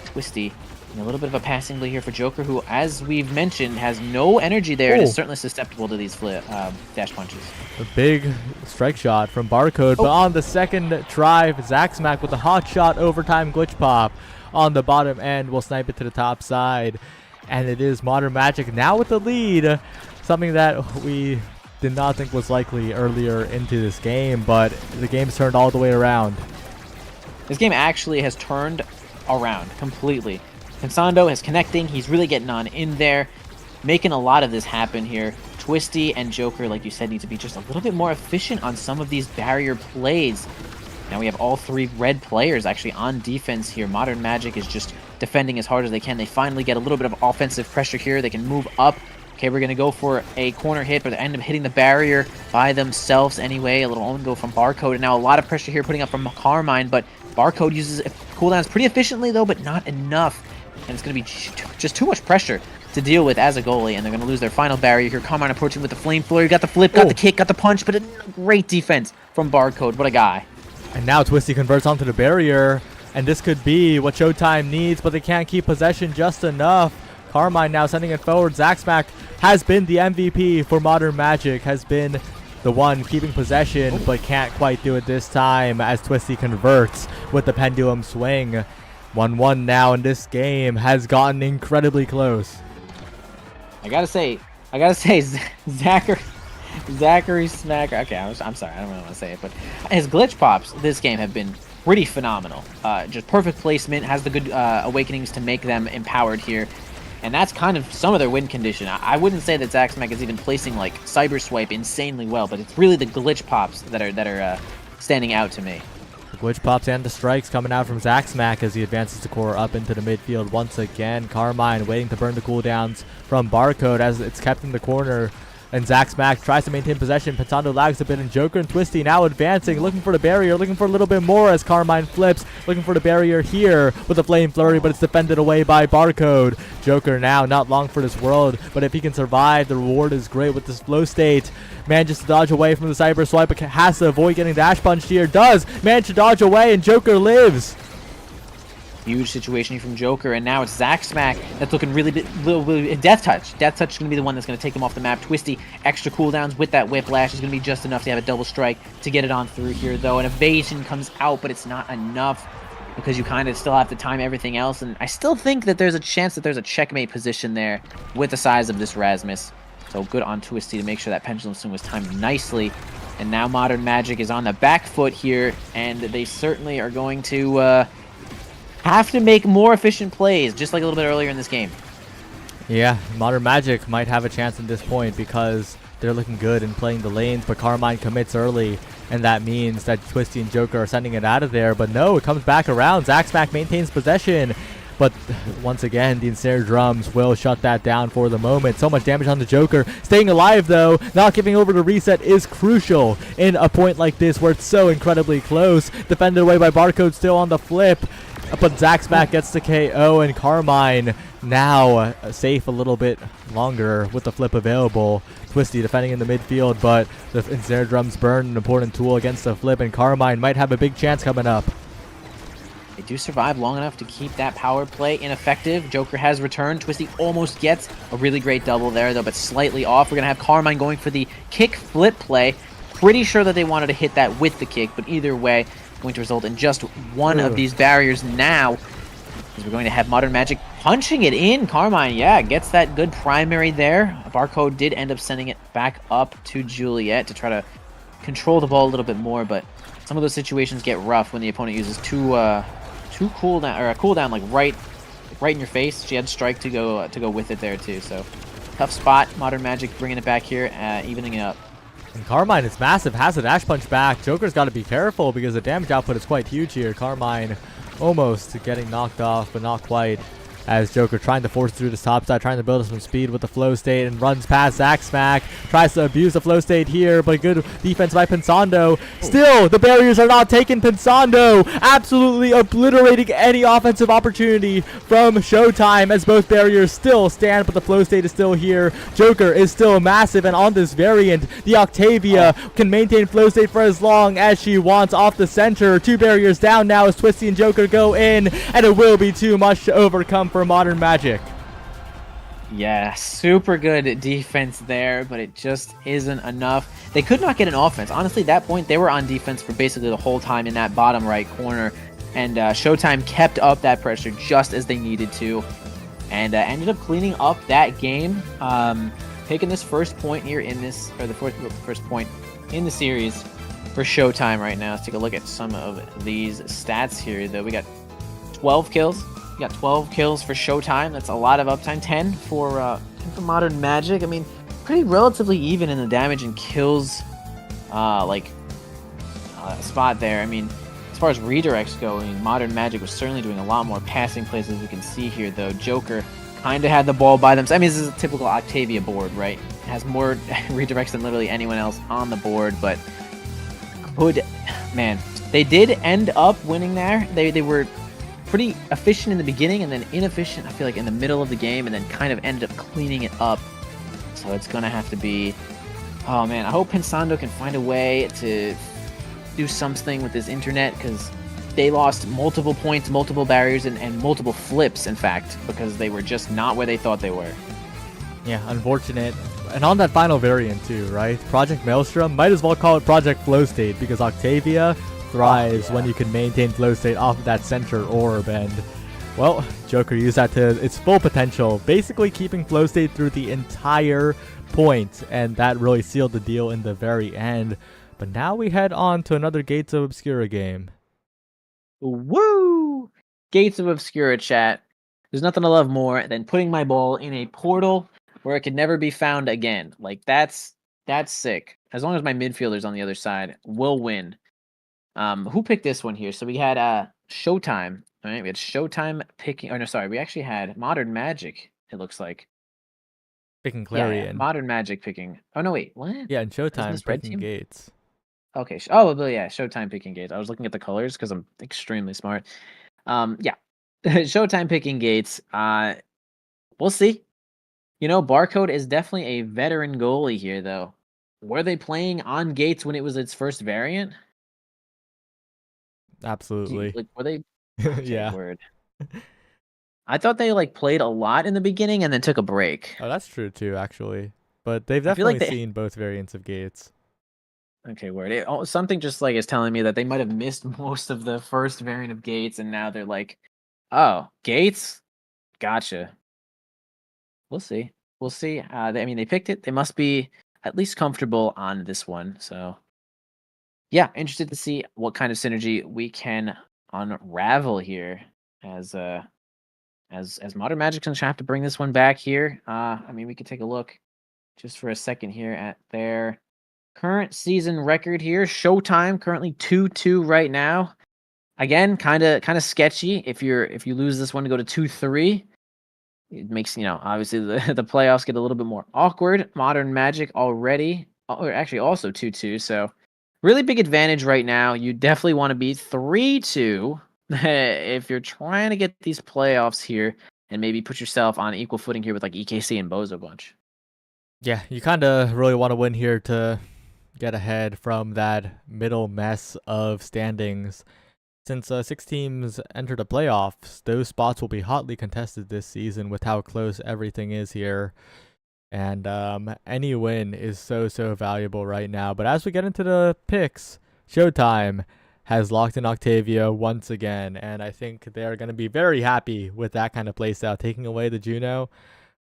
[SPEAKER 3] Twisty, a little bit of a passing lead here for Joker, who, as we've mentioned, has no energy there and is certainly susceptible to these dash punches.
[SPEAKER 2] A big strike shot from Barcode, but on the second try, Zack Smack with a hot shot overtime glitch pop on the bottom end will snipe it to the top side. And it is Modern Magic now with the lead, something that we did not think was likely earlier into this game, but the game's turned all the way around.
[SPEAKER 3] This game actually has turned around completely. Pensando is connecting. He's really getting on in there, making a lot of this happen here. Twisty and Joker, like you said, need to be just a little bit more efficient on some of these barrier plays. Now we have all three red players actually on defense here. Modern Magic is just defending as hard as they can. They finally get a little bit of offensive pressure here. They can move up. Okay, we're going to go for a corner hit, but they end up hitting the barrier by themselves anyway. A little own go from Barcode, and now a lot of pressure here putting up from Carmine, but Barcode uses cooldowns pretty efficiently, though, but not enough. And it's going to be just too much pressure to deal with as a goalie, and they're going to lose their final barrier here. Carmine approaching with the flamethrower. Got the flip, got the kick, got the punch, but a great defense from Barcode. What a guy.
[SPEAKER 2] And now Twisty converts onto the barrier, and this could be what Showtime needs, but they can't keep possession just enough. Carmine now sending it forward. Zack Smack has been the MVP for Modern Magic, has been the one keeping possession, but can't quite do it this time as Twisty converts with the pendulum swing. 1-1 now, and this game has gotten incredibly close.
[SPEAKER 3] I gotta say, Zachary Smack. Okay, I'm sorry, I don't really want to say it, but his glitch pops this game have been pretty phenomenal. Just perfect placement, has the good awakenings to make them empowered here. And that's kind of some of their win condition. I wouldn't say that Zack Smack is even placing like Cyber Swipe insanely well, but it's really the glitch pops that are standing out to me.
[SPEAKER 2] The glitch pops and the strikes coming out from Zack Smack as he advances the core up into the midfield once again. Carmine waiting to burn the cooldowns from Barcode as it's kept in the corner. And Zack Smack tries to maintain possession. Pensando lags a bit, and Joker and Twisty now advancing, looking for the barrier, looking for a little bit more as Carmine flips, looking for the barrier here with a flame flurry, but it's defended away by Barcode. Joker now not long for this world, but if he can survive, the reward is great with this flow state. Manages to dodge away from the cyber swipe, but has to avoid getting dash punched here. Does manage to dodge away, and Joker lives.
[SPEAKER 3] Huge situation here from Joker, and now it's Zack Smack that's looking really Death Touch. Death Touch is going to be the one that's going to take him off the map. Twisty, extra cooldowns with that Whiplash is going to be just enough to have a double strike to get it on through here, though. An evasion comes out, but it's not enough because you kind of still have to time everything else, and I still think that there's a chance that there's a checkmate position there with the size of this Rasmus. So good on Twisty to make sure that Pendulum Swing was timed nicely. And now Modern Magic is on the back foot here, and they certainly are going to have to make more efficient plays, just like a little bit earlier in this game.
[SPEAKER 2] Yeah, Modern Magic might have a chance at this point because they're looking good in playing the lanes, but Carmine commits early, and that means that Twisty and Joker are sending it out of there. But no, it comes back around. Zack Smack maintains possession, but once again, the Ensnare Drums will shut that down for the moment. So much damage on the Joker. Staying alive, though, not giving over to reset is crucial in a point like this where it's so incredibly close. Defended away by Barcode, still on the flip. But Zack Smack gets the KO, and Carmine now safe a little bit longer with the flip available. Twisty defending in the midfield, but the Ensnare Drums burn, an important tool against the flip, and Carmine might have a big chance coming up.
[SPEAKER 3] They do survive long enough to keep that power play ineffective. Joker has returned. Twisty almost gets a really great double there, though, but slightly off. We're going to have Carmine going for the kick flip play. Pretty sure that they wanted to hit that with the kick, but either way, going to result in just one of these barriers now. As we're going to have Modern Magic punching it in. Carmine, yeah, gets that good primary there. Barcode did end up sending it back up to Juliet to try to control the ball a little bit more, but some of those situations get rough when the opponent uses two cooldown, or a cooldown like right in your face. She had strike to go with it there too. So tough spot. Modern Magic bringing it back here, evening it up.
[SPEAKER 2] And Carmine is massive, has a dash punch back. Joker's got to be careful because the damage output is quite huge here. Carmine almost getting knocked off, but not quite. As Joker trying to force through the top side, trying to build up some speed with the flow state and runs past Zack Smack. Tries to abuse the flow state here, but good defense by Pensando. Still, the barriers are not taken. Pensando absolutely obliterating any offensive opportunity from Showtime as both barriers still stand, but the flow state is still here. Joker is still massive, and on this variant, the Octavia can maintain flow state for as long as she wants off the center. 2 barriers down now as Twisty and Joker go in, and it will be too much to overcome for Modern Magic.
[SPEAKER 3] Yeah, super good defense there, but it just isn't enough. They could not get an offense. Honestly, at that point, they were on defense for basically the whole time in that bottom right corner, and Showtime kept up that pressure just as they needed to, and ended up cleaning up that game, taking this first point here in this, or the first point in the series for Showtime right now. Let's take a look at some of these stats here, though. We got 12 kills. We got 12 kills for Showtime. That's a lot of uptime. 10 for Modern Magic. I mean, pretty relatively even in the damage and kills spot there. I mean, as far as redirects go, I mean, Modern Magic was certainly doing a lot more passing plays, as we can see here, though. Joker kind of had the ball by them. I mean, this is a typical Octavia board, right? It has more redirects than literally anyone else on the board, but man, they did end up winning there. They were pretty efficient in the beginning and then inefficient, I feel like, in the middle of the game, and then kind of ended up cleaning it up. So it's going to have to be... Oh, man, I hope Pensando can find a way to do something with this internet, because they lost multiple points, multiple barriers, and multiple flips, in fact, because they were just not where they thought they were.
[SPEAKER 2] Yeah, unfortunate. And on that final variant, too, right? Project Maelstrom, might as well call it Project Flow State, because Octavia thrives when you can maintain flow state off of that center orb, and well, Joker used that to its full potential, basically keeping flow state through the entire point, and that really sealed the deal in the very end. But now we head on to another Gates of Obscura game.
[SPEAKER 3] Woo! Gates of Obscura, chat. There's nothing I love more than putting my ball in a portal where it could never be found again. Like, that's sick. As long as my midfielders on the other side will win. Who picked this one here? So we had Showtime. All right, we had Showtime picking. Oh no, sorry, we actually had Modern Magic. It looks like
[SPEAKER 2] Picking Clarion.
[SPEAKER 3] Yeah, Modern Magic picking. Oh no, wait, what?
[SPEAKER 2] Yeah, and Showtime picking Gates.
[SPEAKER 3] Okay. Oh, well, yeah, Showtime picking Gates. I was looking at the colors because I'm extremely smart. Yeah, Showtime picking Gates. We'll see. You know, Barcode is definitely a veteran goalie here, though. Were they playing on Gates when it was its first variant?
[SPEAKER 2] Absolutely.
[SPEAKER 3] Like, were they?
[SPEAKER 2] Yeah.
[SPEAKER 3] Word. I thought they played a lot in the beginning and then took a break.
[SPEAKER 2] Oh, that's true too, actually. But they've
[SPEAKER 3] I feel like
[SPEAKER 2] definitely seen both variants of Gates.
[SPEAKER 3] Okay, word. Something just is telling me that they might have missed most of the first variant of Gates, and now they're like, "Oh, Gates, gotcha." We'll see. We'll see. They picked it. They must be at least comfortable on this one. So, yeah, interested to see what kind of synergy we can unravel here as Modern Magic's gonna have to bring this one back here. We could take a look just for a second here at their current season record here. Showtime currently 2-2 right now. Again, kind of sketchy. If you lose this one to go to 2-3, it makes obviously the playoffs get a little bit more awkward. Modern Magic already, or actually also 2-2. So really big advantage right now. You definitely want to be 3-2 if you're trying to get these playoffs here and maybe put yourself on equal footing here with EKC and Bozo Bunch.
[SPEAKER 2] Yeah, you kind of really want to win here to get ahead from that middle mess of standings. Since 6 teams enter the playoffs, those spots will be hotly contested this season with how close everything is here. And any win is so valuable right now. But as we get into the picks, Showtime has locked in Octavia once again, and I think they're going to be very happy with that kind of playstyle, taking away the Juno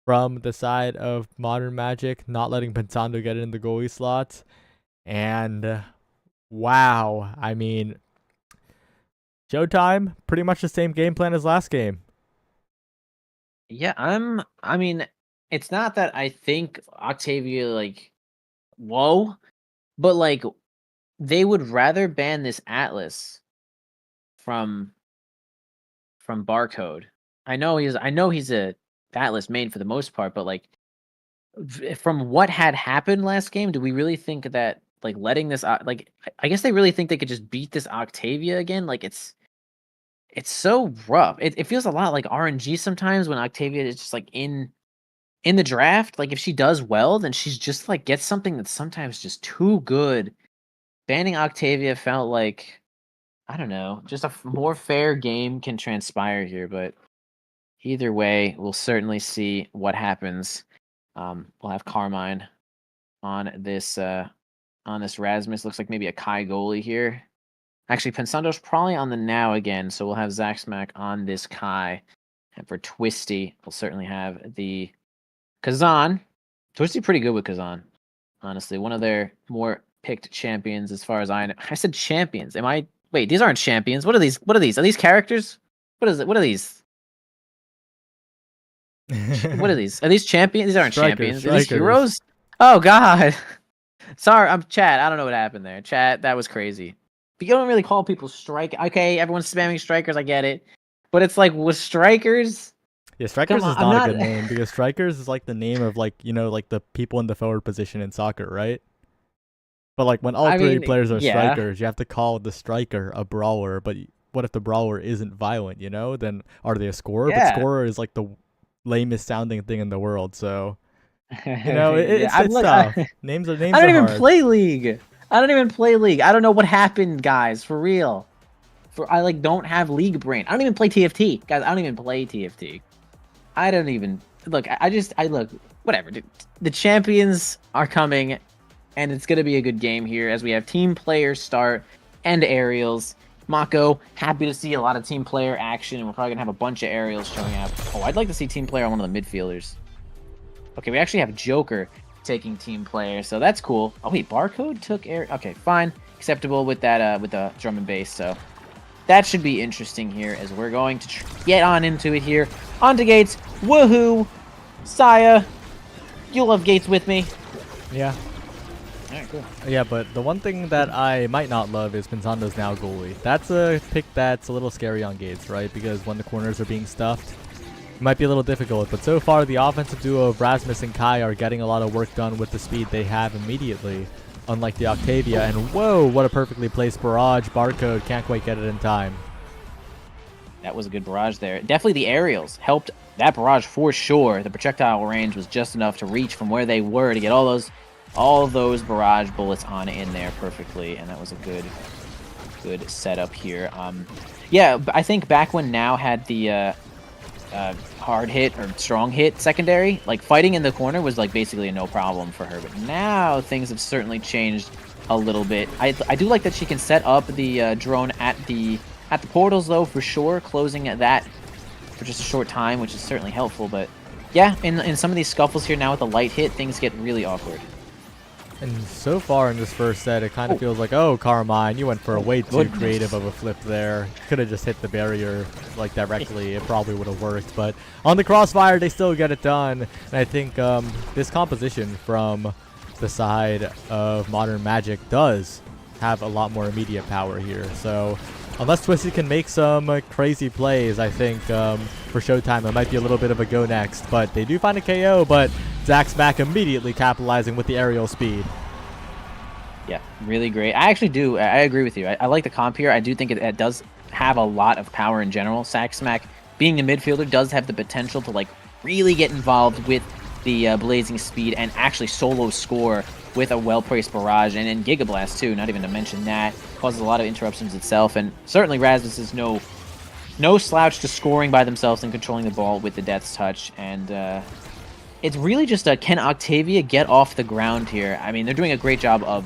[SPEAKER 2] from the side of Modern Magic, not letting Pensando get in the goalie slots, and wow, I mean, Showtime, pretty much the same game plan as last game.
[SPEAKER 3] Yeah, I mean, it's not that I think Octavia like whoa, but like they would rather ban this Atlas from Barcode. I know he's a Atlas main for the most part, but like from what had happened last game, do we really think that like letting this like I guess they really think they could just beat this Octavia again? Like it's so rough. It feels a lot like RNG sometimes when Octavia is just like in the draft. Like if she does well, then she's just like gets something that's sometimes just too good. Banning Octavia felt like I don't know, just a more fair game can transpire here, but either way, we'll certainly see what happens. We'll have Carmine on this Rasmus. Looks like maybe a Kai goalie here. Actually, Pensando's probably on the now again, so we'll have Zach Smack on this Kai. And for Twisty, we'll certainly have the Kazan. Twisty pretty good with Kazan, honestly. One of their more picked champions as far as I know. I said champions. Am I? Wait, these aren't champions. What are these? What are these? Are these characters? What is it? What are these? What are these? Are these champions? These aren't champions. Are these heroes? Oh God. Sorry, I'm Chad. I don't know what happened there. Chad, that was crazy. But you don't really call people strike. Okay, everyone's spamming strikers. I get it, but it's like with strikers.
[SPEAKER 2] Yeah, strikers is not a good name because strikers is like the name of like like the people in the forward position in soccer, right? But like when all three players are strikers, you have to call the striker a brawler. But what if the brawler isn't violent? Then are they a scorer? Yeah. But scorer is like the lamest sounding thing in the world. So it's tough. Names are names. I don't even
[SPEAKER 3] play League. I don't know what happened, guys. For real. I like don't have League brain. I don't even play TFT, guys. I don't even play TFT. I don't even look. I look. Whatever, dude. The champions are coming, and it's gonna be a good game here as we have team players start and aerials. Mako, happy to see a lot of team player action, and we're probably gonna have a bunch of aerials showing up. Oh, I'd like to see team player on one of the midfielders. Okay, we actually have Joker taking team player, so that's cool. Oh wait, Barcode took air. Okay, fine, acceptable with that with the drum and bass. So that should be interesting here as we're going to get on into it here. On to Gates, woohoo! Saya, you'll have Gates with me.
[SPEAKER 2] Yeah.
[SPEAKER 3] Alright, cool.
[SPEAKER 2] Yeah, but the one thing that I might not love is Pensando's now goalie. That's a pick that's a little scary on Gates, right? Because when the corners are being stuffed, it might be a little difficult. But so far, the offensive duo of Rasmus and Kai are getting a lot of work done with the speed they have immediately, unlike the Octavia. And whoa, what a perfectly placed barrage. Barcode can't quite get it in time.
[SPEAKER 3] That was a good barrage there. Definitely the aerials helped that barrage for sure. The projectile range was just enough to reach from where they were to get all those barrage bullets on in there perfectly, and that was a good setup here. Yeah, I think back when Now had the hard hit or strong hit secondary, like fighting in the corner was like basically a no problem for her, but now things have certainly changed a little bit. I do like that she can set up the drone at the portals though, for sure, closing at that for just a short time, which is certainly helpful. But yeah, in some of these scuffles here now with the light hit, things get really awkward.
[SPEAKER 2] And so far in this first set, it kind of feels like, oh, Carmine, you went for a way too creative of a flip there. Could have just hit the barrier like directly. It probably would have worked. But on the crossfire, they still get it done. And I think this composition from the side of Modern Magic does have a lot more immediate power here. So unless Twisty can make some crazy plays, I think for Showtime it might be a little bit of a go next. But they do find a KO, but Zach Smack immediately capitalizing with the aerial speed.
[SPEAKER 3] Yeah, really great. I actually do. I agree with you. I like the comp here. I do think it does have a lot of power in general. Zach Smack, being a midfielder, does have the potential to like really get involved with the blazing speed and actually solo score with a well-placed barrage, and then Giga Blast too, not even to mention that. Causes a lot of interruptions itself, and certainly Rasmus is no slouch to scoring by themselves and controlling the ball with the Death's Touch, and it's really just can Octavia get off the ground here? I mean, they're doing a great job of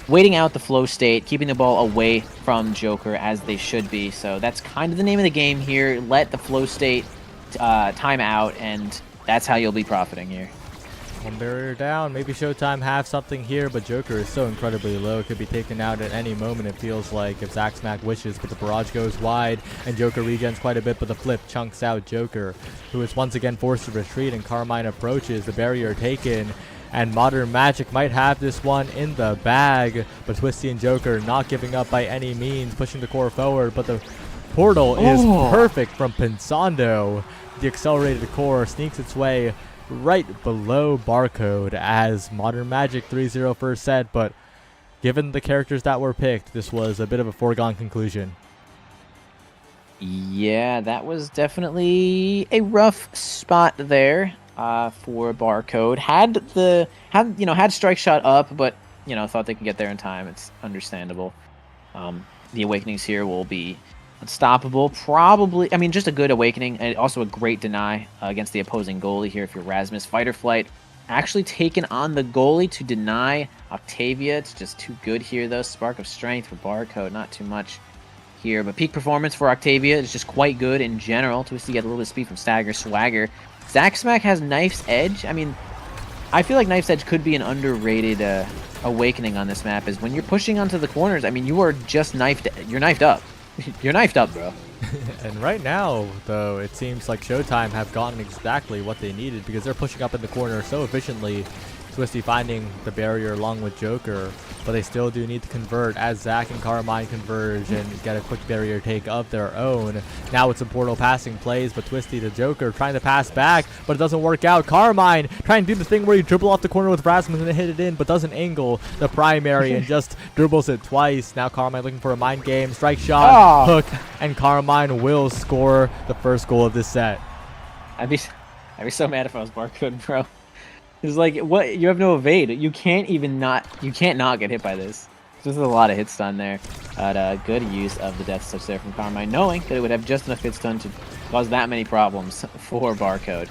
[SPEAKER 3] waiting out the flow state, keeping the ball away from Joker as they should be. So that's kind of the name of the game here. Let the flow state time out, and that's how you'll be profiting here.
[SPEAKER 2] One barrier down. Maybe Showtime have something here, but Joker is so incredibly low. Could be taken out at any moment, it feels like, if Zack Smack wishes. But the barrage goes wide, and Joker regens quite a bit, but the flip chunks out Joker, who is once again forced to retreat, and Carmine approaches. The barrier taken, and Modern Magic might have this one in the bag. But Twisty and Joker not giving up by any means, pushing the core forward. But the portal is perfect from Pensando. The accelerated core sneaks its way right below Barcode as Modern Magic 3-0 first set, but given the characters that were picked, this was a bit of a foregone conclusion.
[SPEAKER 3] Yeah, that was definitely a rough spot there for Barcode. Had strike shot up, but thought they could get there in time. It's understandable. The Awakenings here will be unstoppable, probably. I mean, just a good awakening, and also a great deny against the opposing goalie here. If you're Rasmus, Fight or Flight actually taken on the goalie to deny Octavia. It's just too good here, though. Spark of Strength for Barcode, not too much here, but peak performance for Octavia is just quite good in general. Twisty get a little bit of speed from Stagger, Swagger. Zack Smack has Knife's Edge. I mean, I feel like Knife's Edge could be an underrated awakening on this map, is when you're pushing onto the corners, I mean, you are just knifed. You're knifed up. You're knifed up, bro.
[SPEAKER 2] And right now, though, it seems like Showtime have gotten exactly what they needed, because they're pushing up in the corner so efficiently. Twisty finding the barrier along with Joker, but they still do need to convert as Zack and Carmine converge and get a quick barrier take of their own. Now it's some portal passing plays, but Twisty to Joker trying to pass back, but it doesn't work out. Carmine trying to do the thing where you dribble off the corner with Rasmus and hit it in, but doesn't angle the primary and just dribbles it twice. Now Carmine looking for a mind game, strike shot, hook, and Carmine will score the first goal of this set.
[SPEAKER 3] I'd be so mad if I was Barcode, bro. It's like, what? You have no evade. You can't not get hit by this. There's a lot of hit stun there. But good use of the death touch there from Carmine, knowing that it would have just enough hit stun to cause that many problems for Barcode.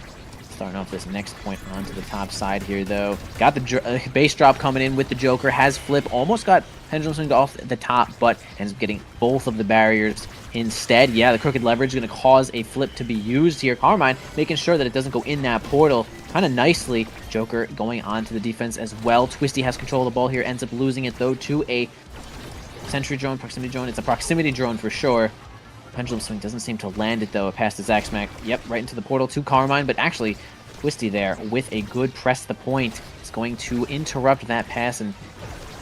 [SPEAKER 3] Starting off this next point onto the top side here, though. Got the base drop coming in with the Joker. Has flip. Almost got pendulum swing off the top, but ends up getting both of the barriers instead. Yeah, the crooked leverage is going to cause a flip to be used here. Carmine making sure that it doesn't go in that portal kind of nicely. Joker going on to the defense as well. Twisty has control of the ball here. Ends up losing it, though, to a sentry drone, proximity drone. It's a proximity drone for sure. Pendulum swing doesn't seem to land it, though. It passed to Zack Smack. Yep, right into the portal to Carmine, but actually Twisty there with a good press the point. It's going to interrupt that pass and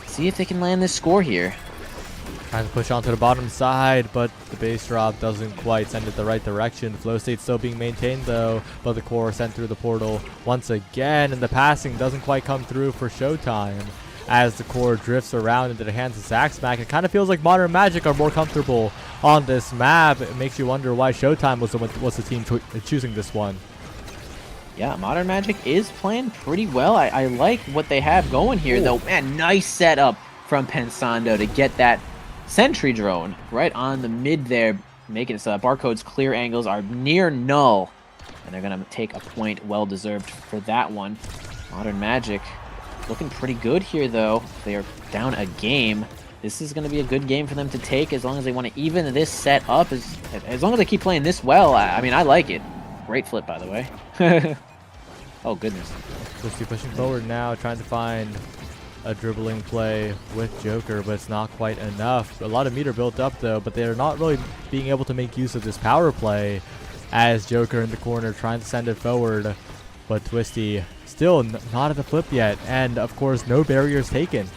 [SPEAKER 3] see if they can land this score here.
[SPEAKER 2] Trying to push onto the bottom side, but the base drop doesn't quite send it the right direction. Flow state still being maintained, though, but the core sent through the portal once again, and the passing doesn't quite come through for Showtime. As the core drifts around into the hands of Zack Smack, it kind of feels like Modern Magic are more comfortable on this map. It makes you wonder why Showtime was the team choosing this one.
[SPEAKER 3] Yeah, Modern Magic is playing pretty well. I like what they have going here, though. Man, nice setup from Pensando to get that sentry drone right on the mid there, making it so that Barcode's clear angles are near null. And they're going to take a point, well deserved for that one. Modern Magic looking pretty good here, though. They are down a game. This is going to be a good game for them to take as long as they want to even this set up. As long as they keep playing this well, I mean, I like it. Great flip, by the way. Oh, goodness.
[SPEAKER 2] Twisty pushing forward now, trying to find a dribbling play with Joker, but it's not quite enough. A lot of meter built up, though, but they're not really being able to make use of this power play as Joker in the corner trying to send it forward. But Twisty still not at the flip yet, and of course, no barriers taken.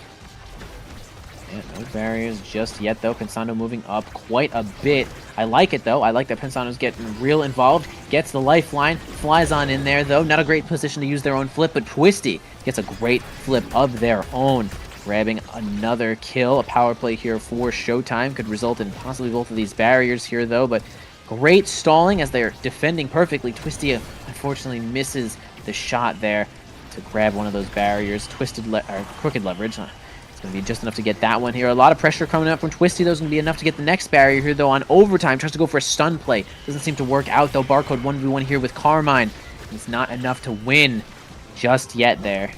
[SPEAKER 3] Yeah, no barriers just yet, though. Pensando moving up quite a bit. I like it, though. I like that Pensando's getting real involved. Gets the lifeline. Flies on in there, though. Not a great position to use their own flip, but Twisty gets a great flip of their own. Grabbing another kill. A power play here for Showtime. Could result in possibly both of these barriers here, though. But great stalling as they're defending perfectly. Twisty, unfortunately, misses the shot there to grab one of those barriers. Crooked leverage. It's going to be just enough to get that one here. A lot of pressure coming up from Twisty. Those going to be enough to get the next barrier here, though, on overtime. Tries to go for a stun play. Doesn't seem to work out, though. Barcode 1v1 here with Carmine. It's not enough to win just yet there.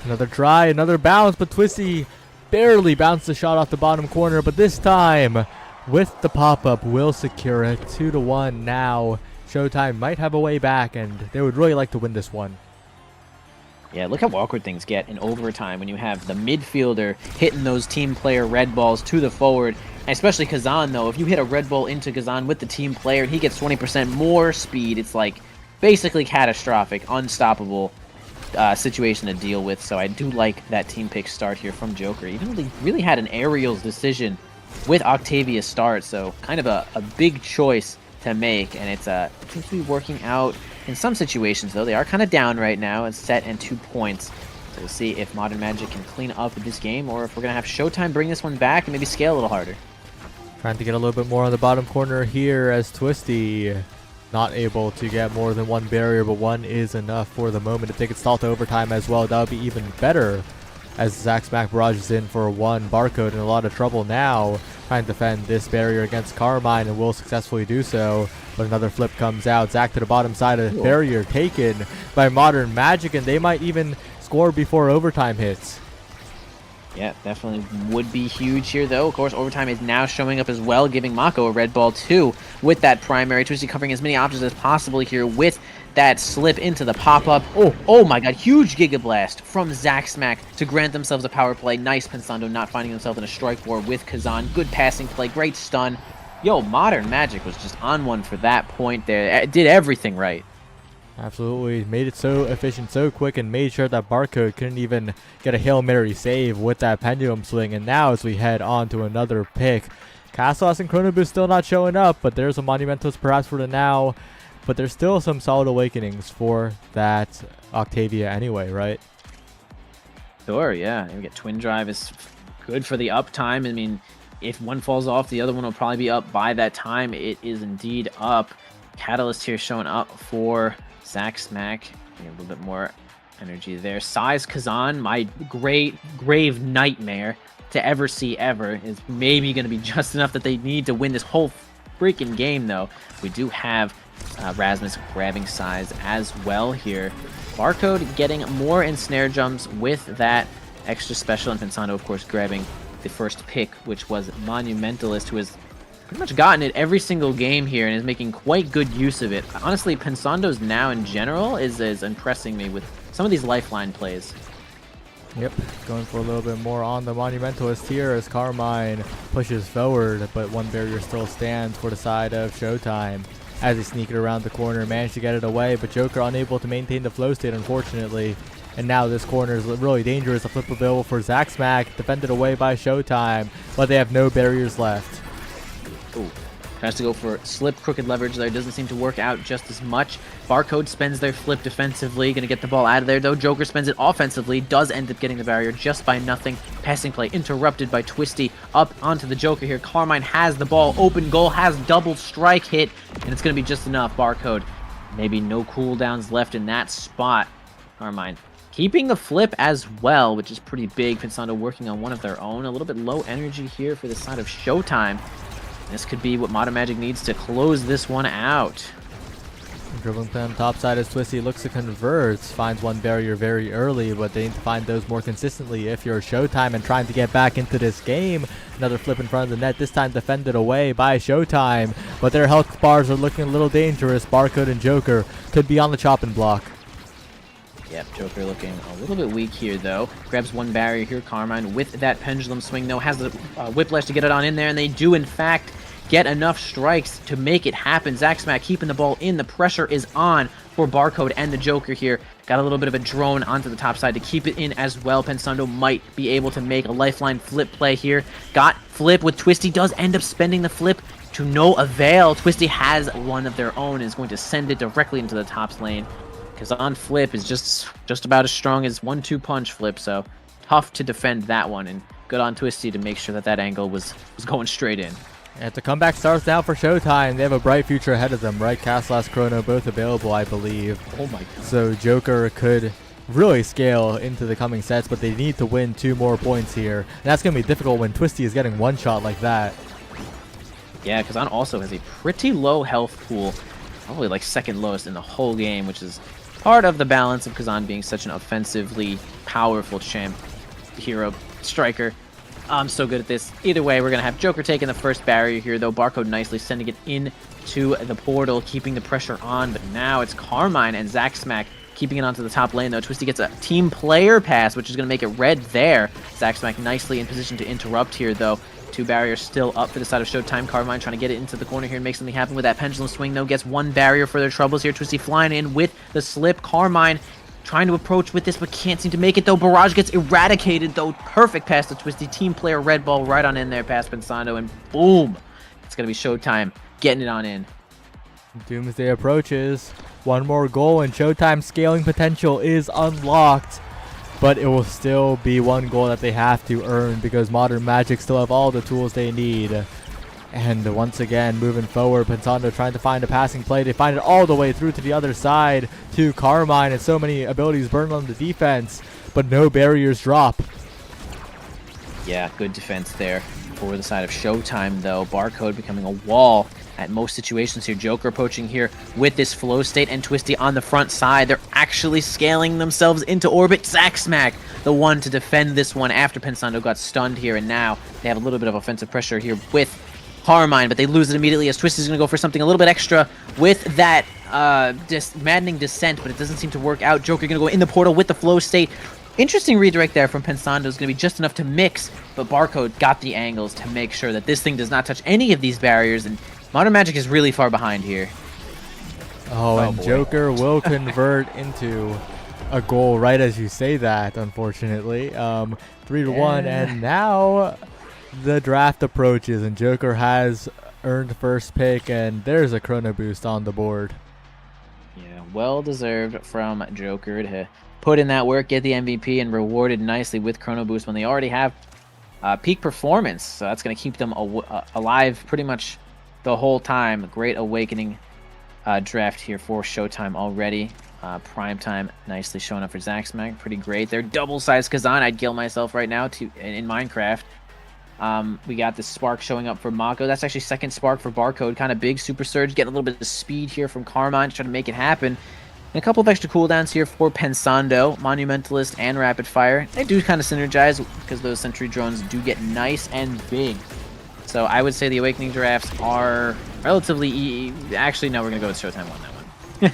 [SPEAKER 2] Another try, another bounce, but Twisty barely bounced the shot off the bottom corner, but this time, with the pop-up, will secure it. 2-1 now. Showtime might have a way back, and they would really like to win this one.
[SPEAKER 3] Yeah, look how awkward things get in overtime when you have the midfielder hitting those team player red balls to the forward. And especially Kazan, though. If you hit a red ball into Kazan with the team player and he gets 20% more speed, it's like basically catastrophic, unstoppable situation to deal with. So I do like that team pick start here from Joker. Even though they really had an aerials decision with Octavia start, so kind of a big choice to make, and it seems to be working out in some situations, though. They are kind of down right now. It's set and 2 points. So we'll see if Modern Magic can clean up this game, or if we're going to have Showtime bring this one back and maybe scale a little harder.
[SPEAKER 2] Trying to get a little bit more on the bottom corner here as Twisty not able to get more than one barrier, but one is enough for the moment. If they could stall to overtime as well, that would be even better, as Zach Smack barrages in for one. Barcode in a lot of trouble now, trying to defend this barrier against Carmine, and will successfully do so. But another flip comes out. Zach to the bottom side of the barrier, taken by Modern Magic, and they might even score before overtime hits.
[SPEAKER 3] Yeah, definitely would be huge here, though. Of course, overtime is now showing up as well, giving Mako a red ball, too, with that primary. Twisty covering as many options as possible here with that slip into the pop-up. Oh my god, huge Giga Blast from Zach Smack to grant themselves a power play. Nice Pensando not finding himself in a strike war with Kazan. Good passing play, great stun. Yo, Modern Magic was just on one for that point there. It did everything right.
[SPEAKER 2] Absolutely. Made it so efficient, so quick, and made sure that Barcode couldn't even get a Hail Mary save with that pendulum swing. And now as we head on to another pick, Castles and Chrono Boost still not showing up, but there's a Monumentals perhaps for the now. But there's still some solid awakenings for that Octavia anyway, right?
[SPEAKER 3] Sure, yeah. We get Twin Drive is good for the uptime. I mean, if one falls off, the other one will probably be up by that time. It is indeed up. Catalyst here showing up for Zach Smack. A little bit more energy there. Size Kazan, my grave nightmare to ever see ever, is maybe going to be just enough that they need to win this whole freaking game, though. We do have Rasmus grabbing Size as well here. Barcode getting more ensnare jumps with that extra special, and Pensando, of course, grabbing the first pick, which was Monumentalist, who has pretty much gotten it every single game here and is making quite good use of it. Honestly, Pensando's now in general is impressing me with some of these lifeline plays.
[SPEAKER 2] Yep, going for a little bit more on the Monumentalist here as Carmine pushes forward, but one barrier still stands for the side of Showtime. As he sneaked it around the corner, managed to get it away, but Joker unable to maintain the flow state, unfortunately. And now this corner is really dangerous. A flip available for Zach Smack, defended away by Showtime, but they have no barriers left.
[SPEAKER 3] Ooh. Tries to go for slip crooked leverage there. Doesn't seem to work out just as much. Barcode spends their flip defensively. Going to get the ball out of there, though. Joker spends it offensively. Does end up getting the barrier just by nothing. Passing play interrupted by Twisty. Up onto the Joker here. Carmine has the ball. Open goal. Has double strike hit. And it's going to be just enough. Barcode. Maybe no cooldowns left in that spot. Carmine keeping the flip as well, which is pretty big. Pensando working on one of their own. A little bit low energy here for the side of Showtime. This could be what Modern Magic needs to close this one out.
[SPEAKER 2] Dribbling play on top side as Twisty looks to convert. Finds one barrier very early, but they need to find those more consistently if you're Showtime and trying to get back into this game. Another flip in front of the net, this time defended away by Showtime, but their health bars are looking a little dangerous. Barcode and Joker could be on the chopping block.
[SPEAKER 3] Yep, Joker looking a little bit weak here, though. Grabs one barrier here. Carmine with that pendulum swing, though, has the whiplash to get it on in there, and they do, in fact, get enough strikes to make it happen. Zach Smack keeping the ball in. The pressure is on for Barcode and the Joker here. Got a little bit of a drone onto the top side to keep it in as well. Pensando might be able to make a lifeline flip play here. Got flip with Twisty. Does end up spending the flip to no avail. Twisty has one of their own and is going to send it directly into the top lane. Because on flip is just about as strong as 1-2 punch flip, so tough to defend that one, and good on Twisty to make sure that that angle was going straight in.
[SPEAKER 2] And the comeback starts now for Showtime. They have a bright future ahead of them, right? Castlas, Chrono, both available, I believe.
[SPEAKER 3] Oh my god.
[SPEAKER 2] So Joker could really scale into the coming sets, but they need to win 2 more points here. And that's going to be difficult when Twisty is getting one shot like that.
[SPEAKER 3] Yeah, Kazan also has a pretty low health pool, probably like second lowest in the whole game, which is part of the balance of Kazan being such an offensively powerful champ, hero, striker.
[SPEAKER 4] I'm so good at this. Either way, we're going to have Joker taking the first barrier here, though. Barcode nicely sending it into the portal, keeping the pressure on. But now it's Carmine and Zack Smack keeping it onto the top lane, though. Twisty gets a team player pass, which is going to make it red there. Zack Smack nicely in position to interrupt here, though. 2 barriers still up for the side of Showtime. Carmine trying to get it into the corner here and make something happen with that pendulum swing, though. Gets 1 barrier for their troubles here. Twisty flying in with the slip. Carmine trying to approach with this, but can't seem to make it, though. Barrage gets eradicated, though. Perfect pass to Twisty. Team player red ball right on in there past Pensando, and boom! It's going to be Showtime getting it on in.
[SPEAKER 2] Doomsday approaches. 1 more goal, and Showtime's scaling potential is unlocked. But it will still be 1 goal that they have to earn because Modern Magic still have all the tools they need. And once again, moving forward, Pensando trying to find a passing play. They find it all the way through to the other side to Carmine, and so many abilities burned on the defense, but no barriers drop.
[SPEAKER 4] Yeah, good defense there for the side of Showtime, though. Barcode becoming a wall at most situations here. Joker approaching here with this flow state, and Twisty on the front side. They're actually scaling themselves into orbit. Zack Smack, the one to defend this one after Pensando got stunned here, and now they have a little bit of offensive pressure here with Carmine, but they lose it immediately as Twisty's going to go for something a little bit extra with that maddening descent, but it doesn't seem to work out. Joker going to go in the portal with the flow state. Interesting redirect there from Pensando is going to be just enough to mix, but Barcode got the angles to make sure that this thing does not touch any of these barriers, and Modern Magic is really far behind here.
[SPEAKER 2] Oh, and
[SPEAKER 4] boy.
[SPEAKER 2] Joker will convert into a goal right as you say that, unfortunately. 3-1, and now the draft approaches, and Joker has earned first pick, and there's a chrono boost on the board.
[SPEAKER 4] Yeah, well deserved from Joker to put in that work, get the MVP, and rewarded nicely with chrono boost when they already have peak performance. So that's going to keep them alive pretty much the whole time. Great awakening draft here for Showtime already. Prime time nicely showing up for Zack Smack. Pretty great. They're double-sized Kazan. I'd kill myself right now in Minecraft. We got the Spark showing up for Mako. That's actually second Spark for Barcode. Kind of big Super Surge. Getting a little bit of speed here from Carmine to try to make it happen. And a couple of extra cooldowns here for Pensando, Monumentalist, and Rapid Fire. They do kind of synergize because those Sentry Drones do get nice and big. So I would say the Awakening drafts are relatively Actually, no, we're going to go with Showtime on that one.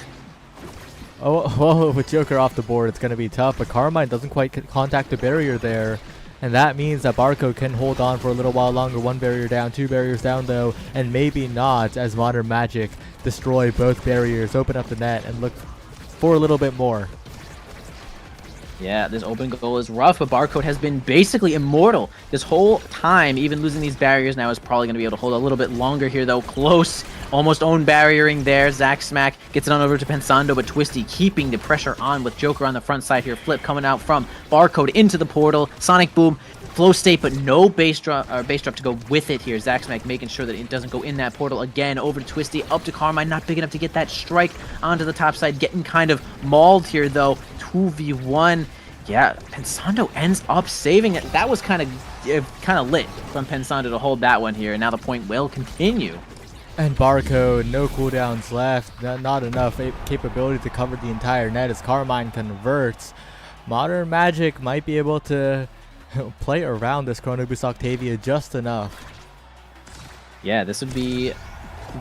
[SPEAKER 2] Oh, well, with Joker off the board, it's going to be tough, but Carmine doesn't quite contact the barrier there. And that means that Barcode can hold on for a little while longer. 1 barrier down, 2 barriers down, though, and maybe not as Modern Magic destroy both barriers, open up the net, and look for a little bit more.
[SPEAKER 4] Yeah, this open goal is rough, but Barcode has been basically immortal this whole time. Even losing these barriers now is probably going to be able to hold a little bit longer here, though. Close. Almost own barriering there. Zack Smack gets it on over to Pensando, but Twisty keeping the pressure on with Joker on the front side here. Flip coming out from Barcode into the portal. Sonic Boom. Flow state, but no base drop to go with it here. Zack Smack making sure that it doesn't go in that portal again. Over to Twisty, up to Carmine. Not big enough to get that strike onto the top side. Getting kind of mauled here, though. 2v1. Yeah, Pensando ends up saving it. That was kind of lit from Pensando to hold that one here. And now the point will continue.
[SPEAKER 2] And Barcode, no cooldowns left. Not enough capability to cover the entire net as Carmine converts. Modern Magic might be able to play around this Chrono Boost Octavia just enough.
[SPEAKER 4] Yeah, this would be a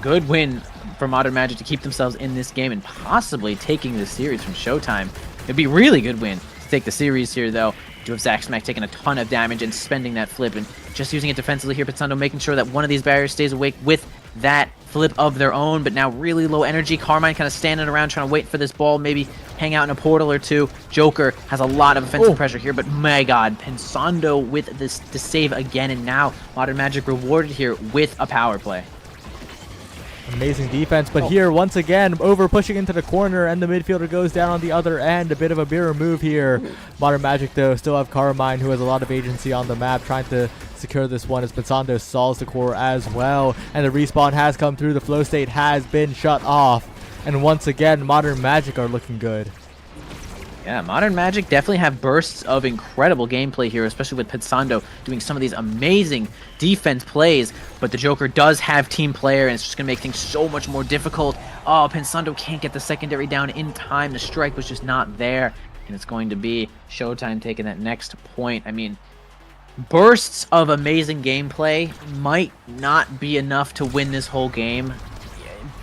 [SPEAKER 4] good win for Modern Magic to keep themselves in this game and possibly taking the series from Showtime. It'd be a really good win to take the series here, though. You have Zack Smack taking a ton of damage and spending that flip and just using it defensively here. Pensando making sure that one of these barriers stays awake with that flip of their own, but now really low energy. Carmine kind of standing around trying to wait for this ball, maybe hang out in a portal or two. Joker has a lot of offensive pressure here, but my god, Pensando with this to save again, and now Modern Magic rewarded here with a power play.
[SPEAKER 2] Amazing defense, but here once again over pushing into the corner, and the midfielder goes down on the other end. A bit of a mirror move here. Modern Magic though still have Carmine, who has a lot of agency on the map, trying to secure this one as Pensando solves the core as well, and the respawn has come through. The flow state has been shut off, and once again Modern Magic are looking good.
[SPEAKER 4] Yeah, Modern Magic definitely have bursts of incredible gameplay here, especially with Pensando doing some of these amazing defense plays, but the Joker does have team player, and it's just going to make things so much more difficult. Oh, Pensando can't get the secondary down in time. The strike was just not there, and it's going to be Showtime taking that next point. I mean, bursts of amazing gameplay might not be enough to win this whole game.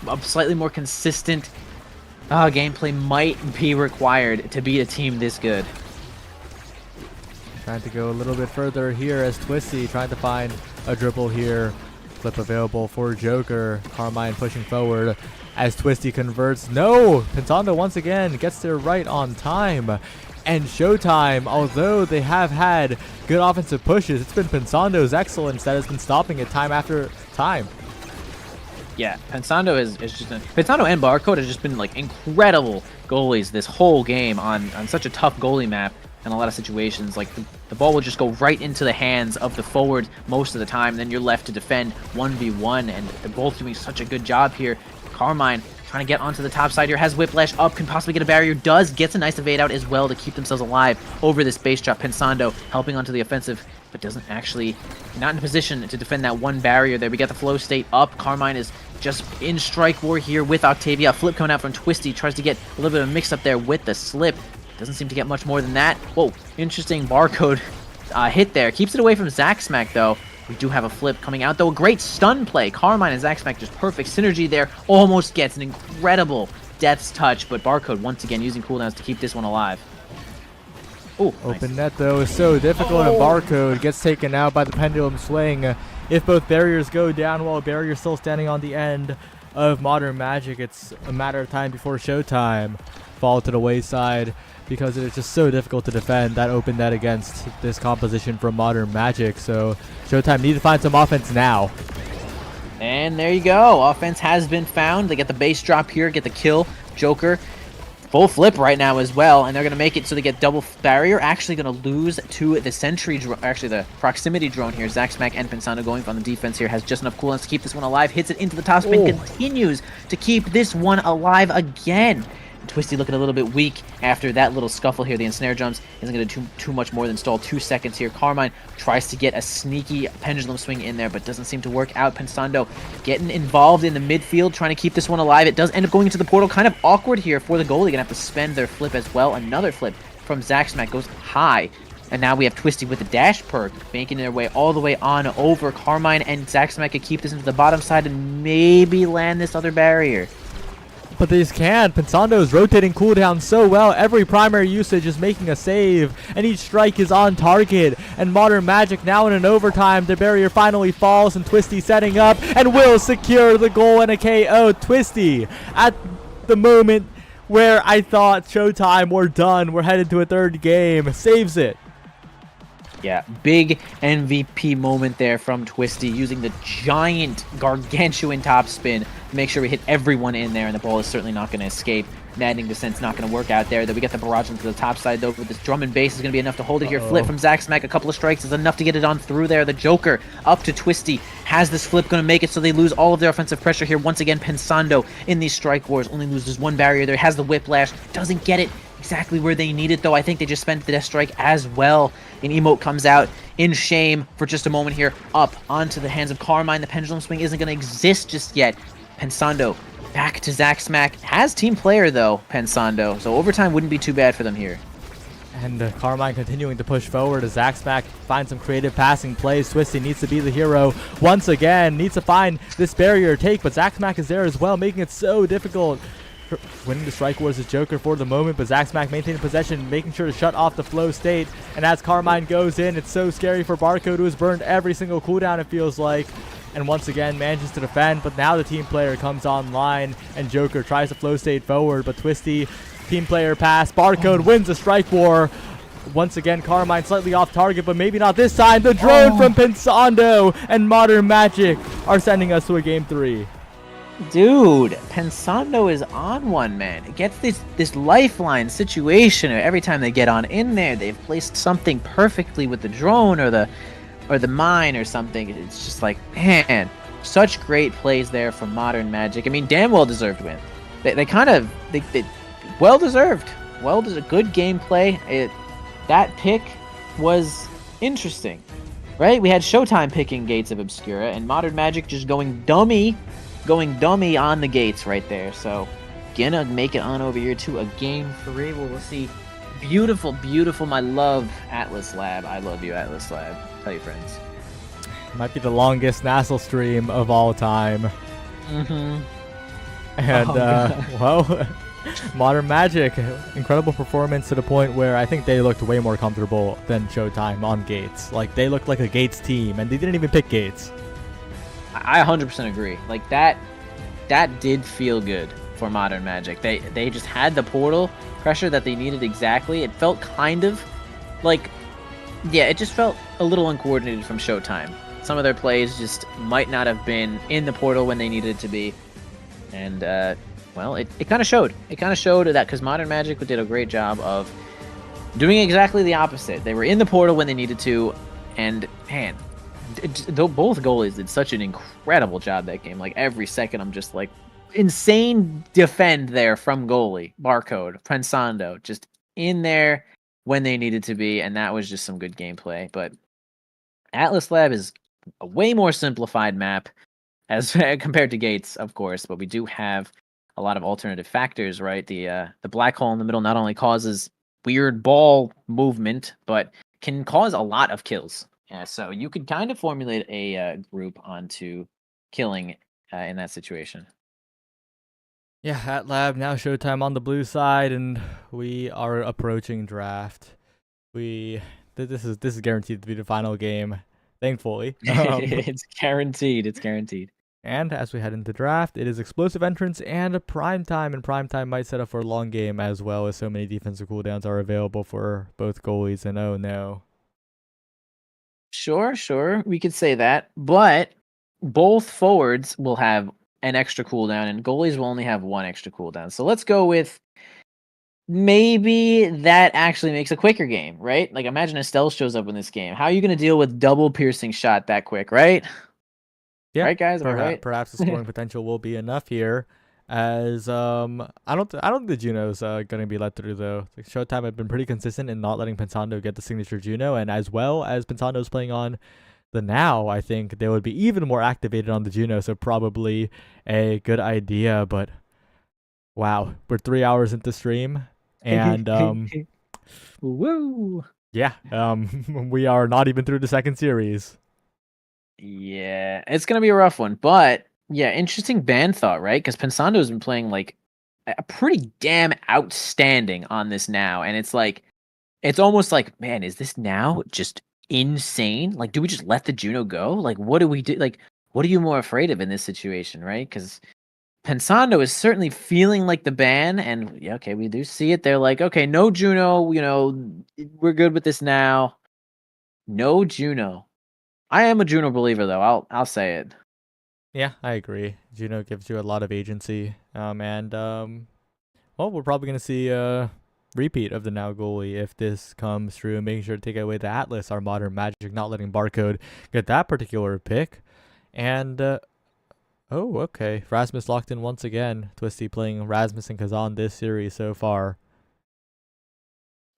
[SPEAKER 4] A slightly more consistent gameplay might be required to beat a team this good.
[SPEAKER 2] Trying to go a little bit further here as Twisty trying to find a dribble here. Flip available for Joker. Carmine pushing forward as Twisty converts. No! Pensando once again gets there right on time. And Showtime, although they have had good offensive pushes, it's been Pensando's excellence that has been stopping it time after time.
[SPEAKER 4] Yeah, Pensando is just Pensando and Barcode has just been like incredible goalies this whole game on such a tough goalie map. In a lot of situations, like the ball will just go right into the hands of the forward most of the time, and then you're left to defend 1v1, and they're both doing such a good job here. Carmine trying to get onto the top side here, has Whiplash up, can possibly get a barrier, gets a nice evade out as well to keep themselves alive over this base drop. Pensando helping onto the offensive, but doesn't actually, not in a position to defend that one barrier there. We got the flow state up. Carmine is just in strike war here with Octavia. A flip coming out from Twisty, tries to get a little bit of a mix up there with the slip. Doesn't seem to get much more than that. Whoa, interesting Barcode hit there. Keeps it away from Zack Smack, though. We do have a flip coming out, though. A great stun play. Carmine and Zack Smack just perfect synergy there. Almost gets an incredible Death's Touch, but Barcode once again using cooldowns to keep this one alive. Oh,
[SPEAKER 2] Open net, though, is so difficult, and Barcode gets taken out by the pendulum swing. If both barriers go down while a barrier still standing on the end of Modern Magic, it's a matter of time before Showtime fall to the wayside, because it is just so difficult to defend that open net against this composition from Modern Magic. So Showtime need to find some offense now.
[SPEAKER 4] And there you go. Offense has been found. They get the base drop here, get the kill. Joker, full flip right now as well, and they're going to make it so they get double barrier. Actually going to lose to the sentry drone, actually the proximity drone here. Zack Smack and Pensando going on the defense here, has just enough cooldowns to keep this one alive. Hits it into the top spin, continues to keep this one alive again. Twisty looking a little bit weak after that little scuffle here. The ensnare jumps isn't going to do too much more than stall 2 seconds here. Carmine tries to get a sneaky pendulum swing in there, but doesn't seem to work out. Pensando getting involved in the midfield, trying to keep this one alive. It does end up going into the portal. Kind of awkward here for the goalie. Going to have to spend their flip as well. Another flip from Zack Smack goes high. And now we have Twisty with the dash perk, making their way all the way on over. Carmine and Zack Smack could keep this into the bottom side and maybe land this other barrier.
[SPEAKER 2] But they just can't. Pensando is rotating cooldown so well. Every primary usage is making a save, and each strike is on target. And Modern Magic now in an overtime. The barrier finally falls, and Twisty setting up and will secure the goal and a KO. Twisty at the moment where I thought Showtime were done, we're headed to a third game, saves it.
[SPEAKER 4] Yeah, big MVP moment there from Twisty, using the giant, gargantuan top spin to make sure we hit everyone in there, and the ball is certainly not going to escape. Netting descent's not going to work out there. Then we get the barrage into the top side, though, with this drum and bass is going to be enough to hold it here. Flip from Zack Smack, a couple of strikes is enough to get it on through there. The Joker up to Twisty, has this flip going to make it so they lose all of their offensive pressure here. Once again, Pensando in these strike wars only loses one barrier there, has the whiplash, doesn't get it exactly where they need it, though. I think they just spent the death strike as well. An emote comes out in shame for just a moment here, up onto the hands of Carmine. The pendulum swing isn't going to exist just yet. Pensando back to Zack Smack. Has team player, though, Pensando, so overtime wouldn't be too bad for them here.
[SPEAKER 2] And Carmine continuing to push forward as Zack Smack finds some creative passing plays. Twisty needs to be the hero once again, needs to find this barrier take, but Zack Smack is there as well, making it so difficult. Winning the strike wars is Joker for the moment, but Zack Smack maintaining possession, making sure to shut off the flow state. And as Carmine goes in, it's so scary for Barcode, who has burned every single cooldown, it feels like. And once again manages to defend, but now the team player comes online, and Joker tries to flow state forward, but Twisty, team player pass, Barcode wins the strike war. Once again, Carmine slightly off target, but maybe not this time. The drone from Pensando and Modern Magic are sending us to a game 3.
[SPEAKER 4] Dude, Pensando is on one, man. It gets this lifeline situation every time they get on in there. They've placed something perfectly with the drone or the mine or something. It's just like, man, such great plays there from Modern Magic. I mean, damn well deserved win. They well deserved. Good gameplay. That pick was interesting, right? We had Showtime picking Gates of Obscura and Modern Magic just going dummy on the gates right there. So gonna make it on over here to a game 3. We'll see Beautiful, beautiful. I love Atlas Lab. I love you, Atlas Lab. Tell your friends.
[SPEAKER 2] Might be the longest Nassel stream of all time.
[SPEAKER 4] Mm-hmm.
[SPEAKER 2] And,
[SPEAKER 4] Oh, God.
[SPEAKER 2] well, Modern Magic, incredible performance to the point where I think they looked way more comfortable than Showtime on Gates. Like, they looked like a Gates team, and they didn't even pick Gates.
[SPEAKER 4] I 100% agree. Like, that did feel good for Modern Magic. They just had the portal pressure that they needed exactly. It felt kind of like, yeah, it just felt a little uncoordinated from Showtime. Some of their plays just might not have been in the portal when they needed it to be. And, well, it kind of showed. It kind of showed that because Modern Magic did a great job of doing exactly the opposite. They were in the portal when they needed to, and, man, both goalies did such an incredible job that game. Like, every second I'm just like, insane defend there from goalie. Barcode, Pensando, just in there when they needed to be, and that was just some good gameplay. But Atlas Lab is a way more simplified map as compared to Gates, of course, but we do have a lot of alternative factors, right? The black hole in the middle not only causes weird ball movement, but can cause a lot of kills. Yeah, so you could kind of formulate a group onto killing in that situation.
[SPEAKER 2] Yeah, at Lab, now Showtime on the blue side, and we are approaching draft. This is guaranteed to be the final game, thankfully.
[SPEAKER 4] It's guaranteed. It's guaranteed.
[SPEAKER 2] And as we head into draft, it is explosive entrance and a prime time, and prime time might set up for a long game as well, as so many defensive cooldowns are available for both goalies. And oh no.
[SPEAKER 4] Sure, we could say that, but both forwards will have an extra cooldown, and goalies will only have one extra cooldown. So let's go with maybe that actually makes a quicker game, right? Like, imagine Estelle shows up in this game. How are you going to deal with double piercing shot that quick, right?
[SPEAKER 2] Yeah,
[SPEAKER 4] right, guys. Am I right?
[SPEAKER 2] Perhaps the scoring potential will be enough here. As I don't think the Juno's gonna be let through though. Like, Showtime have been pretty consistent in not letting Pensando get the signature Juno, and as well as Pensando's playing on the Now, I think they would be even more activated on the Juno. So probably a good idea. But wow, we're 3 hours into stream, and
[SPEAKER 4] woo.
[SPEAKER 2] yeah, we are not even through the second series.
[SPEAKER 4] Yeah, it's gonna be a rough one, but yeah, interesting ban thought, right? Because Pensando's been playing like a pretty damn outstanding on this Now, and it's like, it's almost like, man, is this Now just insane? Like, do we just let the Juno go? Like, what do we do? Like, what are you more afraid of in this situation, right? Because Pensando is certainly feeling like the ban, and yeah, okay, we do see it. They're like, okay, no Juno, we're good with this now. No Juno. I am a Juno believer, though. I'll say it.
[SPEAKER 2] Yeah, I agree. Juno gives you a lot of agency. Well, we're probably gonna see a repeat of the Now goalie if this comes through, and making sure to take away the Atlas, our Modern Magic, not letting Barcode get that particular pick. And oh, okay, Rasmus locked in once again. Twisty playing Rasmus and Kazan this series so far.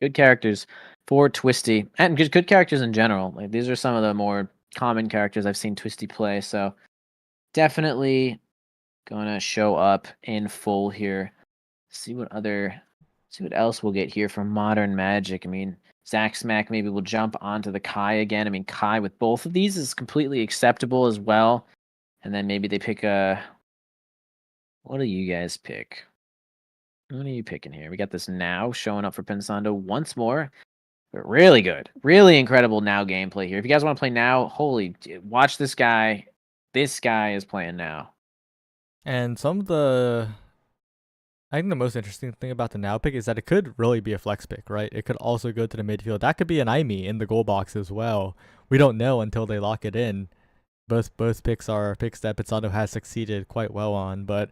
[SPEAKER 4] Good characters for Twisty, and good characters in general. Like, these are some of the more common characters I've seen Twisty play, so definitely gonna show up in full here. See what else we'll get here from Modern Magic. I mean, Zach Smack maybe will jump onto the Kai again. I mean, Kai with both of these is completely acceptable as well. And then maybe they pick what do you guys pick? What are you picking here? We got this Now showing up for Pensando once more. But really good. Really incredible Now gameplay here. If you guys want to play Now, watch this guy. This guy is playing Now.
[SPEAKER 2] And I think the most interesting thing about the Now pick is that it could really be a flex pick, right? It could also go to the midfield. That could be an IME in the goal box as well. We don't know until they lock it in. Both picks are picks that Pensando has succeeded quite well on, but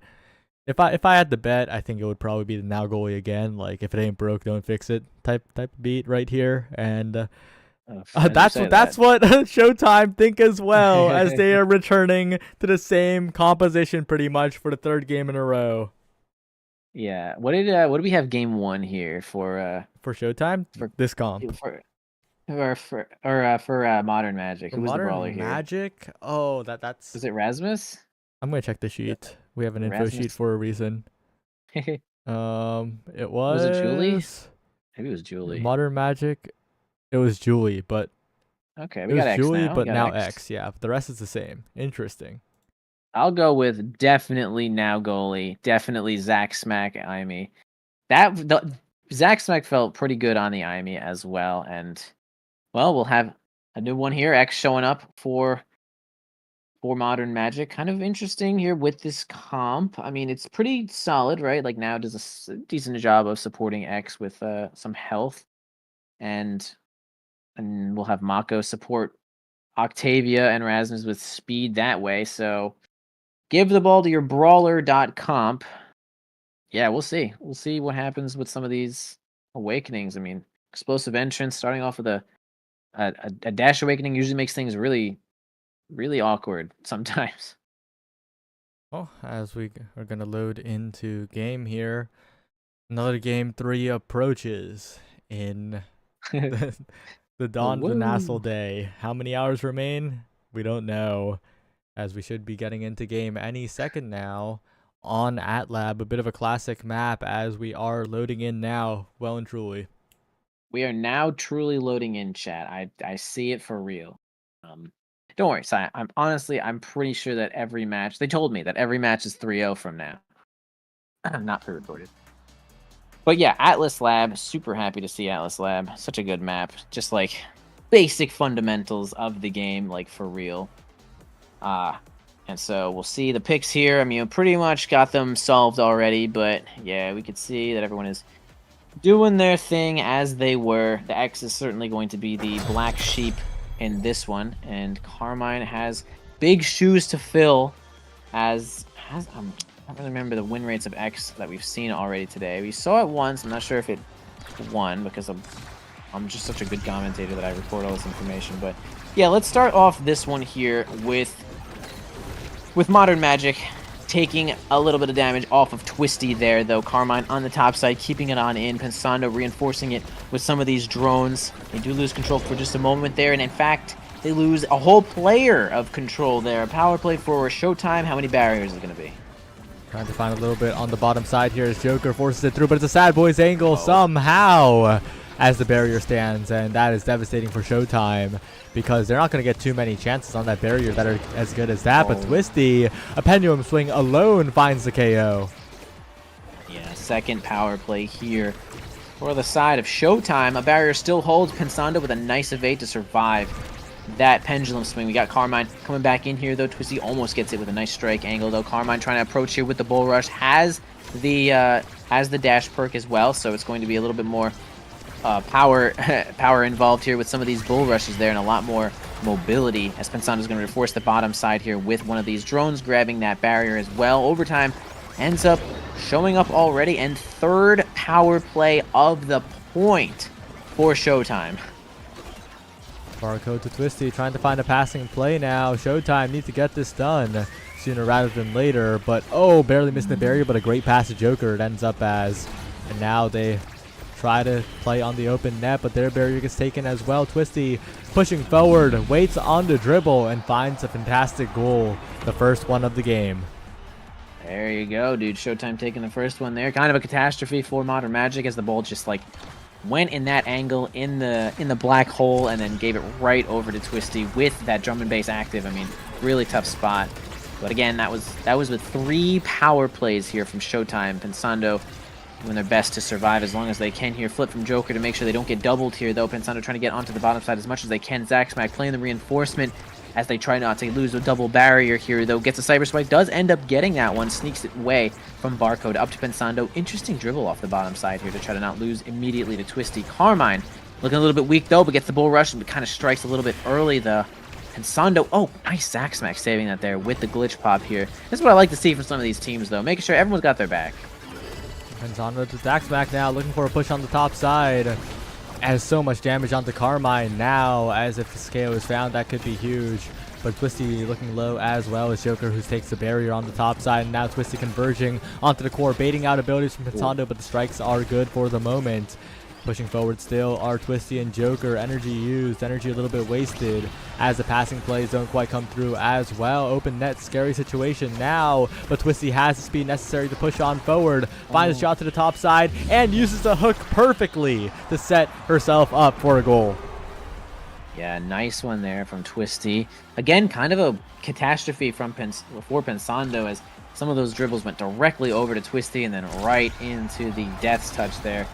[SPEAKER 2] if I had to bet, I think it would probably be the Now goalie again. Like, if it ain't broke, don't fix it type beat right here. And that's what Showtime think as well, as they are returning to the same composition pretty much for the third game in a row.
[SPEAKER 4] Yeah. What do we have game 1 here for
[SPEAKER 2] Showtime? For this comp.
[SPEAKER 4] For Modern Magic. Who was the brawler here?
[SPEAKER 2] Modern Magic? Oh, that's.
[SPEAKER 4] Was it Rasmus?
[SPEAKER 2] I'm gonna check the sheet. We have an info sheet for a reason. It was.
[SPEAKER 4] Was it Julie? Maybe it was Julie.
[SPEAKER 2] Modern Magic, it was Julie, but
[SPEAKER 4] Okay,
[SPEAKER 2] it
[SPEAKER 4] we
[SPEAKER 2] was
[SPEAKER 4] got X
[SPEAKER 2] Julie,
[SPEAKER 4] now.
[SPEAKER 2] but
[SPEAKER 4] We got
[SPEAKER 2] now
[SPEAKER 4] X.
[SPEAKER 2] X. Yeah, the rest is the same. Interesting.
[SPEAKER 4] I'll go with definitely now goalie. Definitely Zach Smack IME. Zach Smack felt pretty good on the IME as well. And well, we'll have a new one here. X showing up for Modern Magic. Kind of interesting here with this comp. I mean, it's pretty solid, right? Like now does a decent job of supporting X with some health. And we'll have Mako support Octavia and Rasmus with speed that way. So give the ball to your brawler.comp. Yeah, we'll see. We'll see what happens with some of these awakenings. I mean, explosive entrance starting off with a dash awakening usually makes things really, really awkward sometimes.
[SPEAKER 2] Well, as we are going to load into game here, another game 3 approaches in the dawn of the Nassau day. How many hours remain? We don't know, as we should be getting into game any second now on AtLab, a bit of a classic map as we are loading in now, well and truly.
[SPEAKER 4] We are now truly loading in, chat. I see it for real. Don't worry, Si. I'm pretty sure that every match, they told me that every match is 3-0 from now. Not pre-recorded. But yeah, Atlas Lab, super happy to see Atlas Lab. Such a good map. Just like basic fundamentals of the game, like for real. And so we'll see the picks here. I mean, pretty much got them solved already, but yeah, we could see that everyone is doing their thing as they were. The X is certainly going to be the black sheep in this one, and Carmine has big shoes to fill I don't really remember the win rates of X that we've seen already today. We saw it once. I'm not sure if it won because I'm just such a good commentator that I record all this information. But yeah, let's start off this one here with Modern Magic taking a little bit of damage off of Twisty there, though. Carmine on the top side, keeping it on in. Pensando reinforcing it with some of these drones. They do lose control for just a moment there, and in fact, they lose a whole player of control there. Power play for Showtime. How many barriers is it going to be?
[SPEAKER 2] Trying to find a little bit on the bottom side here as Joker forces it through, but it's a Sad Boys angle somehow as the barrier stands, and that is devastating for Showtime because they're not going to get too many chances on that barrier that are as good as that. But Twisty, a pendulum swing alone, finds the KO.
[SPEAKER 4] Yeah, second power play here for the side of Showtime. A barrier still holds. Pensando with a nice evade to survive that pendulum swing. We got Carmine coming back in here, though. Twisty almost gets it with a nice strike angle, though. Carmine trying to approach here with the bull rush. Has the dash perk as well, so it's going to be a little bit more power involved here with some of these bull rushes there, and a lot more mobility as Pensando's going to reinforce the bottom side here with one of these drones grabbing that barrier as well. Overtime ends up showing up already, and third power play of the point for Showtime.
[SPEAKER 2] Barcode to Twisty, trying to find a passing play now. Showtime needs to get this done sooner rather than later, but barely missing the barrier, but a great pass to Joker it ends up as. And now they try to play on the open net, but their barrier gets taken as well. Twisty pushing forward, waits on the dribble, and finds a fantastic goal, the first one of the game.
[SPEAKER 4] There you go, dude. Showtime taking the first one there. Kind of a catastrophe for Modern Magic as the ball just like went in that angle in the black hole and then gave it right over to Twisty with that drum and bass active. I mean, really tough spot. But again, that was with 3 power plays here from Showtime. Pensando doing their best to survive as long as they can here. Flip from Joker to make sure they don't get doubled here, though. Pensando trying to get onto the bottom side as much as they can. Zach Smack playing the reinforcement as they try not to lose a double barrier here, though. Gets a cyber spike, does end up getting that one. Sneaks it away from Barcode up to Pensando. Interesting dribble off the bottom side here to try to not lose immediately to Twisty. Carmine looking a little bit weak, though, but gets the bull rush and kind of strikes a little bit early, though. Pensando, nice Zach Smack saving that there with the glitch pop here. This is what I like to see from some of these teams, though. Making sure everyone's got their back.
[SPEAKER 2] Pensando to Zach Smack now, looking for a push on the top side. Has so much damage onto Carmine now, as if the KO is found, that could be huge. But Twisty looking low as well as Joker, who takes the barrier on the top side. And now Twisty converging onto the core, baiting out abilities from Pensando, but the strikes are good for the moment. Pushing forward still are Twisty and Joker. Energy used, energy a little bit wasted as the passing plays don't quite come through as well. Open net, scary situation now, but Twisty has the speed necessary to push on forward. Finds a shot to the top side and uses the hook perfectly to set herself up for a goal.
[SPEAKER 4] Yeah, nice one there from Twisty. Again, kind of a catastrophe for Pensando, as some of those dribbles went directly over to Twisty and then right into the death's touch there.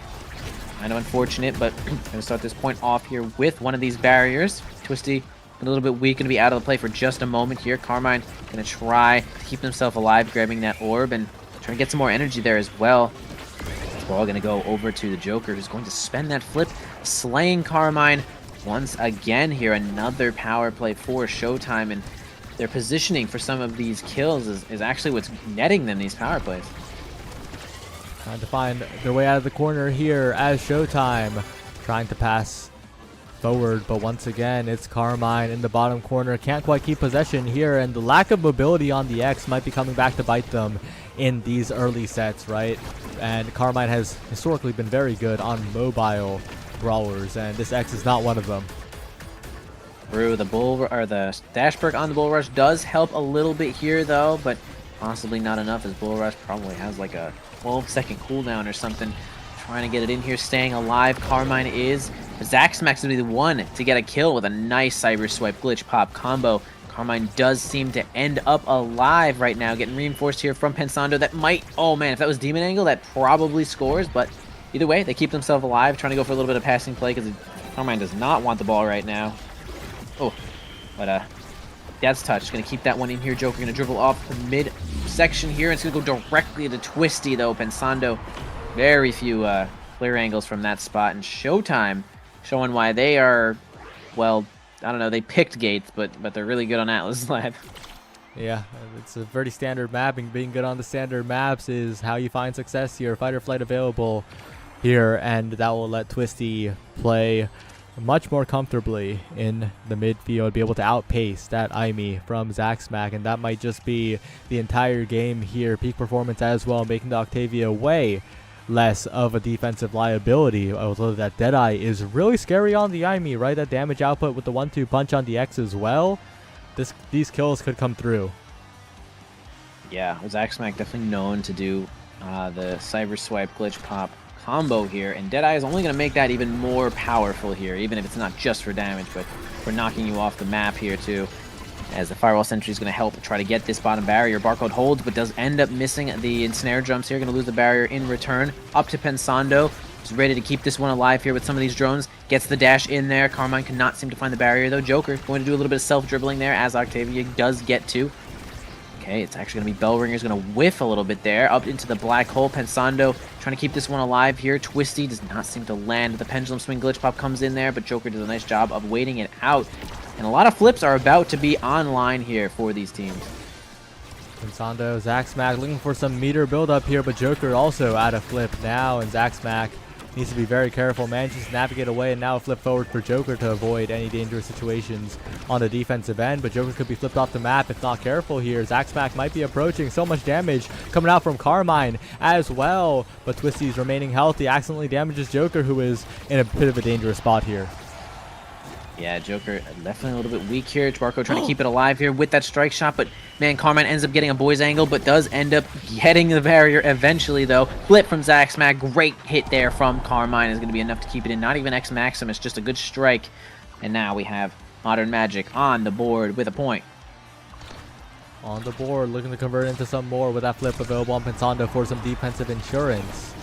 [SPEAKER 4] Kind of unfortunate, but going to start this point off here with one of these barriers. Twisty a little bit weak, going to be out of the play for just a moment here. Carmine going to try to keep himself alive, grabbing that orb and trying to get some more energy there as well. It's all going to go over to the Joker, who's going to spend that flip, slaying Carmine once again here. Another power play for Showtime, and their positioning for some of these kills is actually what's netting them these power plays.
[SPEAKER 2] Trying to find their way out of the corner here as Showtime trying to pass forward, but once again it's Carmine in the bottom corner. Can't quite keep possession here, and the lack of mobility on the X might be coming back to bite them in these early sets, right? And Carmine has historically been very good on mobile brawlers, and this X is not one of them.
[SPEAKER 4] Through the the dash perk on the Bull Rush does help a little bit here though, but possibly not enough, as Bull Rush probably has like a 12-second cooldown or something. Trying to get it in here, staying alive. Carmine is. Zaxmax will be the one to get a kill with a nice cyber swipe glitch pop combo. Carmine does seem to end up alive right now, getting reinforced here from Pensando. That might, oh man, if that was Demon Angle, that probably scores, but either way, they keep themselves alive, trying to go for a little bit of passing play because Carmine does not want the ball right now. Oh, but Death's Touch going to keep that one in here. Joker going to dribble off the mid-section here. It's going to go directly to Twisty, though. Pensando, very few clear angles from that spot. And Showtime showing why they are, well, I don't know, they picked Gates, but they're really good on Atlas Lab.
[SPEAKER 2] Yeah, it's a very standard map, and being good on the standard maps is how you find success here. Fight or flight available here, and that will let Twisty play much more comfortably in the midfield, be able to outpace that IME from Zaxmack, and that might just be the entire game here. Peak performance as well, making the Octavia way less of a defensive liability, although that Deadeye is really scary on the IME, right? That damage output with the 1-2 punch on the X as well. These kills could come through.
[SPEAKER 4] Yeah, Zaxmack definitely known to do the cyber swipe glitch pop combo here, and Deadeye is only going to make that even more powerful here, even if it's not just for damage, but for knocking you off the map here too, as the Firewall Sentry is going to help try to get this bottom barrier. Barcode holds, but does end up missing the ensnare jumps here, going to lose the barrier in return. Up to Pensando, who's ready to keep this one alive here with some of these drones, gets the dash in there. Carmine cannot seem to find the barrier though. Joker going to do a little bit of self-dribbling there, as Octavia does get to. Okay, it's actually going to be Bellringer's going to whiff a little bit there, up into the black hole. Pensando trying to keep this one alive here. Twisty does not seem to land. The pendulum swing glitch pop comes in there, but Joker does a nice job of waiting it out. And a lot of flips are about to be online here for these teams.
[SPEAKER 2] Pensando, Zaxmack looking for some meter build-up here, but Joker also out of flip now, and Zaxmack needs to be very careful, manages to navigate away, and now a flip forward for Joker to avoid any dangerous situations on the defensive end, but Joker could be flipped off the map if not careful here. Zaxmack might be approaching. So much damage coming out from Carmine as well, but Twisty's remaining healthy, accidentally damages Joker, who is in a bit of a dangerous spot here.
[SPEAKER 4] Yeah, Joker definitely a little bit weak here. Barco trying to keep it alive here with that strike shot, but man, Carmine ends up getting a boy's angle, but does end up getting the barrier eventually, though. Flip from Zaxmack, great hit there from Carmine is going to be enough to keep it in. Not even X Maximus, just a good strike. And now we have Modern Magic on the board with a point.
[SPEAKER 2] On the board, looking to convert into some more with that flip available on Pensando for some defensive insurance.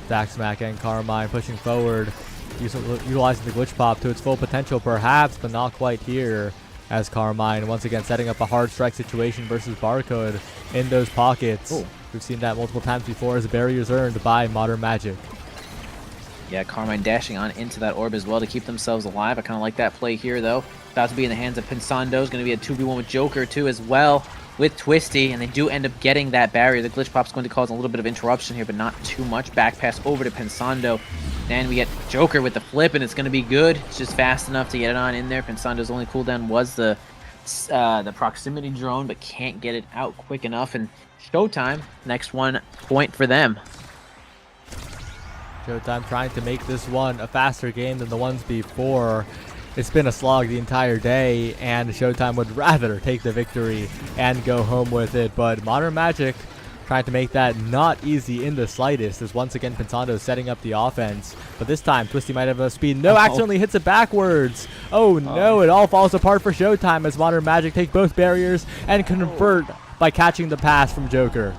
[SPEAKER 2] Zaxmack and Carmine pushing forward, utilizing the glitch pop to its full potential perhaps, but not quite here, as Carmine once again setting up a hard strike situation versus Barcode in those pockets. Ooh. We've seen that multiple times before as barriers earned by Modern Magic.
[SPEAKER 4] Yeah, Carmine dashing on into that orb as well to keep themselves alive. I kind of like that play here though. About to be in the hands of Pensando. Is going to be a 2v1 with Joker too as well with Twisty, and they do end up getting that barrier. The glitch pop's going to cause a little bit of interruption here, but not too much. Back pass over to Pensando. And we get Joker with the flip, and it's going to be good. It's just fast enough to get it on in there. Pensando's only cooldown was the proximity drone, but can't get it out quick enough. And Showtime, next 1 point for them.
[SPEAKER 2] Showtime trying to make this one a faster game than the ones before. It's been a slog the entire day, and Showtime would rather take the victory and go home with it. But Modern Magic trying to make that not easy in the slightest, as once again Pensando setting up the offense. But this time, Twisty might have enough speed. No, accidentally hits it backwards. Oh no, it all falls apart for Showtime as Modern Magic take both barriers and convert by catching the pass from Joker.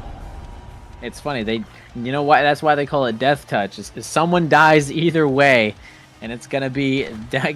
[SPEAKER 4] It's funny, you know why? That's why they call it death touch. Is someone dies either way, and it's gonna be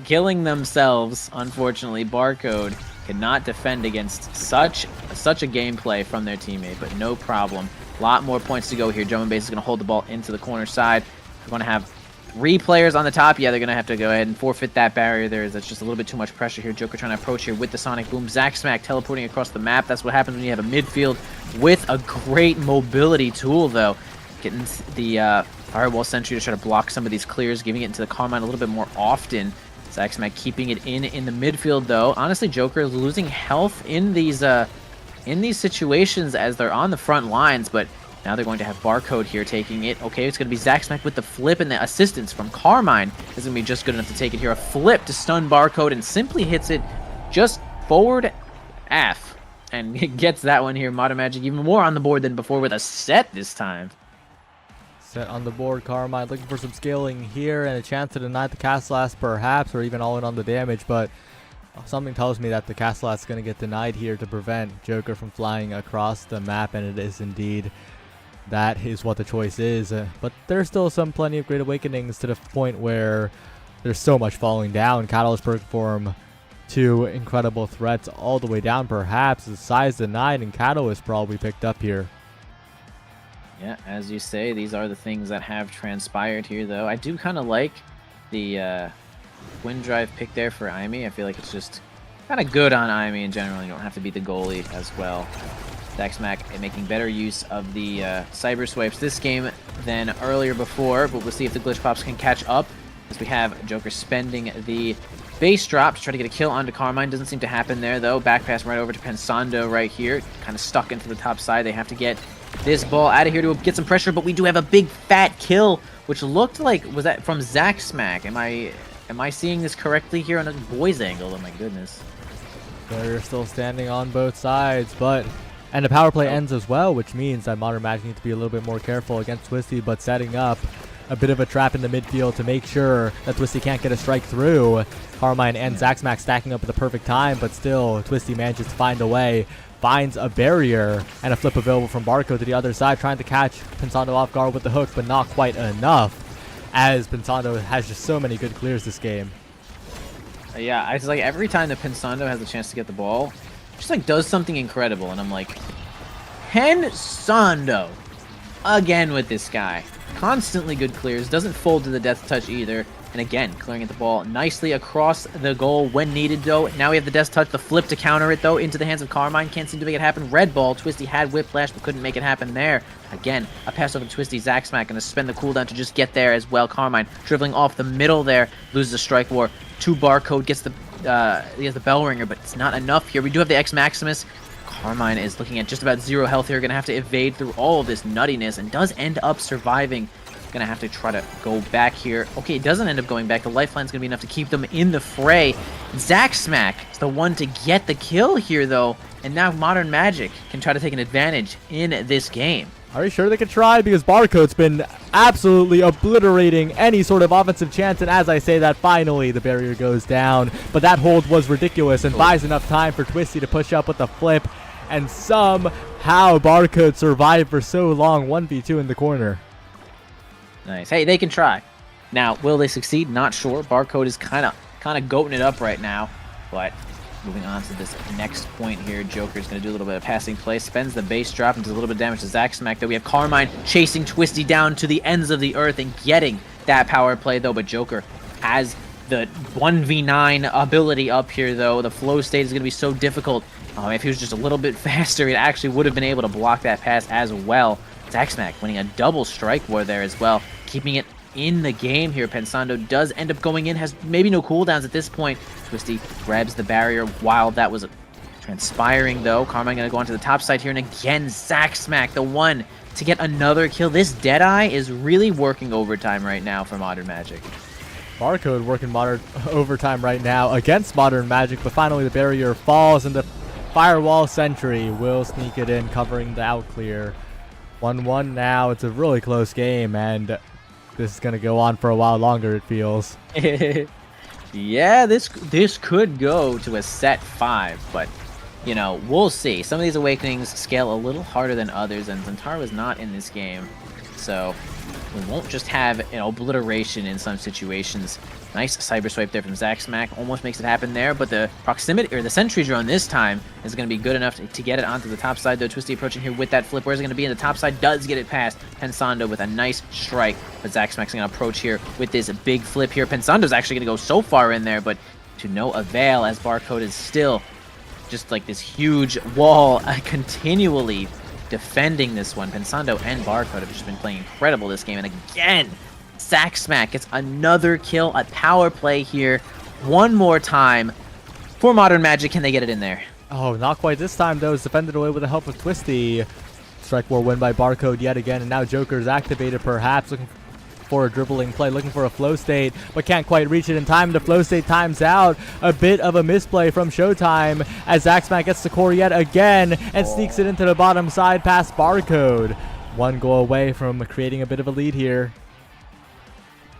[SPEAKER 4] killing themselves. Unfortunately, Barcode cannot defend against such a gameplay from their teammate, but no problem. A lot more points to go here. Drum and Bass is gonna hold the ball into the corner side. We're gonna have 3 players on the top. Yeah, they're gonna have to go ahead and forfeit that barrier there. That's just a little bit too much pressure here. Joker trying to approach here with the Sonic Boom. Zack Smack teleporting across the map. That's what happens when you have a midfield with a great mobility tool, though. Getting the Firewall Sentry to try to block some of these clears, giving it into the Carmine a little bit more often. Zack Smack keeping it in the midfield, though. Honestly, Joker is losing health in these situations as they're on the front lines, but now they're going to have Barcode here taking it. Okay, it's going to be Zack Smack with the flip, and the assistance from Carmine is going to be just good enough to take it here. A flip to stun Barcode and simply hits it just forward F. And it gets that one here. Modern Magic even more on the board than before with a set this time.
[SPEAKER 2] Set on the board, Carmine looking for some scaling here and a chance to deny the Cast Blast perhaps, or even all in on the damage, but something tells me that the Cast Blast is going to get denied here to prevent Joker from flying across the map, and it is indeed. That is what the choice is, but there's still plenty of Great Awakenings to the point where there's so much falling down. Catalyst perform 2 incredible threats all the way down, perhaps. The size denied, and Catalyst probably picked up here.
[SPEAKER 4] Yeah, as you say, these are the things that have transpired here, though. I do kind of like the Wind Drive pick there for Aimee. I feel like it's just kind of good on Aimee in general. You don't have to be the goalie as well. Zack Smack making better use of the Cyber Swipes this game than earlier before, but we'll see if the Glitch Pops can catch up, as we have Joker spending the base drop to try to get a kill onto Carmine. Doesn't seem to happen there, though. Back pass right over to Pensando right here. Kind of stuck into the top side. They have to get this ball out of here to get some pressure, but we do have a big fat kill, which looked like, was that from Zack Smack? Am I seeing this correctly here on a boys angle? Oh my goodness.
[SPEAKER 2] They're still standing on both sides, and the power play ends as well, which means that Modern Magic needs to be a little bit more careful against Twisty, but setting up a bit of a trap in the midfield to make sure that Twisty can't get a strike through. Carmine and Zack Smack stacking up at the perfect time, but still Twisty manages to find a way, finds a barrier, and a flip available from Barcode to the other side, trying to catch Pensando off guard with the hook, but not quite enough, as Pensando has just so many good clears this game.
[SPEAKER 4] Yeah, it's like every time that Pensando has a chance to get the ball, just like does something incredible, and I'm like, Pensando again with this guy. Constantly good clears, doesn't fold to the death touch either, and again clearing at the ball nicely across the goal when needed, though. Now we have the death touch, the flip to counter it, though, into the hands of Carmine. Can't seem to make it happen. Red ball. Twisty had whiplash but couldn't make it happen there. Again, a pass over to Twisty. Zack Smack gonna spend the cooldown to just get there as well. Carmine dribbling off the middle there, loses the strike war. 2 Barcode gets the he has the bell ringer, but it's not enough here. We do have the X Maximus. Carmine is looking at just about 0 health here. Gonna have to evade through all of this nuttiness, and does end up surviving. Gonna have to try to go back here. Okay, it doesn't end up going back. The lifeline's gonna be enough to keep them in the fray. Zack Smack is the one to get the kill here, though, and now Modern Magic can try to take an advantage in this game.
[SPEAKER 2] Are you sure they could try? Because Barcode's been absolutely obliterating any sort of offensive chance, and as I say that, finally the barrier goes down. But that hold was ridiculous and buys enough time for Twisty to push up with the flip, and somehow Barcode survived for so long. 1v2 in the corner.
[SPEAKER 4] Nice. Hey, they can try. Now, will they succeed? Not sure. Barcode is kind of goating it up right now, but moving on to this next point here, Joker's going to do a little bit of passing play, spends the base drop and does a little bit of damage to Zack Smack, though. We have Carmine chasing Twisty down to the ends of the earth and getting that power play, though, but Joker has the 1v9 ability up here, though. The flow state is going to be so difficult. If he was just a little bit faster, he actually would have been able to block that pass as well. Zack Smack winning a double strike war there as well, keeping it in the game here. Pensando does end up going in, has maybe no cooldowns at this point. Twisty grabs the barrier while that was Transpiring, though. Carmine going to go onto the top side here, and again, Zack Smack, the one to get another kill. This Deadeye is really working overtime right now for Modern Magic.
[SPEAKER 2] Barcode working modern overtime right now against Modern Magic, but finally the barrier falls, and the Firewall Sentry will sneak it in, covering the out clear. 1-1 now. It's a really close game, and this is going to go on for a while longer, it feels.
[SPEAKER 4] Yeah, this could go to a set 5, but, you know, we'll see. Some of these Awakenings scale a little harder than others, and Zentaro is not in this game, so we won't just have an obliteration in some situations. Nice cyber swipe there from Zack Smack. Almost makes it happen there, but the proximity, or the sentry drone this time, is going to be good enough to get it onto the top side, though. Twisty approaching here with that flip. Where's it going to be? In the top side, does get it past Pensando with a nice strike, but Zack Smack's going to approach here with this big flip here. Pensando's actually going to go so far in there, but to no avail, as Barcode is still just like this huge wall, continually defending this one. Pensando and Barcode have just been playing incredible this game, and again, Zack Smack gets another kill, a power play here. One more time for Modern Magic. Can they get it in there?
[SPEAKER 2] Oh, not quite this time, though. It's defended away with the help of Twisty. Strike war win by Barcode yet again, and now Joker's activated, perhaps looking for a dribbling play, looking for a flow state, but can't quite reach it in time. The flow state times out. A bit of a misplay from Showtime as Zack Smack gets the core yet again and sneaks it into the bottom side past Barcode. One goal away from creating a bit of a lead here.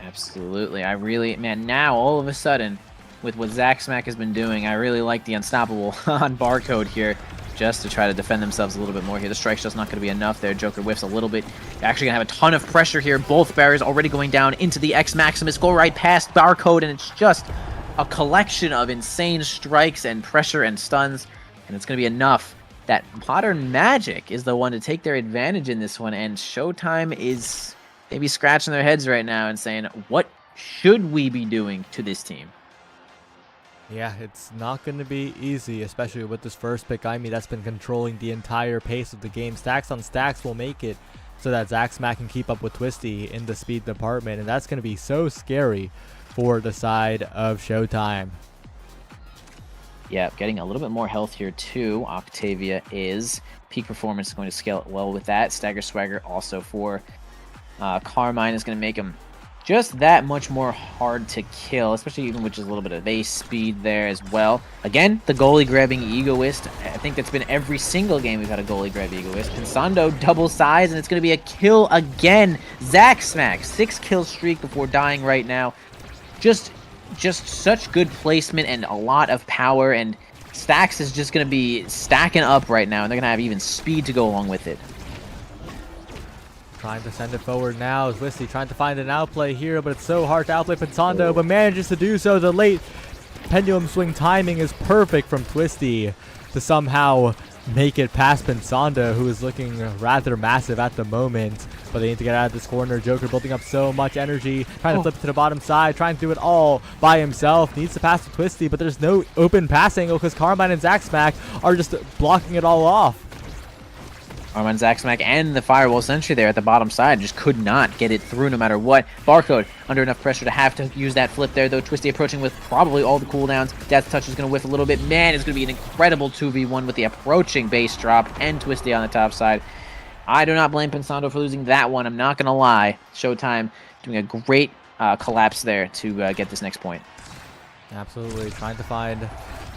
[SPEAKER 4] Absolutely. I really, man, now all of a sudden, with what Zack Smack has been doing, I really like the unstoppable on Barcode here, just to try to defend themselves a little bit more here. The strike's just not going to be enough there. Joker whiffs a little bit. Actually going to have a ton of pressure here. Both barriers already going down into the X Maximus. Go right past Barcode, and it's just a collection of insane strikes and pressure and stuns, and it's going to be enough that Modern Magic is the one to take their advantage in this one, and Showtime is maybe scratching their heads right now and saying, what should we be doing to this team?
[SPEAKER 2] Yeah, it's not going to be easy, especially with this first pick. I mean, that's been controlling the entire pace of the game. Stacks on stacks will make it so that Zack Smack can keep up with Twisty in the speed department, and that's going to be so scary for the side of Showtime.
[SPEAKER 4] Yeah, getting a little bit more health here too. Octavia is. Peak performance is going to scale well with that. Stagger Swagger also for Carmine is going to make him just that much more hard to kill, especially even with just a little bit of base speed there as well. Again, the goalie grabbing Egoist. I think that's been every single game we've had a goalie grab Egoist. Pensando double size, and it's going to be a kill again. Zack Smack, 6 kill streak before dying right now. Just such good placement and a lot of power, and Stacks is just going to be stacking up right now, and they're going to have even speed to go along with it.
[SPEAKER 2] Trying to send it forward now. Twisty trying to find an outplay here, but it's so hard to outplay Pensando, but manages to do so. The late pendulum swing timing is perfect from Twisty to somehow make it past Pensando, who is looking rather massive at the moment. But they need to get out of this corner. Joker building up so much energy, trying to flip it to the bottom side, trying to do it all by himself. Needs to pass to Twisty, but there's no open pass angle because Carmine and Zack Smack are just blocking it all off.
[SPEAKER 4] Carmine, Zack Smack, and the Firewall Sentry there at the bottom side just could not get it through no matter what. Barcode under enough pressure to have to use that flip there, though. Twisty approaching with probably all the cooldowns. Death Touch is going to whiff a little bit. Man, it's going to be an incredible 2v1 with the approaching base drop and Twisty on the top side. I do not blame Pensando for losing that one. I'm not going to lie. Showtime doing a great collapse there to get this next point.
[SPEAKER 2] Absolutely. Trying to find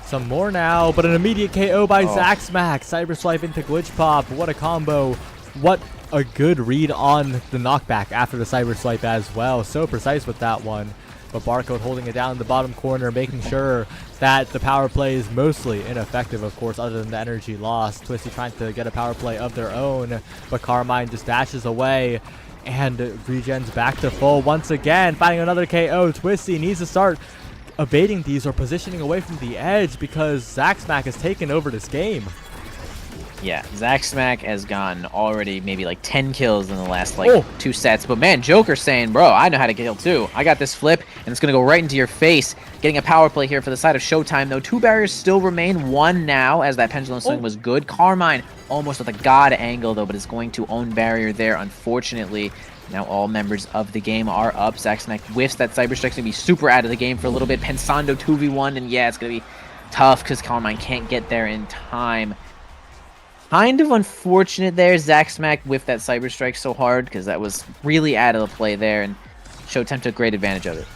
[SPEAKER 2] some more now, but an immediate KO by Zack Smack. Cyber Swipe into Glitch Pop. What a combo. What a good read on the knockback after the Cyber Swipe as well. So precise with that one. But Barcode holding it down in the bottom corner, making sure that the power play is mostly ineffective, of course, other than the energy loss. Twisty trying to get a power play of their own, but Carmine just dashes away and regens back to full once again, finding another KO. Twisty needs to start evading these or positioning away from the edge because Zack Smack has taken over this game.
[SPEAKER 4] Yeah, Zack Smack has gotten already maybe like 10 kills in the last 2 sets. But man, Joker's saying, bro, I know how to kill too. I got this flip, and it's going to go right into your face. Getting a power play here for the side of Showtime, though. 2 barriers still remain. 1 now, as that pendulum swing was good. Carmine almost with a god angle, though, but is going to own barrier there, unfortunately. Now all members of the game are up. Zack Smack whiffs that Cyber Strike's going to be super out of the game for a little bit. Pensando 2v1, and yeah, it's going to be tough because Carmine can't get there in time. Kind of unfortunate there. Zach Smack whiffed that Cyber Strike so hard because that was really out of the play there, and Showtime took great advantage of it.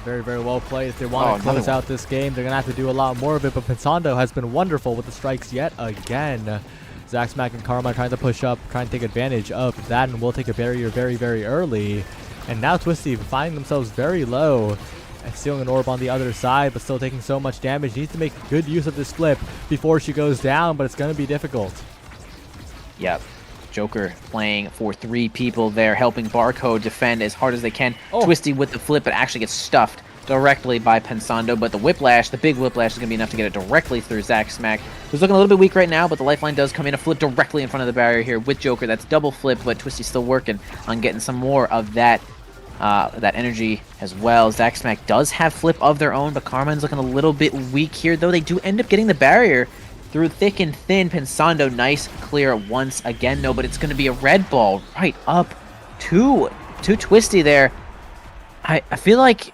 [SPEAKER 2] Very, very well played. If they want to close out this game, they're going to have to do a lot more of it, but Pensando has been wonderful with the strikes yet again. Zach Smack and Carmine trying to push up, trying to take advantage of that, and will take a barrier very, very early. And now Twisty finding themselves very low, and stealing an orb on the other side, but still taking so much damage. Needs to make good use of this flip before she goes down, but it's going to be difficult.
[SPEAKER 4] Yep. Joker playing for 3 people there, helping Barcode defend as hard as they can. Twisty with the flip, but actually gets stuffed directly by Pensando, but the whiplash, the big whiplash, is going to be enough to get it directly through Zach Smack, who's looking a little bit weak right now, but the lifeline does come in, a flip directly in front of the barrier here with Joker. That's double flip, but Twisty's still working on getting some more of that energy as well. Zach Smack does have flip of their own, but Carmine's looking a little bit weak here, though they do end up getting the barrier through thick and thin. Pensando, nice clear once again, though, but it's going to be a red ball right up to Twisty there. I feel like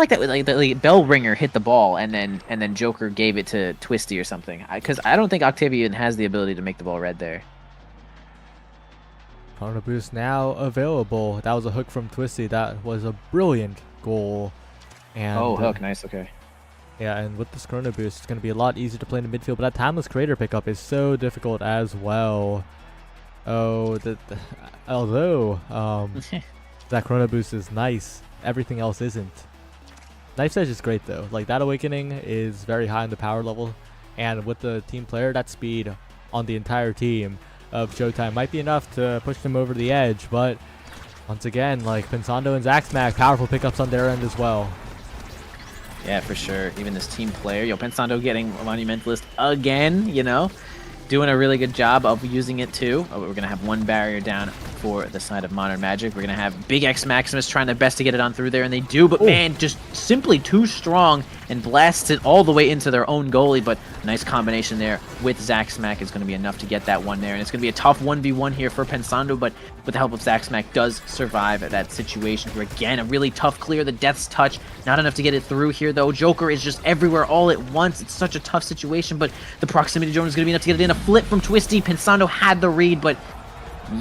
[SPEAKER 4] that was like the bell ringer hit the ball, and then Joker gave it to Twisty or something. Because I don't think Octavian has the ability to make the ball red there.
[SPEAKER 2] Chrono Boost now available. That was a hook from Twisty. That was a brilliant goal. And
[SPEAKER 4] hook, nice, okay.
[SPEAKER 2] Yeah, and with this Chrono Boost, it's going to be a lot easier to play in the midfield, but that Timeless Creator pickup is so difficult as well. Although that Chrono Boost is nice, everything else isn't. Knife's Edge is great though. Like, that Awakening is very high in the power level, and with the team player, that speed on the entire team of Showtime might be enough to push them over the edge, but once again, like, Pensando and Zach Smack, powerful pickups on their end as well.
[SPEAKER 4] Yeah, for sure. Even this team player, Pensando getting Monumentalist again, doing a really good job of using it too. We're going to have one barrier down for the side of Modern Magic. We're going to have Big X Maximus trying their best to get it on through there, and they do, but man, just simply too strong and blasts it all the way into their own goalie. But nice combination there with Zach Smack is going to be enough to get that one there, and it's going to be a tough 1v1 here for Pensando, but with the help of Zach Smack does survive that situation here. Again, a really tough clear, the Death's Touch, not enough to get it through here though. Joker is just everywhere all at once. It's such a tough situation, but the proximity drone is going to be enough to get it in. A flip from Twisty. Pensando had the read, but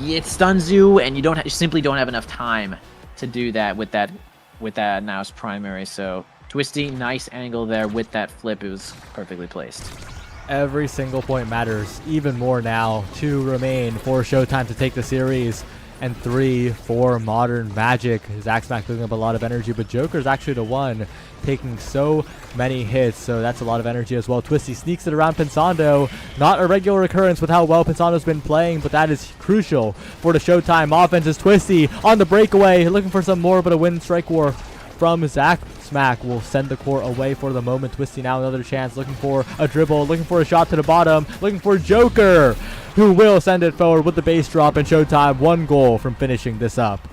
[SPEAKER 4] it stuns you, and you simply don't have enough time to do that with that now's primary. So Twisty, nice angle there with that flip. It was perfectly placed.
[SPEAKER 2] Every single point matters. Even more now. 2 remain for Showtime to take the series, and 3 for Modern Magic. Zach Smack picking up a lot of energy, but Joker's actually the one taking so many hits, so that's a lot of energy as well. Twisty sneaks it around Pensando. Not a regular occurrence with how well Pensando's been playing, but that is crucial for the Showtime offense. As Twisty on the breakaway, looking for some more, but a win strike war from Zach Smack will send the core away for the moment. Twisty now another chance, looking for a dribble, looking for a shot to the bottom, looking for Joker, who will send it forward with the base drop, and Showtime 1 goal from finishing this up.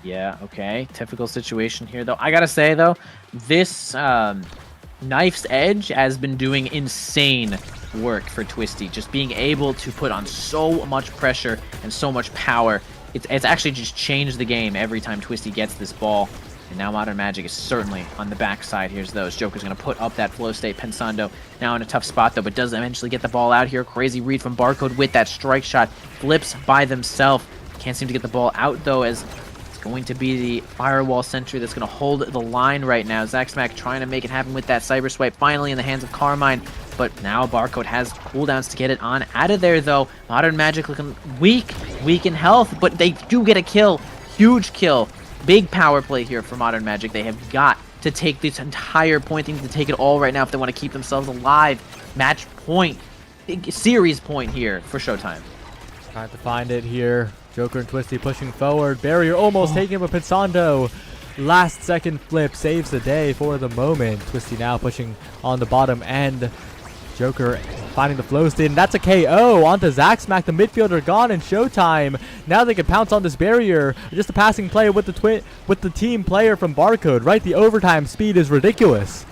[SPEAKER 4] Yeah, okay. Typical situation here, though. I gotta say, though, this Knife's Edge has been doing insane work for Twisty. Just being able to put on so much pressure and so much power. It's actually just changed the game every time Twisty gets this ball. And now Modern Magic is certainly on the backside. Here's those. Joker's going to put up that flow state. Pensando now in a tough spot, though, but does eventually get the ball out here. Crazy read from Barcode with that strike shot. Flips by themselves. Can't seem to get the ball out, though, as it's going to be the Firewall Sentry that's going to hold the line right now. Zach Smack trying to make it happen with that Cyber Swipe. Finally in the hands of Carmine, but now Barcode has cooldowns to get it on out of there, though. Modern Magic looking weak in health, but they do get a kill. Huge kill. Big power play here for Modern Magic. They have got to take this entire point. They need to take it all right now if they want to keep themselves alive. Match point. Big series point here for Showtime.
[SPEAKER 2] Trying to find it here. Joker and Twisty pushing forward. Barrier almost taking, but Pensando, last second flip, saves the day for the moment. Twisty now pushing on the bottom end. Joker finding the flow state, and that's a KO onto Zach Smack. The midfielder gone, and Showtime. Now they can pounce on this barrier. Just a passing play with the team player from Barcode, right? The overtime speed is ridiculous.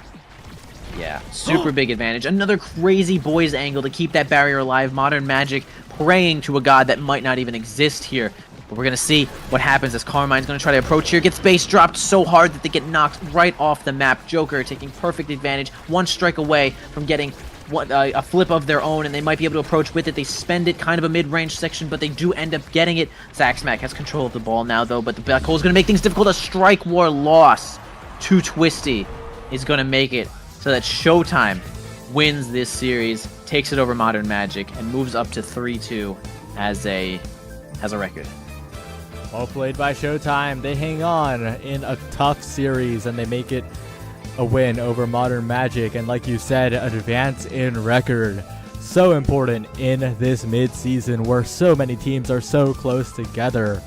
[SPEAKER 4] Yeah, super big advantage. Another crazy boys angle to keep that barrier alive. Modern Magic praying to a god that might not even exist here. But we're going to see what happens as Carmine's going to try to approach here. Gets base dropped so hard that they get knocked right off the map. Joker taking perfect advantage. One strike away from getting a flip of their own, and they might be able to approach with it. They spend it, kind of a mid-range section, but they do end up getting it. Zaxmac has control of the ball now, though, but the Black Hole is going to make things difficult. A Strike War loss to Twisty is going to make it so that Showtime wins this series, takes it over Modern Magic, and moves up to 3-2 as a record.
[SPEAKER 2] Well played by Showtime. They hang on in a tough series, and they make it a win over Modern Magic. And like you said, advance in record. So important in this mid-season where so many teams are so close together.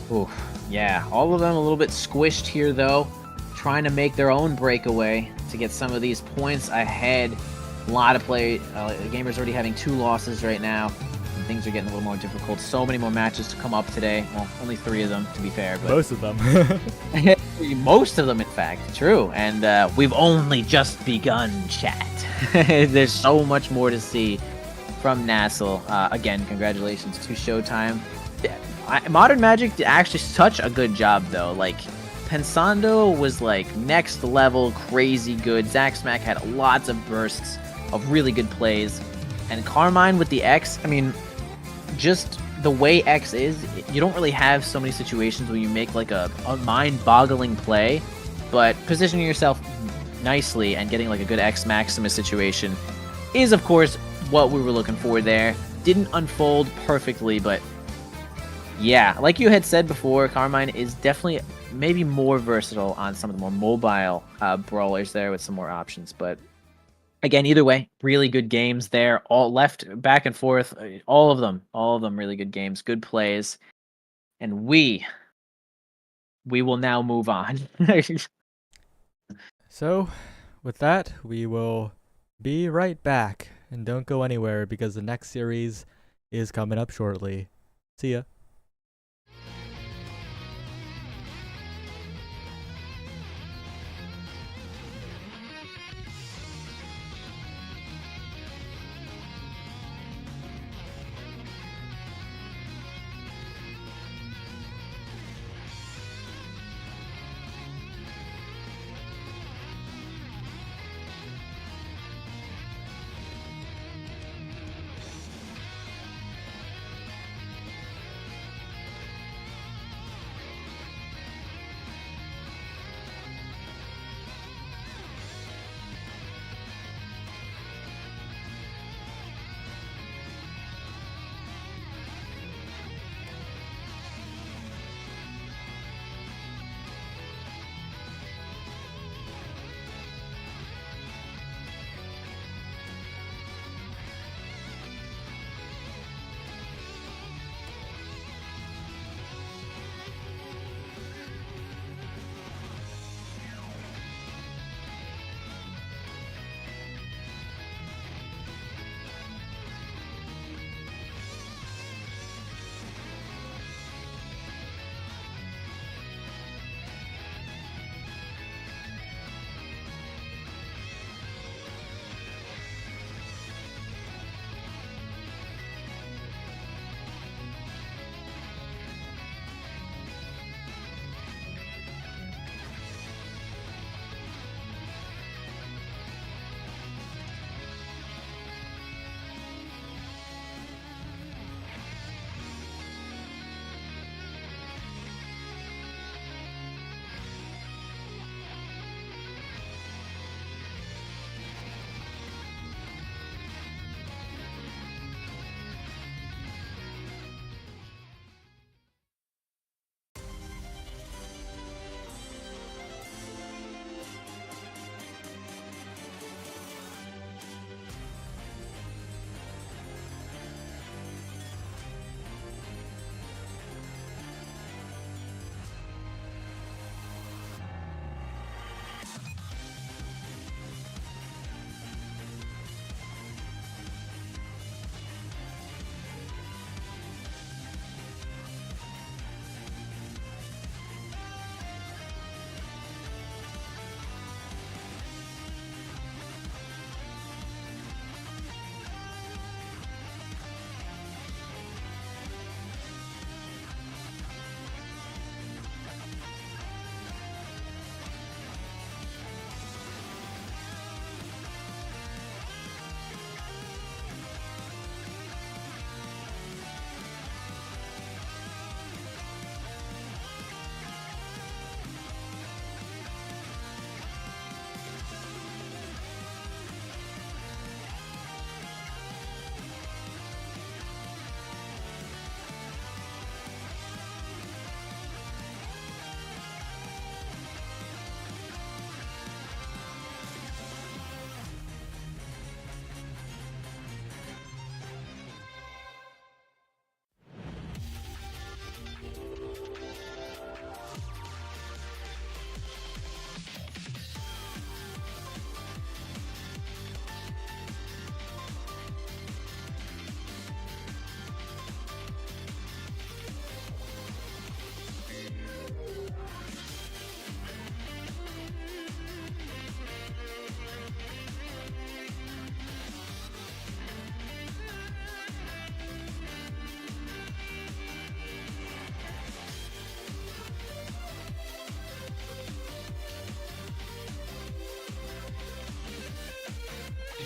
[SPEAKER 4] Ooh, yeah, all of them a little bit squished here, though. Trying to make their own breakaway to get some of these points ahead. A lot of play. The Gamers already having 2 losses right now. And things are getting a little more difficult. So many more matches to come up today. Well, only 3 of them, to be fair. But
[SPEAKER 2] Most of them.
[SPEAKER 4] most of them, in fact. True. And we've only just begun, chat. There's so much more to see from Nassel. Again, congratulations to Showtime. Modern Magic did actually such a good job, though. Like, Pensando was like next level crazy good. Zaxmac had lots of bursts of really good plays. And Carmine with the X, I mean, just the way X is, you don't really have so many situations where you make like a mind-boggling play, but positioning yourself nicely and getting like a good X Maximus situation is, of course, what we were looking for there. Didn't unfold perfectly, but yeah, like you had said before, Carmine is definitely maybe more versatile on some of the more mobile brawlers there with some more options. But again, either way, really good games there. All left back and forth, all of them really good games, good plays. And we will now move on.
[SPEAKER 2] So, with that, we will be right back. And don't go anywhere because the next series is coming up shortly. See ya.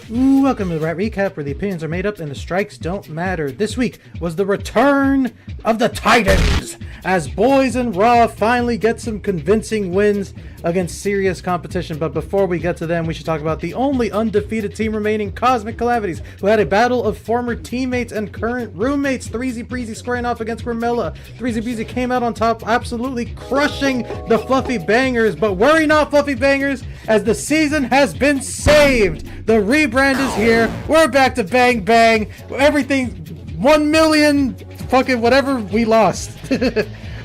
[SPEAKER 1] Welcome to the Rat Recap, where the opinions are made up and the strikes don't matter. This week was the return of the Titans, as Boys and Raw finally get some convincing wins against serious competition. But before we get to them, we should talk about the only undefeated team remaining, Cosmic Calamities, who had a battle of former teammates and current roommates. Threezy Breezy squaring off against Grimella. Threezy Breezy came out on top, absolutely crushing the Fluffy Bangers. But worry not, Fluffy Bangers, as the season has been saved. The rebrand is here. We're back to Bang Bang. Everything 1 million fucking whatever we lost.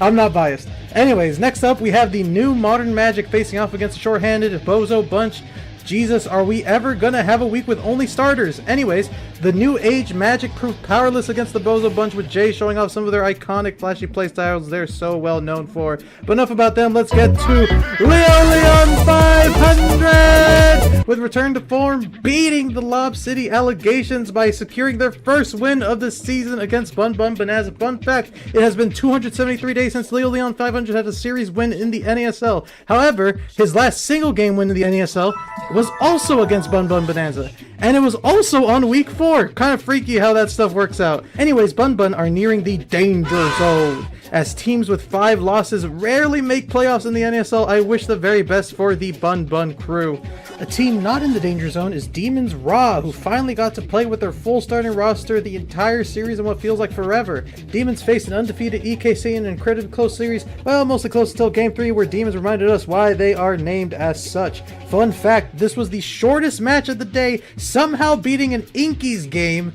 [SPEAKER 1] I'm not biased. Anyways, next up we have the new Modern Magic facing off against the short-handed Bozo Bunch. Jesus, are we ever gonna have a week with only starters? Anyways, the New Age Magic proved powerless against the Bozo Bunch, with Jay showing off some of their iconic flashy playstyles they're so well known for. But enough about them, let's get to Leon 500! With return to form, beating the Lob City Allegations by securing their first win of the season against Bun Bun Bonanza. Fun fact, it has been 273 days since Leon 500 had a series win in the NASL. However, his last single game win in the NASL was also against Bun Bun Bonanza, and it was also on week 4. Kind of freaky how that stuff works out. Anyways, Bun Bun are nearing the danger zone, as teams with 5 losses rarely make playoffs in the NASL. I wish the very best for the Bun Bun crew. A team not in the danger zone is Demons Raw, who finally got to play with their full starting roster the entire series in what feels like forever. Demons faced an undefeated EKC in an incredibly close series, well, mostly close until Game 3, where Demons reminded us why they are named as such. Fun fact, this was the shortest match of the day, somehow beating an Inkies game.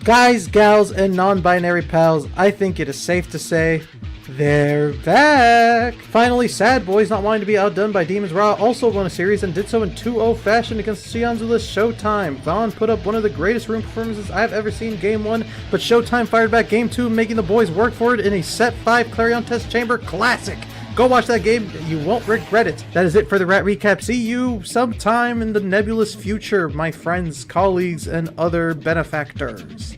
[SPEAKER 1] Guys, gals, and non-binary pals, I think it is safe to say they're back! Finally, Sad Boys, not wanting to be outdone by Demons Raw, also won a series and did so in 2-0 fashion against Sionzula's Showtime. Vaughn put up one of the greatest room performances I've ever seen Game 1, but Showtime fired back Game 2, making the boys work for it in a Set 5 Clarion Test Chamber classic. Go watch that game, you won't regret it. That is it for the Rat Recap. See you sometime in the nebulous future, my friends, colleagues, and other benefactors.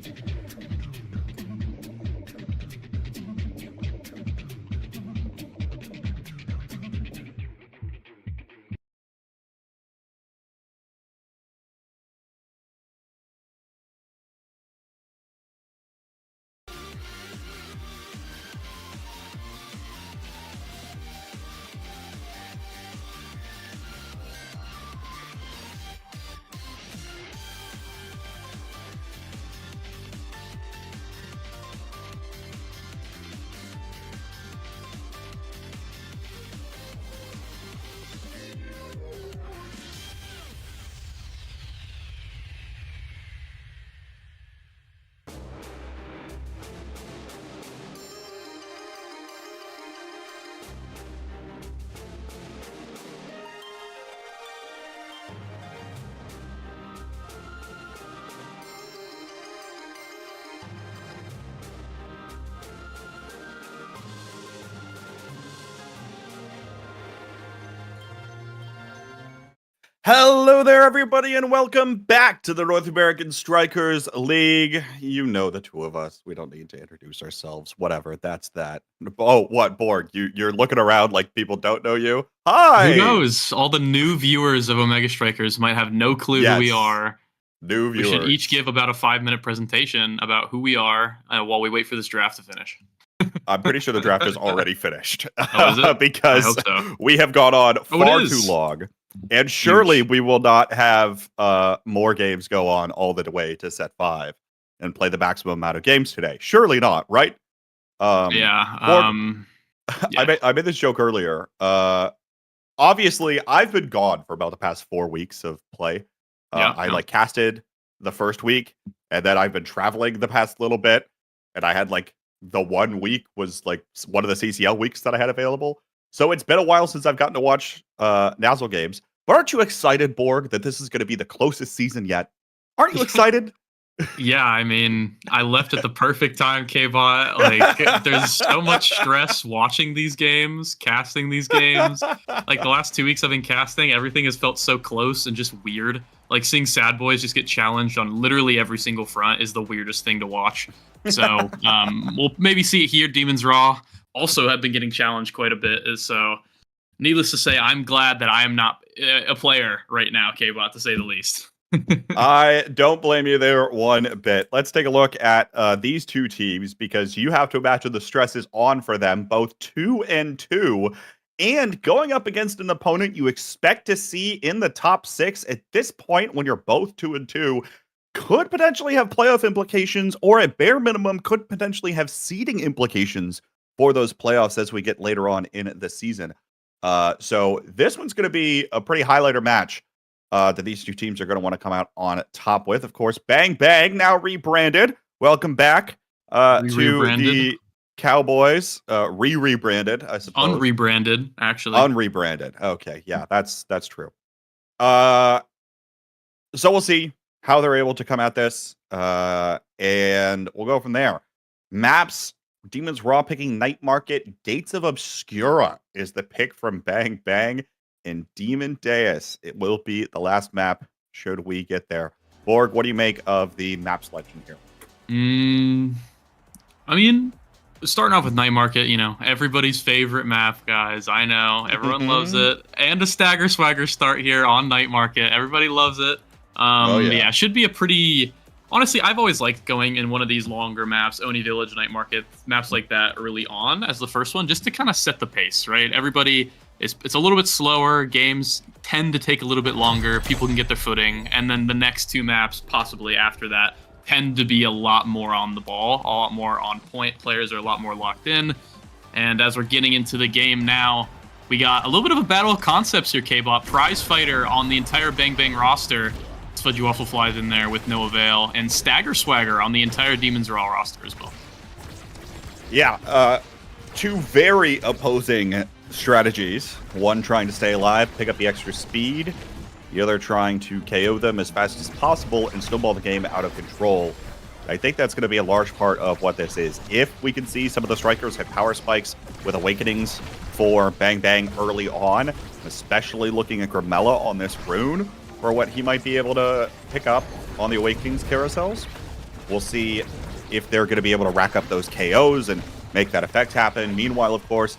[SPEAKER 5] Hello there, everybody, and welcome back to the North American Strikers League. You know the two of us. We don't need to introduce ourselves. Whatever, that's that. Oh, what, Borg? You're looking around like people don't know you? Hi!
[SPEAKER 6] Who knows? All the new viewers of Omega Strikers might have no clue who we are.
[SPEAKER 5] New viewers.
[SPEAKER 6] We should each give about a 5-minute presentation about who we are while we wait for this draft to finish.
[SPEAKER 5] I'm pretty sure the draft is already finished.
[SPEAKER 6] Oh, is it?
[SPEAKER 5] Because
[SPEAKER 6] I hope so.
[SPEAKER 5] we have gone on far
[SPEAKER 6] it
[SPEAKER 5] too
[SPEAKER 6] is.
[SPEAKER 5] long. And surely we will not have more games go on all the way to set 5 and play the maximum amount of games today. Surely not, right?
[SPEAKER 6] Yeah.
[SPEAKER 5] I made this joke earlier. Obviously, I've been gone for about the past 4 weeks of play. I casted the first week, and then I've been traveling the past little bit, and I had the 1 week was one of the CCL weeks that I had available. So it's been a while since I've gotten to watch Nazzle games. But aren't you excited, Borg, that this is going to be the closest season yet? Aren't you excited?
[SPEAKER 6] Yeah, I mean, I left at the perfect time, K-Bot. There's so much stress watching these games, casting these games. The last 2 weeks I've been casting, everything has felt so close and just weird. Seeing Sad Boys just get challenged on literally every single front is the weirdest thing to watch. So we'll maybe see it here. Demons Raw also have been getting challenged quite a bit. So needless to say, I'm glad that I am not a player right now, K-Bot, to say the least.
[SPEAKER 5] I don't blame you there one bit. Let's take a look at these two teams, because you have to imagine the stress is on for them, both 2-2, and going up against an opponent you expect to see in the top 6 at this point when you're both 2-2 could potentially have playoff implications, or at bare minimum could potentially have seeding implications for those playoffs as we get later on in the season. So this one's going to be a pretty highlighter match that these two teams are going to want to come out on top with. Of course, Bang Bang, now rebranded. Welcome back to the Cowboys. Rebranded, I suppose.
[SPEAKER 6] Unrebranded, actually.
[SPEAKER 5] Unrebranded. Okay, yeah, that's true. So we'll see how they're able to come at this, and we'll go from there. Maps, Demons Raw picking Night Market. Dates of Obscura is the pick from Bang Bang. And Demon Deus, it will be the last map should we get there. Borg, what do you make of the map selection here?
[SPEAKER 6] I mean, starting off with Night Market, you know, everybody's favorite map, guys. I know, everyone loves it. And a Stagger Swagger start here on Night Market. Everybody loves it. Yeah, should be a pretty... Honestly, I've always liked going in one of these longer maps, Oni Village, Night Market, maps like that early on as the first one, just to kind of set the pace, right? Everybody... It's a little bit slower. Games tend to take a little bit longer. People can get their footing. And then the next two maps, possibly after that, tend to be a lot more on the ball, a lot more on point. Players are a lot more locked in. And as we're getting into the game now, we got a little bit of a battle of concepts here, K-Bot. Prize Fighter on the entire Bang Bang roster. Fudgy Waffle flies in there with no avail. And Stagger Swagger on the entire Demons Raw roster as well.
[SPEAKER 5] Yeah, two very opposing strategies. One trying to stay alive, pick up the extra speed. The other trying to KO them as fast as possible and snowball the game out of control. I think that's going to be a large part of what this is. If we can see some of the strikers hit power spikes with awakenings for Bang Bang early on, especially looking at Grimella on this rune for what he might be able to pick up on the awakenings carousels. We'll see if they're going to be able to rack up those KOs and make that effect happen. Meanwhile, of course,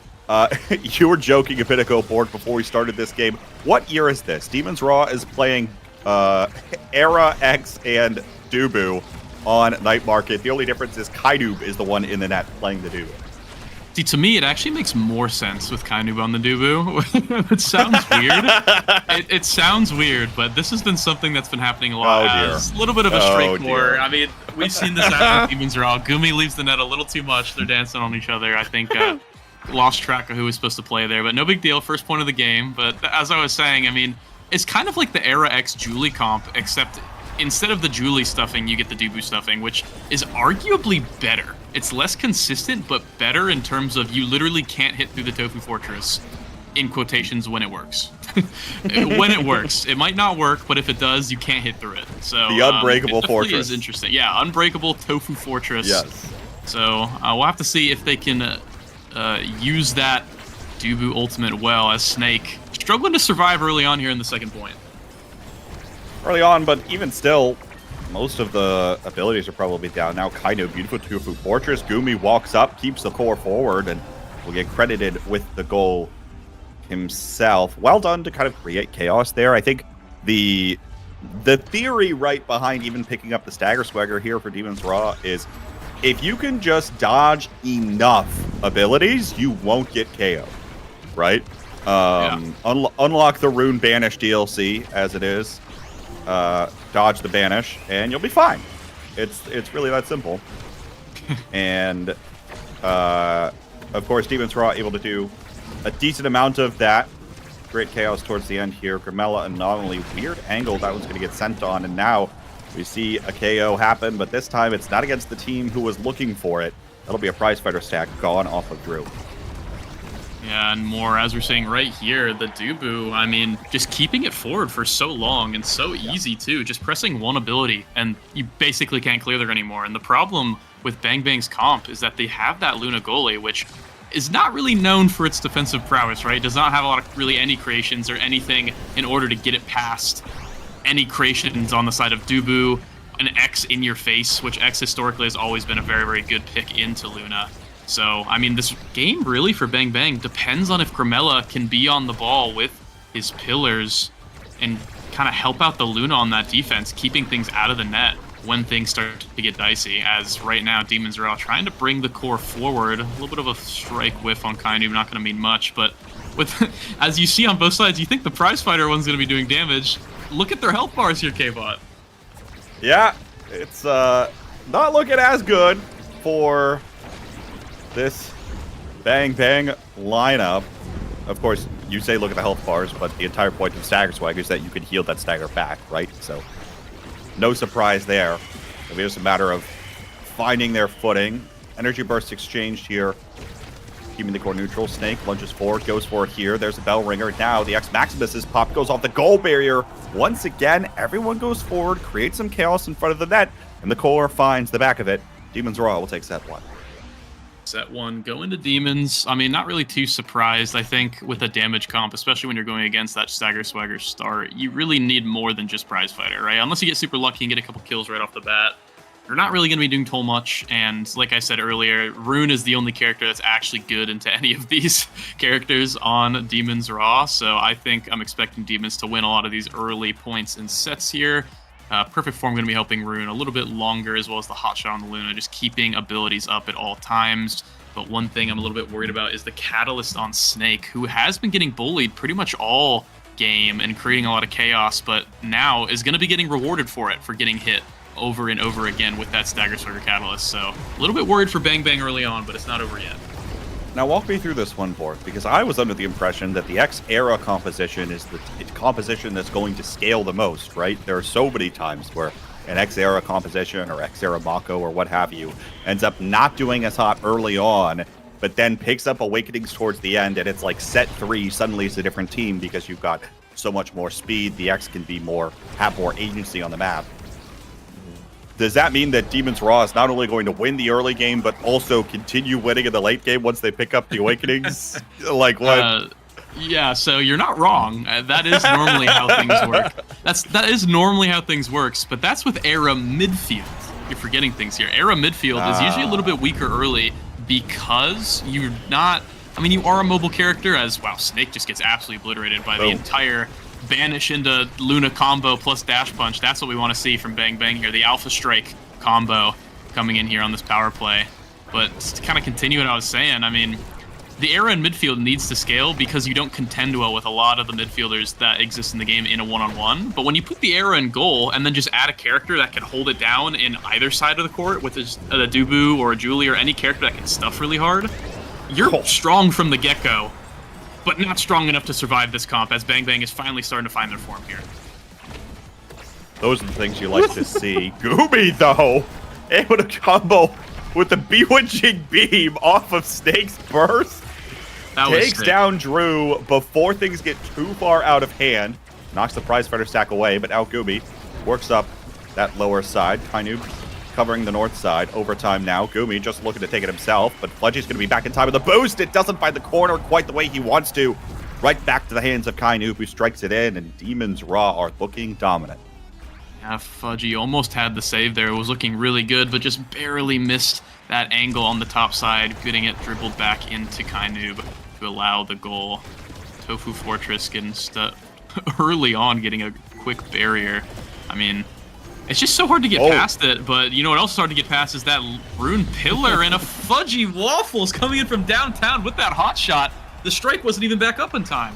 [SPEAKER 5] you were joking a bit ago, Borg, before we started this game. What year is this? Demons Raw is playing Era X and Dubu on Night Market. The only difference is Kainoob is the one in the net playing the Dubu.
[SPEAKER 6] See, to me, it actually makes more sense with Kainoob on the Dubu. It sounds weird. It sounds weird, but this has been something that's been happening a lot. As a little bit of a straight war. I mean, we've seen this happen with Demons Raw. Gumi leaves the net a little too much. They're dancing on each other. I think lost track of who was supposed to play there, but no big deal. First point of the game. But as I was saying, I mean, it's kind of like the Era X Julie comp, except instead of the Julie stuffing, you get the Dubu stuffing, which is arguably better. It's less consistent, but better in terms of you literally can't hit through the Tofu Fortress, in quotations, when it works. When it works. It might not work, but if it does, you can't hit through it. So
[SPEAKER 5] the Unbreakable Fortress
[SPEAKER 6] is interesting. Yeah, Unbreakable Tofu Fortress.
[SPEAKER 5] Yes.
[SPEAKER 6] So we'll have to see if they can use that Dubu ultimate well, as Snake struggling to survive early on here in the second point.
[SPEAKER 5] Early on, but even still, most of the abilities are probably down now. Kainoob, beautiful Tofu Fortress. Gumi walks up, keeps the core forward, and will get credited with the goal himself. Well done to kind of create chaos there. I think the theory right behind even picking up the Stagger Swagger here for Demons Raw is if you can just dodge enough abilities, you won't get KO, right? Unlock the Rune Banish DLC as it is. Dodge the Banish, and you'll be fine. It's really that simple. And of course, Demons Raw able to do a decent amount of that. Great chaos towards the end here. Grimella anomaly, weird angle that one's going to get sent on, and now we see a KO happen, but this time it's not against the team who was looking for it. That'll be a prize fighter stack gone off of Drew.
[SPEAKER 6] Yeah, and more, as we're saying right here, the Dubu, I mean, just keeping it forward for so long and so easy, too. Just pressing one ability, and you basically can't clear there anymore. And the problem with Bang Bang's comp is that they have that Luna Goalie, which is not really known for its defensive prowess, right? It does not have a lot of really any creations or anything in order to get it past any creations on the side of Dubu, an X in your face, which X historically has always been a very, very good pick into Luna. So, I mean, this game really for Bang Bang depends on if Grimella can be on the ball with his pillars and kind of help out the Luna on that defense, keeping things out of the net when things start to get dicey, as right now Demons are all trying to bring the core forward. A little bit of a strike whiff on Kainu, not going to mean much, but with as you see on both sides, you think the prize fighter one's going to be doing damage. Look at their health bars here, K-Bot.
[SPEAKER 5] Yeah, it's not looking as good for this Bang Bang lineup. Of course, you say look at the health bars, but the entire point of Stagger Swag is that you can heal that stagger back, right? So no surprise there. It'll be just a matter of finding their footing. Energy burst exchanged here. Keeping the core neutral. Snake lunges forward, goes for it here. There's a bell ringer. Now the X Maximus's pop goes off the goal barrier. Once again, everyone goes forward, creates some chaos in front of the net, and the core finds the back of it. Demons Raw will take set one.
[SPEAKER 6] Set one, go into Demons. I mean, not really too surprised. I think with a damage comp, especially when you're going against that Stagger Swagger start, you really need more than just Prize Fighter, right? Unless you get super lucky and get a couple kills right off the bat, you're not really going to be doing too much. And like I said earlier, Rune is the only character that's actually good into any of these characters on Demons Raw. So I think I'm expecting Demons to win a lot of these early points and sets here. Perfect Form going to be helping Rune a little bit longer, as well as the hot shot on the Luna, just keeping abilities up at all times. But one thing I'm a little bit worried about is the Catalyst on Snake, who has been getting bullied pretty much all game and creating a lot of chaos, but now is going to be getting rewarded for it, for getting hit over and over again with that Stagger Swagger Catalyst. So a little bit worried for Bang Bang early on, but it's not over yet.
[SPEAKER 5] Now walk me through this one, Borg, because I was under the impression that the X-era composition is the composition that's going to scale the most, right? There are so many times where an X-era composition or X-era Mako or what have you ends up not doing as hot early on, but then picks up Awakenings towards the end, and it's like set 3, suddenly it's a different team because you've got so much more speed. The X can be have more agency on the map. Does that mean that Demons Raw is not only going to win the early game, but also continue winning in the late game once they pick up the Awakenings? Like what?
[SPEAKER 6] Yeah, so you're not wrong. That is normally how things work. That is normally how things works, but that's with Era midfield. You're forgetting things here. Era midfield is usually a little bit weaker early because you're not. I mean, you are a mobile character, as wow, Snake just gets absolutely obliterated by the entire Banish into Luna combo plus Dash Punch. That's what we want to see from Bang Bang here. The Alpha Strike combo coming in here on this power play. But to kind of continue what I was saying, I mean, the Era in midfield needs to scale because you don't contend well with a lot of the midfielders that exist in the game in a one-on-one. But when you put the Era in goal and then just add a character that can hold it down in either side of the court with a Dubu or a Julie or any character that can stuff really hard, you're strong from the get-go, but not strong enough to survive this comp, as Bang Bang is finally starting to find their form here.
[SPEAKER 5] Those are the things you like to see. Gooby, though, able to combo with the bewitching beam off of Snake's burst. Takes down Drew before things get too far out of hand. Knocks the prize fighter stack away, but now Gooby works up that lower side. Kainu covering the north side. Overtime now. Goomy just looking to take it himself, but Fledgy's going to be back in time with the boost. It doesn't find the corner quite the way he wants to. Right back to the hands of Kainu, who strikes it in, and Demons Raw are looking dominant.
[SPEAKER 6] Yeah, Fudgy almost had the save there. It was looking really good, but just barely missed that angle on the top side, getting it dribbled back into Kainoob to allow the goal. Tofu Fortress getting stuck early on, getting a quick barrier. I mean, it's just so hard to get past it, but you know what else is hard to get past is that Rune Pillar and a Fudgy Waffles coming in from downtown with that hot shot. The strike wasn't even back up in time.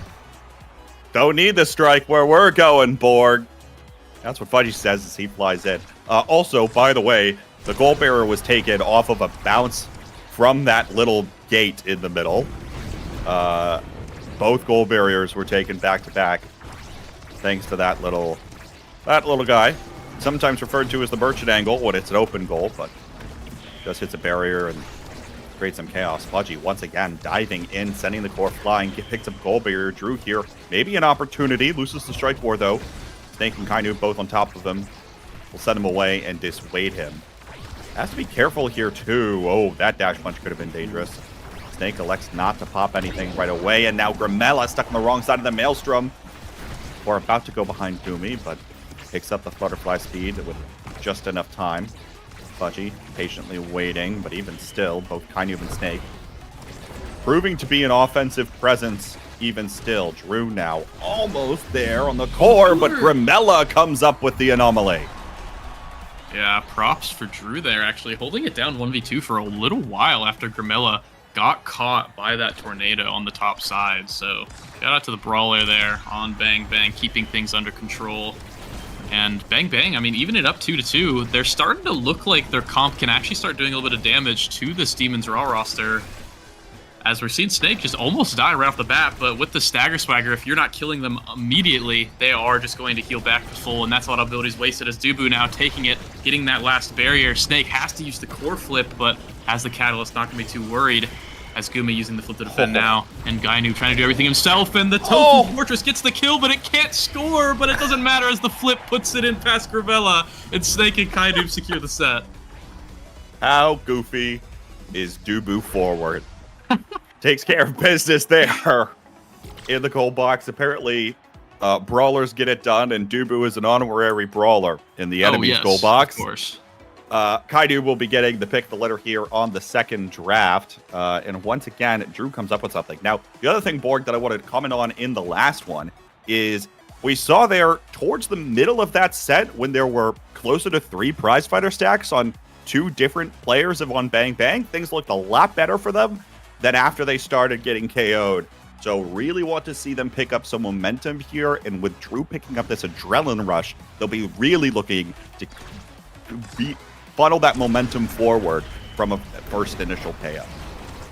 [SPEAKER 5] Don't need the strike where we're going, Borg. That's what Fudgy says as he flies in. Also, by the way, the goal bearer was taken off of a bounce from that little gate in the middle. Both goal barriers were taken back to back, thanks to that little guy. Sometimes referred to as the merchant angle when it's an open goal, but just hits a barrier and creates some chaos. Fudgy once again diving in, sending the core flying, picks up goal barrier. Drew here, maybe an opportunity, loses the strike war though. Snake and Kainu both on top of him. Will send him away and dissuade him. Has to be careful here too. Oh, that dash punch could have been dangerous. Snake elects not to pop anything right away, and now Grimella stuck on the wrong side of the Maelstrom. We're about to go behind Doomy, but picks up the butterfly speed with just enough time. Fudgy patiently waiting, but even still, both Kainu and Snake proving to be an offensive presence even still. Drew now almost there on the core, but Grimella comes up with the anomaly.
[SPEAKER 6] Yeah, props for Drew there, actually holding it down 1v2 for a little while after Grimella got caught by that tornado on the top side. So shout out to the brawler there on Bang Bang, keeping things under control. And Bang Bang, I mean, even it up 2-2, they're starting to look like their comp can actually start doing a little bit of damage to this Demon's Raw roster. As we're seeing Snake just almost die right off the bat, but with the Stagger Swagger, if you're not killing them immediately, they are just going to heal back to full, and that's a lot of abilities wasted as Dubu now taking it, getting that last barrier. Snake has to use the core flip, but as the Catalyst, not going to be too worried, as Gumi using the flip to defend now, and Gainu trying to do everything himself, and the Tofu Fortress gets the kill, but it can't score, but it doesn't matter as the flip puts it in past Gravella, and Snake and Kainu secure the set.
[SPEAKER 5] How goofy is Dubu forward? Takes care of business there in the gold box. Apparently, brawlers get it done, and Dubu is an honorary brawler in the enemy's gold box.
[SPEAKER 6] Of course.
[SPEAKER 5] Kaidu will be getting the pick of the litter here on the second draft. And once again, Drew comes up with something. Now, the other thing, Borg, that I wanted to comment on in the last one is we saw there towards the middle of that set when there were closer to 3 prize fighter stacks on 2 different players of on Bang Bang. Things looked a lot better for them than after they started getting KO'd. So really want to see them pick up some momentum here. And with Drew picking up this adrenaline rush, they'll be really looking to funnel that momentum forward from a first initial payout.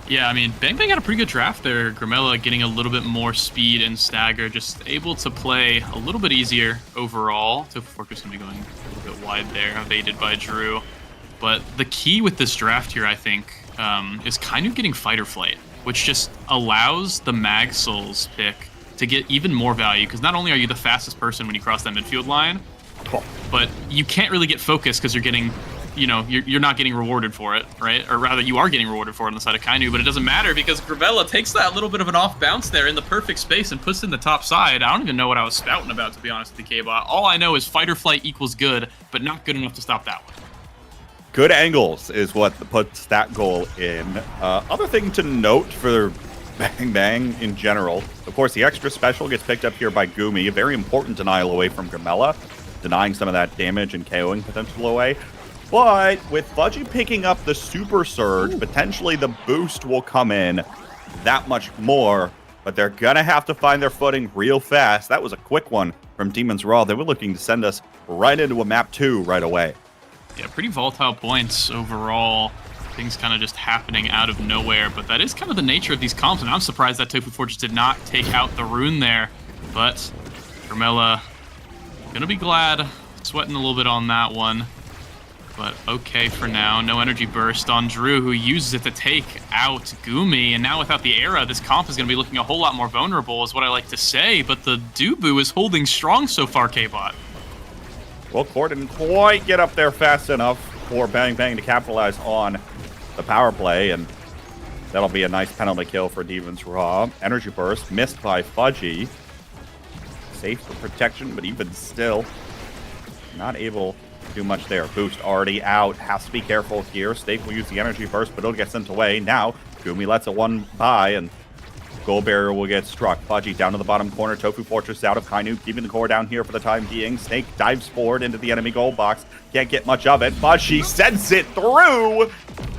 [SPEAKER 6] Yeah, I mean, Bang Bang had a pretty good draft there. Grimella getting a little bit more speed and stagger, just able to play a little bit easier overall. So Fortress going to be going a little bit wide there, evaded by Drew. But the key with this draft here, I think, is kind of getting Fight or Flight, which just allows the Mag Souls pick to get even more value, because not only are you the fastest person when you cross that midfield line, but you can't really get focused because you're getting, you know, you're not getting rewarded for it, right? Or rather, you are getting rewarded for it on the side of Kainu, but it doesn't matter because Gravella takes that little bit of an off bounce there in the perfect space and puts it in the top side. I don't even know what I was spouting about, to be honest with the K-Bot. All I know is Fight or Flight equals good, but not good enough to stop that one.
[SPEAKER 5] Good angles is what puts that goal in. Other thing to note for Bang Bang in general, of course, the extra special gets picked up here by Gumi, a very important denial away from Grimella, denying some of that damage and KOing potential away. But with Fudgy picking up the Super Surge, potentially the boost will come in that much more, but they're going to have to find their footing real fast. That was a quick one from Demon's Raw. They were looking to send us right into a map 2 right away.
[SPEAKER 6] Yeah, pretty volatile points overall. Things kind of just happening out of nowhere, but that is kind of the nature of these comps, and I'm surprised that Tofu Fortress did not take out the rune there. But Grimella gonna be glad, sweating a little bit on that one. But okay for now. No energy burst on Drew, who uses it to take out Gumi, and now without the era, this comp is gonna be looking a whole lot more vulnerable, is what I like to say, but the Dubu is holding strong so far, K-Bot.
[SPEAKER 5] Well, Core didn't quite get up there fast enough for Bang Bang to capitalize on the power play, and that'll be a nice penalty kill for Demon's Raw. Energy Burst missed by Fudgy. Safe for protection, but even still, not able to do much there. Boost already out. Has to be careful here. Snake will use the Energy Burst, but it'll get sent away. Now, Gumi lets it one by, and Gold Barrier will get struck. Fudgy down to the bottom corner. Tofu Fortress out of Kainu, keeping the core down here for the time being. Snake dives forward into the enemy gold box. Can't get much of it, but she sends it through.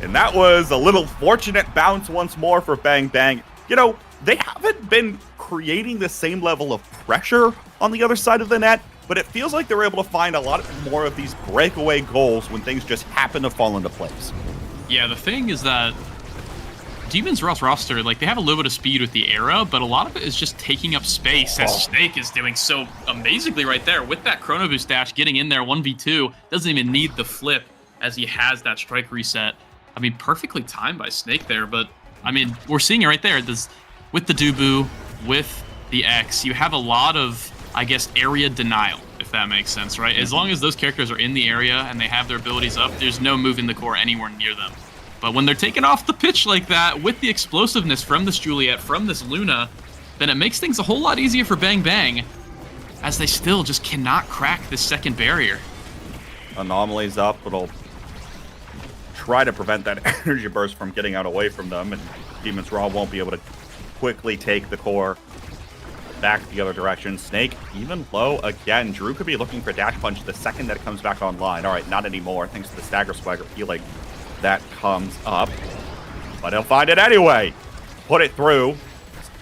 [SPEAKER 5] And that was a little fortunate bounce once more for Bang Bang. You know, they haven't been creating the same level of pressure on the other side of the net, but it feels like they're able to find a lot more of these breakaway goals when things just happen to fall into place.
[SPEAKER 6] Yeah, the thing is that Demon's Raw's roster, like, they have a little bit of speed with the era, but a lot of it is just taking up space, as Snake is doing so amazingly right there with that Chrono Boost dash, getting in there 1v2, doesn't even need the flip as he has that strike reset. I mean, perfectly timed by Snake there, but, I mean, we're seeing it right there. With the Dubu, with the X, you have a lot of, I guess, area denial, if that makes sense, right? As long as those characters are in the area and they have their abilities up, there's no moving the core anywhere near them. But when they're taken off the pitch like that, with the explosiveness from this Juliet, from this Luna, then it makes things a whole lot easier for Bang Bang, as they still just cannot crack this second barrier.
[SPEAKER 5] Anomalies up, it'll try to prevent that energy burst from getting out away from them, and Demon's Raw won't be able to quickly take the core back the other direction. Snake even low again. Drew could be looking for Dash Punch the second that it comes back online. All right, not anymore, thanks to the Stagger Swagger healing that comes up. But he'll find it anyway. Put it through.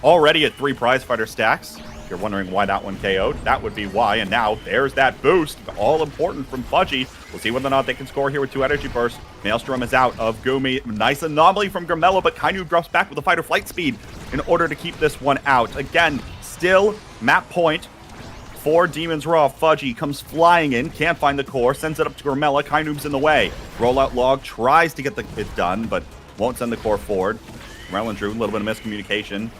[SPEAKER 5] Already at 3 prize fighter stacks. If you're wondering why that one KO'd, that would be why. And now there's that boost. All important from Fudgy. We'll see whether or not they can score here with 2 energy bursts. Maelstrom is out of Gumi. Nice anomaly from Gramello, but Kainu drops back with a fighter flight speed in order to keep this one out. Again, still map point for Demon's Raw. Fudgy comes flying in, can't find the core, sends it up to Gramella. Kainu's in the way. Rollout Log tries to get it done, but won't send the core forward. Gramella and Drew, a little bit of miscommunication.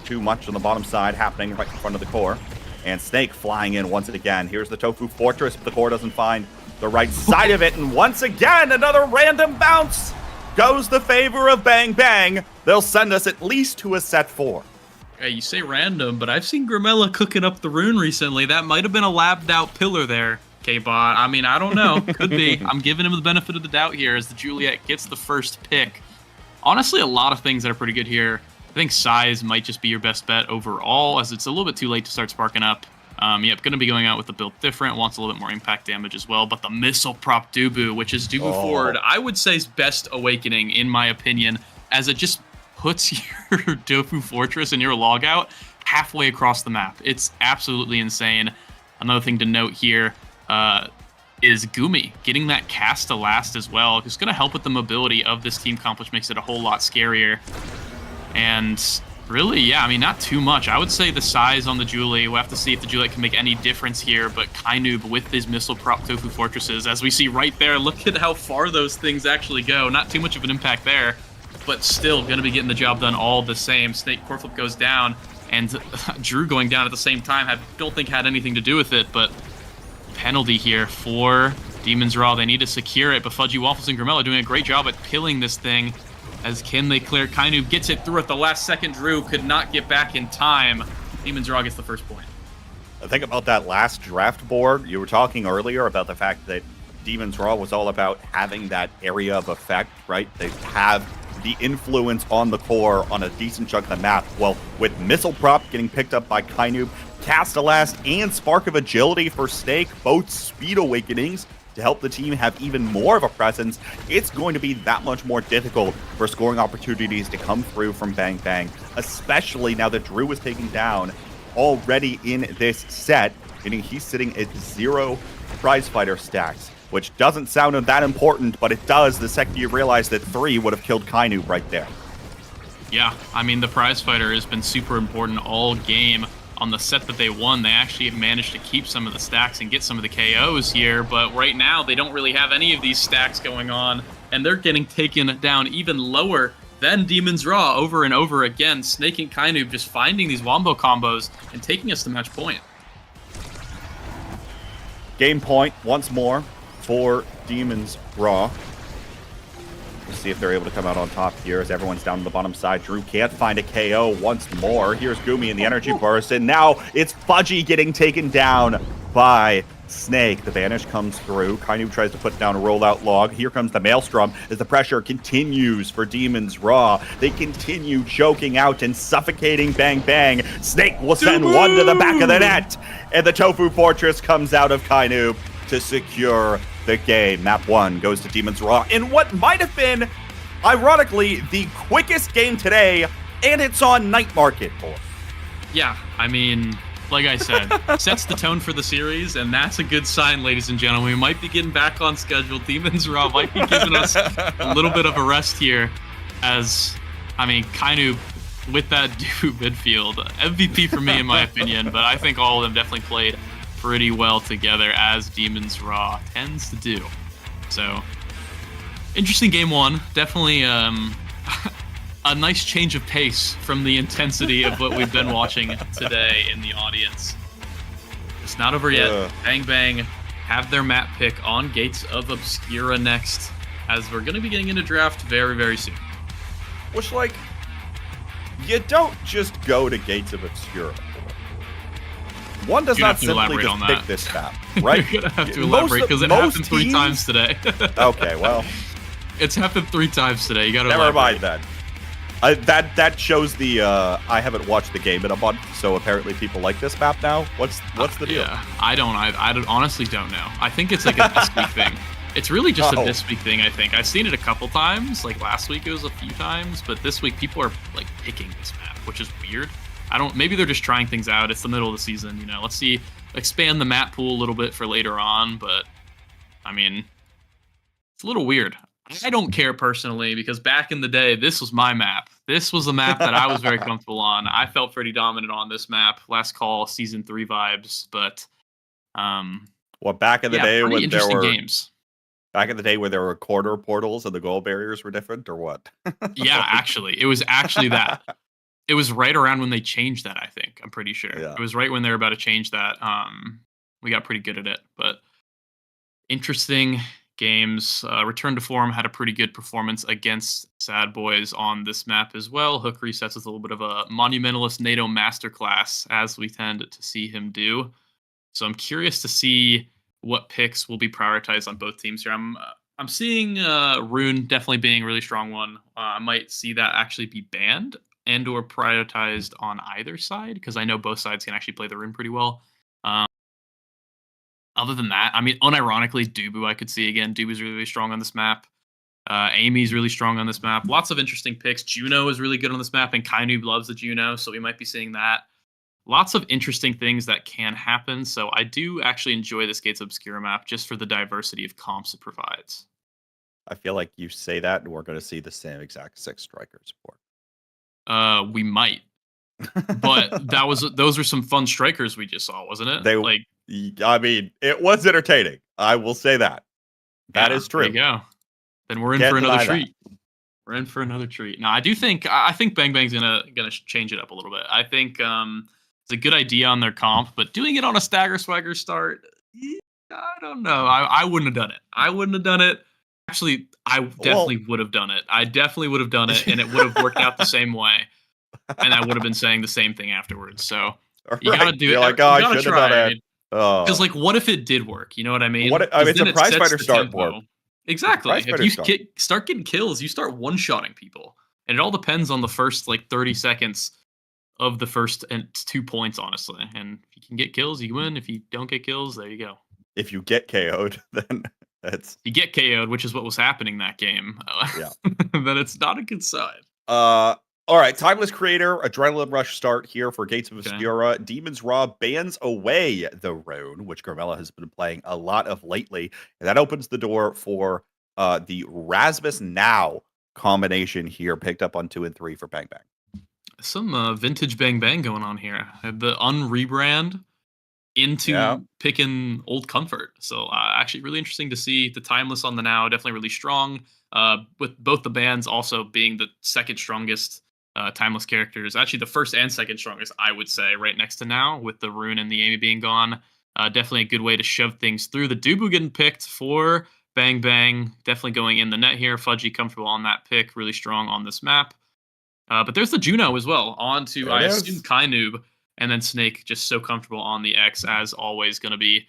[SPEAKER 5] Too much on the bottom side happening right in front of the core. And Snake flying in once again. Here's the Tofu Fortress, but the core doesn't find the right side of it. And once again, another random bounce goes the favor of Bang Bang. They'll send us at least to a set 4.
[SPEAKER 6] Yeah, you say random, but I've seen Gramella cooking up the rune recently. That might have been a labbed out pillar there, K-Bot. I mean, I don't know. Could be. I'm giving him the benefit of the doubt here as the Juliet gets the first pick. Honestly, a lot of things that are pretty good here. I think size might just be your best bet overall, as it's a little bit too late to start sparking up. Yep, going to be going out with the build different, wants a little bit more impact damage as well, but the Missile Prop Dubu, which is Dubu Forward, I would say is best awakening, in my opinion, as it just puts your Dofu Fortress and your logout halfway across the map. It's absolutely insane. Another thing to note here is Gumi getting that cast to last as well. It's going to help with the mobility of this team comp, which makes it a whole lot scarier. And really, yeah, I mean, not too much. I would say the size on the Julie, we'll have to see if the Juliet can make any difference here, but Kainub with his missile prop Tofu Fortresses, as we see right there, look at how far those things actually go. Not too much of an impact there, but still going to be getting the job done all the same. Snake core flip goes down, and Drew going down at the same time, I don't think had anything to do with it, but penalty here for Demon's Raw. They need to secure it, but Fudgy Waffles and Gramella doing a great job at pilling this thing. As can they clear? Kainu gets it through at the last second. Drew could not get back in time. Demon's Raw gets the first point.
[SPEAKER 5] I think about that last draft board. You were talking earlier about the fact that Demon's Raw was all about having that area of effect, right? They have the influence on the core on a decent chunk of the map. Well, with Missile Prop getting picked up by Kainu, Castellast and Spark of Agility for Snake, both speed awakenings, to help the team have even more of a presence, it's going to be that much more difficult for scoring opportunities to come through from Bang Bang, especially now that Drew was taken down already in this set, meaning he's sitting at 0 prize fighter stacks, which doesn't sound that important, but it does the second you realize that 3 would have killed Kainu right there.
[SPEAKER 6] Yeah, I mean, the prize fighter has been super important all game. On the set that they won, they actually managed to keep some of the stacks and get some of the KOs here, but right now they don't really have any of these stacks going on, and they're getting taken down even lower than Demon's Raw over and over again. Snake and Kainu just finding these wombo combos and taking us to match point.
[SPEAKER 5] Game point once more for Demon's Raw. We'll see if they're able to come out on top here as everyone's down on the bottom side. Drew can't find a KO once more. Here's Gumi in the energy burst, and now it's Fudgy getting taken down by Snake. The Vanish comes through. Kainu tries to put down a rollout log. Here comes the Maelstrom as the pressure continues for Demon's Raw. They continue choking out and suffocating Bang Bang. Snake will send one to the back of the net, and the Tofu Fortress comes out of Kainu to secure the game. Map 1 goes to Demon's Raw in what might have been, ironically, the quickest game today, and it's on Night Market board.
[SPEAKER 6] Yeah, I mean, like I said, sets the tone for the series, and that's a good sign, ladies and gentlemen. We might be getting back on schedule. Demon's Raw might be giving us a little bit of a rest here, as, I mean, Kainu with that dude midfield. MVP for me, in my opinion, but I think all of them definitely played pretty well together, as Demon's Raw tends to do. So, interesting game 1. Definitely a nice change of pace from the intensity of what we've been watching today in the audience. It's not over yet. Bang Bang have their map pick on Gates of Obscura next, as we're going to be getting into draft very, very soon.
[SPEAKER 5] Which, like, you don't just go to Gates of Obscura. One does not simply just pick this map, right?
[SPEAKER 6] You're gonna have to elaborate, because it happened 3 times today.
[SPEAKER 5] Okay, well.
[SPEAKER 6] It's happened 3 times today. You gotta
[SPEAKER 5] never
[SPEAKER 6] elaborate.
[SPEAKER 5] mind then. That shows the I haven't watched the game in a month, so apparently people like this map now. What's the deal?
[SPEAKER 6] Yeah, I honestly don't know. I think it's like a this week thing. It's really just a this week thing, I think. I've seen it a couple times, like last week it was a few times, but this week people are like picking this map, which is weird. Maybe they're just trying things out. It's the middle of the season, you know. Let's see, expand the map pool a little bit for later on, but I mean, it's a little weird. I don't care personally because back in the day, this was my map. This was a map that I was very comfortable on. I felt pretty dominant on this map. Last call, season 3 vibes, but
[SPEAKER 5] well, back in the day when there were
[SPEAKER 6] games.
[SPEAKER 5] Back in the day where there were corner portals and the goal barriers were different, or what?
[SPEAKER 6] Yeah, actually, it was actually that. It was right around when they changed that. I think I'm pretty sure it was right when they were about to change that. We got pretty good at it, but interesting games. Return to Form had a pretty good performance against Sad Boys on this map as well. Hook resets with a little bit of a monumentalist NATO masterclass, as we tend to see him do. So I'm curious to see what picks will be prioritized on both teams here. I'm seeing Rune definitely being a really strong one. I might see that actually be banned and or prioritized on either side, because I know both sides can actually play the Rune pretty well. Other than that, I mean, unironically, Dubu I could see again. Dubu's really, really strong on this map. Amy's really strong on this map. Lots of interesting picks. Juno is really good on this map, and Kainoob loves the Juno, so we might be seeing that. Lots of interesting things that can happen, so I do actually enjoy this Gates Obscura map just for the diversity of comps it provides.
[SPEAKER 5] I feel like you say that, and we're going to see the same exact 6 strikers for.
[SPEAKER 6] We might. But those were some fun strikers we just saw, wasn't it?
[SPEAKER 5] I mean, it was entertaining. I will say that. That is true.
[SPEAKER 6] There you go. Then we're in for another treat. We're in for another treat. Now, I think Bang Bang's gonna change it up a little bit. I think it's a good idea on their comp, but doing it on a stagger swagger start, I don't know. I wouldn't have done it. I wouldn't have done it. Actually, I definitely would have done it. I definitely would have done it, and it would have worked out the same way. And I would have been saying the same thing afterwards. So you gotta do it.
[SPEAKER 5] Like, oh, I should have done it.
[SPEAKER 6] Because like, what if it did work? You know what I mean?
[SPEAKER 5] It's a prize fighter start board.
[SPEAKER 6] Exactly. If you start getting kills, you start one-shotting people, and it all depends on the first like 30 seconds of the first 2 points, honestly. And if you can get kills, you win. If you don't get kills, there you go.
[SPEAKER 5] If you get KO'd, then
[SPEAKER 6] you get KO'd, which is what was happening that game. Then it's not a good sign.
[SPEAKER 5] All right, Timeless Creator, Adrenaline Rush start here for Gates of Obscura. Demon's Raw bans away the Roan, which Gravella has been playing a lot of lately. And that opens the door for the Rasmus Now combination here, picked up on 2 and 3 for Bang Bang.
[SPEAKER 6] Some vintage Bang Bang going on here. The unrebrand into picking Old Comfort. So actually really interesting to see the Timeless on the Now. Definitely really strong. With both the bands also being the second strongest Timeless characters, actually the first and second strongest, I would say, right next to Now, with the Rune and the Amy being gone. Definitely a good way to shove things through. The Dubu getting picked for Bang Bang, definitely going in the net here. Fudgy comfortable on that pick, really strong on this map. But there's the Juno as well, on to, I assume, Kainoob, and then Snake just so comfortable on the X, as always, going to be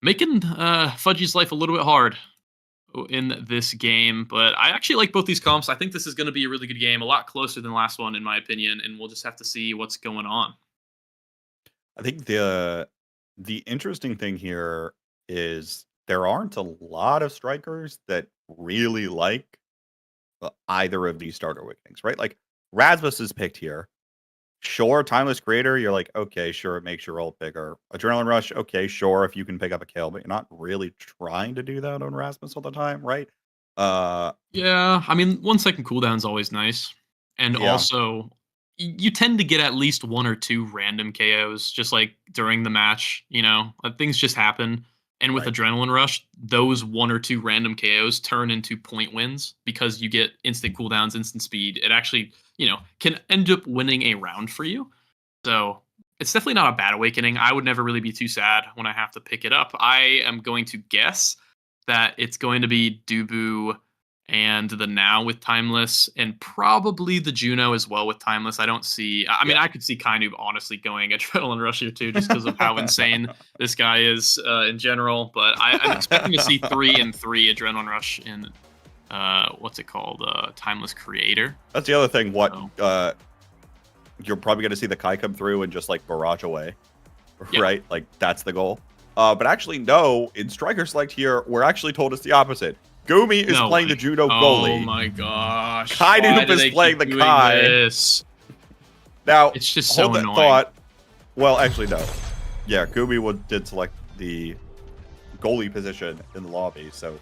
[SPEAKER 6] making Fudgy's life a little bit hard in this game. But I actually like both these comps. I think this is going to be a really good game, a lot closer than the last one in my opinion, and we'll just have to see what's going on.
[SPEAKER 5] I think the interesting thing here is there aren't a lot of strikers that really like either of these starter awakenings, right? Like Rasmus is picked here. Sure, Timeless Creator, you're like, okay, sure, it makes your ult bigger. Adrenaline Rush, okay, sure, if you can pick up a kill, but you're not really trying to do that on Rasmus all the time, right?
[SPEAKER 6] Yeah, I mean, 1 second cooldown is always nice. And also, you tend to get at least 1 or 2 random KOs, just like during the match, you know? Things just happen. And with Adrenaline Rush, those 1 or 2 random KOs turn into point wins because you get instant cooldowns, instant speed. It actually, can end up winning a round for you. So it's definitely not a bad awakening. I would never really be too sad when I have to pick it up. I am going to guess that it's going to be Dubu and the Now with Timeless, and probably the Juno as well with Timeless. I don't see... I mean, I could see Kainoob honestly going Adrenaline Rush here too, just because of how insane this guy is in general. But I'm expecting to see 3 and 3 Adrenaline Rush in what's it called? Timeless Creator.
[SPEAKER 5] That's the other thing. What
[SPEAKER 6] Oh.
[SPEAKER 5] you're probably going to see the Kai come through and just like barrage away,
[SPEAKER 6] Yeah.
[SPEAKER 5] right? Like that's the goal. But actually, no. In Striker Select here, we're actually told it's the opposite. Gumi is
[SPEAKER 6] No
[SPEAKER 5] playing
[SPEAKER 6] way.
[SPEAKER 5] the Judo
[SPEAKER 6] Oh
[SPEAKER 5] goalie.
[SPEAKER 6] my gosh.
[SPEAKER 5] Kai
[SPEAKER 6] Why
[SPEAKER 5] Noob
[SPEAKER 6] do
[SPEAKER 5] is
[SPEAKER 6] they
[SPEAKER 5] playing
[SPEAKER 6] keep
[SPEAKER 5] the
[SPEAKER 6] doing
[SPEAKER 5] Kai.
[SPEAKER 6] this?
[SPEAKER 5] Now,
[SPEAKER 6] It's just so
[SPEAKER 5] hold that
[SPEAKER 6] annoying.
[SPEAKER 5] thought. Well, actually, no. Yeah, Gumi did select the goalie position in the lobby, so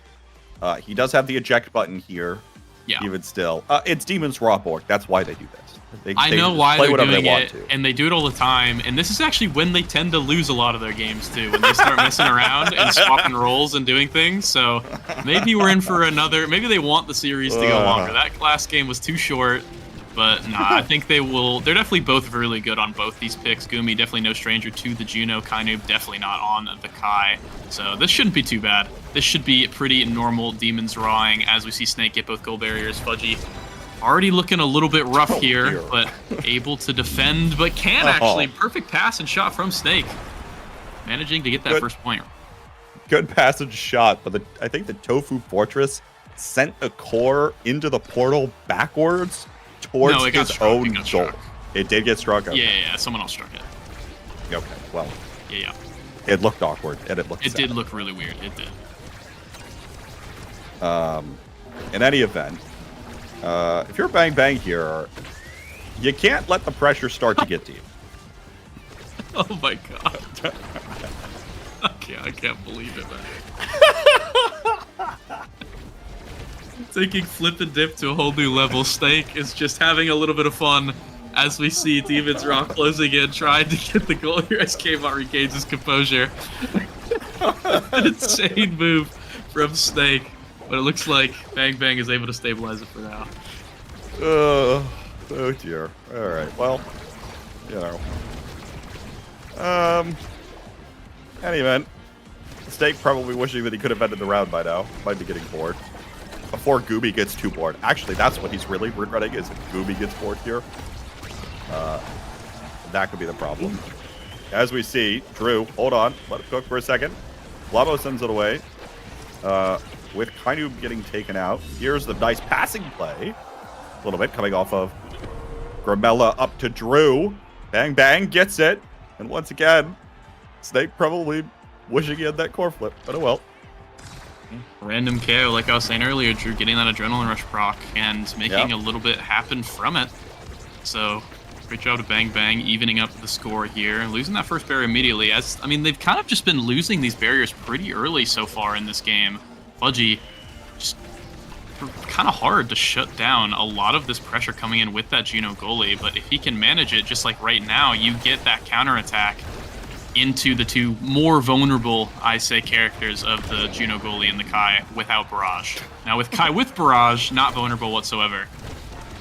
[SPEAKER 5] he does have the eject button here.
[SPEAKER 6] Yeah.
[SPEAKER 5] Even still, it's Demon's Raw board. That's why they do this. They
[SPEAKER 6] know
[SPEAKER 5] just
[SPEAKER 6] why
[SPEAKER 5] play
[SPEAKER 6] they're
[SPEAKER 5] whatever
[SPEAKER 6] doing
[SPEAKER 5] they want
[SPEAKER 6] it,
[SPEAKER 5] to.
[SPEAKER 6] and they do it all the time. And this is actually when they tend to lose a lot of their games too, when they start messing around and swapping roles and doing things. So maybe we're in for another. Maybe they want the series to go longer. That last game was too short, but nah, I think they will. They're definitely both really good on both these picks. Gumi definitely no stranger to the Juno. Kai Noob definitely not on the Kai. So this shouldn't be too bad. This should be a pretty normal Demon's Rawing as we see Snake get both goal barriers. Fudgy already looking a little bit rough here,
[SPEAKER 5] dear.
[SPEAKER 6] but able to defend, but can actually. Perfect pass and shot from Snake. Managing to get that
[SPEAKER 5] Good.
[SPEAKER 6] first point.
[SPEAKER 5] Good passage shot, but I think the Tofu Fortress sent a core into the portal backwards towards
[SPEAKER 6] No, it got
[SPEAKER 5] his
[SPEAKER 6] struck. It
[SPEAKER 5] own
[SPEAKER 6] got
[SPEAKER 5] goal.
[SPEAKER 6] struck.
[SPEAKER 5] It did get struck. Okay.
[SPEAKER 6] Yeah, someone else struck it.
[SPEAKER 5] Okay. Well,
[SPEAKER 6] Yeah.
[SPEAKER 5] it looked awkward and it looked.
[SPEAKER 6] It
[SPEAKER 5] sad.
[SPEAKER 6] did look really weird. It did.
[SPEAKER 5] In any event, if you're Bang Bang here, you can't let the pressure start to get to you.
[SPEAKER 6] Oh my god. I can't believe it, man. Taking flip and dip to a whole new level. Snake is just having a little bit of fun as we see Demon's Raw closing in, trying to get the goal here as Kmart regains his composure. An insane move from Snake, but it looks like Bang Bang is able to stabilize it for now.
[SPEAKER 5] Oh dear. All right. Well, you know. Any event, Snake probably wishing that he could have ended the round by now. Might be getting bored. Before Gooby gets too bored. Actually, that's what he's really regretting is if Gooby gets bored here. That could be the problem. As we see, Drew, hold on. Let it cook for a second. Lavo sends it away. With Kainu getting taken out. Here's the nice passing play. A little bit coming off of Gramella up to Drew. Bang Bang gets it. And once again, Snake probably wishing he had that core flip. But oh well.
[SPEAKER 6] Random KO, like I was saying earlier, Drew getting that adrenaline rush proc and making a little bit happen from it. So, great job to Bang Bang, evening up the score here, losing that first barrier immediately. They've kind of just been losing these barriers pretty early so far in this game. Fudgy, just kind of hard to shut down a lot of this pressure coming in with that Juno goalie, but if he can manage it, just like right now, you get that counterattack into the two more vulnerable, I say, characters of the Juno goalie and the Kai without Barrage. Now with Kai with Barrage, not vulnerable whatsoever.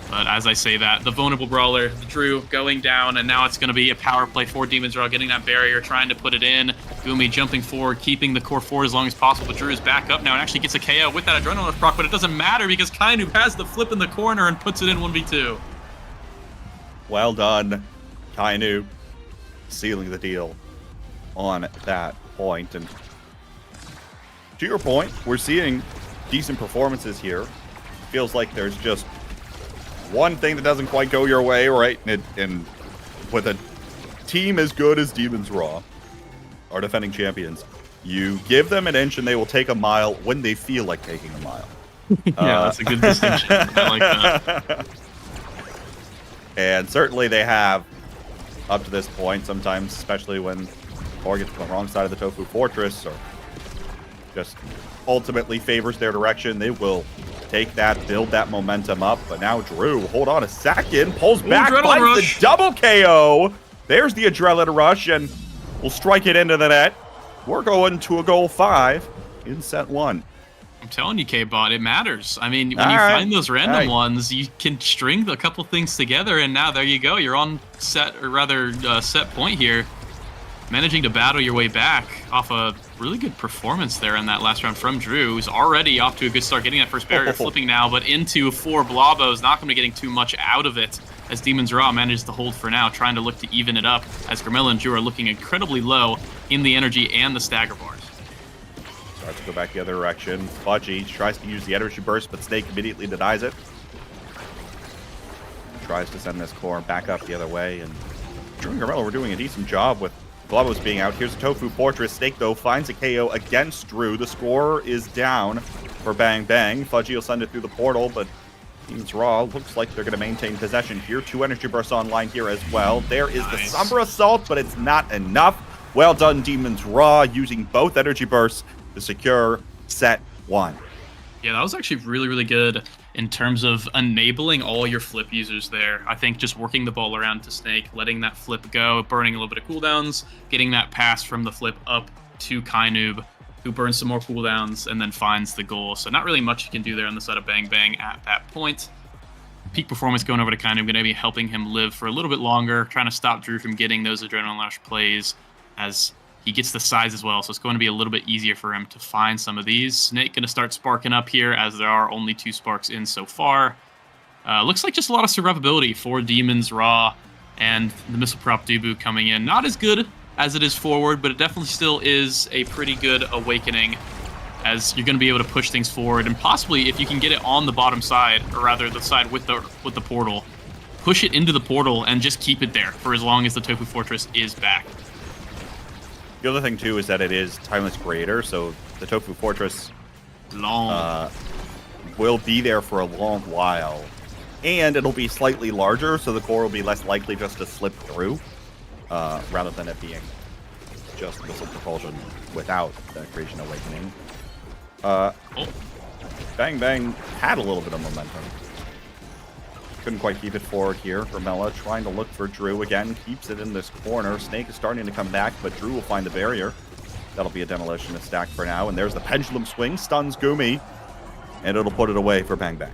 [SPEAKER 6] But as I say that, the vulnerable brawler, the Drew, going down, and now it's going to be a power play for Demon's Raw, getting that barrier, trying to put it in. Gumi jumping forward, keeping the core forward as long as possible, but Drew is back up now and actually gets a KO with that adrenaline rush proc, but it doesn't matter because Kainu has the flip in the corner and puts it in 1v2.
[SPEAKER 5] Well done, Kainu, sealing the deal on that point. And to your point, we're seeing decent performances here. Feels like there's just one thing that doesn't quite go your way, right? And with a team as good as Demon's Raw, our defending champions, you give them an inch and they will take a mile when they feel like taking a mile.
[SPEAKER 6] Yeah, that's a good distinction. I like that.
[SPEAKER 5] And certainly they have up to this point, sometimes, especially when Or gets on the wrong side of the Tofu Fortress, or just ultimately favors their direction, they will take that, build that momentum up. But now Drew, hold on a second, pulls back, finds the double KO. There's the adrenaline rush, and we'll strike it into the net. We're going to a goal 5 in set 1.
[SPEAKER 6] I'm telling you, K-Bot, it matters. I mean, when you find those random ones, you can string a couple things together, and now there you go. You're on set, or rather set point here. Managing to battle your way back off a really good performance there in that last round from Drew, who's already off to a good start, getting that first barrier, flipping now, but into 4 Blobos, not going to be getting too much out of it, as Demon's Raw manages to hold for now, trying to look to even it up, as Gramella and Drew are looking incredibly low in the energy and the stagger bars.
[SPEAKER 5] Tries to go back the other direction. Fudgy tries to use the energy burst, but Snake immediately denies it. Tries to send this core back up the other way, and Drew and Gorilla were doing a decent job with Globos being out. Here's a Tofu Fortress. Snake, though, finds a KO against Drew. The score is down for Bang Bang. Fudgy will send it through the portal, but Demon's Raw looks like they're going to maintain possession here. 2 energy bursts online here as well. There is the Summer Assault, but it's not enough. Well done, Demon's Raw, using both energy bursts to secure set 1.
[SPEAKER 6] Yeah, that was actually really, really good in terms of enabling all your flip users there. I think just working the ball around to Snake, letting that flip go, burning a little bit of cooldowns, getting that pass from the flip up to Kainoob, who burns some more cooldowns and then finds the goal. So not really much you can do there on the side of Bang Bang at that point. Peak performance going over to Kainoob, going to be helping him live for a little bit longer, trying to stop Drew from getting those Adrenaline Rush plays as he gets the size as well, so it's going to be a little bit easier for him to find some of these. Snake going to start sparking up here, as there are only 2 sparks in so far. Looks like just a lot of survivability for Demon's Raw, and the Missile Prop Dubu coming in. Not as good as it is forward, but it definitely still is a pretty good awakening, as you're going to be able to push things forward, and possibly if you can get it on the bottom side, or rather the side with the portal, push it into the portal and just keep it there for as long as the Tofu Fortress is back.
[SPEAKER 5] The other thing, too, is that it is Timeless Creator, so the Tofu Fortress will be there for a long while. And it'll be slightly larger, so the core will be less likely just to slip through, rather than it being just missile propulsion without the Creation Awakening. Bang Bang had a little bit of momentum. Couldn't quite keep it forward here. Vermella trying to look for Drew again. Keeps it in this corner. Snake is starting to come back, but Drew will find the barrier. That'll be a demolition stack for now. And there's the pendulum swing. Stuns Gumi. And it'll put it away for Bang Bang.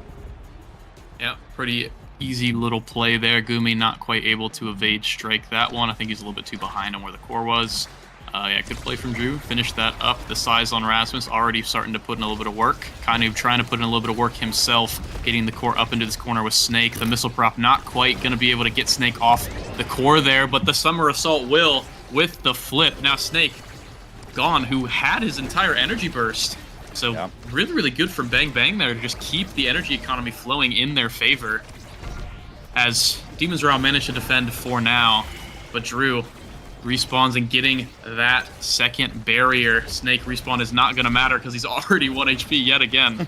[SPEAKER 6] Yeah, pretty easy little play there. Gumi not quite able to evade strike that one. I think he's a little bit too behind on where the core was. Yeah, good play from Drew. Finished that up. The size on Rasmus already starting to put in a little bit of work. Kind of trying to put in a little bit of work himself, getting the core up into this corner with Snake. The missile prop not quite going to be able to get Snake off the core there, but the Summer Assault will with the flip. Now Snake gone, who had his entire energy burst. So yeah, really, really good from Bang Bang there to just keep the energy economy flowing in their favor. As Demon's Raw managed to defend for now, but Drew respawns and getting that second barrier. Snake respawn is not going to matter because he's already 1 HP yet again.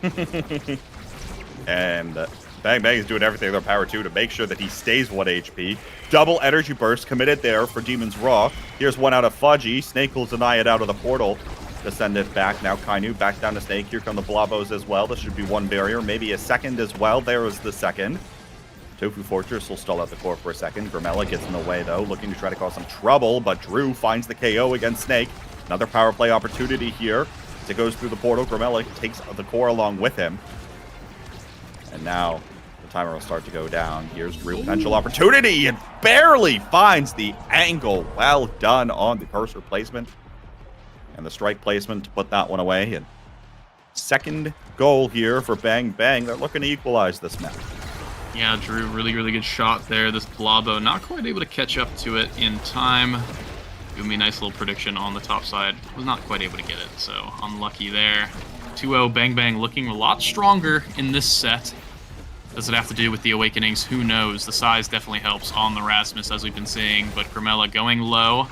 [SPEAKER 5] And Bang Bang is doing everything in their power, too, to make sure that he stays 1 HP. Double energy burst committed there for Demon's Raw. Here's one out of Fudgy. Snake will deny it out of the portal to send it back. Now Kainoob back down to Snake. Here come the Blobos as well. This should be 1 barrier, maybe a second as well. There is the second. Tofu Fortress will stall out the core for a second. Vermella gets in the way, though, looking to try to cause some trouble, but Drew finds the KO against Snake. Another power play opportunity here. As it goes through the portal, Vermella takes the core along with him. And now the timer will start to go down. Here's Drew, potential opportunity. It barely finds the angle. Well done on the cursor placement and the strike placement to put that one away. And second goal here for Bang Bang. They're looking to equalize this match.
[SPEAKER 6] Yeah, Drew, really, really good shot there. This Blobo not quite able to catch up to it in time. Giving me a nice little prediction on the top side. Was not quite able to get it, so unlucky there. 2-0 Bang Bang looking a lot stronger in this set. Does it have to do with the Awakenings? Who knows? The size definitely helps on the Rasmus, as we've been seeing, but Grimella going low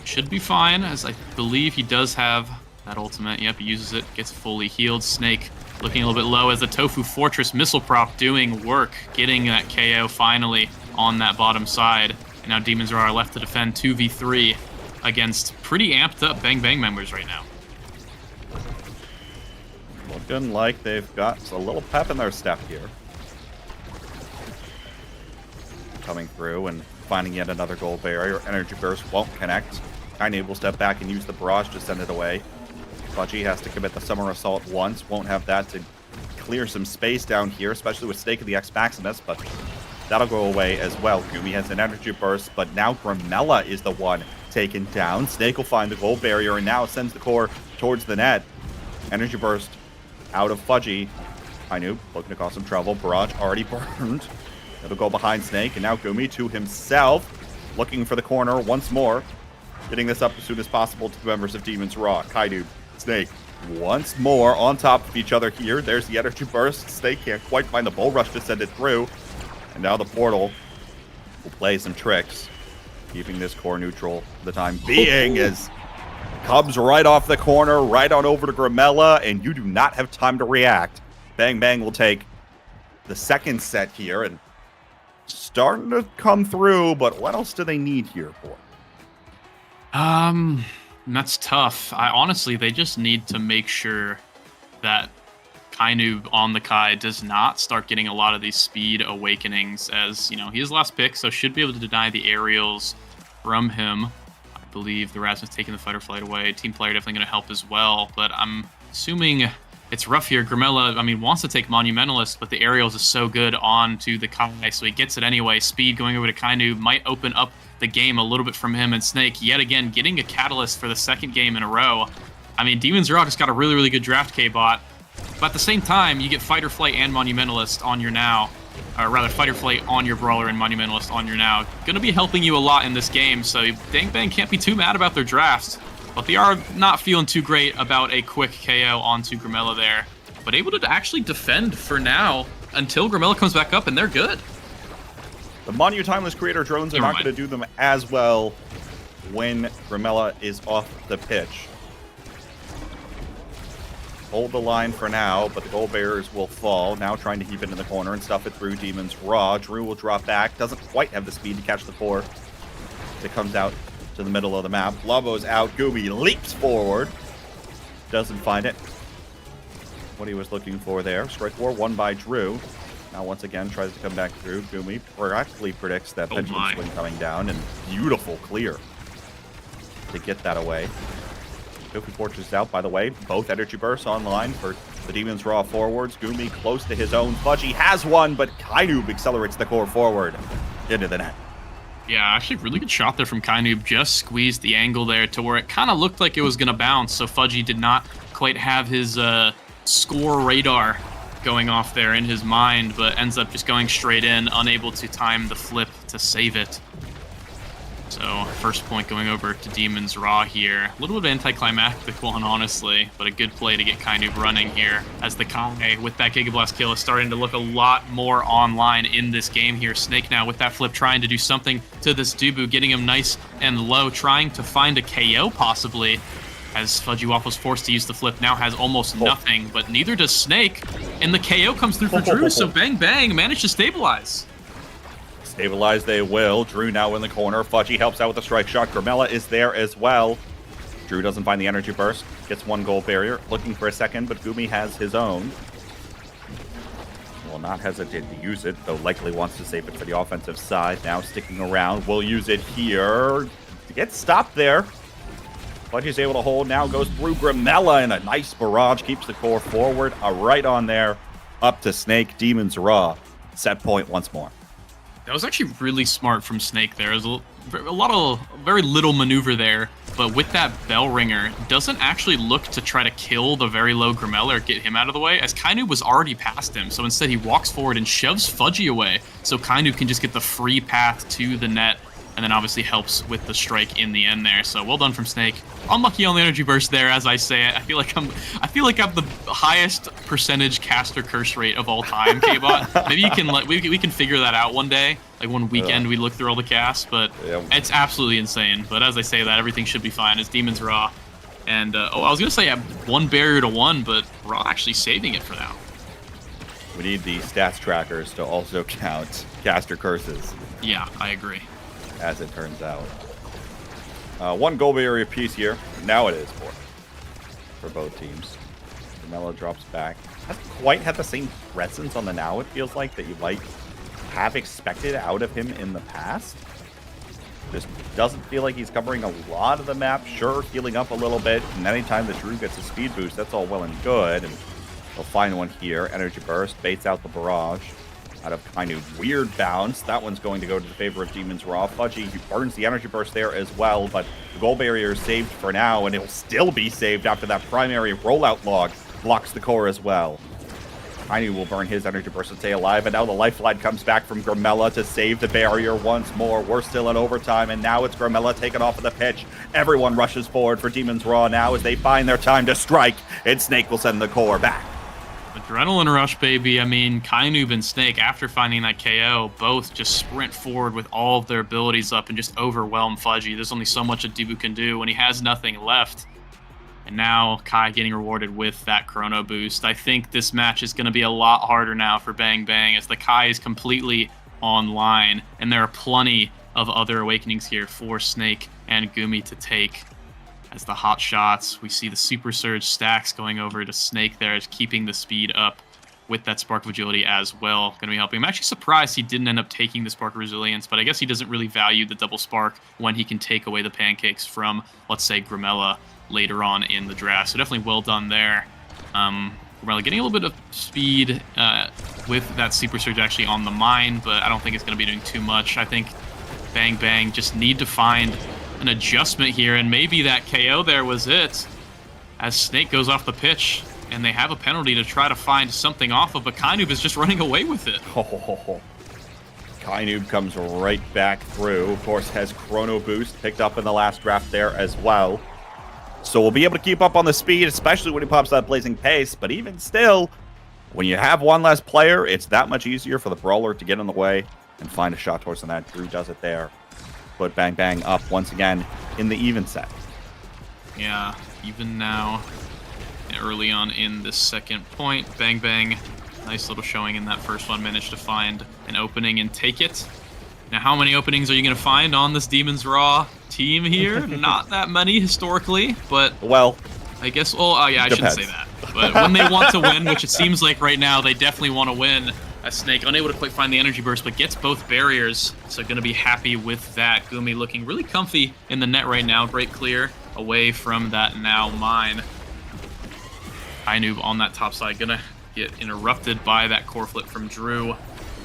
[SPEAKER 6] should be fine, as I believe he does have that ultimate. Yep, he uses it, gets fully healed. Snake looking a little bit low as the Tofu Fortress missile prop doing work, getting that KO finally on that bottom side. And now Demons are left to defend 2v3 against pretty amped up Bang Bang members right now.
[SPEAKER 5] Looking like they've got a little pep in their step here. Coming through and finding yet another goal barrier. Energy Burst won't connect. Kainoob will step back and use the barrage to send it away. Fudgy has to commit the Summer Assault once. Won't have that to clear some space down here, especially with Snake of the X Maximus, but that'll go away as well. Gumi has an Energy Burst, but now Grimella is the one taken down. Snake will find the goal barrier and now sends the core towards the net. Energy Burst out of Fudgy. Kainoob looking to cause some trouble. Barrage already burned. It'll go behind Snake, and now Gumi to himself, looking for the corner once more. Getting this up as soon as possible to the members of Demon's Raw. Kainoob, Snake, once more on top of each other here. There's the energy burst. They can't quite find the bull rush to send it through. And now the portal will play some tricks, keeping this core neutral for the time being as comes right off the corner, right on over to Grimella, and you do not have time to react. Bang Bang will take the second set here, and starting to come through, but what else do they need here for?
[SPEAKER 6] That's tough. Honestly, they just need to make sure that Kainu on the Kai does not start getting a lot of these speed awakenings, as, you know, he is last pick, so should be able to deny the aerials from him. I believe the Rasmus taking the fight or flight away. Team player definitely going to help as well, but I'm assuming it's rough here. Grimella, I mean, wants to take Monumentalist, but the aerials is so good onto the Kai, so he gets it anyway. Speed going over to Kainu might open up the game a little bit from him, and Snake yet again getting a catalyst for the second game in a row. I mean, Demon's Raw just got a really, really good draft, K-Bot, but at the same time, you get Fight or Flight and Monumentalist on your now, or rather Fight or Flight on your Brawler and Monumentalist on your now. Gonna be helping you a lot in this game, so Bang Bang can't be too mad about their drafts, but they are not feeling too great about a quick KO onto Grimella there, but able to actually defend for now until Grimella comes back up, and they're good.
[SPEAKER 5] The Monu Timeless Creator drones are not going to do them as well when Grimella is off the pitch. Hold the line for now, but the goal bearers will fall. Now trying to keep it in the corner and stuff it through Demon's Raw. Drew will drop back. Doesn't quite have the speed to catch the core. It comes out to the middle of the map. Lobo's out. Gooby leaps forward. Doesn't find it. What he was looking for there. Strike War won by Drew. Now once again tries to come back through. Goomy correctly predicts that pendulum swing coming down, and beautiful clear to get that away. Goofy Fortress out, by the way. Both energy bursts online for the Demon's Raw forwards. Goomy close to his own. Fudgy has one, but Kainoob accelerates the core forward into the net.
[SPEAKER 6] Yeah, actually really good shot there from Kainoob. Just squeezed the angle there to where it kind of looked like it was going to bounce, so Fudgy did not quite have his score radar going off there in his mind, but ends up just going straight in, unable to time the flip to save it. So first point going over to Demon's Raw here. A little bit of anticlimactic one, honestly, but a good play to get Kainoob running here, as the Kai with that Giga Blast kill is starting to look a lot more online in this game here. Snake now with that flip trying to do something to this Dubu, getting him nice and low, trying to find a KO possibly, as Fudgy Waffle's forced to use the flip, now has almost nothing, but neither does Snake, and the KO comes through for Drew, so Bang Bang managed to stabilize.
[SPEAKER 5] Stabilize they will. Drew now in the corner. Fudgy helps out with a strike shot. Grimella is there as well. Drew doesn't find the energy burst. Gets one goal barrier. Looking for a second, but Goomy has his own. Will not hesitate to use it, though likely wants to save it for the offensive side. Now sticking around. Will use it here. Gets stopped there. Fudgy's able to hold, now goes through Grimella, and a nice barrage keeps the core forward. Right on there, up to Snake. Demon's Raw. Set point once more.
[SPEAKER 6] That was actually really smart from Snake there. There's a lot of very little maneuver there, but with that bell ringer, doesn't actually look to try to kill the very low Grimella or get him out of the way, as Kainoob was already past him. So instead he walks forward and shoves Fudgy away, so Kainoob can just get the free path to the net, and then obviously helps with the strike in the end there. So well done from Snake. Unlucky on the energy burst there, as I say it. I feel like I'm the highest percentage caster curse rate of all time, K-Bot. Maybe you can we can figure that out one day. Like one weekend we look through all the casts, but it's absolutely insane. But as I say that, everything should be fine. It's Demon's Raw. And I was gonna say I have one barrier to one, but Raw actually saving it for now.
[SPEAKER 5] We need the stats trackers to also count caster curses.
[SPEAKER 6] Yeah, I agree.
[SPEAKER 5] As it turns out. One goal barrier piece here. Now it is for both teams. Melo drops back. Hasn't quite had the same presence on the now, it feels like, that you might have expected out of him in the past. Just doesn't feel like he's covering a lot of the map. Sure, healing up a little bit, and anytime that Drew gets a speed boost, that's all well and good. And they'll find one here. Energy burst, baits out the barrage. Out of Kainoob. Weird bounce. That one's going to go to the favor of Demon's Raw. Fudgy, he burns the energy burst there as well, but the goal barrier is saved for now, and it'll still be saved after that primary rollout log blocks the core as well. Kainu will burn his energy burst to stay alive, and now the lifeline comes back from Grimella to save the barrier once more. We're still in overtime, and now it's Grimella taken off of the pitch. Everyone rushes forward for Demon's Raw now as they find their time to strike, and Snake will send the core back.
[SPEAKER 6] Adrenaline rush, baby. I mean, Kainoob and Snake, after finding that KO, both just sprint forward with all of their abilities up and just overwhelm Fudgy. There's only so much a Debu can do when he has nothing left. And now Kai getting rewarded with that Chrono Boost. I think this match is going to be a lot harder now for Bang Bang as the Kai is completely online. And there are plenty of other awakenings here for Snake and Gumi to take. As the hot shots, we see the Super Surge stacks going over to Snake there, is keeping the speed up with that Spark of Agility as well. Going to be helping. I'm actually surprised he didn't end up taking the Spark of Resilience, but I guess he doesn't really value the double Spark when he can take away the pancakes from, let's say, Grimella later on in the draft. So definitely well done there. Grimella getting a little bit of speed with that Super Surge actually on the mine, but I don't think it's going to be doing too much. I think Bang Bang just need to find an adjustment here, and maybe that KO there was it, as Snake goes off the pitch, and they have a penalty to try to find something off of, but Kainoob is just running away with it.
[SPEAKER 5] Kainoob comes right back through. Of course, has Chrono Boost picked up in the last draft there as well. So we'll be able to keep up on the speed, especially when he pops that blazing pace, but even still, when you have one less player, it's that much easier for the brawler to get in the way and find a shot towards that. Drew does it there. Put Bang Bang up once again in the even set.
[SPEAKER 6] Yeah, even now, early on in the second point, Bang Bang, nice little showing in that first one, managed to find an opening and take it. Now, how many openings are you going to find on this Demon's Raw team here? Not that many historically, but
[SPEAKER 5] well,
[SPEAKER 6] I guess, well, yeah, I shouldn't say that. But when they want to win, which it seems like right now, they definitely want to win. As Snake, unable to quite find the energy burst, but gets both barriers, so going to be happy with that. Gumi looking really comfy in the net right now. Great clear away from that now mine. Kainoob on that top side, going to get interrupted by that core flip from Drew.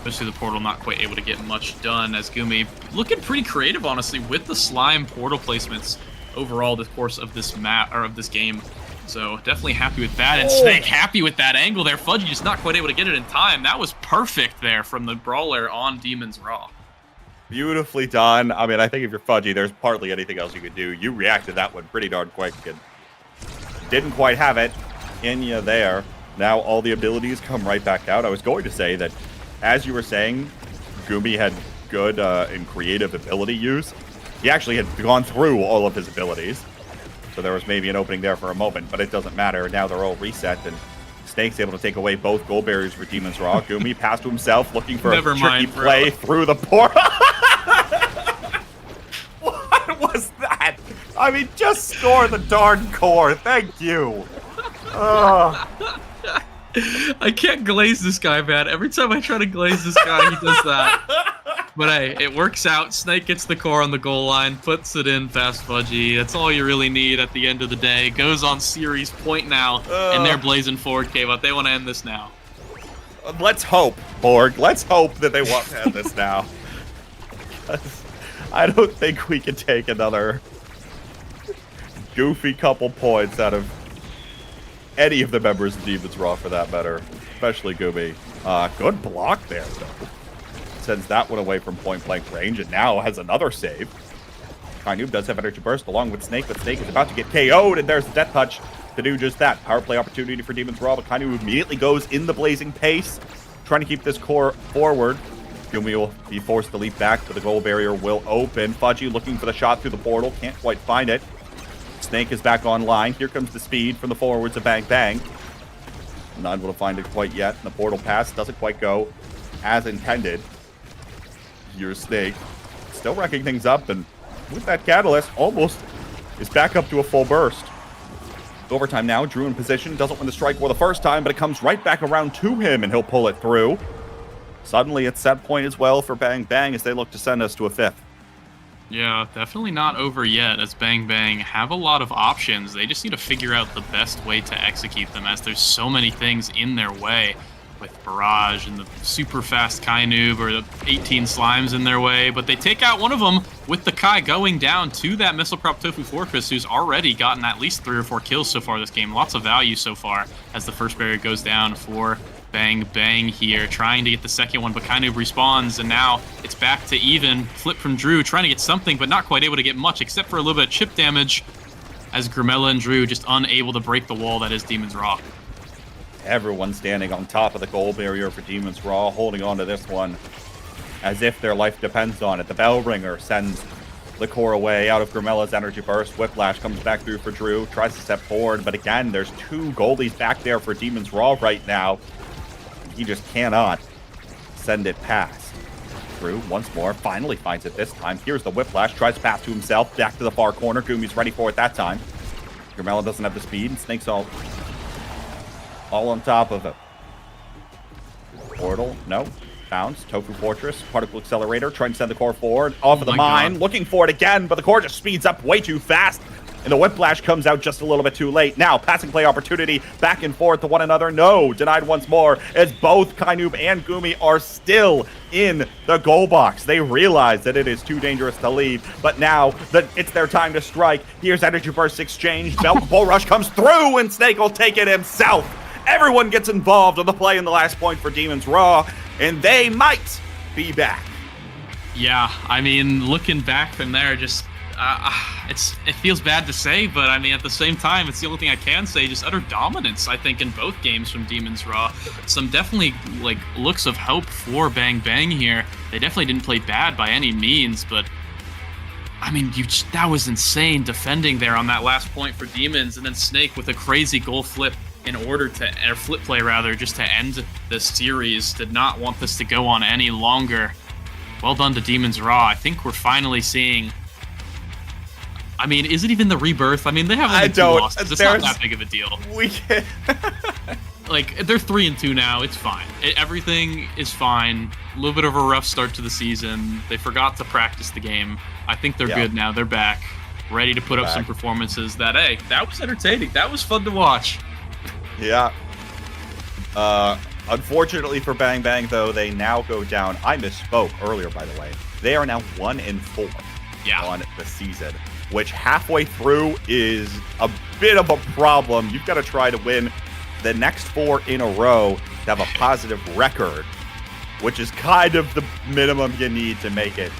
[SPEAKER 6] Goes through the portal, not quite able to get much done, as Gumi looking pretty creative, honestly, with the slime portal placements overall the course of this map, or of this game. So definitely happy with that, and Snake happy with that angle there. Fudgy just not quite able to get it in time. That was perfect there from the brawler on Demon's Raw.
[SPEAKER 5] Beautifully done. I mean, I think if you're Fudgy, there's hardly anything else you could do. You reacted that one pretty darn quick and didn't quite have it in you there. Now all the abilities come right back out. I was going to say that, as you were saying, Gumi had good and creative ability use. He actually had gone through all of his abilities. So there was maybe an opening there for a moment, but it doesn't matter. Now they're all reset, and Snake's able to take away both gold barriers for Demon's Raw. Gumi passed to himself, looking for a tricky play through the portal. What was that? I mean, just score the darn core. Thank you.
[SPEAKER 6] I can't glaze this guy, man. Every time I try to glaze this guy, he does that. But hey, it works out. Snake gets the core on the goal line, puts it in past Fudgy. That's all you really need at the end of the day. Goes on series point now, and they're blazing forward, K-Bot. They want to end this now.
[SPEAKER 5] Let's hope, Borg. Let's hope that they want to end this now. I don't think we can take another goofy couple points out of any of the members of Demon's Raw, for that matter. Especially Gumi. Good block there, though. Sends that one away from point-blank range, and now has another save. Kainoob does have energy burst along with Snake, but Snake is about to get KO'd, and there's the death touch to do just that. Power play opportunity for Demon's Raw, but Kainoob immediately goes in the blazing pace, trying to keep this core forward. Gumi will be forced to leap back, but the goal barrier will open. Fudgy looking for the shot through the portal, can't quite find it. Snake is back online. Here comes the speed from the forwards of Bang Bang. Not able to find it quite yet, and the portal pass doesn't quite go as intended. Here's Snake, still wrecking things up, and with that catalyst, almost is back up to a full burst. Overtime now, Drew in position, doesn't win the strike war the first time, but it comes right back around to him, and he'll pull it through. Suddenly, it's set point as well for Bang Bang as they look to send us to a fifth.
[SPEAKER 6] Yeah, definitely not over yet, as Bang Bang have a lot of options. They just need to figure out the best way to execute them, as there's so many things in their way. With Barrage and the super fast Kainoob, or the 18 slimes in their way, but they take out one of them with the Kai going down to that Missile Prop Tofu Fortress, who's already gotten at least 3 or 4 kills so far this game. Lots of value so far as the first barrier goes down for Bang Bang here, trying to get the second one, but kind of respawns, and now it's back to even. Flip from Drew, trying to get something, but not quite able to get much, except for a little bit of chip damage, as Grimella and Drew just unable to break the wall that is Demon's Raw.
[SPEAKER 5] Everyone standing on top of the goal barrier for Demon's Raw, holding on to this one as if their life depends on it. The bell ringer sends the core away out of Grimella's energy burst. Whiplash comes back through for Drew, tries to step forward, but again, there's 2 goalies back there for Demon's Raw right now. He just cannot send it past. Drew, once more, finally finds it this time. Here's the Whiplash, tries to pass to himself, back to the far corner. Gumi's ready for it that time. Grimella doesn't have the speed, and Snake's all on top of it. Portal, no. Bounce, Tofu Fortress, Particle Accelerator, trying to send the core forward. Off of the mine, looking for it again, but the core just speeds up way too fast. And the Whiplash comes out just a little bit too late. Now, passing play opportunity, back and forth to one another. No, denied once more, as both Kainoob and Gumi are still in the goal box. They realize that it is too dangerous to leave, but now that it's their time to strike. Here's Energy Burst exchange. Bull Rush comes through, and Snake will take it himself. Everyone gets involved on the play in the last point for Demon's Raw, and they might be back.
[SPEAKER 6] Yeah, I mean, looking back from there, just it feels bad to say, but I mean, at the same time, it's the only thing I can say. Just utter dominance, I think, in both games from Demon's Raw. Some definitely like looks of hope for Bang Bang here. They definitely didn't play bad by any means, but I mean, that was insane defending there on that last point for Demons, and then Snake with a crazy goal flip in order to, or flip play rather, just to end the series. Did not want this to go on any longer. Well done to Demon's Raw. I think we're finally seeing. I mean, is it even the rebirth? I mean, they have only 2 losses. It's not that big of a deal.
[SPEAKER 5] We can.
[SPEAKER 6] Like, they're 3-2 now. It's fine. Everything is fine. A little bit of a rough start to the season. They forgot to practice the game. I think they're good now. They're back, ready to put up some performances that, hey, that was entertaining. That was fun to watch.
[SPEAKER 5] Yeah. Unfortunately for Bang Bang, though, they now go down. I misspoke earlier, by the way. They are now 1-4 on the season, which halfway through is a bit of a problem. You've got to try to win the next 4 in a row to have a positive record, which is kind of the minimum you need to make it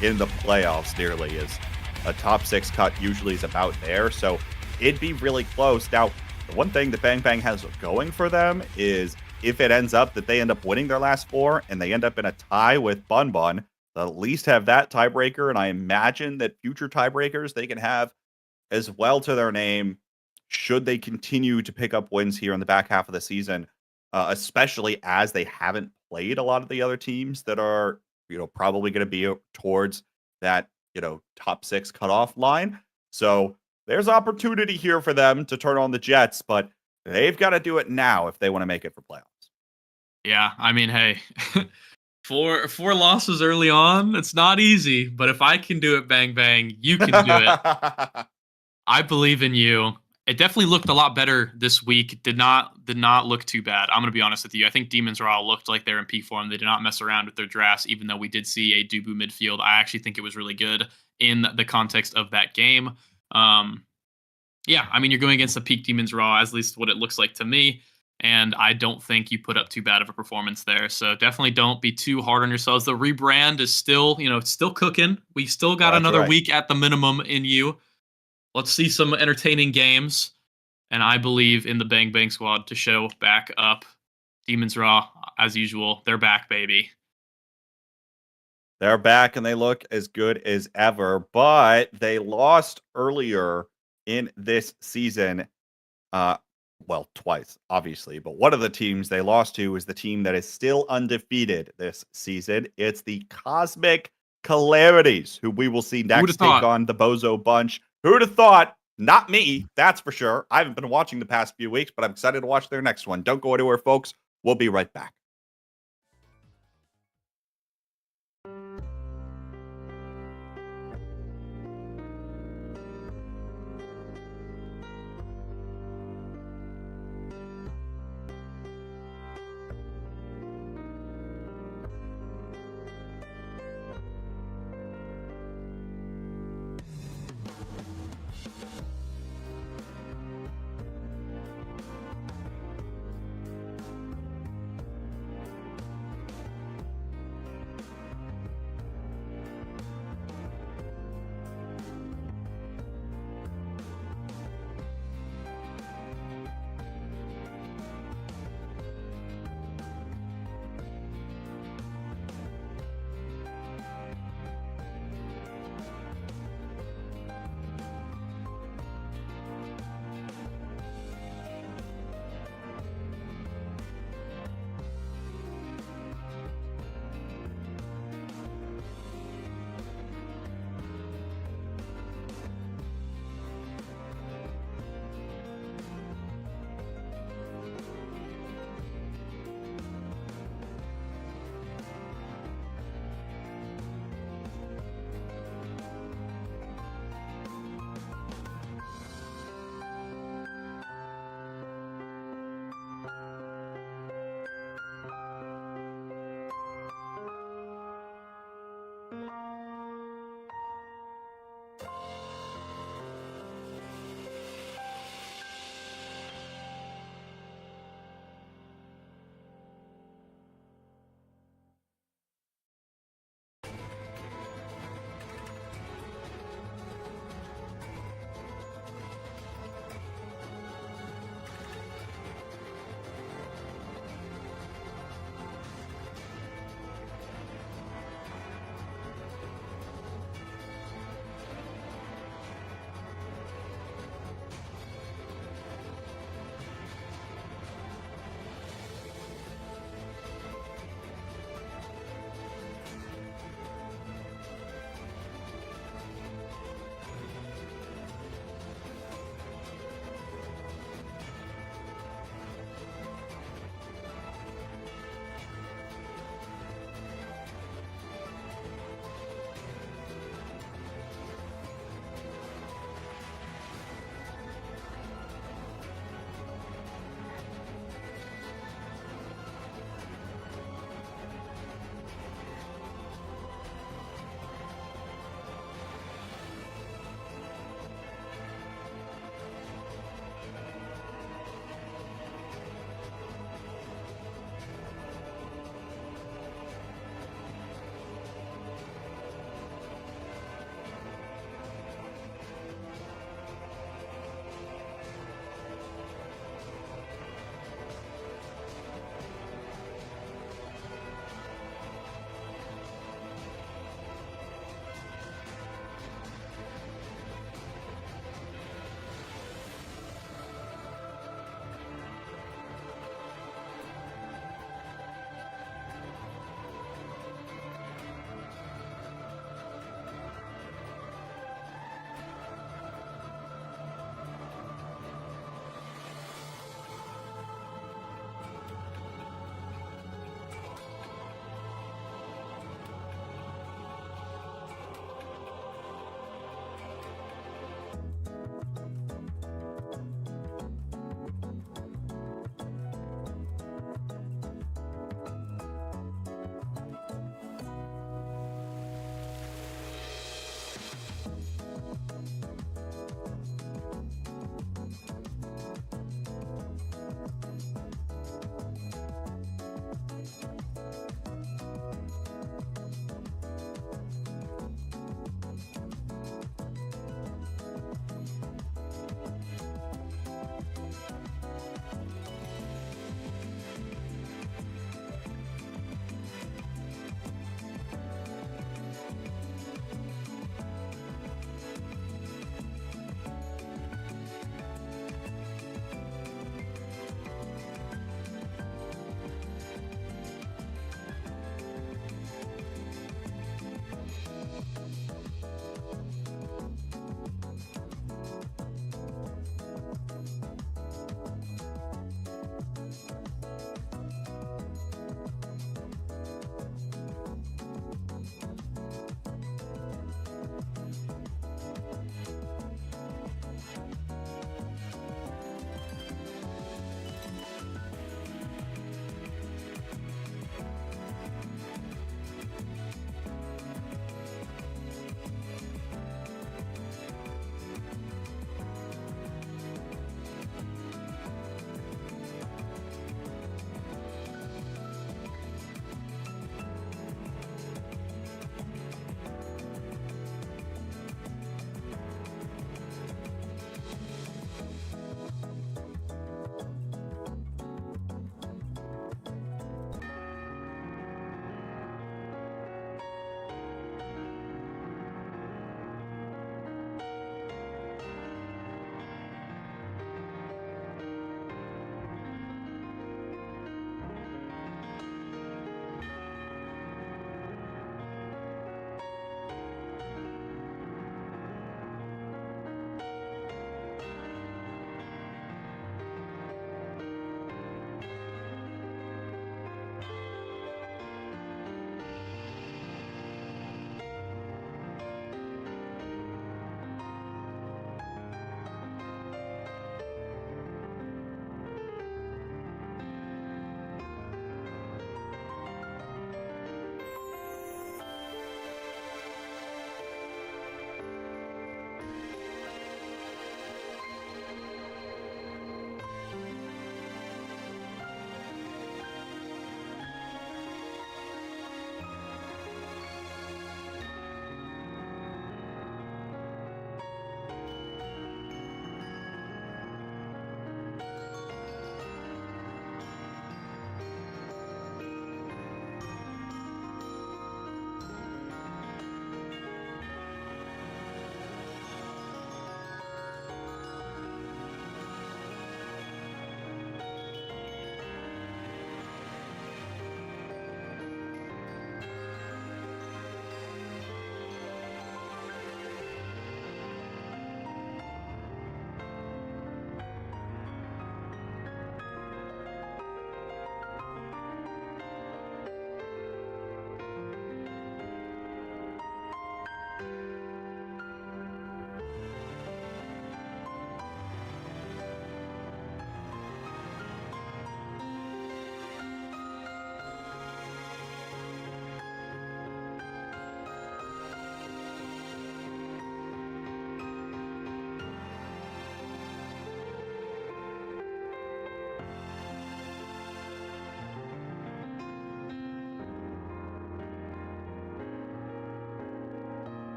[SPEAKER 5] in the playoffs. Nearly is a top 6 cut usually is about there, so it'd be really close. Now, the one thing that Bang Bang has going for them is if it ends up that they end up winning their last 4 and they end up in a tie with Bun Bun, they'll at least have that tiebreaker, and I imagine that future tiebreakers they can have as well to their name should they continue to pick up wins here in the back half of the season, especially as they haven't played a lot of the other teams that are, probably going to be towards that, top 6 cutoff line. So there's opportunity here for them to turn on the Jets, but they've got to do it now if they want to make it for playoffs.
[SPEAKER 6] Yeah, I mean, hey, four losses early on, it's not easy, but if I can do it, Bang Bang, you can do it. I believe in you. It definitely looked a lot better this week. Did not look too bad. I'm going to be honest with you. I think Demon's Raw looked like they're in peak form. They did not mess around with their drafts, even though we did see a Dubu midfield. I actually think it was really good in the context of that game. Yeah, I mean, you're going against the peak Demon's Raw, at least what it looks like to me. And I don't think you put up too bad of a performance there. So definitely don't be too hard on yourselves. The rebrand is still, it's still cooking. We still got another week at the minimum in you. Let's see some entertaining games. And I believe in the Bang Bang squad to show back up. Demon's Raw, as usual, they're back, baby.
[SPEAKER 5] They're back and they look as good as ever, but they lost earlier in this season. Well, twice, obviously, but one of the teams they lost to is the team that is still undefeated this season. It's the Cosmic Calamities, who we will see next take on the Bozo Bunch. Who'd have thought? Not me, that's for sure. I haven't been watching the past few weeks, but I'm excited to watch their next one. Don't go anywhere, folks. We'll be right back.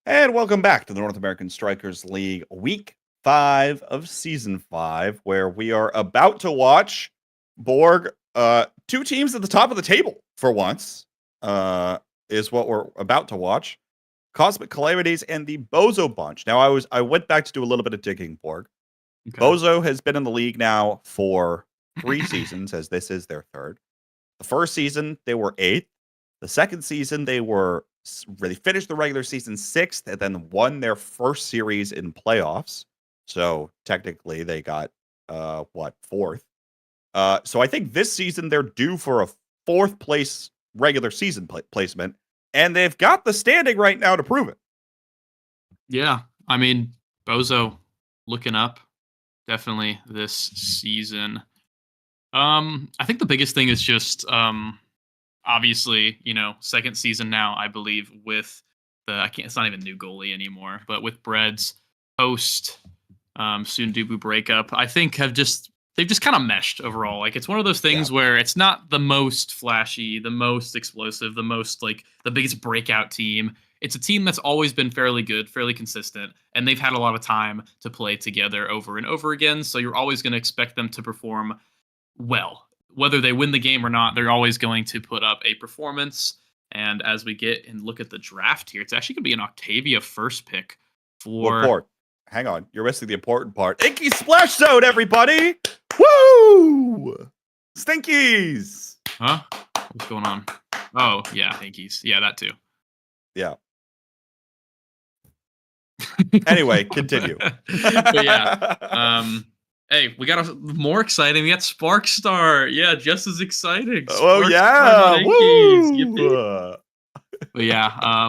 [SPEAKER 5] And welcome back to the North American Strikers League Week 5 of Season 5, where we are about to watch Borg, two teams at the top of the table for once, is what we're about to watch. Cosmic Calamities and the Bozo Bunch. Now, I went back to do a little bit of digging, Borg. Okay. Bozo has been in the league now for 3 seasons, as this is their 3rd. The first season, they were 8th. The second season, they finished the regular season 6th and then won their first series in playoffs. So technically, they got 4th. So I think this season they're due for a 4th place regular season placement, and they've got the standing right now to prove it.
[SPEAKER 6] Yeah, I mean, Bozo looking up definitely this season. I think the biggest thing is just obviously, second season now, I believe, with it's not even new goalie anymore, but with Bread's post Sundubu breakup, I think they've just kind of meshed overall. Like, it's one of those things where it's not the most flashy, the most explosive, the most the biggest breakout team. It's a team that's always been fairly good, fairly consistent, and they've had a lot of time to play together over and over again. So you're always going to expect them to perform well. Whether they win the game or not, they're always going to put up a performance. And as we get and look at the draft here, it's actually going to be an Octavia first pick for...
[SPEAKER 5] Hang on, you're missing the important part. Inky Splash Zone, everybody! Woo! Stinkies!
[SPEAKER 6] Huh? What's going on? Oh, yeah, Inkies. Yeah, that too.
[SPEAKER 5] Yeah. Anyway, continue.
[SPEAKER 6] But yeah. Hey, we got more exciting. We got Sparkstar. Yeah, just as exciting.
[SPEAKER 5] Yeah. Woo!
[SPEAKER 6] But yeah,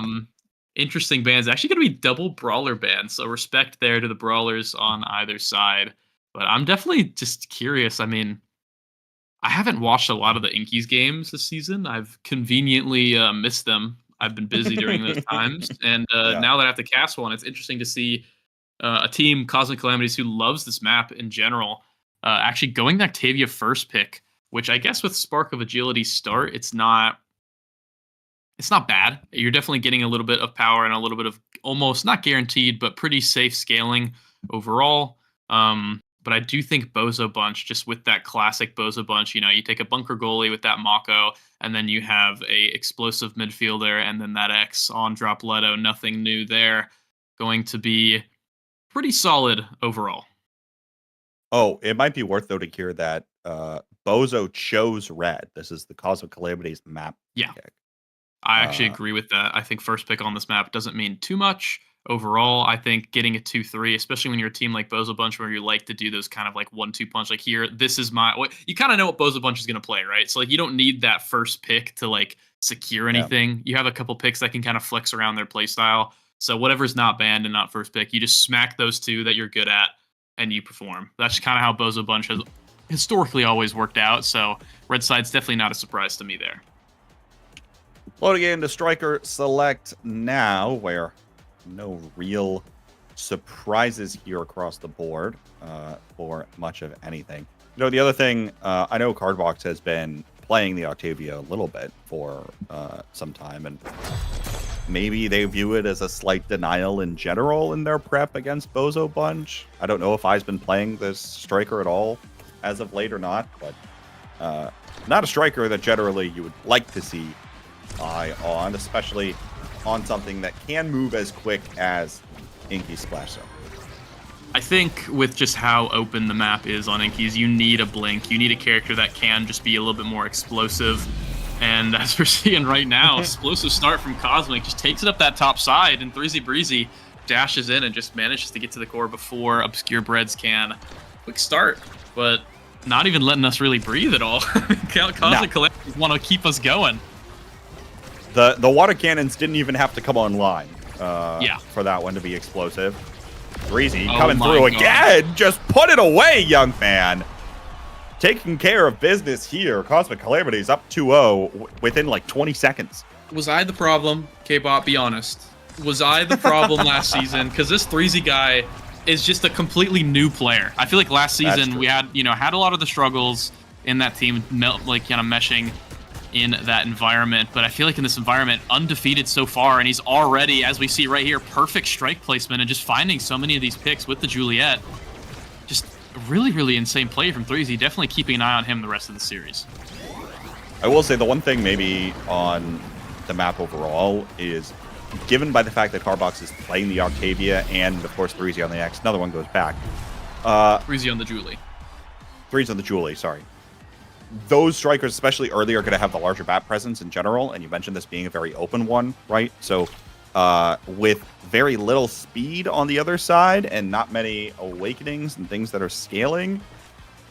[SPEAKER 6] interesting bands. Actually going to be double brawler bands. So respect there to the brawlers on either side. But I'm definitely just curious. I mean, I haven't watched a lot of the Inkies games this season. I've conveniently missed them. I've been busy during those times. And now that I have to cast one, it's interesting to see a team, Cosmic Calamities, who loves this map in general, actually going the Octavia first pick, which I guess with Spark of Agility start, it's not bad. You're definitely getting a little bit of power and a little bit of almost not guaranteed, but pretty safe scaling overall. But I do think Bozo Bunch, just with that classic Bozo Bunch, you take a bunker goalie with that Mako, and then you have a explosive midfielder, and then that X on drop Leto, nothing new there. Going to be pretty solid overall.
[SPEAKER 5] Oh, it might be worth though to hear that Bozo chose red. This is the Cosmic Calamities map.
[SPEAKER 6] Yeah. Pick. I actually agree with that. I think first pick on this map doesn't mean too much. Overall, I think getting a 2-3, especially when you're a team like Bozo Bunch, where you like to do those kind of 1-2 punch, here, this is you kind of know what Bozo Bunch is going to play, right? So you don't need that first pick to secure anything. Yeah. You have a couple picks that can kind of flex around their play style. So whatever's not banned and not first pick, you just smack those two that you're good at and you perform. That's kind of how Bozo Bunch has historically always worked out. So red side's definitely not a surprise to me there.
[SPEAKER 5] Loading into Striker Select now, where no real surprises here across the board for much of anything. The other thing, I know Cardbox has been playing the Octavia a little bit for some time, and maybe they view it as a slight denial in general in their prep against Bozo Bunch. I don't know if I's been playing this striker at all as of late or not, but not a striker that generally you would like to see I on, especially on something that can move as quick as Inky Splash Zone.
[SPEAKER 6] I think with just how open the map is on Inkies, you need a blink. You need a character that can just be a little bit more explosive. And as we're seeing right now, explosive start from Cosmic just takes it up that top side, and Breezy Breezy dashes in and just manages to get to the core before Obscure Breads can. Quick start, but not even letting us really breathe at all. Cosmic Calamities want to keep us going.
[SPEAKER 5] The water cannons didn't even have to come online for that one to be explosive. Breezy coming through again. Just put it away, young man. Taking care of business here. Cosmic Calamities up 2-0 within 20 seconds.
[SPEAKER 6] Was I the problem? K-Bot, be honest. Was I the problem last season? Because this 3Z guy is just a completely new player. I feel like last season we had a lot of the struggles in that team, kind of meshing. in that environment. But I feel like in this environment, undefeated so far, and he's already, as we see right here, perfect strike placement and just finding so many of these picks with the Juliet. Just really, really insane play from Threezy. Definitely keeping an eye on him the rest of the series.
[SPEAKER 5] I will say the one thing maybe on the map overall is, given by the fact that Carbox is playing the Octavia and, of course, Threezy on the X, another one goes back.
[SPEAKER 6] Threezy on the Julie.
[SPEAKER 5] Three's on the Julie, sorry. Those strikers, especially early, are going to have the larger bat presence in general, and you mentioned this being a very open one, right? So with very little speed on the other side and not many awakenings and things that are scaling,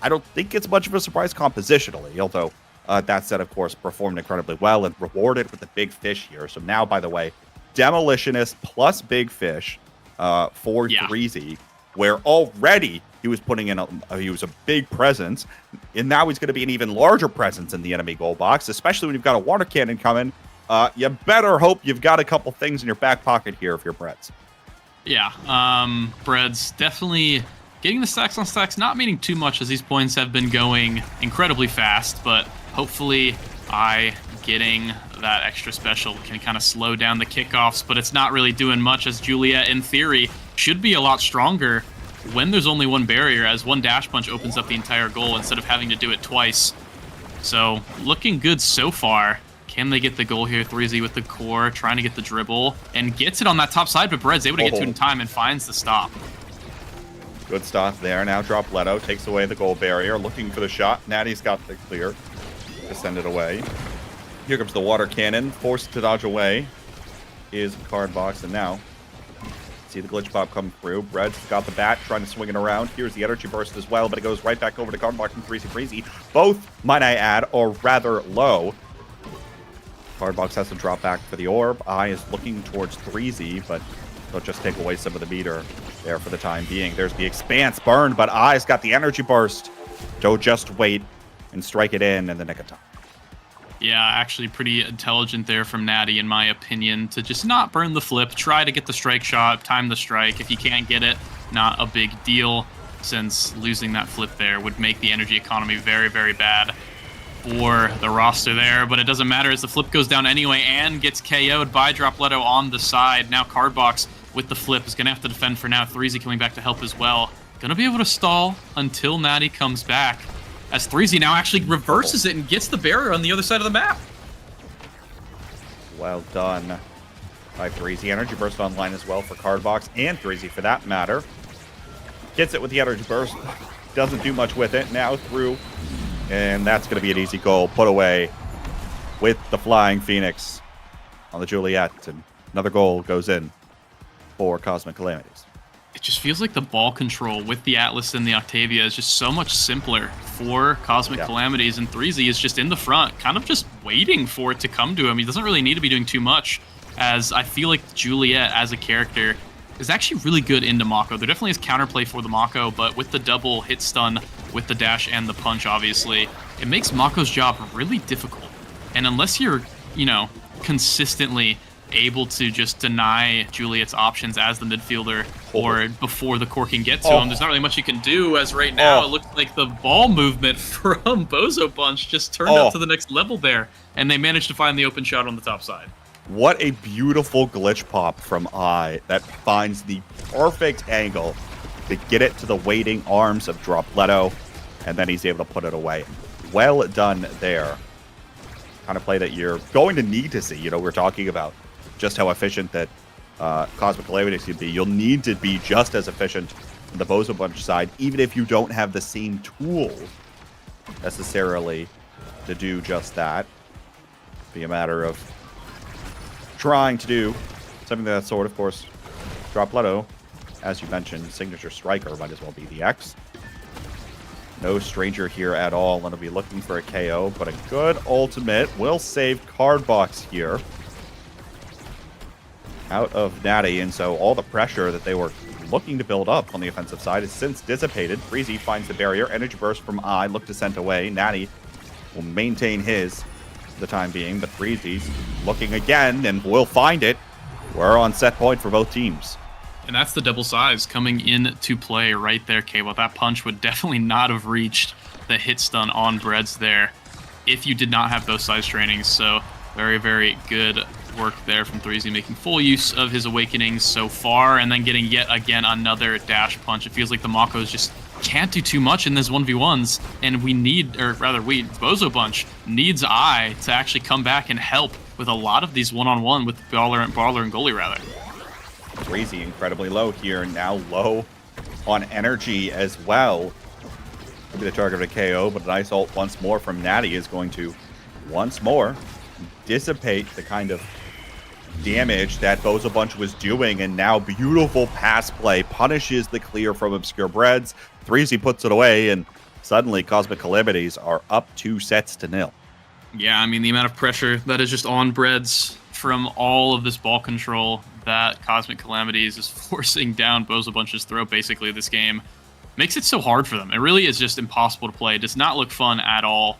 [SPEAKER 5] I don't think it's much of a surprise compositionally, although that said, of course, performed incredibly well and rewarded with the big fish here. So now, by the way, Demolitionist plus Big Fish for Threezy, where already he was putting in he was a big presence, and now he's going to be an even larger presence in the enemy goal box, especially when you've got a water cannon coming. You better hope you've got a couple things in your back pocket here if you're Breads.
[SPEAKER 6] Yeah, Breads definitely getting the stacks on stacks, not meaning too much as these points have been going incredibly fast, but hopefully getting that extra special can kind of slow down the kickoffs, but it's not really doing much as Juliet, in theory, should be a lot stronger when there's only one barrier, as one dash punch opens up the entire goal instead of having to do it twice. So, looking good so far. Can they get the goal here? Threezy with the core, trying to get the dribble, and gets it on that top side, but Bread's able to get to it in time and finds the stop.
[SPEAKER 5] Good stop there. Now Drop Leto takes away the goal barrier, looking for the shot. Natty's got the clear to send it away. Here comes the water cannon, forced to dodge away is Cardbox, and now see the glitch pop come through. Bread's got the bat, trying to swing it around. Here's the energy burst as well, but it goes right back over to Cardbox and Threezy. Both, might I add, are rather low. Cardbox has to drop back for the orb. Eye is looking towards Threezy, but they'll just take away some of the meter there for the time being. There's the expanse burned, but Eye's got the energy burst. Don't just wait and strike it in the nick of time.
[SPEAKER 6] Yeah, actually pretty intelligent there from Natty, in my opinion, to just not burn the flip, try to get the strike shot, time the strike. If you can't get it, not a big deal, since losing that flip there would make the energy economy very, very bad for the roster there. But it doesn't matter as the flip goes down anyway and gets KO'd by Dropletto on the side. Now Cardbox with the flip is going to have to defend for now. Threezy coming back to help as well. Going to be able to stall until Natty comes back, as Threezy now actually reverses it and gets the barrier on the other side of the map.
[SPEAKER 5] Well done by Threezy. Energy burst online as well for Cardbox and Threezy for that matter. Gets it with the energy burst. Doesn't do much with it. Now through. And that's going to be an easy goal. Put away with the Flying Phoenix on the Juliet. And another goal goes in for Cosmic Calamities.
[SPEAKER 6] It just feels like the ball control with the Atlas and the Octavia is just so much simpler for Cosmic Calamities, and Threezy is just in the front, kind of just waiting for it to come to him. He doesn't really need to be doing too much, as I feel like Juliet as a character is actually really good into Mako. There definitely is counterplay for the Mako, but with the double hit stun, with the dash and the punch, obviously, it makes Mako's job really difficult. And unless you're, consistently able to just deny Juliet's options as the midfielder or before the core can get to him, there's not really much you can do, as right now it looks like the ball movement from Bozo Bunch just turned up to the next level there, and they managed to find the open shot on the top side.
[SPEAKER 5] What a beautiful glitch pop from Eye that finds the perfect angle to get it to the waiting arms of Dropletto, and then he's able to put it away. Well done there. Kind of play that you're going to need to see. We're talking about just how efficient that Cosmic Calamities can be. You'll need to be just as efficient on the Bozo Bunch side, even if you don't have the same tools necessarily to do just that. Be a matter of trying to do something of that sort. Of course, Dropletto, as you mentioned, signature striker might as well be the X. No stranger here at all, and he'll be looking for a KO, but a good ultimate will save Cardbox here out of Natty, and so all the pressure that they were looking to build up on the offensive side is since dissipated. Threezy finds the barrier. Energy burst from Eye, look to send away. Natty will maintain his for the time being, but Threezy's looking again and will find it. We're on set point for both teams.
[SPEAKER 6] And that's the double size coming into play right there, Cable. That punch would definitely not have reached the hit stun on Breads there if you did not have both sides trainings. So very, very good work there from 3Z, making full use of his awakenings so far, and then getting yet again another dash punch. It feels like the Makos just can't do too much in this 1v1s, and Bozo Bunch needs I to actually come back and help with a lot of these one-on-one with Baller and Goalie, rather.
[SPEAKER 5] 3Z incredibly low here, now low on energy as well. Could be the target of a KO, but a nice ult once more from Natty is going to once more dissipate the kind of damage that Bozo Bunch was doing, and now beautiful pass play punishes the clear from Obscure Breads. 3Z puts it away, and suddenly Cosmic Calamities are up 2-0.
[SPEAKER 6] Yeah, I mean, the amount of pressure that is just on Breads from all of this ball control that Cosmic Calamities is forcing down Bozo Bunch's throat basically this game makes it so hard for them. It really is just impossible to play. It does not look fun at all.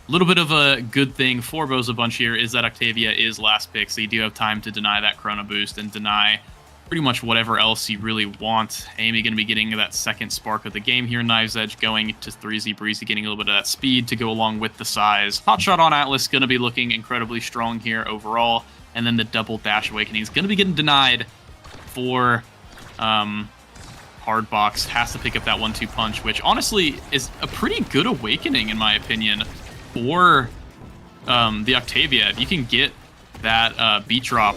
[SPEAKER 6] A little bit of a good thing for Bozo Bunch here is that Octavia is last pick, so you do have time to deny that Chrono Boost and deny pretty much whatever else you really want. Amy going to be getting that second spark of the game here. Knife's Edge going to 3Z. Breezy getting a little bit of that speed to go along with the size. Hotshot on Atlas going to be looking incredibly strong here overall. And then the double dash awakening is going to be getting denied for Hardbox. Has to pick up that 1-2 punch, which honestly is a pretty good awakening in my opinion for the Octavia. If you can get that beat drop,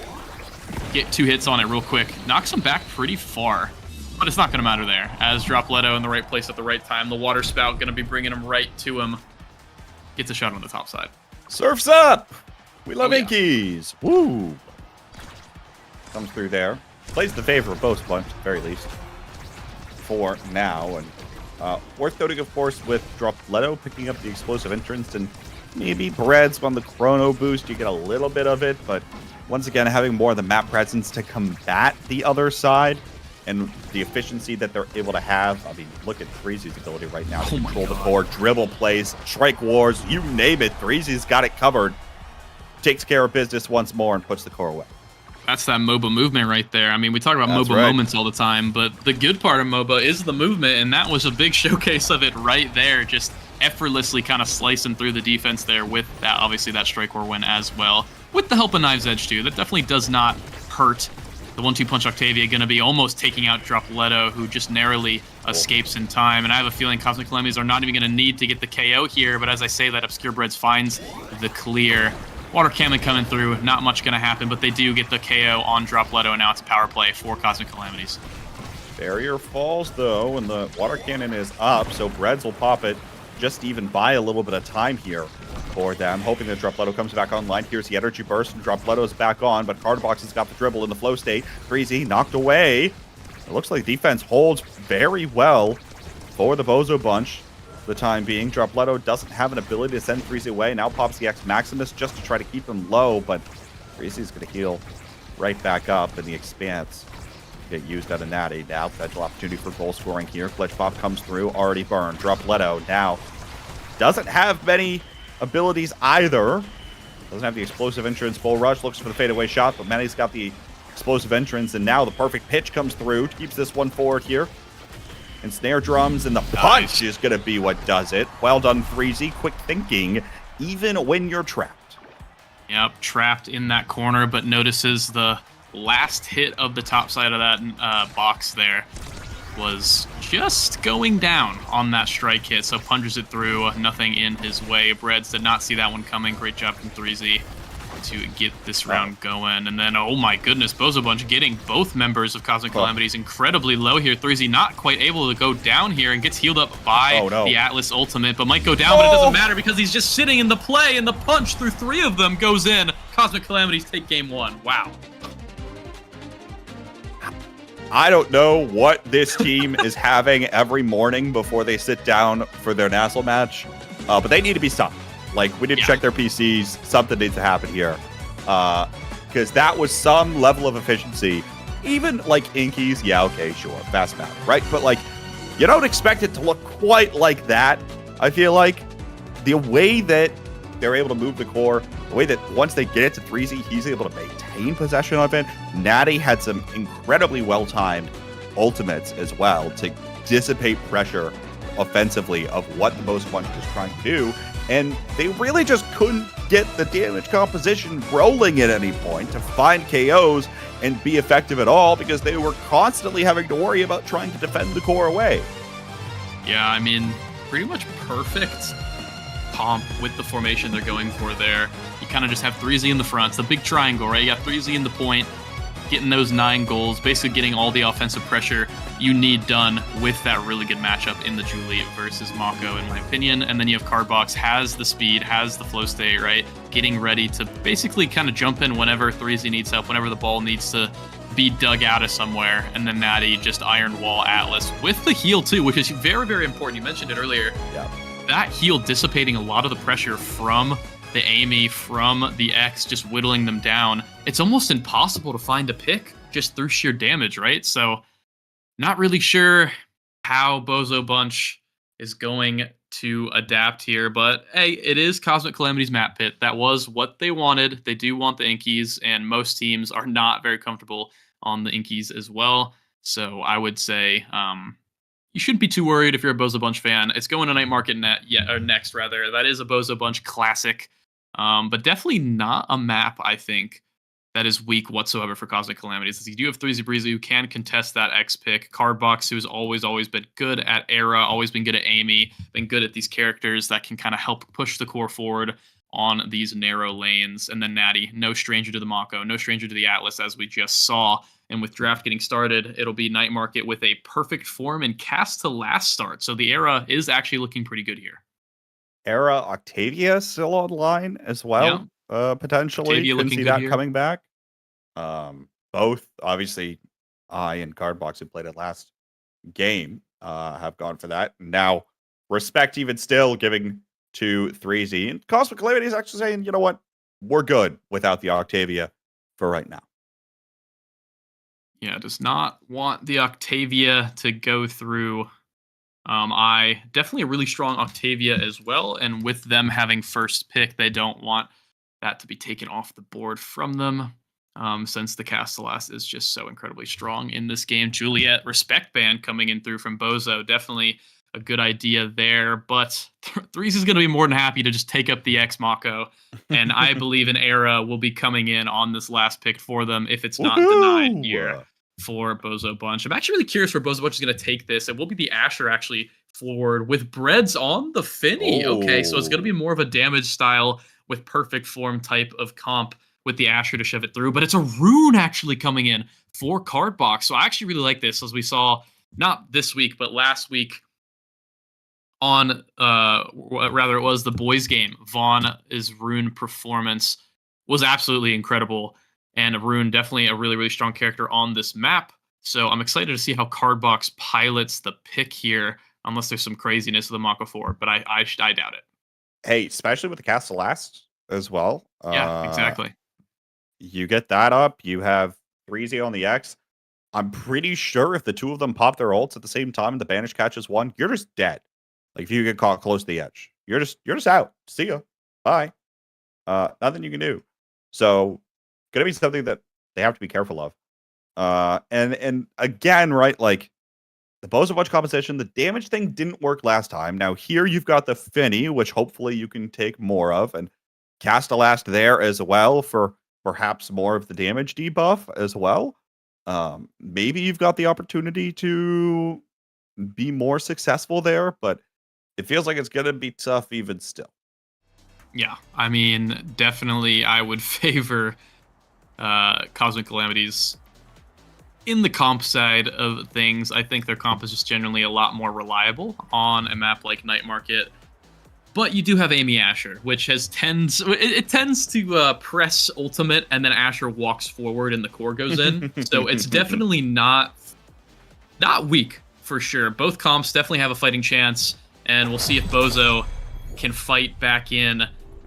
[SPEAKER 6] get 2 hits on it real quick, knocks him back pretty far. But it's not going to matter there, as Dropletto in the right place at the right time. The water spout going to be bringing him right to him. Gets a shot on the top side.
[SPEAKER 5] Surf's up! We love Inkies! Woo! Comes through there. Plays the favor of Bozo Bunch, at the very least. For now, and worth noting, of course, with Dropletto picking up the explosive entrance and maybe Breads on the Chrono Boost, you get a little bit of it, but once again, having more of the map presence to combat the other side and the efficiency that they're able to have. I mean, look at 3Z's ability right now to control the core, dribble plays, strike wars, you name it. 3Z's got it covered. Takes care of business once more and puts the core away.
[SPEAKER 6] That's that MOBA movement right there. I mean, we talk about MOBA moments all the time, but the good part of MOBA is the movement, and that was a big showcase of it right there. Just effortlessly kind of slicing through the defense there with that, obviously, that strike war win as well. With the help of Knife's Edge, too. That definitely does not hurt. The 1-2 punch Octavia going to be almost taking out Dropletto, who just narrowly escapes in time. And I have a feeling Cosmic Calamities are not even going to need to get the KO here, but as I say that, Obscure Breads finds the clear. Water Cannon coming through, not much going to happen, but they do get the KO on Dropletto, and now it's a power play for Cosmic Calamities.
[SPEAKER 5] Barrier falls, though, and the Water Cannon is up, so Breads will pop it, just even buy a little bit of time here for them, hoping that Dropletto comes back online. Here's the energy burst, and Dropletto's back on, but Cardbox has got the dribble in the flow state. 3Z knocked away. It looks like defense holds very well for the Bozo Bunch. For the time being, Dropletto doesn't have an ability to send 3Z away. Now pops the X Maximus just to try to keep him low, but 3Z's going to heal right back up, and the Expanse get used out of Natty. Now potential opportunity for goal scoring here. Glitch Pop comes through, already burned. Dropletto now doesn't have many abilities either. Doesn't have the explosive entrance. Bull Rush looks for the fadeaway shot, but Manny's got the explosive entrance, and now the perfect pitch comes through. Keeps this one forward here. And snare drums, and the punch is going to be what does it. Well done, 3Z. Quick thinking, even when you're trapped.
[SPEAKER 6] Yep, trapped in that corner, but notices the last hit of the top side of that box there was just going down on that strike hit, so punches it through, nothing in his way. Breads did not see that one coming. Great job from 3Z to get this round going. And then, oh my goodness, Bozo Bunch getting both members of Cosmic Calamities incredibly low here. 3Z not quite able to go down here and gets healed up by the Atlas ultimate, but might go down, but it doesn't matter because he's just sitting in the play, and the punch through 3 of them goes in. Cosmic Calamities take game 1. Wow.
[SPEAKER 5] I don't know what this team is having every morning before they sit down for their Nassau match, but they need to be stopped. Like, we need to check their PCs. Something needs to happen here. Because that was some level of efficiency. Even, like, Inkies, yeah, okay, sure, fast map, right? But, like, you don't expect it to look quite like that, I feel like. The way that they're able to move the core, the way that once they get it to 3Z, he's able to maintain possession of it. Natty had some incredibly well-timed ultimates as well to dissipate pressure offensively of what the Bozo Bunch was trying to do. And they really just couldn't get the damage composition rolling at any point to find KOs and be effective at all because they were constantly having to worry about trying to defend the core away.
[SPEAKER 6] Yeah, I mean, pretty much perfect comp with the formation they're going for there. You kind of just have 3Z in the front. It's the big triangle, right? You got 3Z in the point, getting those 9 goals, basically getting all the offensive pressure you need done with that really good matchup in the Julie versus Mako, in my opinion. And then you have Cardbox, has the speed, has the flow state, right? Getting ready to basically kind of jump in whenever 3Z needs help, whenever the ball needs to be dug out of somewhere. And then Natty just Iron Wall Atlas with the heal too, which is very, very important. You mentioned it earlier.
[SPEAKER 5] Yeah.
[SPEAKER 6] That heal dissipating a lot of the pressure from the Amy, from the X, just whittling them down. It's almost impossible to find a pick just through sheer damage, right? So not really sure how Bozo Bunch is going to adapt here, but hey, it is Cosmic Calamities map pit. That was what they wanted. They do want the Inkies, and most teams are not very comfortable on the Inkies as well. So I would say you shouldn't be too worried if you're a Bozo Bunch fan. It's going to Night Market next, rather. That is a Bozo Bunch classic, but definitely not a map, I think, that is weak whatsoever for Cosmic Calamities. You do have 3Z Breezy who can contest that X pick. Cardbox, who's always been good at Era, always been good at Amy, been good at these characters that can kind of help push the core forward on these narrow lanes. And then Natty, no stranger to the Mako, no stranger to the Atlas, as we just saw. And with draft getting started, it'll be Night Market with a perfect form and cast to last start. So the Era is actually looking pretty good here.
[SPEAKER 5] Era Octavia still online as well. Potentially
[SPEAKER 6] Octavia
[SPEAKER 5] can
[SPEAKER 6] looking
[SPEAKER 5] see
[SPEAKER 6] good
[SPEAKER 5] that
[SPEAKER 6] here.
[SPEAKER 5] coming back. Both obviously I and Cardbox, who played it last game, have gone for that. Now respect even still giving to 3Z, and Cosmic Calamity is actually saying, you know what, we're good without the Octavia for right now.
[SPEAKER 6] Yeah, does not want the Octavia to go through. I definitely a really strong Octavia as well, and with them having first pick, they don't want that to be taken off the board from them, since the Castellas is just so incredibly strong in this game. Juliet, respect band coming in through from Bozo, definitely a good idea there, but Threes is going to be more than happy to just take up the X Mako, and I believe an Era will be coming in on this last pick for them if it's not denied here for Bozo Bunch. I'm actually really curious where Bozo Bunch is going to take this. It will be the Asher actually forward with Breads on the Finny. Okay, so it's going to be more of a damage style with perfect form type of comp with the Asher to shove it through, but it's a Rune actually coming in for Cardbox. So I actually really like this, as we saw not this week, but last week on, rather it was the boys game. Vaughn's Rune performance was absolutely incredible, and Rune definitely a really, really strong character on this map. So I'm excited to see how Cardbox pilots the pick here, unless there's some craziness of the Mako 4, but I doubt it.
[SPEAKER 5] Hey, especially with the Castle Last as well.
[SPEAKER 6] Yeah, exactly.
[SPEAKER 5] You get that up. You have 3Z on the X. I'm pretty sure if the two of them pop their ults at the same time and the Banish catches one, you're just dead. Like if you get caught close to the edge, you're just out. See ya. Bye. Nothing you can do. So gonna be something that they have to be careful of. And again, right, like the Bozo Bunch composition, the damage thing didn't work last time. Now here you've got the Finny, which hopefully you can take more of, and Castellast there as well for perhaps more of the damage debuff as well. Maybe you've got the opportunity to be more successful there, but it feels like it's gonna be tough even still.
[SPEAKER 6] Yeah, I mean, definitely I would favor Cosmic Calamities in the comp side of things. I think their comp is just generally a lot more reliable on a map like Night Market. But you do have Amy Asher, which tends to press ultimate, and then Asher walks forward and the core goes in. So it's definitely not weak for sure. Both comps definitely have a fighting chance, and we'll see if Bozo can fight back in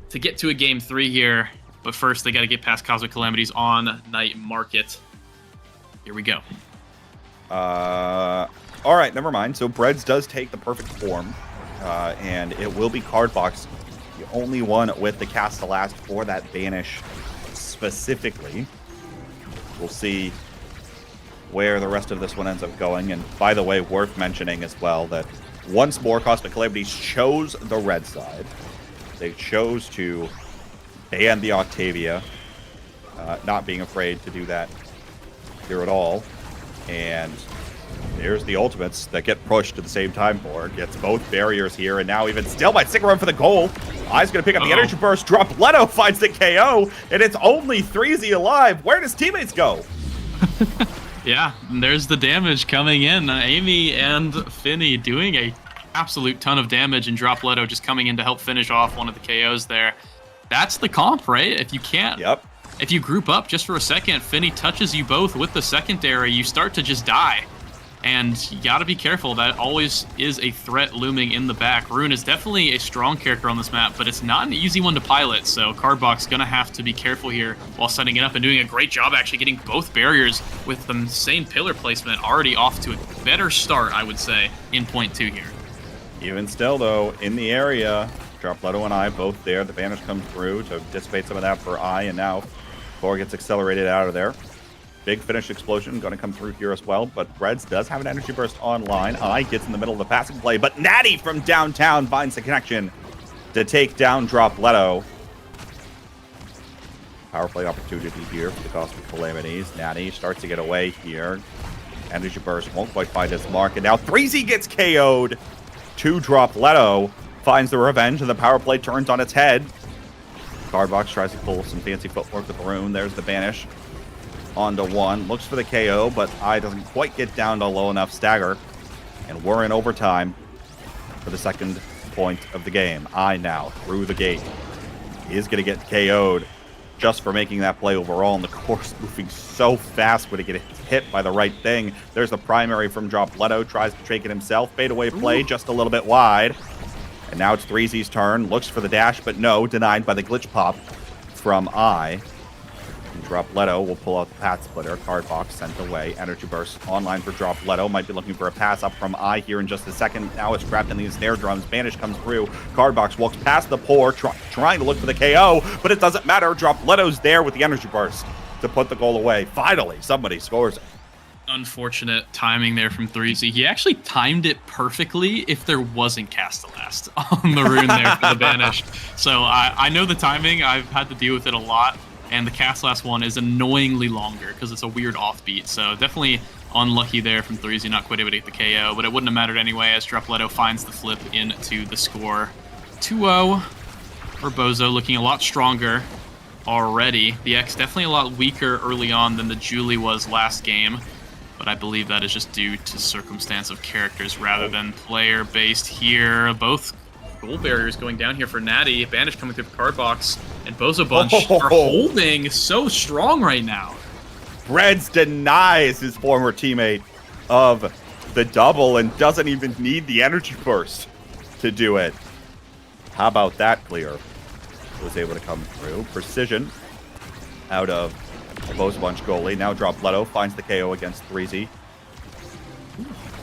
[SPEAKER 6] to get to a game 3 here. But first, they got to get past Cosmic Calamities on Night Market. Here we go.
[SPEAKER 5] All right, never mind. So Breads does take the perfect form, and it will be Cardbox, the only one with the Castellast for that Banish specifically. We'll see where the rest of this one ends up going. And by the way, worth mentioning as well that once more Cosmic Calamities chose the red side. They chose to ban the Octavia, not being afraid to do that here at all. And there's the ultimates that get pushed at the same time for it. Gets both barriers here, and now even still might stick around for the goal. I's going to pick up the energy burst. Drop Leto finds the KO, and it's only 3Z alive. Where does teammates go?
[SPEAKER 6] Yeah, and there's the damage coming in. Amy and Finny doing a absolute ton of damage, and Drop Leto just coming in to help finish off one of the KOs there. That's the comp, right? If you can't, if you group up just for a second, Finny touches you both with the secondary, you start to just die. And you gotta be careful. That always is a threat looming in the back. Rune is definitely a strong character on this map, but it's not an easy one to pilot, so Cardbox gonna have to be careful here while setting it up and doing a great job actually getting both barriers with the same pillar placement already off to a better start, I would say, in point 2 here.
[SPEAKER 5] Even still, though, in the area, Drop Leto and I both there. The Vanish comes through to dissipate some of that for I, and now Thor gets accelerated out of there. Big finish explosion going to come through here as well, but Reds does have an energy burst online. I gets in the middle of the passing play, but Natty from downtown finds the connection to take down Drop Leto. Power play opportunity here for the Cosmic Calamities. Natty starts to get away here. Energy burst won't quite find its mark, and now 3Z gets KO'd. 2 Drop Leto finds the revenge, and the power play turns on its head. Cardbox tries to pull some fancy footwork with the Rune. There's the Banish. Onto 1, looks for the KO, but I doesn't quite get down to low enough stagger. And we're in overtime for the second point of the game. I now, through the gate, is going to get KO'd just for making that play overall. And the course moving so fast when it gets hit by the right thing. There's the primary from Drop Leto, tries to take it himself. Fade away play, just a little bit wide. And now it's 3Z's turn, looks for the dash, but no, denied by the glitch pop from I. Drop Leto will pull out the Path Splitter. Cardbox sent away. Energy Burst online for Drop Leto. Might be looking for a pass up from I here in just a second. Now it's trapped in these snare drums. Banish comes through. Cardbox walks past the poor, trying to look for the KO, but it doesn't matter. Drop Leto's there with the Energy Burst to put the goal away. Finally, somebody scores it.
[SPEAKER 6] Unfortunate timing there from 3Z. He actually timed it perfectly if there wasn't Cast-a-Last on the Rune there for the Banish. So I know the timing. I've had to deal with it a lot. And the Cast-a-Last one is annoyingly longer because it's a weird offbeat. So definitely unlucky there from 3Z, not quite able to get the KO. But it wouldn't have mattered anyway as Drop Leto finds the flip into the score. 2-0 for Bozo, looking a lot stronger already. The X definitely a lot weaker early on than the Julie was last game. But I believe that is just due to circumstance of characters rather than player-based here. Both goal barriers going down here for Natty. Banish coming through the Cardbox. And Bozo Bunch are holding so strong right now.
[SPEAKER 5] Reds denies his former teammate of the double and doesn't even need the energy burst to do it. How about that clear? Was able to come through. Precision out of the Bozo Bunch goalie. Now Drop Leto finds the KO against 3Z.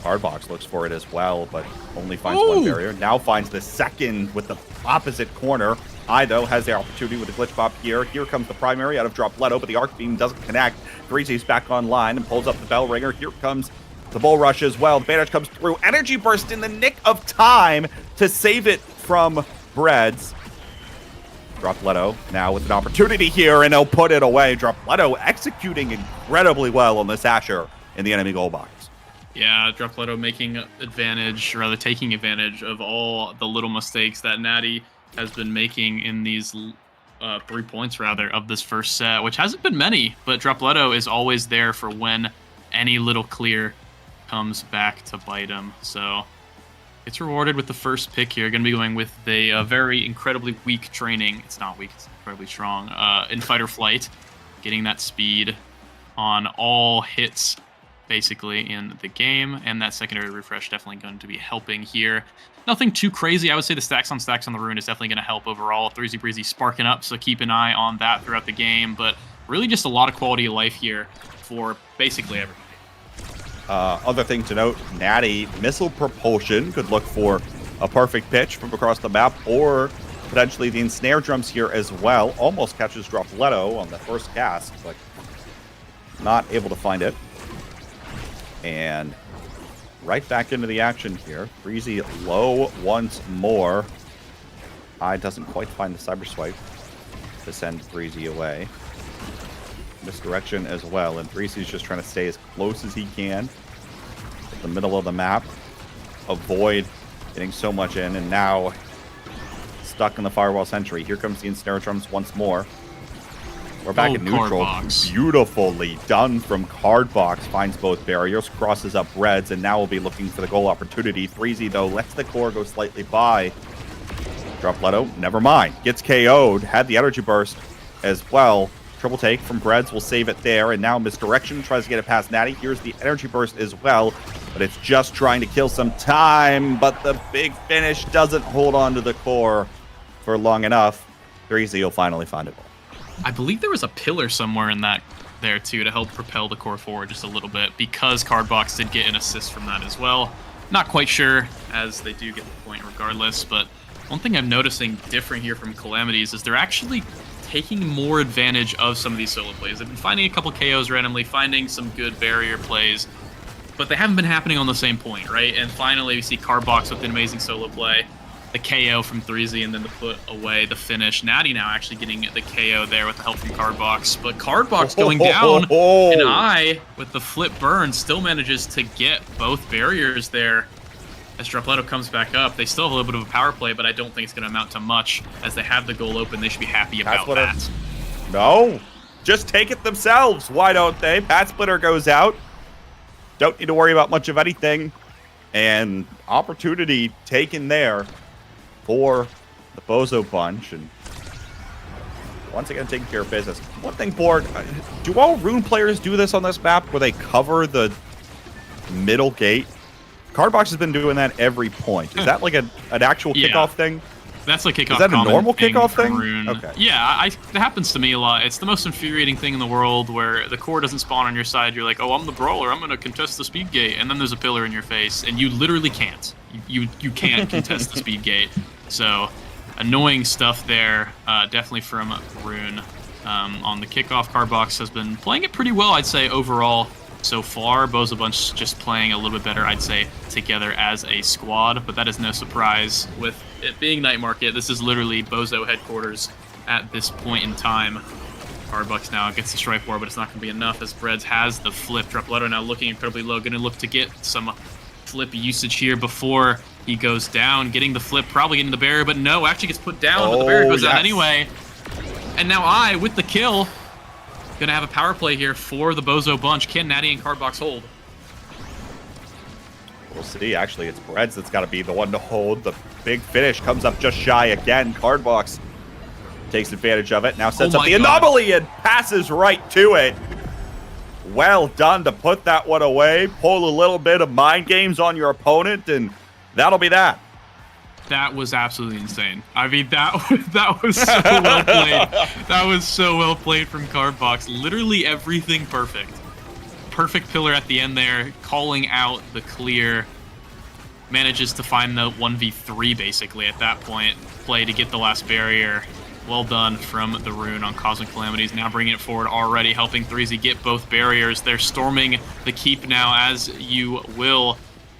[SPEAKER 5] Cardbox looks for it as well, but only finds one barrier. Now finds the second with the opposite corner. I, though, has the opportunity with the glitch pop here. Here comes the primary out of Drop Leto, but the arc beam doesn't connect. 3Z's back online and pulls up the bell ringer. Here comes the bull rush as well. The Banish comes through. Energy burst in the nick of time to save it from Breads. Drop Leto now with an opportunity here, and he'll put it away. Drop Leto executing incredibly well on this Asher in the enemy goal box.
[SPEAKER 6] Yeah, Drop Leto making advantage, or rather taking advantage of all the little mistakes that Natty has been making in these 3 points, rather, of this first set, which hasn't been many, but Drop Leto is always there for when any little clear comes back to bite him. So it's rewarded with the first pick here. Going to be going with a very incredibly weak training. It's not weak, it's incredibly strong. In fight or flight, getting that speed on all hits, basically, in the game. And that secondary refresh definitely going to be helping here. Nothing too crazy. I would say the stacks on the Rune is definitely going to help overall. 3Z Breezy sparking up, so keep an eye on that throughout the game. But really just a lot of quality of life here for basically everybody.
[SPEAKER 5] Other thing to note, Natty missile propulsion could look for a perfect pitch from across the map, or potentially the ensnare drums here as well. Almost catches Drop Leto on the first cast, but not able to find it. And right back into the action here. Breezy low once more. I doesn't quite find the cyber swipe to send 3Z away. Misdirection as well, and 3Z's just trying to stay as close as he can to the middle of the map. Avoid getting so much in, and now stuck in the firewall sentry. Here comes the ensnare drums once more. We're back in neutral. Beautifully done from Cardbox. Finds both barriers, crosses up Reds, and now we'll be looking for the goal opportunity. 3Z, though, lets the core go slightly by. Dropletto, never mind. Gets KO'd. Had the energy burst as well. Triple take from Breads will save it there. And now Misdirection tries to get it past Natty. Here's the energy burst as well. But it's just trying to kill some time. But the big finish doesn't hold on to the core for long enough. 3Z will finally find it.
[SPEAKER 6] I believe there was a pillar somewhere in that there too to help propel the core forward just a little bit, because Cardbox did get an assist from that as well. Not quite sure, as they do get the point regardless, but one thing I'm noticing different here from Calamities is they're actually taking more advantage of some of these solo plays. They've been finding a couple KOs randomly, finding some good barrier plays, but they haven't been happening on the same point, right? And finally we see Cardbox with an amazing solo play. The KO from 3Z, and then the put away, the finish. Natty now actually getting the KO there with the help from Cardbox. But Cardbox going down, and I, with the flip burn, still manages to get both barriers there. As Dropletto comes back up, they still have a little bit of a power play, but I don't think it's going to amount to much. As they have the goal open, they should be happy about that.
[SPEAKER 5] No, just take it themselves. Why don't they? Pat Splitter goes out. Don't need to worry about much of anything. And opportunity taken there for the Bozo Bunch, and once again taking care of business. One thing, Borg, do all Rune players do this on this map where they cover the middle gate? Cardbox has been doing that every point. Is that like an actual kickoff thing?
[SPEAKER 6] That's like kickoff.
[SPEAKER 5] Is that a normal kickoff thing?
[SPEAKER 6] Rune.
[SPEAKER 5] Okay.
[SPEAKER 6] Yeah, it happens to me a lot. It's the most infuriating thing in the world where the core doesn't spawn on your side. You're like, oh, I'm the brawler. I'm going to contest the speed gate. And then there's a pillar in your face, and you literally can't. You can't contest the speed gate. So, annoying stuff there, definitely from Rune. On the kickoff, Cardbox has been playing it pretty well, I'd say, overall so far. Bozo Bunch just playing a little bit better, I'd say, together as a squad. But that is no surprise. With it being Night Market, this is literally Bozo headquarters at this point in time. Cardbox now gets the Strife War, but it's not going to be enough as Breads has the flip. Dropletto now looking incredibly low, going to look to get some flip usage here before he goes down, getting the flip, probably getting the barrier, but no, actually gets put down, but the barrier goes out anyway. And now I, with the kill, gonna have a power play here for the Bozo Bunch. Can Natty and Cardbox hold?
[SPEAKER 5] We'll see. Actually, it's Breads that's got to be the one to hold. The big finish comes up just shy again. Cardbox takes advantage of it. Now sets up the anomaly and passes right to it. Well done to put that one away. Pull a little bit of mind games on your opponent, and that'll be that.
[SPEAKER 6] That was absolutely insane. I mean, that was so well played. That was so well played from Cardbox. Literally everything perfect. Perfect pillar at the end there, calling out the clear. Manages to find the 1v3 basically at that point. Play to get the last barrier. Well done from the Rune on Cosmic Calamities. Now bringing it forward already, helping 3Z get both barriers. They're storming the keep now, as you will.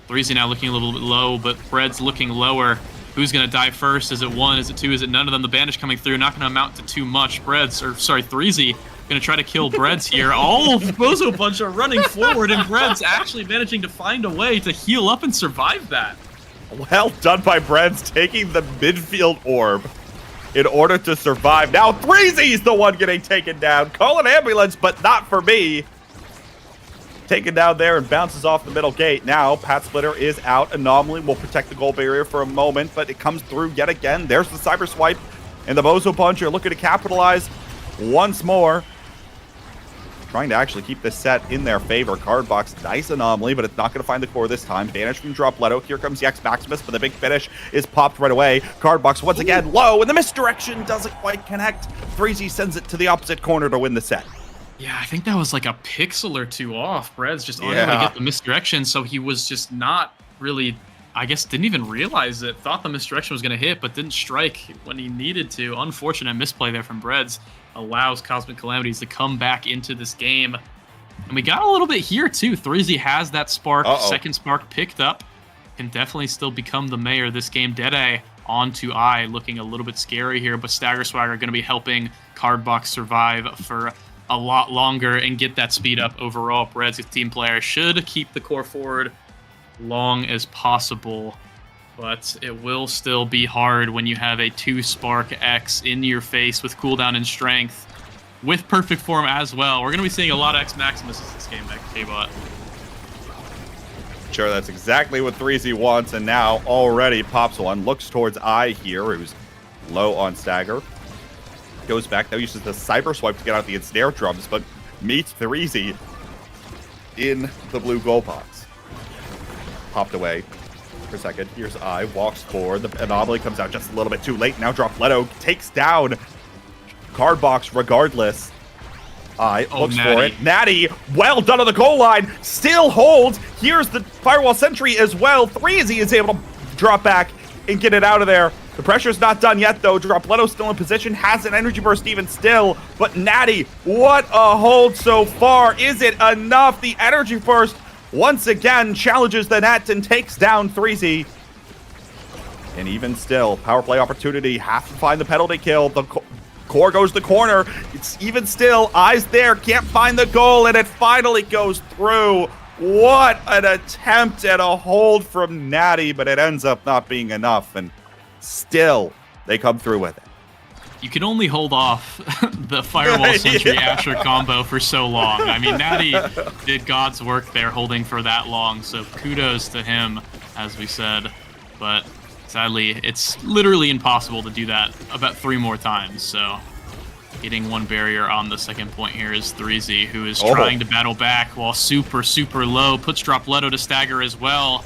[SPEAKER 6] 3Z now looking a little bit low, but Bread's looking lower. Who's going to die first? Is it one? Is it two? Is it none of them? The bandage coming through, not going to amount to too much. 3Z going to try to kill Breads here. All of Bozo Bunch are running forward, and Breads actually managing to find a way to heal up and survive that.
[SPEAKER 5] Well done by Breads, taking the midfield orb in order to survive. Now 3Z's the one getting taken down. Call an ambulance, but not for me. Taken down there and bounces off the middle gate. Now Pat Splitter is out. Anomaly will protect the goal barrier for a moment, but it comes through yet again. There's the cyber swipe, and the Bozo Bunch are looking to capitalize once more. Trying to actually keep this set in their favor. Cardbox, nice anomaly, but it's not going to find the core this time. Vanish from Dropletto. Here comes the X Maximus, but the big finish is popped right away. Cardbox once again low, and the misdirection doesn't quite connect. 3Z sends it to the opposite corner to win the set.
[SPEAKER 6] Yeah, I think that was like a pixel or two off. Breads just unable to get the misdirection, so he was just not really, I guess, didn't even realize it. Thought the misdirection was going to hit, but didn't strike when he needed to. Unfortunate misplay there from Breads. Allows Cosmic Calamities to come back into this game. And we got a little bit here, too. 3Z has that spark, second spark picked up. Can definitely still become the mayor this game. Deadeye onto I, looking a little bit scary here, but Stagger Swagger going to be helping Cardbox survive for a lot longer and get that speed up overall. Breads, a team player, should keep the core forward long as possible, but it will still be hard when you have a 2 Spark X in your face with cooldown and strength, with perfect form as well. We're going to be seeing a lot of X Maximuses this game, K-Bot.
[SPEAKER 5] Sure, that's exactly what 3Z wants, and now already pops one. Looks towards I here, who's low on Stagger. Goes back, now uses the Cyber Swipe to get out the Ensnare Drums, but meets 3Z in the blue goal box. Popped away for a second. Here's I, walks forward. The Anomaly comes out just a little bit too late. Now Dropletto takes down Cardbox regardless. I looks for it. Natty, well done on the goal line. Still holds. Here's the Firewall Sentry as well. 3Z is able to drop back and get it out of there. The pressure's not done yet, though. Dropletto's still in position. Has an Energy Burst even still. But Natty, what a hold so far. Is it enough? The Energy Burst once again challenges the net and takes down 3Z. And even still, power play opportunity. Have to find the penalty kill. The core goes to the corner. It's even still. Eyes there. Can't find the goal. And it finally goes through. What an attempt at a hold from Natty. But it ends up not being enough. And still, they come through with it.
[SPEAKER 6] You can only hold off the Firewall Sentry Asher combo for so long. I mean, Natty did God's work there holding for that long. So kudos to him, as we said. But sadly, it's literally impossible to do that about 3 more times. So getting one barrier on the second point here is 3Z, who is trying to battle back while super, super low. Puts Dropletto to stagger as well.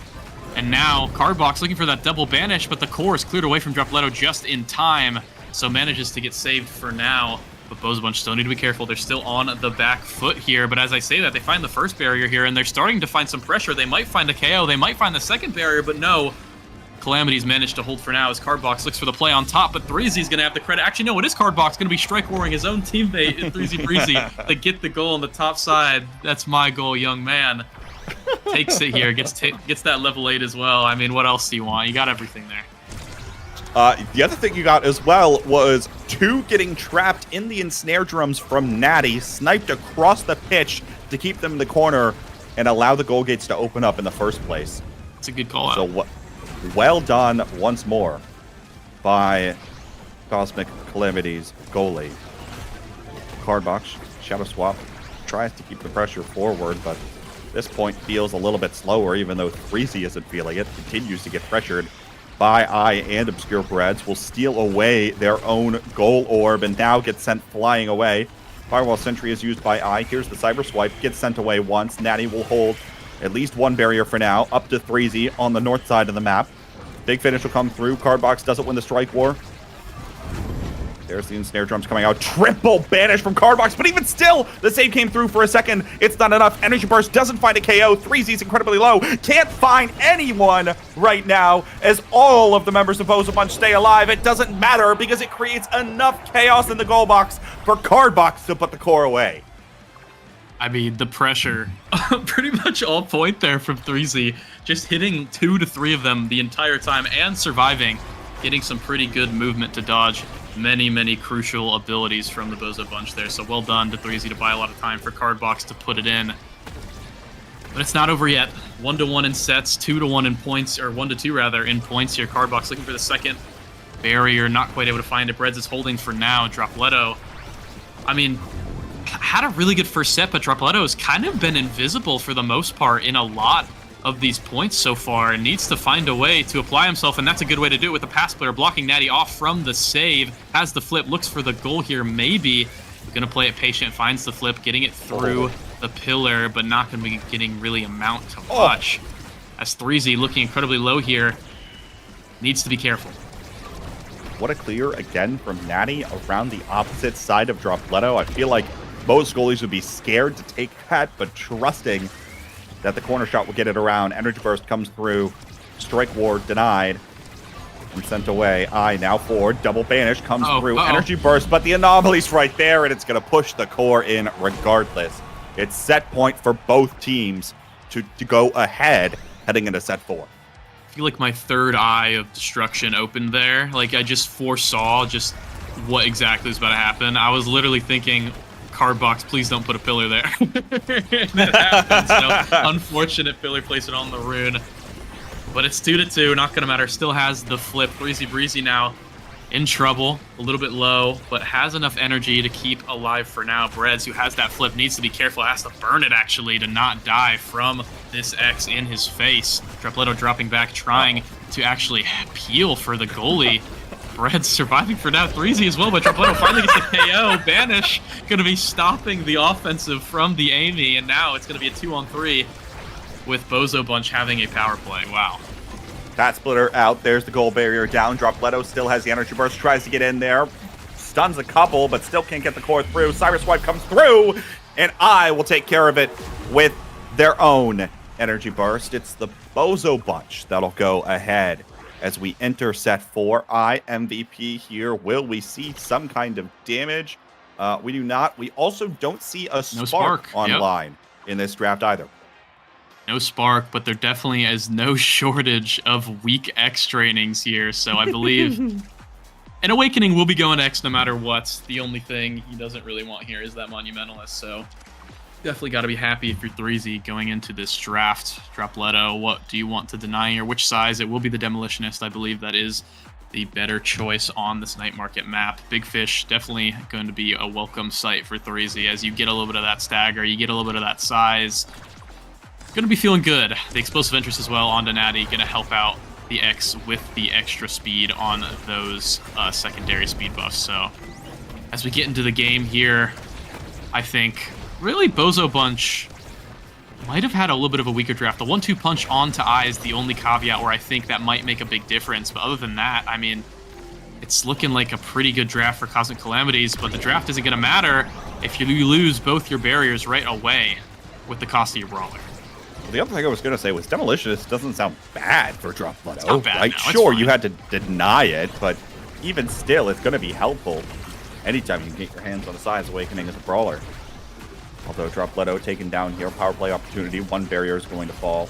[SPEAKER 6] And now Cardbox looking for that double banish, but the core is cleared away from Dropletto just in time. So manages to get saved for now. But Bozabunch still need to be careful. They're still on the back foot here. But as I say that, they find the first barrier here, and they're starting to find some pressure. They might find a KO. They might find the second barrier, but no. Calamities managed to hold for now as Cardbox looks for the play on top, but 3Z's going to have the credit. Actually, no, it is Cardbox going to be strike warring his own teammate, 3Z Breezy, to get the goal on the top side. That's my goal, young man. Takes it here, gets that level 8 as well. I mean, what else do you want? You got everything there.
[SPEAKER 5] The other thing you got as well was 2 getting trapped in the Ensnare Drums from Natty, sniped across the pitch to keep them in the corner and allow the goal gates to open up in the first place.
[SPEAKER 6] It's a good call out.
[SPEAKER 5] So well done once more by Cosmic Calamities goalie. Cardbox, Shadow Swap, tries to keep the pressure forward, but this point feels a little bit slower, even though 3Z isn't feeling it. Continues to get pressured by I and Obscure Breads. Will steal away their own goal orb and now get sent flying away. Firewall Sentry is used by I. Here's the Cyber Swipe. Gets sent away once. Natty will hold at least 1 barrier for now. Up to 3Z on the north side of the map. Big finish will come through. Cardbox doesn't win the strike war. There's the Ensnare Drums coming out. Triple banish from Cardbox, but even still, the save came through for a second. It's not enough. Energy Burst doesn't find a KO. 3Z's incredibly low. Can't find anyone right now as all of the members of Bozabunch stay alive. It doesn't matter because it creates enough chaos in the goal box for Cardbox to put the core away.
[SPEAKER 6] I mean, the pressure, pretty much all point there from 3Z. Just hitting 2 to 3 of them the entire time and surviving. Getting some pretty good movement to dodge many, many crucial abilities from the Bozabunch there. So well done to 3Z to buy a lot of time for Cardbox to put it in. But it's not over yet. 1-1 in sets, 2-1 in points, or 1-2 rather, in points here. Cardbox looking for the second barrier, not quite able to find it. Breads is holding for now. Dropletto, I mean, had a really good first set, but Dropletto has kind of been invisible for the most part in a lot of these points so far and needs to find a way to apply himself, and that's a good way to do it with the pass player blocking Natty off from the save. Has the flip, looks for the goal here, maybe. Gonna play it patient, finds the flip, getting it through the pillar, but not gonna be getting really amount to much. As 3Z looking incredibly low here, needs to be careful.
[SPEAKER 5] What a clear again from Natty around the opposite side of Dropletto. I feel like most goalies would be scared to take that, but trusting that the corner shot will get it around. Energy Burst comes through. Strike Ward denied and sent away. I now forward. Double banish comes through. Energy Burst, but the anomaly's right there, and it's going to push the core in regardless. It's set point for both teams to go ahead heading into set 4.
[SPEAKER 6] feel like my third eye of destruction opened there. Like, I just foresaw just what exactly was about to happen. I was literally thinking, card box, please don't put a pillar there. And it happens. Unfortunate pillar placement on the rune. But it's 2-2, not gonna matter. Still has the flip. Breezy Breezy now in trouble, a little bit low, but has enough energy to keep alive for now. Breads, who has that flip, needs to be careful. Has to burn it, actually, to not die from this X in his face. Drapletto dropping back, trying to actually peel for the goalie. Breads surviving for now. 3Z as well, but Drapletto finally gets the KO. Banish going to be stopping the offensive from the Amy, and now it's going to be a 2-on-3 with Bozo Bunch having a power play. Wow.
[SPEAKER 5] Pat Splitter out. There's the goal barrier down. Drapletto still has the energy burst. Tries to get in there. Stuns a couple, but still can't get the core through. Cyrus Wipe comes through, and I will take care of it with their own energy burst. It's the Bozo Bunch that'll go ahead as we enter set 4. I MVP here. Will we see some kind of damage? We do not. We also don't see a spark online in this draft either.
[SPEAKER 6] No spark, but there definitely is no shortage of weak X trainings here. So I believe an Awakening will be going X no matter what. The only thing he doesn't really want here is that Monumentalist. So definitely got to be happy if you're 3Z going into this draft. Drapletto, what do you want to deny here? Which size? It will be the Demolitionist. I believe that is the better choice on this night market map. Big Fish, definitely going to be a welcome sight for 3Z as you get a little bit of that stagger, you get a little bit of that size. Gonna be feeling good. The explosive interest as well onto Natty, gonna help out the X with the extra speed on those secondary speed buffs. So as we get into the game here, I think really Bozo Bunch might have had a little bit of a weaker draft. The 1-2 punch onto I is the only caveat where I think that might make a big difference. But other than that, I mean, it's looking like a pretty good draft for Cosmic Calamities, but the draft isn't gonna matter if you lose both your barriers right away with the cost of your brawler.
[SPEAKER 5] The other thing I was going to say was Demolitionist doesn't sound bad for Drapletto.
[SPEAKER 6] It's not bad,
[SPEAKER 5] right?
[SPEAKER 6] No,
[SPEAKER 5] sure, you had to deny it, but even still, it's going to be helpful anytime you can get your hands on a Size Awakening as a brawler. Although Drapletto taken down here, power play opportunity, one barrier is going to fall.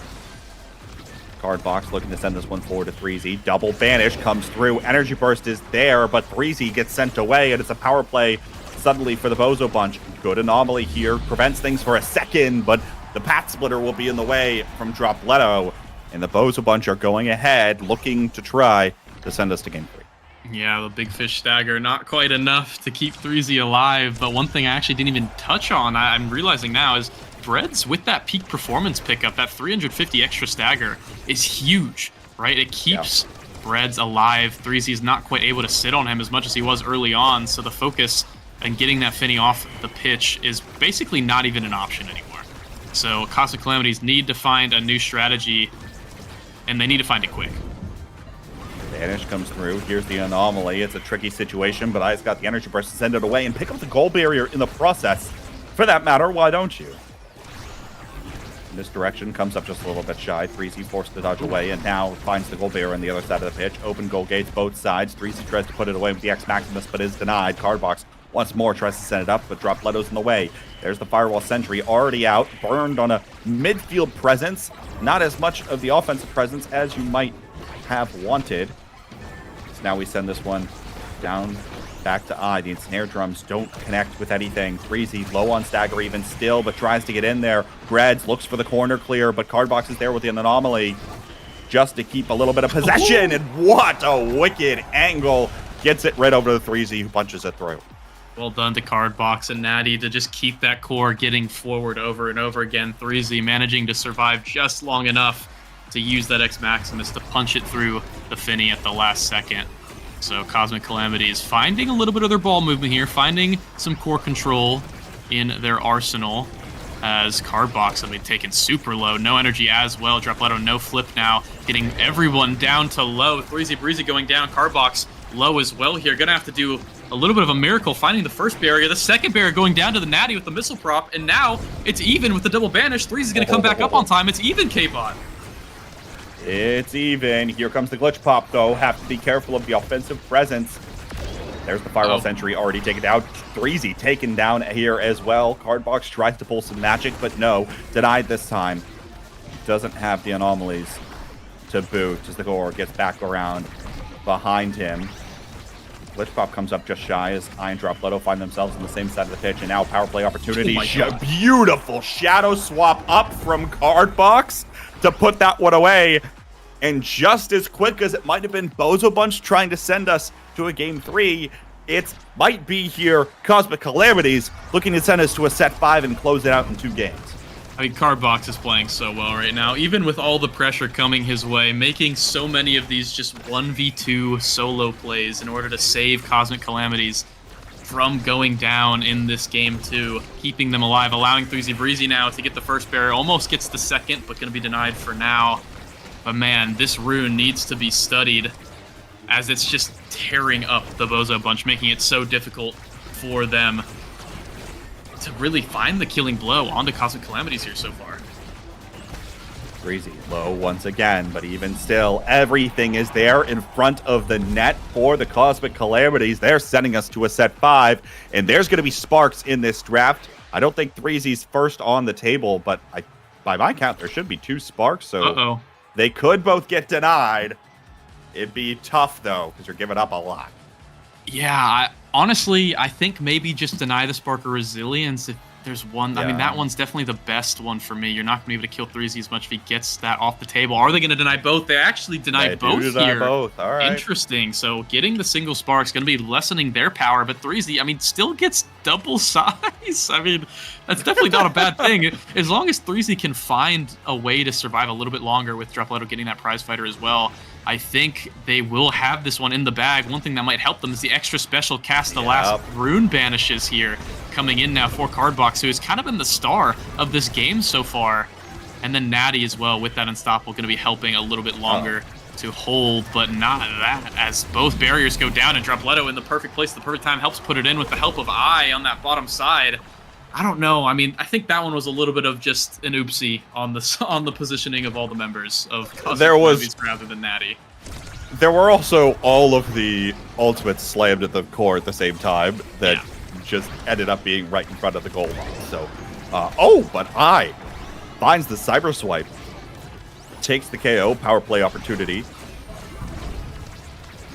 [SPEAKER 5] Card Box looking to send this one forward to 3Z. Double Banish comes through. Energy Burst is there, but 3Z gets sent away, and it's a power play suddenly for the Bozo Bunch. Good Anomaly here, prevents things for a second, but the Pat Splitter will be in the way from Drapletto, and the Bozo Bunch are going ahead, looking to try to send us to game 3.
[SPEAKER 6] Yeah, the Big Fish stagger, not quite enough to keep 3Z alive, but one thing I actually didn't even touch on, I'm realizing now, is Breads with that peak performance pickup, that 350 extra stagger is huge, right? It keeps Breads alive. 3Z is not quite able to sit on him as much as he was early on, so the focus and getting that Finny off the pitch is basically not even an option anymore. So Cosmic Calamities need to find a new strategy, and they need to find it quick.
[SPEAKER 5] Banish comes through. Here's the Anomaly. It's a tricky situation, but I's got the energy burst to send it away and pick up the goal barrier in the process. For that matter, why don't you? In this direction, comes up just a little bit shy. 3Z forced to dodge away, and now finds the goal barrier on the other side of the pitch. Open goal gates both sides. 3Z tries to put it away with the X Maximus, but is denied. Cardbox once more tries to send it up, but Drapletto's in the way. There's the Firewall Sentry already out, burned on a midfield presence. Not as much of the offensive presence as you might have wanted. So now we send this one down back to I. The Ensnare Drums don't connect with anything. 3Z low on stagger even still, but tries to get in there. Breads looks for the corner clear, but Cardbox is there with an Anomaly just to keep a little bit of possession. And what a wicked angle. Gets it right over to the 3Z who punches it through.
[SPEAKER 6] Well done to Cardbox and Natty to just keep that core getting forward over and over again. 3Z managing to survive just long enough to use that X Maximus to punch it through the Finny at the last second. So Cosmic Calamities finding a little bit of their ball movement here, finding some core control in their arsenal as Cardbox, I mean, taken super low. No energy as well. Drapletto, no flip now, getting everyone down to low. 3Z Breezy going down. Cardbox low as well here. Gonna have to do a little bit of a miracle finding the first barrier. The second barrier going down to the Natty with the missile prop, and now it's even with the double banish. 3Z is going to come back up on time. It's even, K-Bot.
[SPEAKER 5] It's even. Here comes the glitch pop, though. Have to be careful of the offensive presence. There's the Firewall Sentry already taken out. 3Z taken down here as well. Cardbox tries to pull some magic, but no. Denied this time. Doesn't have the anomalies to boot as the Gore gets back around behind him. Glitch Pop comes up just shy as I and Dropletto find themselves on the same side of the pitch, and now power play opportunity. Beautiful shadow swap up from Cardbox to put that one away. And just as quick as it might have been Bozo Bunch trying to send us to a game 3, it might be here Cosmic Calamities looking to send us to a set 5 and close it out in 2 games.
[SPEAKER 6] I mean, Cardbox is playing so well right now, even with all the pressure coming his way, making so many of these just 1v2 solo plays in order to save Cosmic Calamities from going down in this game 2, keeping them alive, allowing 3Z Breezy now to get the first barrier, almost gets the second, but going to be denied for now. But man, this rune needs to be studied as it's just tearing up the Bozo Bunch, making it so difficult for them to really find the killing blow onto Cosmic Calamities here so far.
[SPEAKER 5] Breezy low once again, but even still, everything is there in front of the net for the Cosmic Calamities. They're sending us to a set 5, and there's going to be sparks in this draft. I don't think 3Z's first on the table, but by my count, there should be 2 sparks, so they could both get denied. It'd be tough, though, because you're giving up a lot.
[SPEAKER 6] Yeah, honestly, I think maybe just deny the Spark of Resilience if there's one. Yeah. I mean, that one's definitely the best one for me. You're not going to be able to kill 3Z as much if he gets that off the table. Are they going to deny both? They actually denied both here.
[SPEAKER 5] Both. All right.
[SPEAKER 6] Interesting. So getting the single Spark's going to be lessening their power, but 3Z, I mean, still gets double size. I mean, that's definitely not a bad thing. As long as 3Z can find a way to survive a little bit longer with Dropletto getting that prize fighter as well, I think they will have this one in the bag. One thing that might help them is the extra special cast the last rune banishes here coming in now for Cardbox, who has kind of been the star of this game so far. And then Natty as well with that Unstoppable going to be helping a little bit longer to hold, but not that, as both barriers go down and Dropletto in the perfect place, the perfect time, helps put it in with the help of I on that bottom side. I don't know. I mean, I think that one was a little bit of just an oopsie on the positioning of all the members of Cosmic rather than Natty.
[SPEAKER 5] There were also all of the ultimates slammed at the core at the same time that just ended up being right in front of the goal line. So, but I finds the cyber swipe, takes the KO, power play opportunity.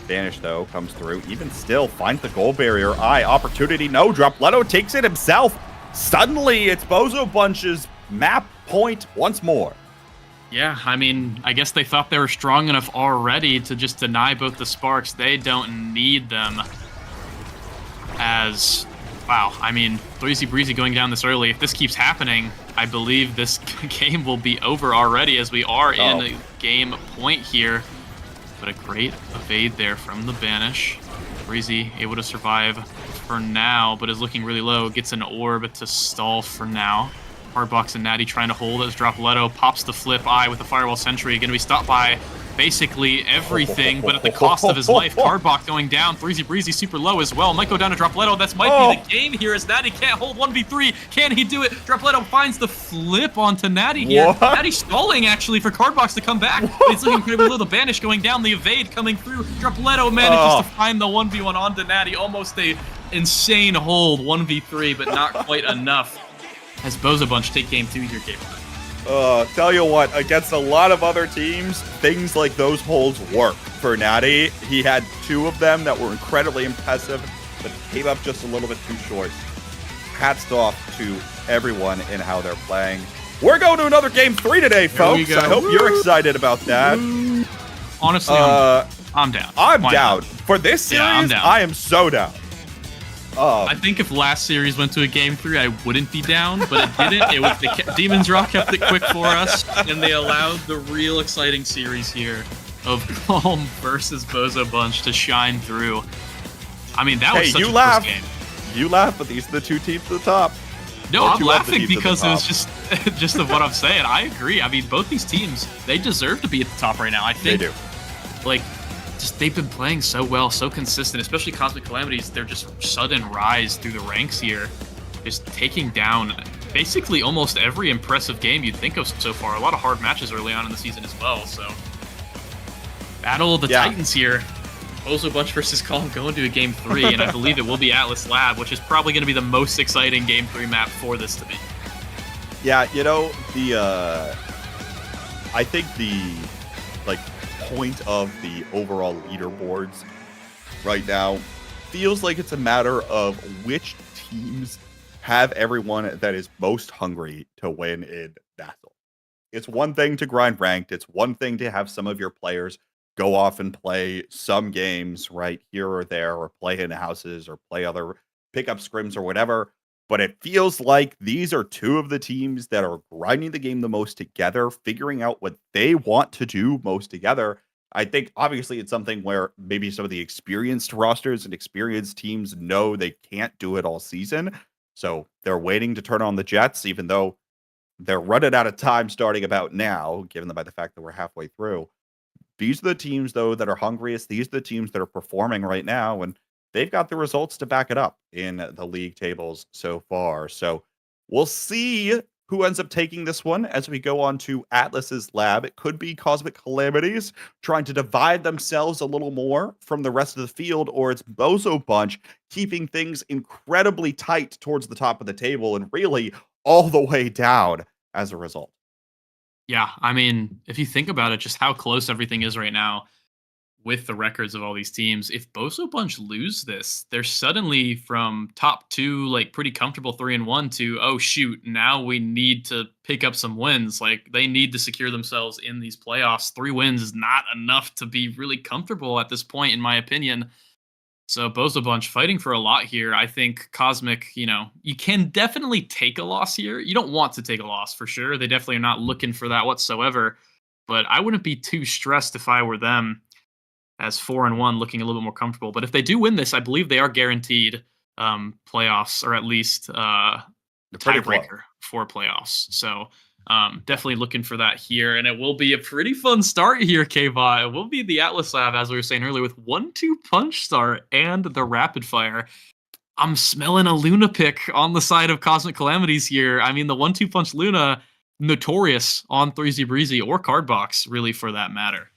[SPEAKER 5] Banish, though, comes through. Even still, finds the goal barrier. Opportunity, no. Dropletto takes it himself. Suddenly, it's Bozo Bunch's map point once more.
[SPEAKER 6] Yeah, I mean, I guess they thought they were strong enough already to just deny both the Sparks. They don't need them. As, wow, I mean, 3Z Breezy going down this early. If this keeps happening, I believe this game will be over already, as we are in a game point here. But a great evade there from the Banish. Breezy able to survive for now, but is looking really low. Gets an orb to stall for now. Cardbox and Natty trying to hold as Dropletto pops the flip eye with the Firewall Sentry. Going to be stopped by basically everything, but at the cost of his life. Cardbox going down. 3Z Breezy super low as well. Might go down to Dropletto. That might be the game here as Natty can't hold 1v3. Can he do it? Dropletto finds the flip onto Natty here.
[SPEAKER 5] What?
[SPEAKER 6] Natty stalling actually for Cardbox to come back. But he's looking incredibly low. The Banish going down. The evade coming through. Dropletto manages to find the 1v1 onto Natty. Almost a insane hold. 1v3, but not quite enough. As Bozo Bunch take game 2 here, Gabe.
[SPEAKER 5] Tell you what, against a lot of other teams, things like those holds work. For Natty, he had 2 of them that were incredibly impressive, but came up just a little bit too short. Hats off to everyone in how they're playing. We're going to another game 3 today, folks. I hope you're excited about that.
[SPEAKER 6] Honestly, I'm down.
[SPEAKER 5] I'm down. For this series,
[SPEAKER 6] I'm down.
[SPEAKER 5] I am so down.
[SPEAKER 6] I think if last series went to a game 3, I wouldn't be down, but it didn't. It was Demon's Rock kept it quick for us, and they allowed the real exciting series here of Calm versus Bozo Bunch to shine through. I mean, that was such a close game.
[SPEAKER 5] You laugh, but these are the 2 teams at the top.
[SPEAKER 6] No, I'm laughing because it was just of what I'm saying. I agree. I mean, both these teams, they deserve to be at the top right now. I think
[SPEAKER 5] they do.
[SPEAKER 6] Like, just they've been playing so well, so consistent, especially Cosmic Calamities. They're just sudden rise through the ranks here, just taking down basically almost every impressive game you'd think of so far. A lot of hard matches early on in the season as well. So, Battle of the Titans here. Bozo Bunch versus Calm going to a game 3, and I believe it will be Atlas Lab, which is probably going to be the most exciting game 3 map for this to be.
[SPEAKER 5] Yeah, you know, I think like point of the overall leaderboards right now feels like it's a matter of which teams have everyone that is most hungry to win in battle. It's one thing to grind ranked. It's one thing to have some of your players go off and play some games right here or there, or play in houses, or play other pickup scrims or whatever. But it feels like these are two of the teams that are grinding the game the most together, figuring out what they want to do most together. I think obviously it's something where maybe some of the experienced rosters and experienced teams know they can't do it all season. So they're waiting to turn on the Jets, even though they're running out of time starting about now, given by the fact that we're halfway through. These are the teams, though, that are hungriest. These are the teams that are performing right now, and they've got the results to back it up in the league tables so far. So we'll see who ends up taking this one as we go on to Atlas's lab. It could be Cosmic Calamities trying to divide themselves a little more from the rest of the field, or it's Bozo Bunch keeping things incredibly tight towards the top of the table and really all the way down as a result.
[SPEAKER 6] Yeah, I mean, if you think about it, just how close everything is right now with the records of all these teams, if Bozo Bunch lose this, they're suddenly from top 2, like pretty comfortable 3-1 to, oh shoot, now we need to pick up some wins. Like they need to secure themselves in these playoffs. 3 wins is not enough to be really comfortable at this point, in my opinion. So Bozo Bunch fighting for a lot here. I think Cosmic, you can definitely take a loss here. You don't want to take a loss for sure. They definitely are not looking for that whatsoever. But I wouldn't be too stressed if I were them, as 4-1 looking a little bit more comfortable. But if they do win this, I believe they are guaranteed playoffs, or at least tiebreaker for playoffs. So definitely looking for that here. And it will be a pretty fun start here, K-Bot. It will be the Atlas Lab, as we were saying earlier, with 1-2 punch start and the rapid fire. I'm smelling a Luna pick on the side of Cosmic Calamities here. I mean, the 1-2 punch Luna, notorious on 3Z Breezy or Cardbox, really, for that matter.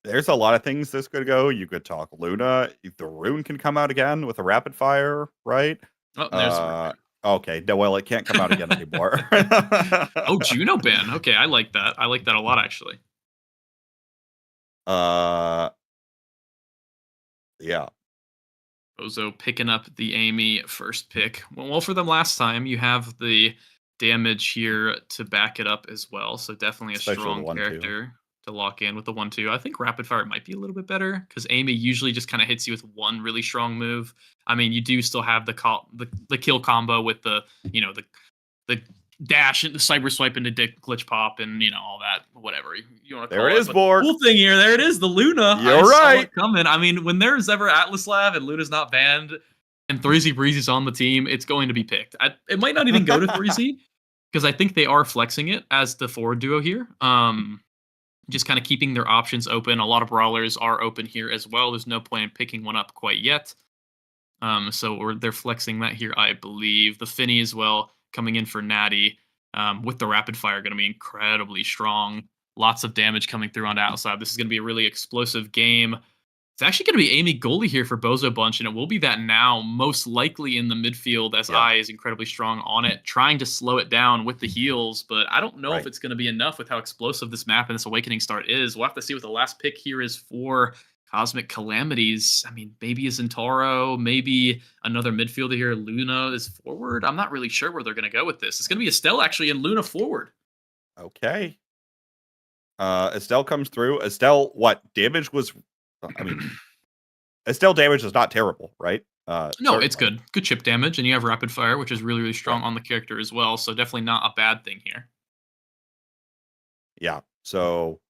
[SPEAKER 5] There's a lot of things this could go. You could talk Luna. The rune can come out again with a rapid fire, right?
[SPEAKER 6] Oh, there's the
[SPEAKER 5] okay. No, well, it can't come out again anymore.
[SPEAKER 6] Oh, Juno ban. Okay, I like that. I like that a lot, actually.
[SPEAKER 5] Yeah.
[SPEAKER 6] Bozo picking up the Amy first pick. Well, for them last time, you have the damage here to back it up as well. So definitely a strong character to lock in with the 1-2. I think rapid fire might be a little bit better because Amy usually just kind of hits you with one really strong move. I mean, you do still have the kill combo with the dash and the cyber swipe into glitch pop and all that, whatever you want to call it.
[SPEAKER 5] There it is, Borg.
[SPEAKER 6] Cool thing here, there it is, the Luna.
[SPEAKER 5] You're right.
[SPEAKER 6] Coming. I mean, when there's ever Atlas Lab and Luna's not banned and 3Z Breezy's on the team, it's going to be picked. It might not even go to 3Z because I think they are flexing it as the forward duo here. Just kind of keeping their options open. A lot of brawlers are open here as well. There's no point in picking one up quite yet. So they're flexing that here, I believe. The Finny as well coming in for Natty with the rapid fire going to be incredibly strong. Lots of damage coming through on Atlas Lab. This is going to be a really explosive game. It's actually going to be Amy goalie here for Bozo Bunch, and it will be that now, most likely in the midfield, as I is incredibly strong on it, trying to slow it down with the heals, but I don't know if it's going to be enough with how explosive this map and this Awakening start is. We'll have to see what the last pick here is for Cosmic Calamities. I mean, maybe a Zentaro, maybe another midfielder here. Luna is forward. I'm not really sure where they're going to go with this. It's going to be Estelle, actually, and Luna forward.
[SPEAKER 5] Okay. Estelle comes through. Estelle, what? Damage was... I mean, Estelle damage is not terrible, right?
[SPEAKER 6] No,
[SPEAKER 5] certainly.
[SPEAKER 6] It's good. Good chip damage, and you have rapid fire, which is really, really strong on the character as well. So definitely not a bad thing here.
[SPEAKER 5] Yeah. So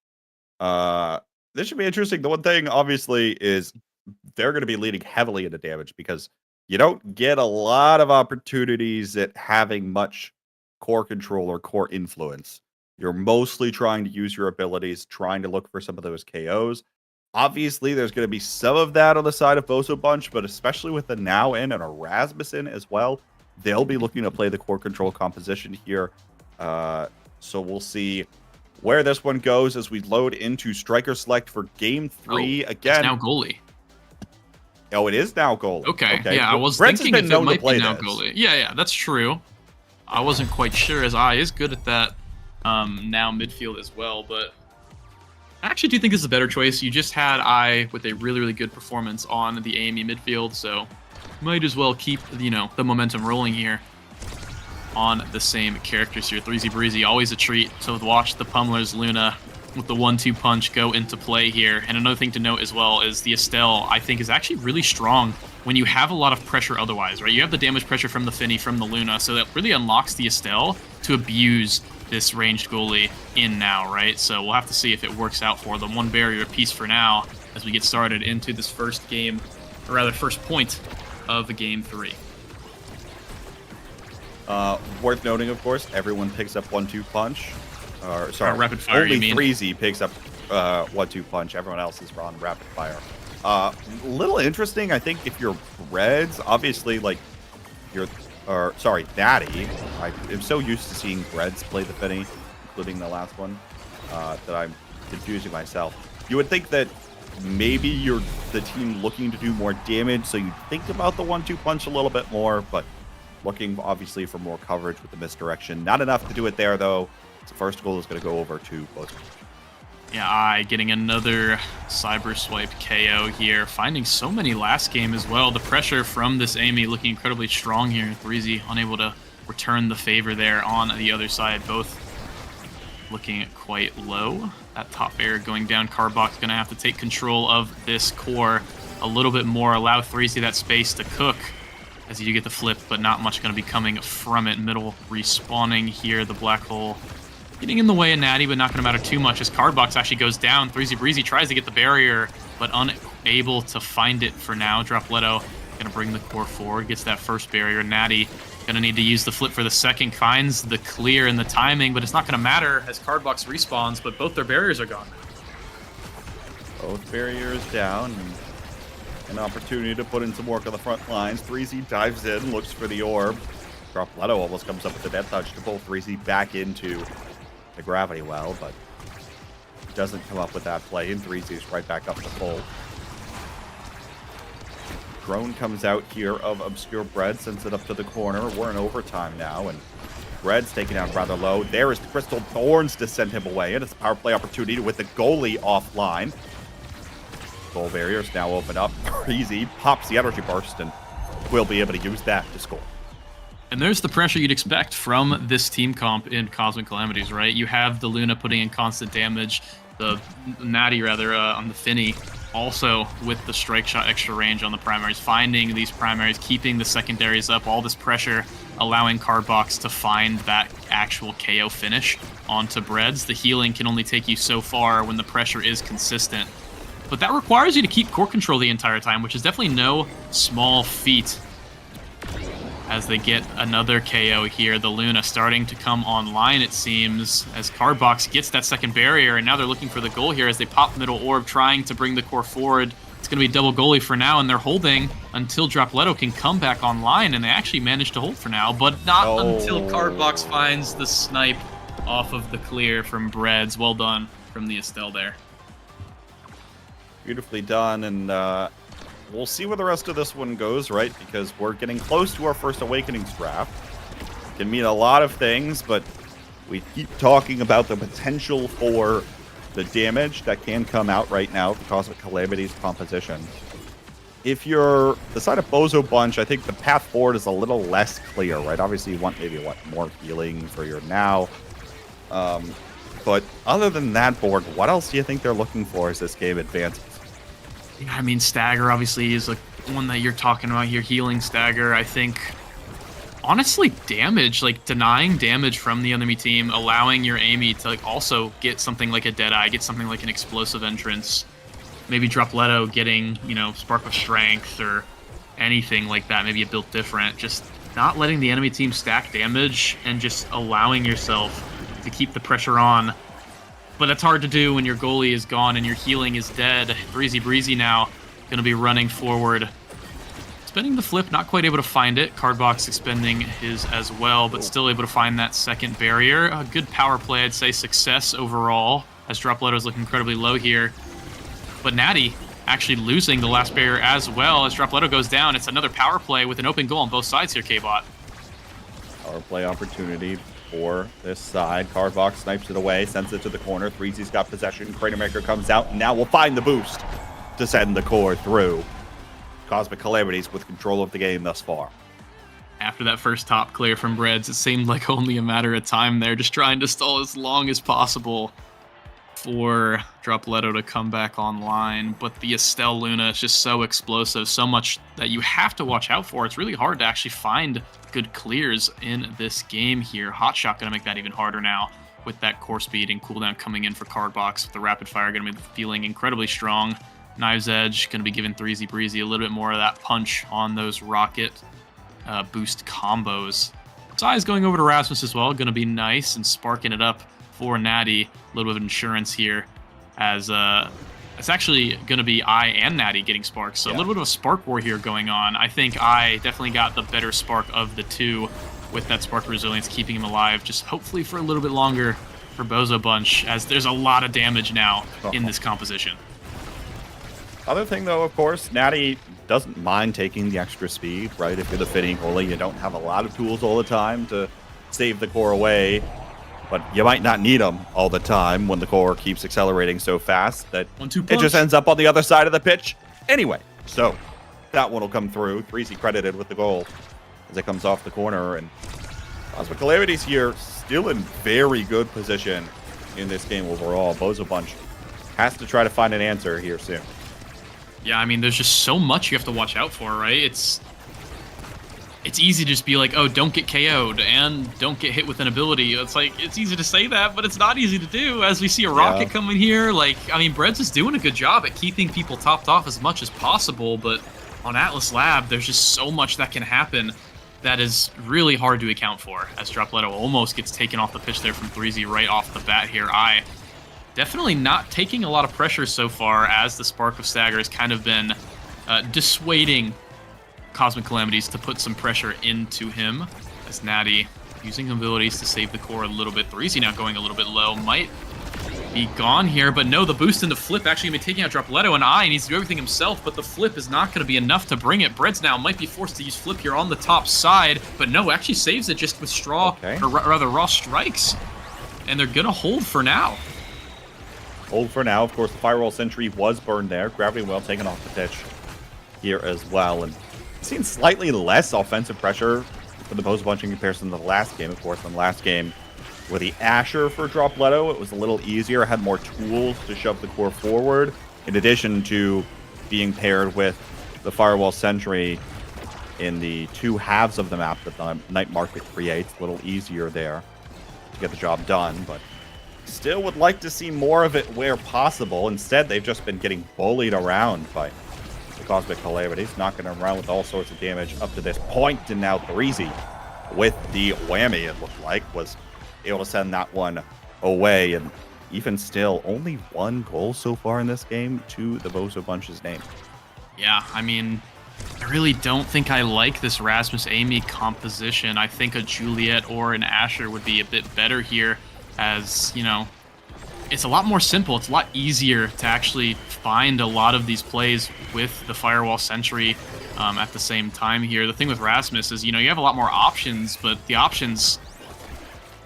[SPEAKER 5] this should be interesting. The one thing, obviously, is they're going to be leaning heavily into damage because you don't get a lot of opportunities at having much core control or core influence. You're mostly trying to use your abilities, trying to look for some of those KOs. Obviously, there's going to be some of that on the side of Bozo Bunch, but especially with the Now in and a Rasmussen as well, they'll be looking to play the core control composition here. So we'll see where this one goes as we load into Striker Select for Game 3. Again,
[SPEAKER 6] it's now goalie.
[SPEAKER 5] Oh, it is now goalie.
[SPEAKER 6] Okay.
[SPEAKER 5] Yeah,
[SPEAKER 6] I was thinking if it might be now goalie. Yeah, that's true. I wasn't quite sure, as I is good at that now midfield as well, but I actually do think this is a better choice. You just had I with a really, really good performance on the AME midfield, so might as well keep, you know, the momentum rolling here on the same characters here. Threezy Breezy, always a treat to watch the Pummelers Luna with the 1-2 punch go into play here. And another thing to note as well is the Estelle, I think, is actually really strong when you have a lot of pressure otherwise, right? You have the damage pressure from the Finny, from the Luna, so that really unlocks the Estelle to abuse this ranged goalie in now, right? So we'll have to see if it works out for them. One barrier apiece for now as we get started into this first game, or rather first point of game 3.
[SPEAKER 5] Worth noting, of course, everyone picks up 1-2 punch. Or sorry,
[SPEAKER 6] rapid fire,
[SPEAKER 5] only
[SPEAKER 6] you mean?
[SPEAKER 5] Threezy picks up 1-2 punch. Everyone else is on rapid fire. Little interesting, I think, if you're Reds, obviously, like, Natty. I am so used to seeing Reds play the Finny, including the last one, that I'm confusing myself. You would think that maybe you're the team looking to do more damage, so you think about the 1-2 punch a little bit more, but looking, obviously, for more coverage with the misdirection. Not enough to do it there, though. The first goal is going to go over to both.
[SPEAKER 6] Yeah, getting another cyber swipe KO here. Finding so many last game as well. The pressure from this Amy looking incredibly strong here. Threezy unable to return the favor there on the other side. Both looking quite low. That top air going down. Carbach going to have to take control of this core a little bit more. Allow Threezy that space to cook as you get the flip, but not much going to be coming from it. Middle respawning here. The black hole getting in the way of Natty, but not going to matter too much as Cardbox actually goes down. Threezy Breezy tries to get the barrier, but unable to find it for now. Dropletto going to bring the core forward, gets that first barrier. Natty going to need to use the flip for the second, finds the clear and the timing, but it's not going to matter as Cardbox respawns, but both their barriers are gone.
[SPEAKER 5] Both barriers down. An opportunity to put in some work on the front lines. Threezy dives in, looks for the orb. Dropletto almost comes up with the death touch to pull Threezy back into the gravity well, but doesn't come up with that play, and Threezy's right back up to full. Drone comes out here of Obscure Bread, sends it up to the corner. We're in overtime now, and Bread's taken out rather low. There is the Crystal Thorns to send him away, and it's a power play opportunity with the goalie offline. Goal barriers now open up. Threezy pops the energy burst, and will be able to use that to score.
[SPEAKER 6] And there's the pressure you'd expect from this team comp in Cosmic Calamities, right? You have the Luna putting in constant damage, the Natty, rather, on the Finny, also with the strike shot extra range on the primaries, finding these primaries, keeping the secondaries up, all this pressure, allowing Cardbox to find that actual KO finish onto Breads. The healing can only take you so far when the pressure is consistent. But that requires you to keep core control the entire time, which is definitely no small feat. As they get another KO here, the Luna starting to come online, it seems, as Cardbox gets that second barrier, and now they're looking for the goal here as they pop middle orb, trying to bring the core forward. It's going to be double goalie for now, and they're holding until Dropletto can come back online, and they actually managed to hold for now, but not until Cardbox finds the snipe off of the clear from Breads. Well done from the Estelle there.
[SPEAKER 5] Beautifully done, and we'll see where the rest of this one goes, right? Because we're getting close to our first Awakenings draft. Can mean a lot of things, but we keep talking about the potential for the damage that can come out right now because of Calamity's composition. If you're the side of Bozo Bunch, I think the path forward is a little less clear, right? Obviously, you want maybe, more healing for your now. But other than that board, what else do you think they're looking for as this game advances?
[SPEAKER 6] Yeah, I mean, Stagger obviously is like one that you're talking about here. Healing Stagger, I think. Honestly, damage, like denying damage from the enemy team, allowing your Amy to like also get something like a Deadeye, get something like an explosive entrance. Maybe Dropletto getting, Spark of Strength or anything like that. Maybe a built different. Just not letting the enemy team stack damage and just allowing yourself to keep the pressure on. But that's hard to do when your goalie is gone and your healing is dead. Breezy Breezy now going to be running forward. Spending the flip, not quite able to find it. Cardbox expending his as well, but still able to find that second barrier. A good power play, I'd say. Success overall, as Dropletto is looking incredibly low here. But Natty actually losing the last barrier as well. As Dropletto goes down, it's another power play with an open goal on both sides here, K-Bot.
[SPEAKER 5] Power play opportunity for this side. Cardbox snipes it away, sends it to the corner. 3Z's got possession. Cratermaker comes out, and now will find the boost to send the core through. Cosmic Calamities with control of the game thus far.
[SPEAKER 6] After that first top clear from Breads, it seemed like only a matter of time there, just trying to stall as long as possible for Dropletto to come back online. But the Estelle Luna is just so explosive, so much that you have to watch out for. It's really hard to actually find good clears in this game here. Hotshot going to make that even harder now with that core speed and cooldown coming in for Cardbox. With the rapid fire going to be feeling incredibly strong. Knives Edge going to be giving 3Z Breezy a little bit more of that punch on those rocket boost combos. Zai's going over to Rasmus as well, going to be nice and sparking it up for Natty. A little bit of insurance here, as it's actually going to be I and Natty getting sparks, so a little bit of a spark war here going on. I think I definitely got the better spark of the two, with that spark resilience keeping him alive, just hopefully for a little bit longer for Bozo Bunch, as there's a lot of damage now in this composition.
[SPEAKER 5] Other thing, though, of course, Natty doesn't mind taking the extra speed, right? If you're the fitting goalie, you don't have a lot of tools all the time to save the core away, but you might not need them all the time when the core keeps accelerating so fast that it just ends up on the other side of the pitch anyway. So that one will come through. 3Z credited with the goal as it comes off the corner, and Cosmic Calamities here still in very good position in this game overall. Bozo Bunch has to try to find an answer here soon.
[SPEAKER 6] Yeah, I mean, there's just so much you have to watch out for, right? It's easy to just be like, oh, don't get KO'd and don't get hit with an ability. It's like, it's easy to say that, but it's not easy to do. As we see a rocket coming here, like, I mean, Breads is doing a good job at keeping people topped off as much as possible, but on Atlas Lab, there's just so much that can happen that is really hard to account for, as Dropletto almost gets taken off the pitch there from 3Z right off the bat here. I definitely not taking a lot of pressure so far, as the Spark of Stagger has kind of been dissuading Cosmic Calamities to put some pressure into him, as Natty using abilities to save the core a little bit. 3Z now going a little bit low, might be gone here, but no, the boost into Flip actually going to be taking out Dropletto, and I needs to do everything himself, but the Flip is not going to be enough to bring it. Breads now might be forced to use Flip here on the top side, but no, actually saves it just with Straw, or rather Raw Strikes, and they're going to hold for now.
[SPEAKER 5] Hold for now. Of course, the Firewall Sentry was burned there. Gravity Well taken off the pitch here as well, and seen slightly less offensive pressure for the Bozo Bunch in comparison to the last game. Of course, in the last game with the Asher for Dropletto, it was a little easier, had more tools to shove the core forward, in addition to being paired with the Firewall Sentry in the two halves of the map that the Night Market creates. A little easier there to get the job done, but still would like to see more of it where possible. Instead, they've just been getting bullied around by the Cosmic Calamities, knocking them around with all sorts of damage up to this point, and now 3Z with the whammy, it looked like, was able to send that one away, and even still, only one goal so far in this game to the Bozo Bunch's name.
[SPEAKER 6] Yeah, I mean, I really don't think I like this Rasmus Amy composition. I think a Juliet or an Asher would be a bit better here, as, you know, it's a lot more simple. It's a lot easier to actually find a lot of these plays with the Firewall Sentry at the same time here. The thing with Rasmus is, you know, you have a lot more options, but the options,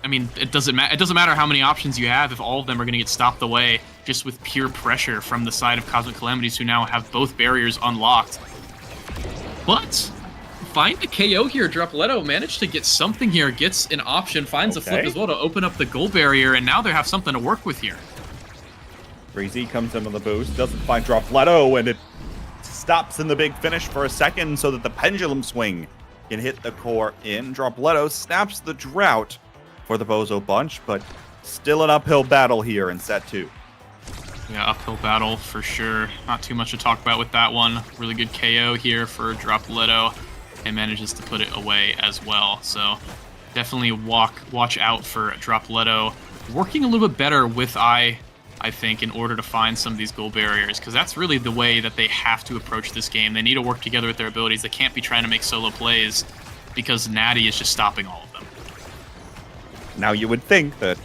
[SPEAKER 6] I mean, it doesn't matter how many options you have if all of them are going to get stopped away just with pure pressure from the side of Cosmic Calamities, who now have both barriers unlocked. But find the KO here. Dropletto managed to get something here, gets an option, finds a flip as well to open up the goal barrier, and now they have something to work with here.
[SPEAKER 5] 3Z comes in with the boost, doesn't find Dropletto, and it stops in the big finish for a second so that the pendulum swing can hit the core in. Dropletto snaps the drought for the Bozo Bunch, but still an uphill battle here in set 2.
[SPEAKER 6] Yeah, uphill battle for sure. Not too much to talk about with that one. Really good KO here for Dropletto, and manages to put it away as well. So definitely watch out for Dropletto working a little bit better with I think, in order to find some of these goal barriers, because that's really the way that they have to approach this game. They need to work together with their abilities. They can't be trying to make solo plays, because Natty is just stopping all of them.
[SPEAKER 5] Now, you would think that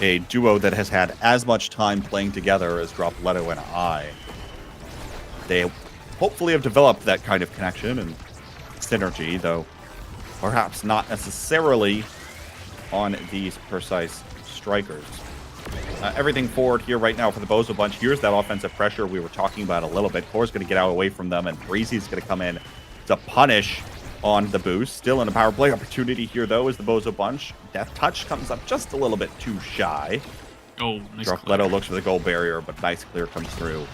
[SPEAKER 5] a duo that has had as much time playing together as Dropletto and I, they hopefully have developed that kind of connection and synergy, though perhaps not necessarily on these precise strikers. Everything forward here right now for the Bozo Bunch. Here's that offensive pressure we were talking about a little bit. Core's going to get out away from them, and Breezy's going to come in to punish on the boost. Still in a power play opportunity here, though, is the Bozo Bunch. Death Touch comes up just a little bit too shy.
[SPEAKER 6] Oh, nice.
[SPEAKER 5] Dropletto looks for the goal barrier, but nice clear comes through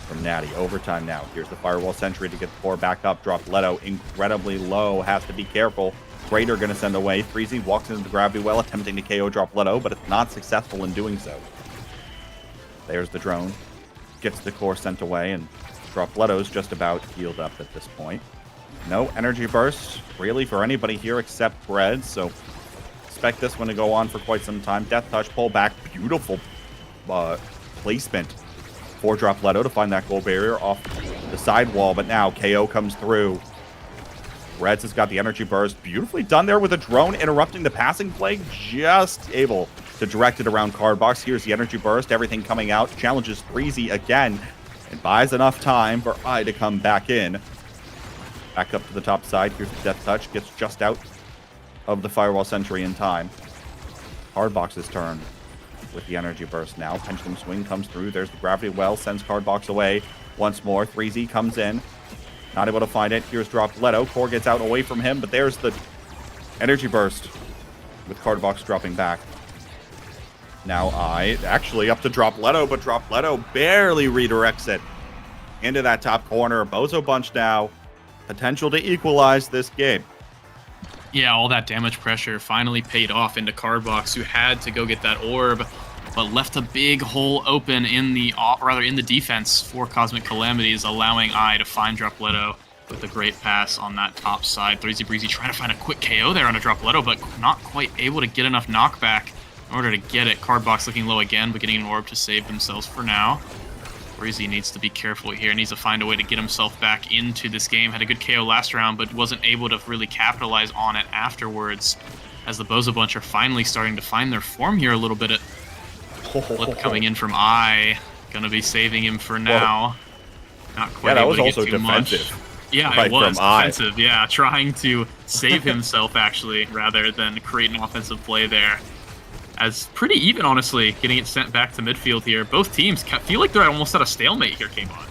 [SPEAKER 5] from Natty. Overtime now. Here's the Firewall Sentry to get the core back up. Dropletto incredibly low. Has to be careful. Greater going to send away. Freezy walks into the gravity well, attempting to KO Dropletto, but it's not successful in doing so. There's the drone. Gets the core sent away, and Dropletto's just about healed up at this point. No energy burst, really, for anybody here except Bread, so expect this one to go on for quite some time. Death Touch, pull back. Beautiful placement for Dropletto to find that goal barrier off the sidewall, but now KO comes through. Reds has got the energy burst. Beautifully done there with a drone interrupting the passing play. Just able to direct it around card box. Here's the energy burst. Everything coming out. Challenges Breezy again. And buys enough time for I to come back in. Back up to the top side. Here's the Death Touch. Gets just out of the Firewall Sentry in time. Card box's turn with the energy burst now. Pendulum Swing comes through. There's the Gravity Well. Sends card box away once more. 3Z comes in. Not able to find it. Here's Dropletto. Core gets out away from him, but there's the energy burst with card box dropping back. Now actually up to Dropletto, but Dropletto barely redirects it into that top corner. Bozo Bunch now. Potential to equalize this game.
[SPEAKER 6] Yeah, all that damage pressure finally paid off into Cardbox, who had to go get that orb, but left a big hole open in the defense for Cosmic Calamities, allowing I to find Dropletto with a great pass on that top side. 3Z Breezy trying to find a quick KO there on a Dropletto, but not quite able to get enough knockback in order to get it. Cardbox looking low again, but getting an orb to save themselves for now. Breezy needs to be careful here, needs to find a way to get himself back into this game. Had a good KO last round, but wasn't able to really capitalize on it afterwards, as the Bozo Bunch are finally starting to find their form here a little bit. Flip coming in from I, gonna be saving him for now. Not quite able to get too much. Yeah, it was defensive. Yeah, trying to save himself actually, rather than create an offensive play there. As pretty even, honestly, getting it sent back to midfield here. Both teams feel like they're almost at a stalemate here, Kmon.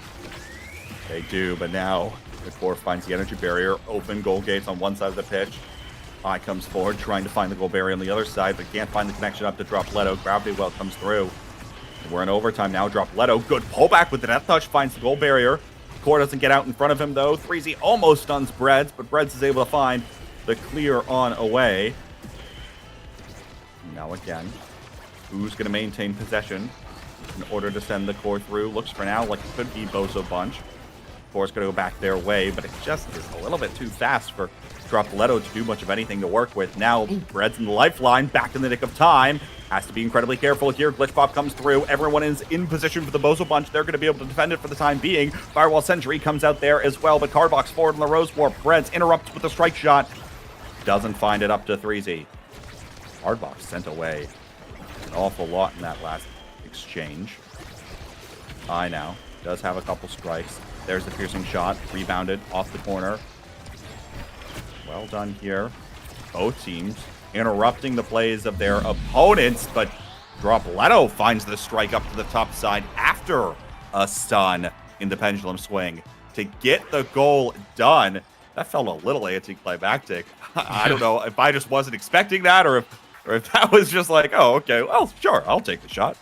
[SPEAKER 5] They do, but now the core finds the energy barrier. Open goal gates on one side of the pitch. I comes forward, trying to find the goal barrier on the other side, but can't find the connection up to Dropletto. Gravity Well comes through. And we're in overtime now. Dropletto, good pullback with the Death Touch, finds the goal barrier. Core doesn't get out in front of him, though. 3Z almost stuns Breads, but Breads is able to find the clear on away. Now again, who's going to maintain possession in order to send the core through? Looks for now like it could be Bozo Bunch. Core's going to go back their way, but it just is a little bit too fast for Dropletto to do much of anything to work with. Now, Bread's in the lifeline, back in the nick of time. Has to be incredibly careful here. Glitch Pop comes through. Everyone is in position for the Bozo Bunch. They're going to be able to defend it for the time being. Firewall Sentry comes out there as well, but Cardbox forward in the Rose Warp. Bread's interrupts with a strike shot. Doesn't find it up to 3Z. Cardbox sent away an awful lot in that last exchange. I now does have a couple strikes. There's the piercing shot, rebounded off the corner. Well done here. Both teams interrupting the plays of their opponents, but Dropletto finds the strike up to the top side after a stun in the pendulum swing to get the goal done. That felt a little anticlimactic. I don't know if I just wasn't expecting that, or if that was just like, oh, okay, well, sure, I'll take the shot.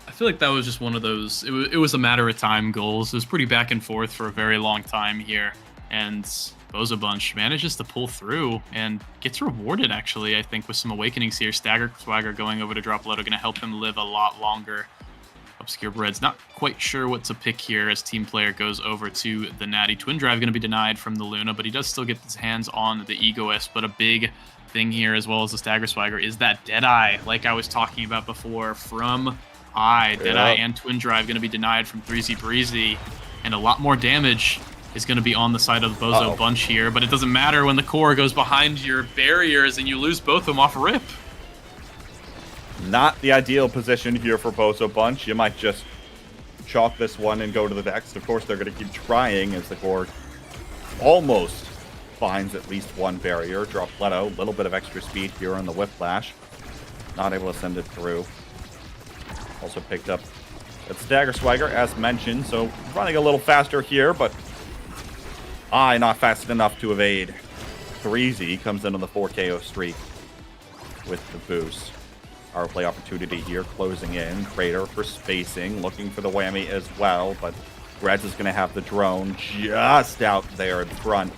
[SPEAKER 6] I feel like that was just one of those, it was a matter of time goals. It was pretty back and forth for a very long time here. And Bozo Bunch manages to pull through and gets rewarded, actually, I think, with some awakenings here. Stagger Swagger going over to Dropletto, going to help him live a lot longer. Obscure Bread's not quite sure what to pick here as team player goes over to the Natty. Twin Drive going to be denied from the Luna, but he does still get his hands on the Egoist. But a big thing here, as well as the Stagger Swagger, is that Deadeye, like I was talking about before, from Deadeye and Twin Drive going to be denied from 3Z Breezy, and a lot more damage is going to be on the side of the Bozo Bunch here, but it doesn't matter when the core goes behind your barriers and you lose both of them off rip.
[SPEAKER 5] Not the ideal position here for Bozo Bunch. You might just chalk this one and go to the next. Of course, they're going to keep trying as the core almost finds at least one barrier. Dropletto, a little bit of extra speed here on the Whiplash. Not able to send it through. Also picked up that Stagger Swagger, as mentioned, so running a little faster here, but not fast enough to evade. 3Z comes in on the 4 KO streak with the boost. Power play opportunity here, closing in. Crater for spacing, looking for the whammy as well, but Reds is going to have the drone just out there in front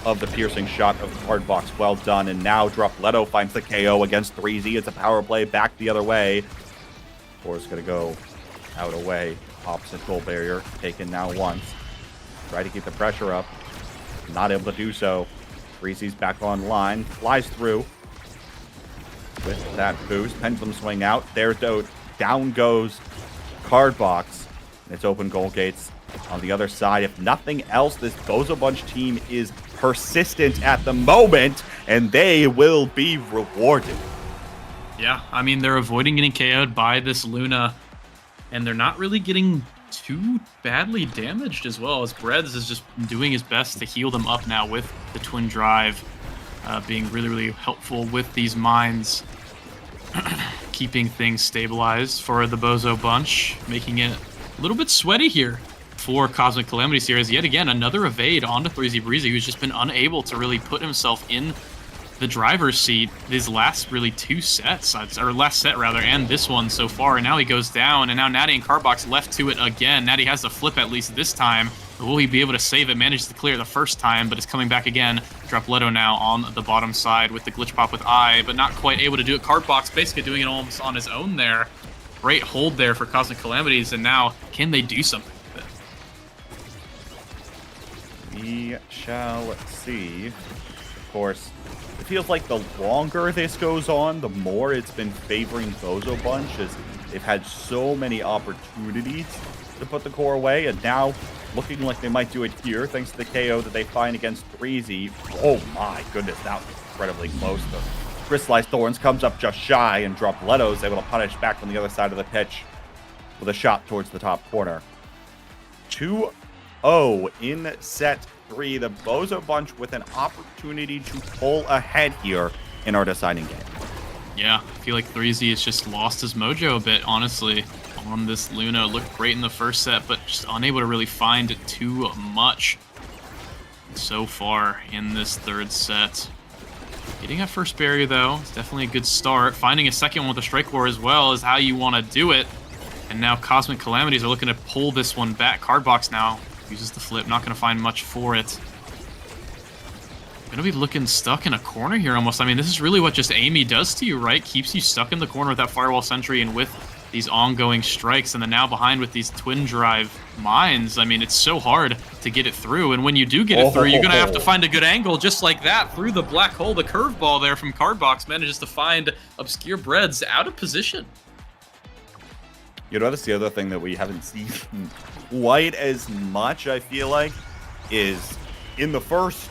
[SPEAKER 5] of the piercing shot of the hard box. Well done, and now Dropletto finds the KO against 3Z. It's a power play back the other way. Or is going to go out away. Opposite goal barrier taken now once. Try to keep the pressure up. Not able to do so. 3Z's back online. Flies through with that boost. Pendulum swing out. There's down goes Card Box. And it's open goal gates on the other side. If nothing else, this Bozo Bunch team is persistent at the moment, and they will be rewarded.
[SPEAKER 6] Yeah, I mean, they're avoiding getting KO'd by this Luna, and they're not really getting too badly damaged as well, as Breads is just doing his best to heal them up now with the Twin Drive, being really, really helpful with these mines, keeping things stabilized for the Bozo Bunch, making it a little bit sweaty here for Cosmic Calamities here, as yet again another evade onto 3Z Breezy, who's just been unable to really put himself in the driver's seat these last really 2 sets, or last set rather, and this one so far. And now he goes down, and now Natty and Cardbox left to it again. Natty has the flip at least this time. Will he be able to save it? Manages to clear the first time, but it's coming back again. Dropletto now on the bottom side with the glitch pop with Eye, but not quite able to do it. Cardbox basically doing it almost on his own there. Great hold there for Cosmic Calamities, and now can they do something with
[SPEAKER 5] it? We shall see. Of course, it feels like the longer this goes on, the more it's been favoring Bozo Bunch, as they've had so many opportunities to put the core away, and now looking like they might do it here, thanks to the KO that they find against 3Z. Oh my goodness, that was incredibly close. The Crystallized Thorns comes up just shy, and Dropletto's able to punish back from the other side of the pitch with a shot towards the top corner. 2-0 in set 3. The Bozo Bunch with an opportunity to pull ahead here in our deciding game.
[SPEAKER 6] Yeah, I feel like 3Z has just lost his mojo a bit, honestly, on this Luna. Looked great in the first set, but just unable to really find too much so far in this third set. Getting a first barrier, though, is definitely a good start. Finding a second one with a Strike War as well is how you want to do it. And now Cosmic Calamities are looking to pull this one back. Cardbox now uses the flip, not going to find much for it. Going to be looking stuck in a corner here almost. I mean, this is really what just Amy does to you, right? Keeps you stuck in the corner with that Firewall Sentry and with these ongoing strikes, and then now behind with these Twin Drive mines. I mean, it's so hard to get it through, and when you do get it through, you're going to have to find a good angle just like that through the black hole. The curveball there from Cardbox manages to find Obscure Breads out of position.
[SPEAKER 5] You know, that's the other thing that we haven't seen quite as much, I feel like, is in the first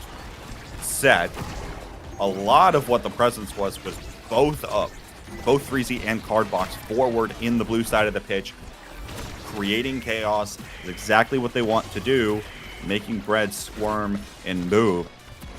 [SPEAKER 5] set, a lot of what the presence was both 3Z and Cardbox forward in the blue side of the pitch, creating chaos is exactly what they want to do, making Bread squirm and move.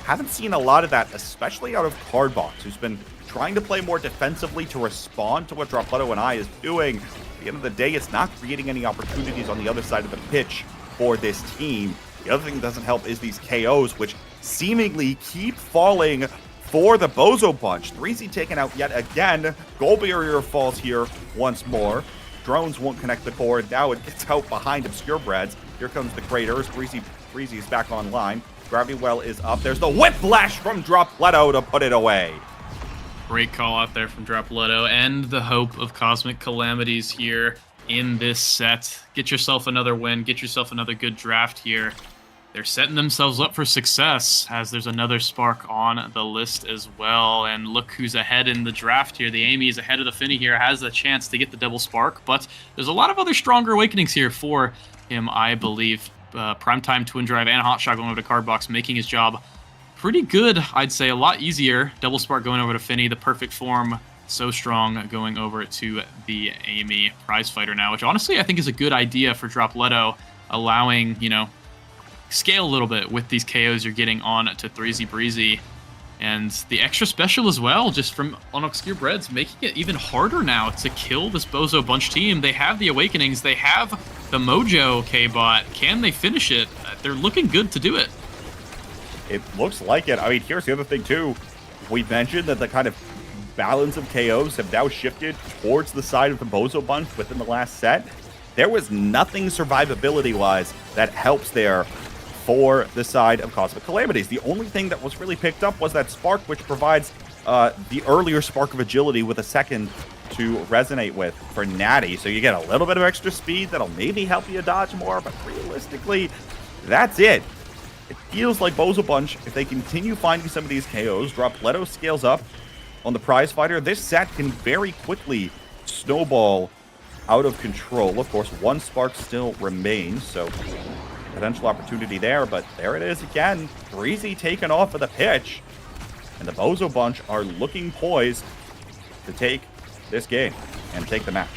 [SPEAKER 5] Haven't seen a lot of that, especially out of Cardbox, who's been trying to play more defensively to respond to what Dropletto and I is doing. At the end of the day, it's not creating any opportunities on the other side of the pitch for this team. The other thing that doesn't help is these KOs, which seemingly keep falling for the Bozo Bunch. 3Z taken out yet again. Goal barrier falls here once more. Drones won't connect the core. Now it gets out behind Obscure Breads. Here comes the Craters. 3Z is back online. Gravity Well is up. There's the Whiplash from Dropletto to put it away.
[SPEAKER 6] Great call out there from Dropletto, and the hope of Cosmic Calamities here in this set. Get yourself another win. Get yourself another good draft here. They're setting themselves up for success, as there's another Spark on the list as well. And look who's ahead in the draft here. The Amy is ahead of the Finny here, has a chance to get the double Spark, but there's a lot of other stronger awakenings here for him, I believe. Primetime Twin Drive and Hotshot going over to Cardbox, making his job pretty good, I'd say. A lot easier. Double Spark going over to Finny, the perfect form. So strong going over to the Amy prize fighter now, which honestly I think is a good idea for Dropletto, allowing, you know, scale a little bit with these KOs you're getting on to 3Z Breezy. And the extra special as well, just from on Obscure Breads, making it even harder now to kill this Bozo Bunch team. They have the Awakenings, they have the Mojo K-Bot. Can they finish it? They're looking good to do it.
[SPEAKER 5] It looks like it. I mean, here's the other thing, too. We mentioned that the kind of balance of KOs have now shifted towards the side of the Bozo Bunch within the last set. There was nothing survivability-wise that helps there for the side of Cosmic Calamities. The only thing that was really picked up was that Spark, which provides the earlier Spark of Agility with a second to resonate with for Natty. So you get a little bit of extra speed that'll maybe help you dodge more, but realistically, that's it. It feels like Bozo Bunch, if they continue finding some of these KOs, Dropletto scales up on the prize fighter, this set can very quickly snowball out of control. Of course, one Spark still remains, so potential opportunity there, but there it is again. Breezy taken off of the pitch, and the Bozo Bunch are looking poised to take this game and take the match.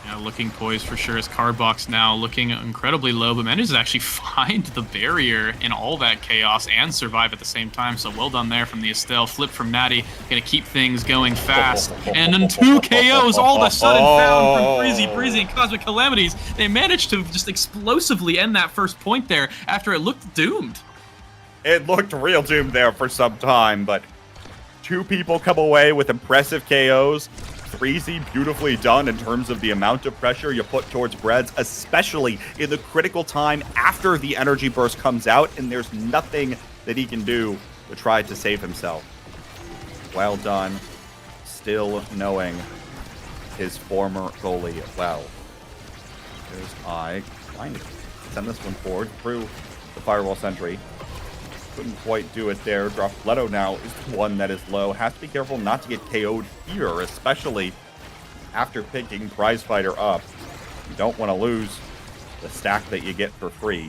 [SPEAKER 6] Yeah, looking poised for sure as Cardbox now looking incredibly low, but manages to actually find the barrier in all that chaos and survive at the same time. So well done there from the Estelle. Flip from Natty, gonna keep things going fast. And then 2 KOs all of a sudden found from Breezy. Breezy and Cosmic Calamities. They managed to just explosively end that first point there after it looked doomed.
[SPEAKER 5] It looked real doomed there for some time, but 2 people come away with impressive KOs. Breezy beautifully done in terms of the amount of pressure you put towards Breads, especially in the critical time after the energy burst comes out, and there's nothing that he can do to try to save himself. Well done. Still knowing his former goalie well. There's I trying to send this one forward through the Firewall Sentry. Couldn't quite do it there. Dropletto now is the one that is low. Has to be careful not to get KO'd here, especially after picking Prize Fighter up. You don't want to lose the stack that you get for free.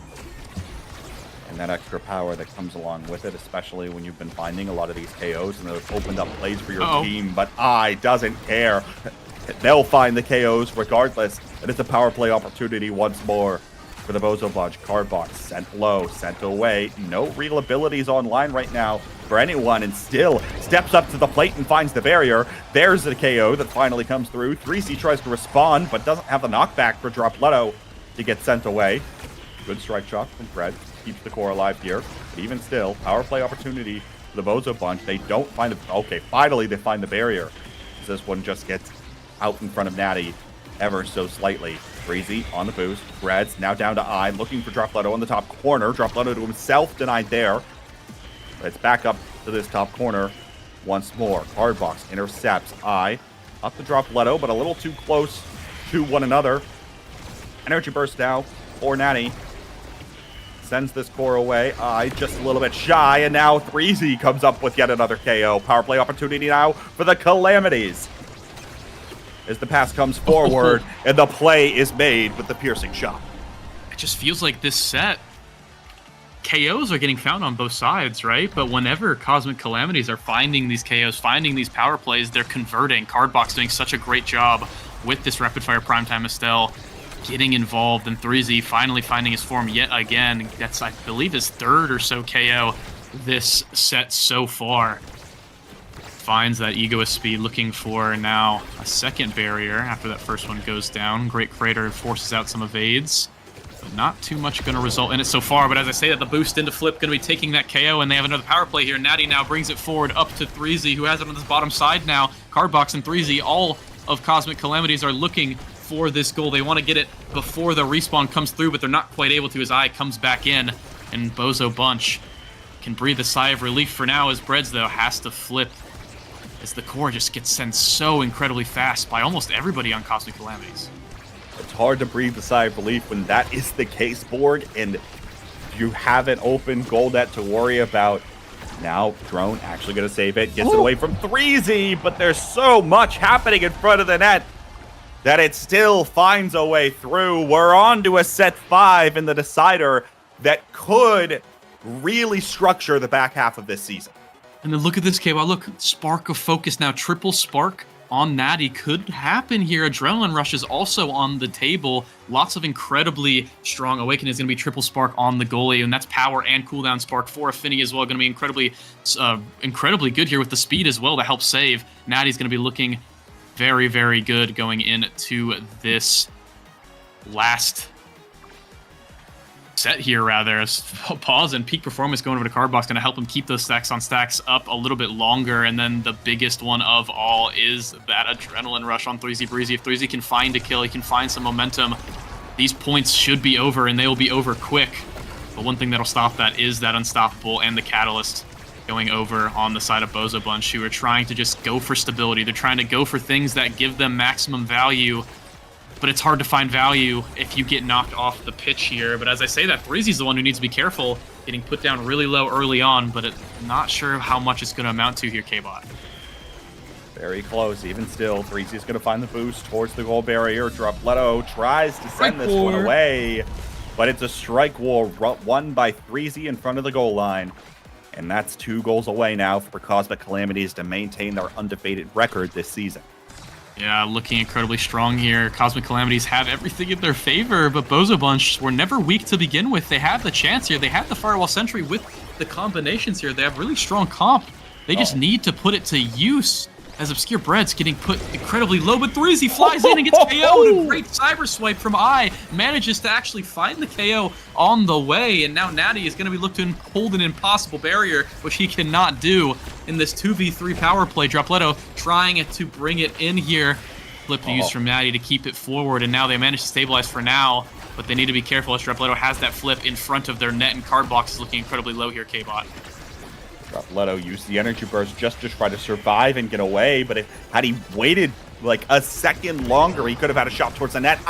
[SPEAKER 5] And that extra power that comes along with it, especially when you've been finding a lot of these KOs and they've opened up plays for your team. But I doesn't care. They'll find the KOs regardless. And it's a power play opportunity once more for the Bozo Bunch. Cardbox sent low, sent away. No real abilities online right now for anyone, and still steps up to the plate and finds the barrier. There's the KO that finally comes through. 3C tries to respond, but doesn't have the knockback for Dropletto to get sent away. Good strike shot from Fred. Keeps the core alive here. But even still, power play opportunity for the Bozo Bunch. They don't find the... Okay, finally they find the barrier. This one just gets out in front of Natty ever so slightly. Breezy on the boost. Reds now down to I, looking for Dropletto on the top corner. Dropletto to himself denied there. But it's back up to this top corner once more. Cardbox intercepts I. Up to Dropletto, but a little too close to one another. Energy burst now for Natty. Sends this core away. I just a little bit shy, and now 3Z comes up with yet another KO. Power play opportunity now for the Calamities. As the pass comes forward, and the play is made with the piercing shot.
[SPEAKER 6] It just feels like this set, KOs are getting found on both sides, right? But whenever Cosmic Calamities are finding these KOs, finding these power plays, they're converting. Cardbox doing such a great job with this Rapid Fire Primetime Estelle, getting involved, and 3Z finally finding his form yet again. That's, I believe, his 3rd or so KO this set so far. Finds that egoist speed, looking for now a second barrier after that first one goes down. Great Crater forces out some evades, but not too much going to result in it so far. But as I say that, the boost into Flip going to be taking that KO, and they have another power play here. Natty now brings it forward up to 3Z, who has it on his bottom side now. Cardbox and 3Z, all of Cosmic Calamities, are looking for this goal. They want to get it before the respawn comes through, but they're not quite able to. His eye comes back in, and Bozo Bunch can breathe a sigh of relief for now, as Breads, though, has to flip, as the core just gets sent so incredibly fast by almost everybody on Cosmic Calamities.
[SPEAKER 5] It's hard to breathe a sigh of relief when that is the case, Borg, and you have an open goal net to worry about. Now, Drone actually going to save it, gets it away from 3Z, but there's so much happening in front of the net that it still finds a way through. We're on to a set 5 in the decider that could really structure the back half of this season.
[SPEAKER 6] And then look at this, KY. Look, Spark of Focus now. Triple Spark on Natty could happen here. Adrenaline Rush is also on the table. Lots of incredibly strong Awaken is going to be triple spark on the goalie, and that's power and cooldown spark for Affinity as well. Going to be incredibly good here with the speed as well to help save. Natty's going to be looking very, very good going into this last set here, rather. As pause and peak performance going over to Cardbox going to help him keep those stacks on stacks up a little bit longer. And then the biggest one of all is that Adrenaline Rush on 3Z Breezy. If 3Z can find a kill, he can find some momentum, these points should be over, and they will be over quick. But one thing that'll stop that is that Unstoppable and the Catalyst going over on the side of Bozo Bunch, who are trying to just go for stability. They're trying to go for things that give them maximum value. But it's hard to find value if you get knocked off the pitch here. But as I say that, 3Z's the one who needs to be careful, getting put down really low early on, but not sure how much it's going to amount to here, K-Bot.
[SPEAKER 5] Very close. Even still, 3Z's going to find the boost towards the goal barrier. Dropletto tries to send this one away, but it's a strike war won by 3Z in front of the goal line. And that's 2 goals away now for Cosmic Calamities to maintain their undefeated record this season.
[SPEAKER 6] Yeah, looking incredibly strong here. Cosmic Calamities have everything in their favor, but Bozo Bunch were never weak to begin with. They have the chance here. They have the Firewall Sentry with the combinations here. They have really strong comp. They just need to put it to use. As Obscure Bread's getting put incredibly low, but 3Z flies in and gets KO, and a great cyber swipe from I manages to actually find the KO on the way, and now Natty is going to be looking to hold an impossible barrier, which he cannot do in this 2v3 power play. Dropletto trying to bring it in here. Flip to use from Natty to keep it forward, and now they manage to stabilize for now, but they need to be careful as Dropletto has that flip in front of their net, and Cardbox is looking incredibly low here, K-Bot.
[SPEAKER 5] Dropletto used the energy burst just to try to survive and get away, but had he waited like a second longer, he could have had a shot towards the net.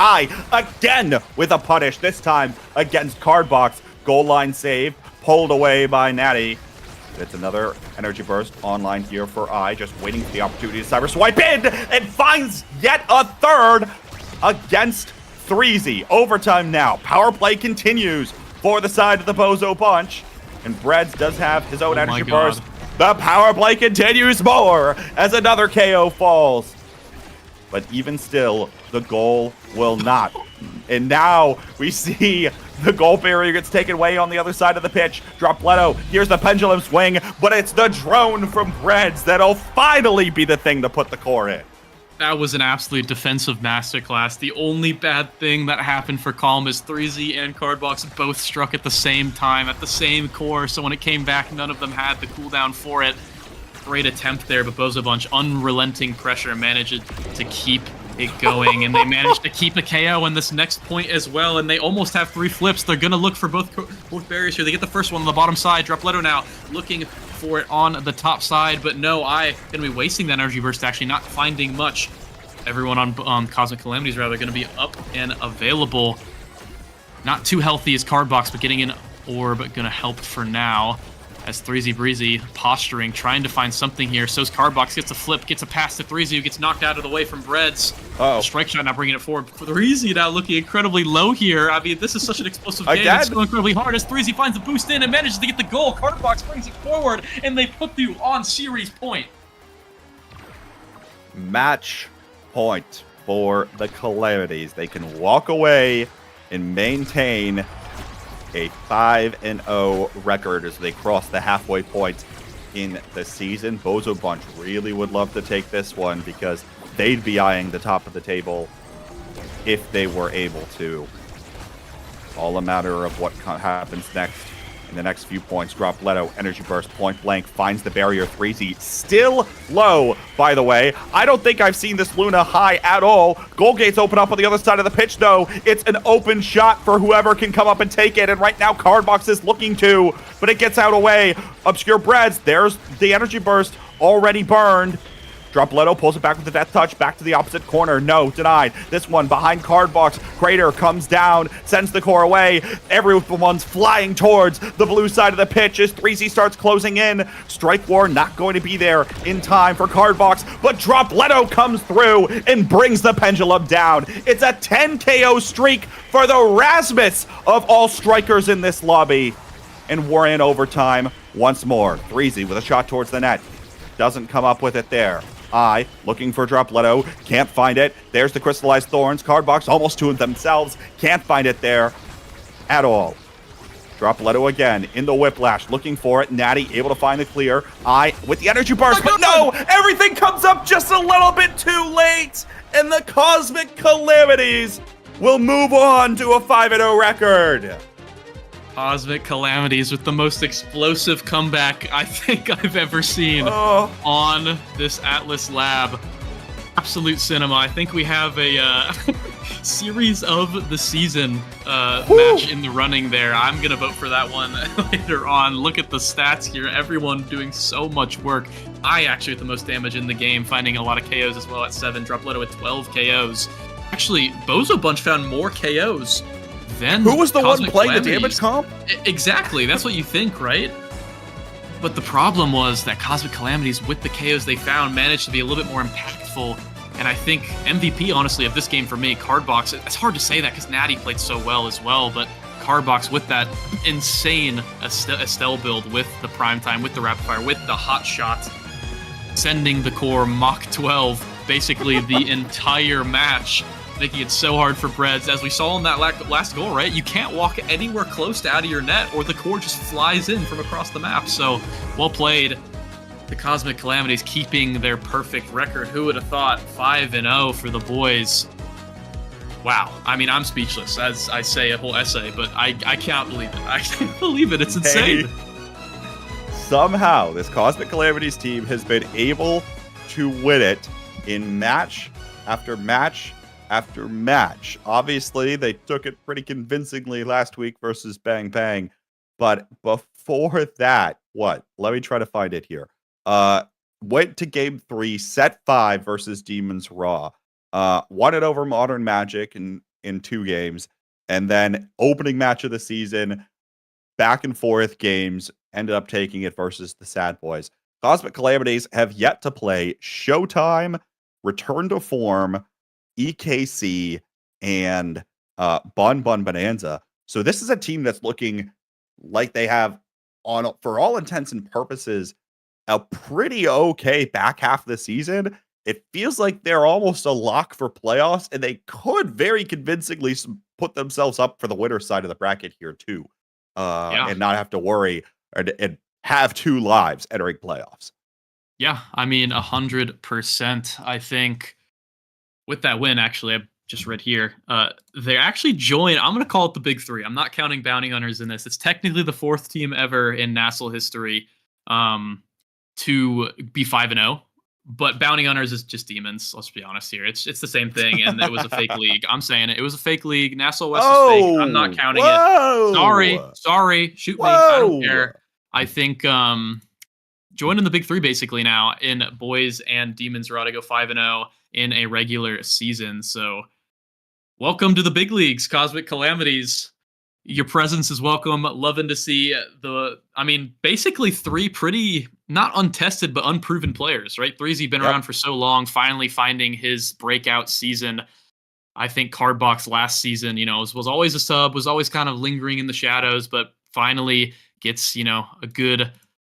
[SPEAKER 5] Again with a punish, this time against Cardbox. Goal line save, pulled away by Natty. It's another energy burst online here for I, just waiting for the opportunity to cyber swipe in, and finds yet a third against 3Z. Overtime now. Power play continues for the side of the Bozo Bunch. And Breads does have his own energy burst. The power play continues more as another KO falls. But even still, the goal will not. And now we see the goal barrier gets taken away on the other side of the pitch. Dropletto, here's the pendulum swing, but it's the drone from Breads that'll finally be the thing to put the core in.
[SPEAKER 6] That was an absolute defensive masterclass. The only bad thing that happened for Calm is 3Z and Cardbox both struck at the same time, at the same core, so when it came back, none of them had the cooldown for it. Great attempt there, but Bozo Bunch, unrelenting pressure, managed to keep it going, and they managed to keep a KO in this next point as well, and they almost have 3 flips. They're going to look for both barriers here. They get the first one on the bottom side. Dropletto now looking for it on the top side, but no, I going to be wasting that energy burst, actually not finding much. Everyone on Cosmic Calamities, rather, going to be up and available. Not too healthy as Cardbox, but getting an orb going to help for now. As 3Z Breezy posturing, trying to find something here. So's Cardbox, gets a flip, gets a pass to 3Z, who gets knocked out of the way from Breads. Strike shot now bringing it forward. 3Z now looking incredibly low here. I mean, this is such an explosive game. It's going incredibly hard as 3Z finds the boost in and manages to get the goal. Cardbox brings it forward, and they put you on series point.
[SPEAKER 5] Match point for the Calamities. They can walk away and maintain a 5-0 record as they cross the halfway point in the season. Bozo Bunch really would love to take this one because they'd be eyeing the top of the table if they were able to. All a matter of what happens next in the next few points. Dropletto, energy burst, point blank, finds the barrier. 3Z still low, by the way. I don't think I've seen this Luna high at all. Goal gates open up on the other side of the pitch, though. It's an open shot for whoever can come up and take it, and right now Cardbox is looking to, but it gets out away. Obscure Breads, there's the energy burst already burned. Dropletto pulls it back with the death touch, back to the opposite corner. No, denied. This one behind Cardbox. Crater comes down, sends the core away. Everyone's flying towards the blue side of the pitch as 3Z starts closing in. Strike War not going to be there in time for Cardbox, but Dropletto comes through and brings the pendulum down. It's a 10 KO streak for the Rasmus of all strikers in this lobby. And we're in overtime once more. 3Z with a shot towards the net. Doesn't come up with it there. I, looking for Dropletto, can't find it. There's the Crystallized Thorns. Cardbox almost to themselves. Can't find it there at all. Dropletto again in the Whiplash, looking for it. Natty able to find the clear. I with the Energy Burst, but no! Everything comes up just a little bit too late! And the Cosmic Calamities will move on to a 5-0 record.
[SPEAKER 6] Cosmic Calamities with the most explosive comeback I think I've ever seen on this Atlas Lab. Absolute cinema. I think we have a series of the season match in the running there. I'm going to vote for that one later on. Look at the stats here. Everyone doing so much work. I actually with the most damage in the game, finding a lot of KOs as well at 7. Dropletto at 12 KOs. Actually, Bozo Bunch found more KOs than
[SPEAKER 5] Who was the
[SPEAKER 6] Cosmic
[SPEAKER 5] one playing
[SPEAKER 6] Calamities.
[SPEAKER 5] the damage comp?
[SPEAKER 6] Exactly. That's what you think, right? But the problem was that Cosmic Calamities, with the KOs they found, managed to be a little bit more impactful. And I think MVP, honestly, of this game for me, Cardbox, it's hard to say that because Natty played so well as well, but Cardbox with that insane Estelle build, with the Primetime, with the Rapid Fire, with the Hot Shot, sending the core Mach 12 basically the entire match, making it so hard for Breads. As we saw in that last goal, right? You can't walk anywhere close to out of your net or the core just flies in from across the map. So, well played. The Cosmic Calamities keeping their perfect record. Who would have thought 5-0 for the boys? Wow. I mean, I'm speechless as I say a whole essay, but I can't believe it. I can't believe it. It's insane.
[SPEAKER 5] Somehow, this Cosmic Calamities team has been able to win it in match after match after match. Obviously, they took it pretty convincingly last week versus Bang Bang. But before that, what? Let me try to find it here. Went to game 3, set 5 versus Demons Raw. Won it over Modern Magic in 2 games. And then opening match of the season, back and forth games, ended up taking it versus the Sad Boys. Cosmic Calamities have yet to play Showtime, Return to Form, EKC, and Bun Bun Bonanza. So this is a team that's looking like they have, for all intents and purposes, a pretty okay back half of the season. It feels like they're almost a lock for playoffs, and they could very convincingly put themselves up for the winner's side of the bracket here too, and not have to worry and have 2 lives entering playoffs.
[SPEAKER 6] Yeah, I mean, 100%. I think with that win, actually, I just read here, they actually joined, I'm going to call it the Big 3. I'm not counting Bounty Hunters in this. It's technically the 4th team ever in Nassau history to be 5-0. But Bounty Hunters is just demons. Let's be honest here. It's the same thing, and it was a fake league. I'm saying it. It was a fake league. Nassau West is fake. I'm not counting it. Sorry. Shoot me. I don't care. I think joining the Big 3 basically now in boys and demons raw to go 5-0 in a regular season. So welcome to the big leagues, Cosmic Calamities. Your presence is welcome. Loving to see basically 3 pretty, not untested, but unproven players, right? 3's been around for so long, finally finding his breakout season. I think Cardbox last season, was always a sub, was always kind of lingering in the shadows, but finally gets, a good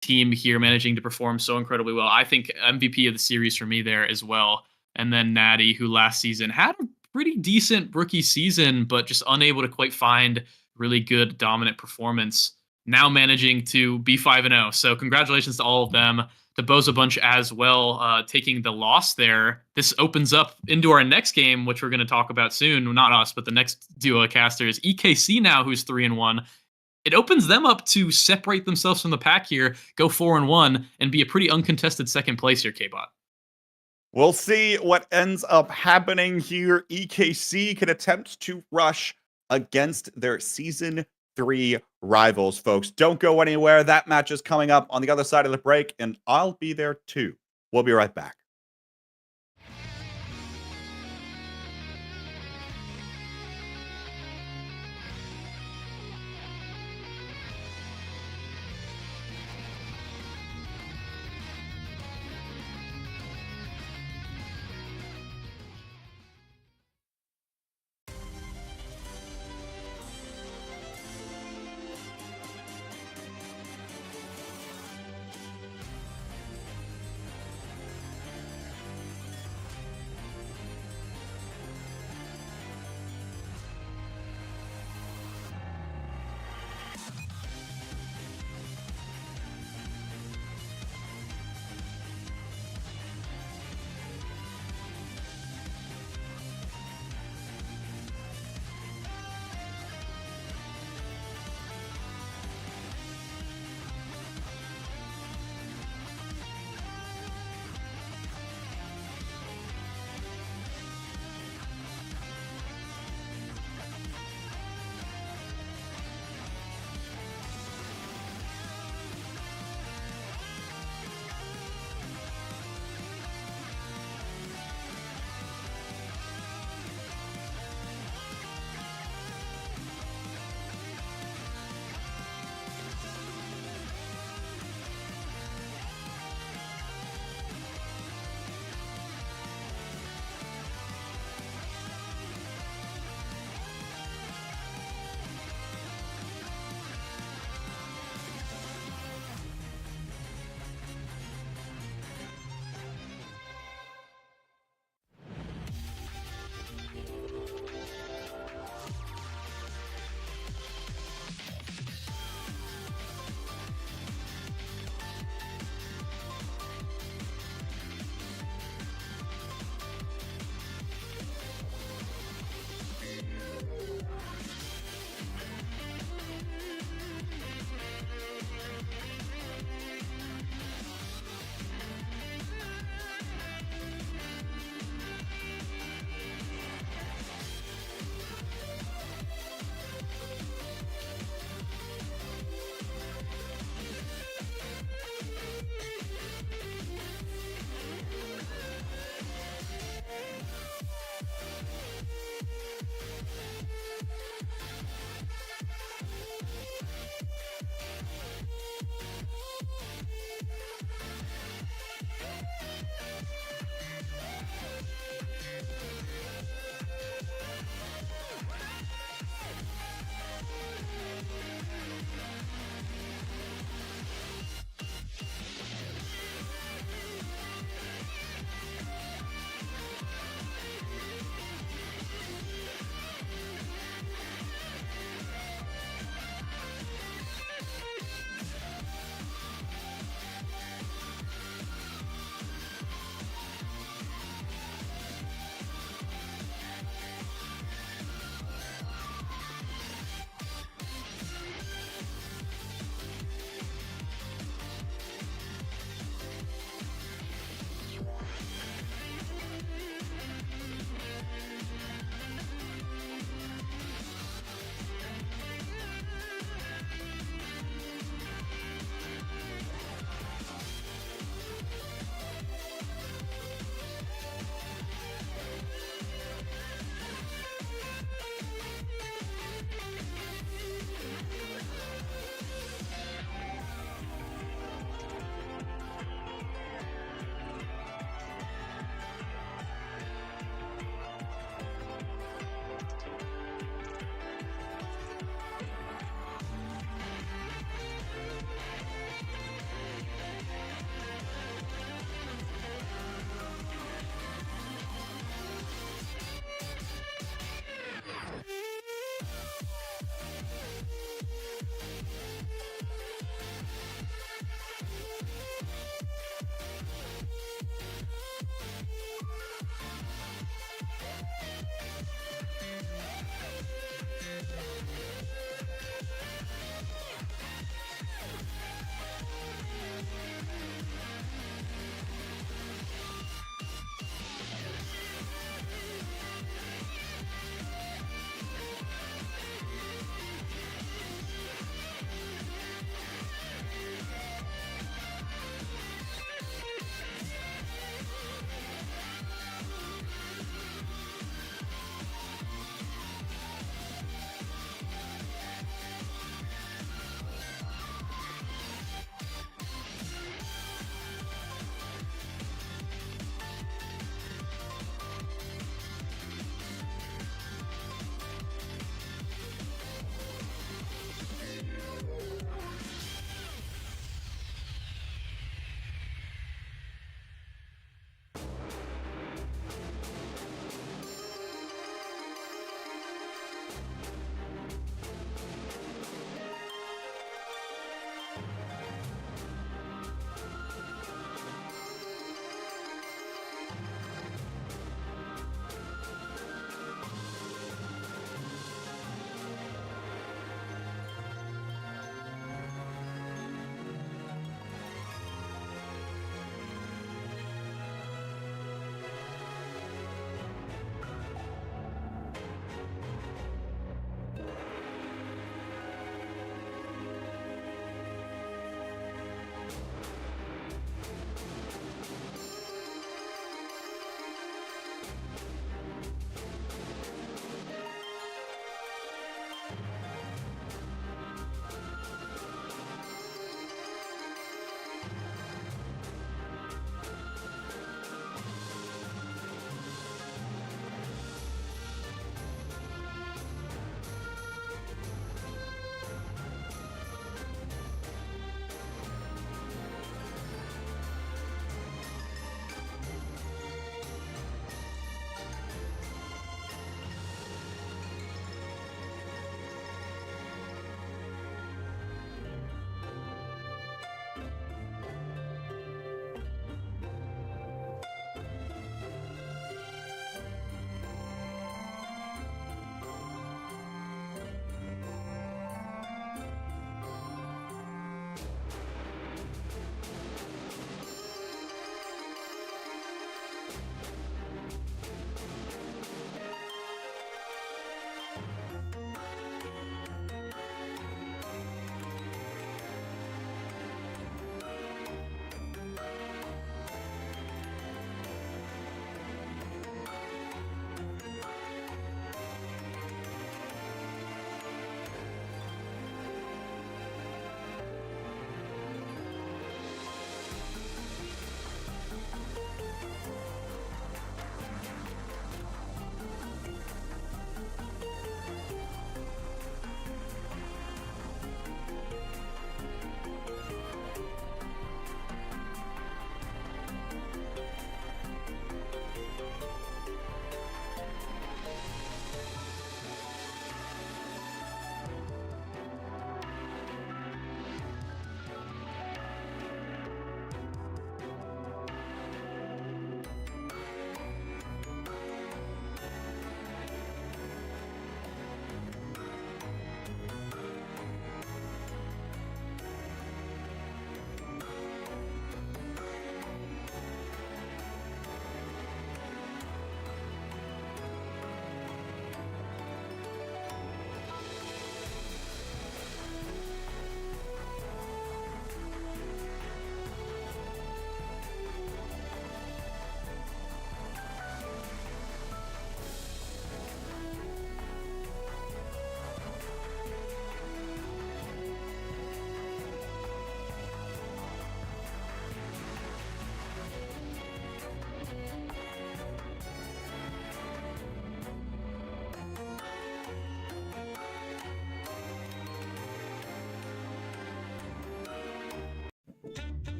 [SPEAKER 6] team here managing to perform so incredibly well. I think MVP of the series for me there as well. And then Natty, who last season had a pretty decent rookie season, but just unable to quite find really good dominant performance, now managing to be 5-0. So congratulations to all of them. The Bozo Bunch as well, taking the loss there. This opens up into our next game, which we're going to talk about soon. Not us, but the next duo of casters. EKC now, who's 3-1. It opens them up to separate themselves from the pack here, go 4-1, and be a pretty uncontested second place here, K-Bot.
[SPEAKER 5] We'll see what ends up happening here. EKC can attempt to rush against their Season 3 rivals, folks. Don't go anywhere. That match is coming up on the other side of the break, and I'll be there too. We'll be right back.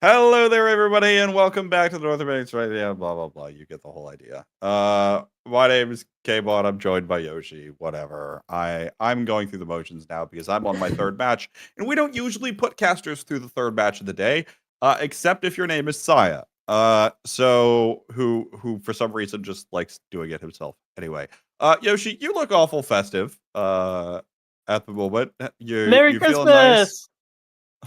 [SPEAKER 5] Hello there, everybody, and welcome back to the North American Radio. Blah blah blah. You get the whole idea. My name is K-Bot. I'm joined by Yoshi. Whatever. I'm going through the motions now because I'm on my third match, and we don't usually put casters through the third match of the day, except if your name is Saya. So who for some reason just likes doing it himself. Anyway, Yoshi, you look awful festive. At the moment,
[SPEAKER 7] Merry
[SPEAKER 5] you
[SPEAKER 7] Christmas.
[SPEAKER 5] feeling nice?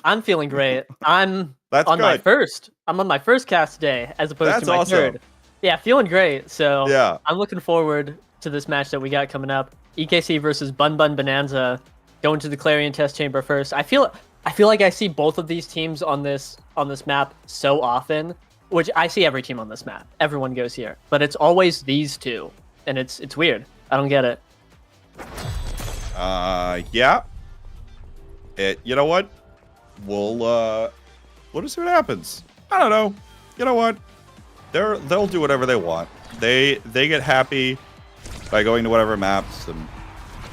[SPEAKER 7] I'm feeling great. I'm
[SPEAKER 5] That's
[SPEAKER 7] on
[SPEAKER 5] good.
[SPEAKER 7] my first. I'm on my first cast today, as opposed
[SPEAKER 5] That's
[SPEAKER 7] to my
[SPEAKER 5] awesome.
[SPEAKER 7] third. Yeah, feeling great. So
[SPEAKER 5] Yeah.
[SPEAKER 7] I'm looking forward to this match that we got coming up. EKC versus Bun Bun Bonanza, going to the Clarion Test Chamber first. I feel like I see both of these teams on this map so often, which I see every team on this map. Everyone goes here, but it's always these two, and it's weird. I don't get it.
[SPEAKER 5] Yeah. You know what? We'll just see what happens. I don't know. You know what? They'll do whatever they want. They get happy by going to whatever maps, and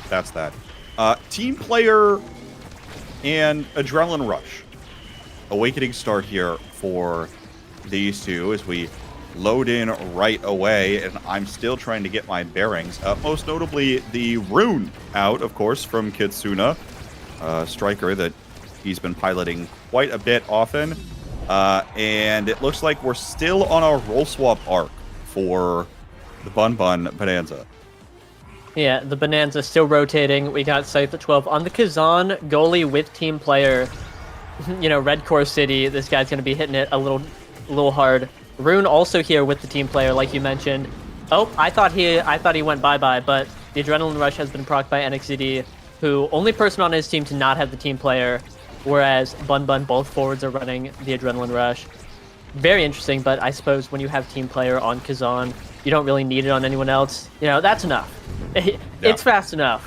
[SPEAKER 5] that's that. Team player and adrenaline rush. Awakening start here for these two as we load in right away, and I'm still trying to get my bearings. Most notably, the rune out, of course, from Kitsuna, striker that he's been piloting quite a bit often. And it looks like we're still on our roll swap arc for the Bun Bun Bonanza.
[SPEAKER 7] Yeah, the Bonanza still rotating. We got Scythe at 12 on the Kazan goalie with team player. You know, Red Core City. This guy's going to be hitting it a little hard. Rune also here with the team player, like you mentioned. Oh, I thought he went bye-bye, but the Adrenaline Rush has been procced by NXCD, who only person on his team to not have the team player, whereas Bun Bun, both forwards are running the Adrenaline Rush. Very interesting, but I suppose when you have team player on Kazan, you don't really need it on anyone else. You know, that's enough. It's fast enough.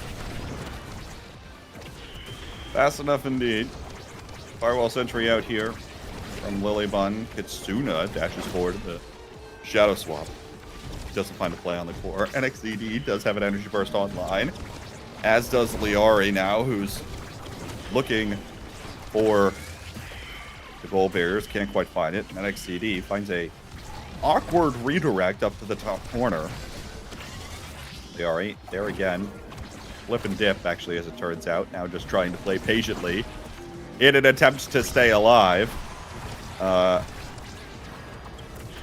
[SPEAKER 5] Fast enough indeed. Firewall Sentry out here from Lilybun. Kitsuna dashes forward to the Shadow Swap. Doesn't find a play on the core. NXCD does have an Energy Burst online, as does Liari now, who's looking for the goal barriers. Can't quite find it. NXCD finds a awkward redirect up to the top corner. Liari there again. Flip and dip, actually, as it turns out. Now just trying to play patiently in an attempt to stay alive.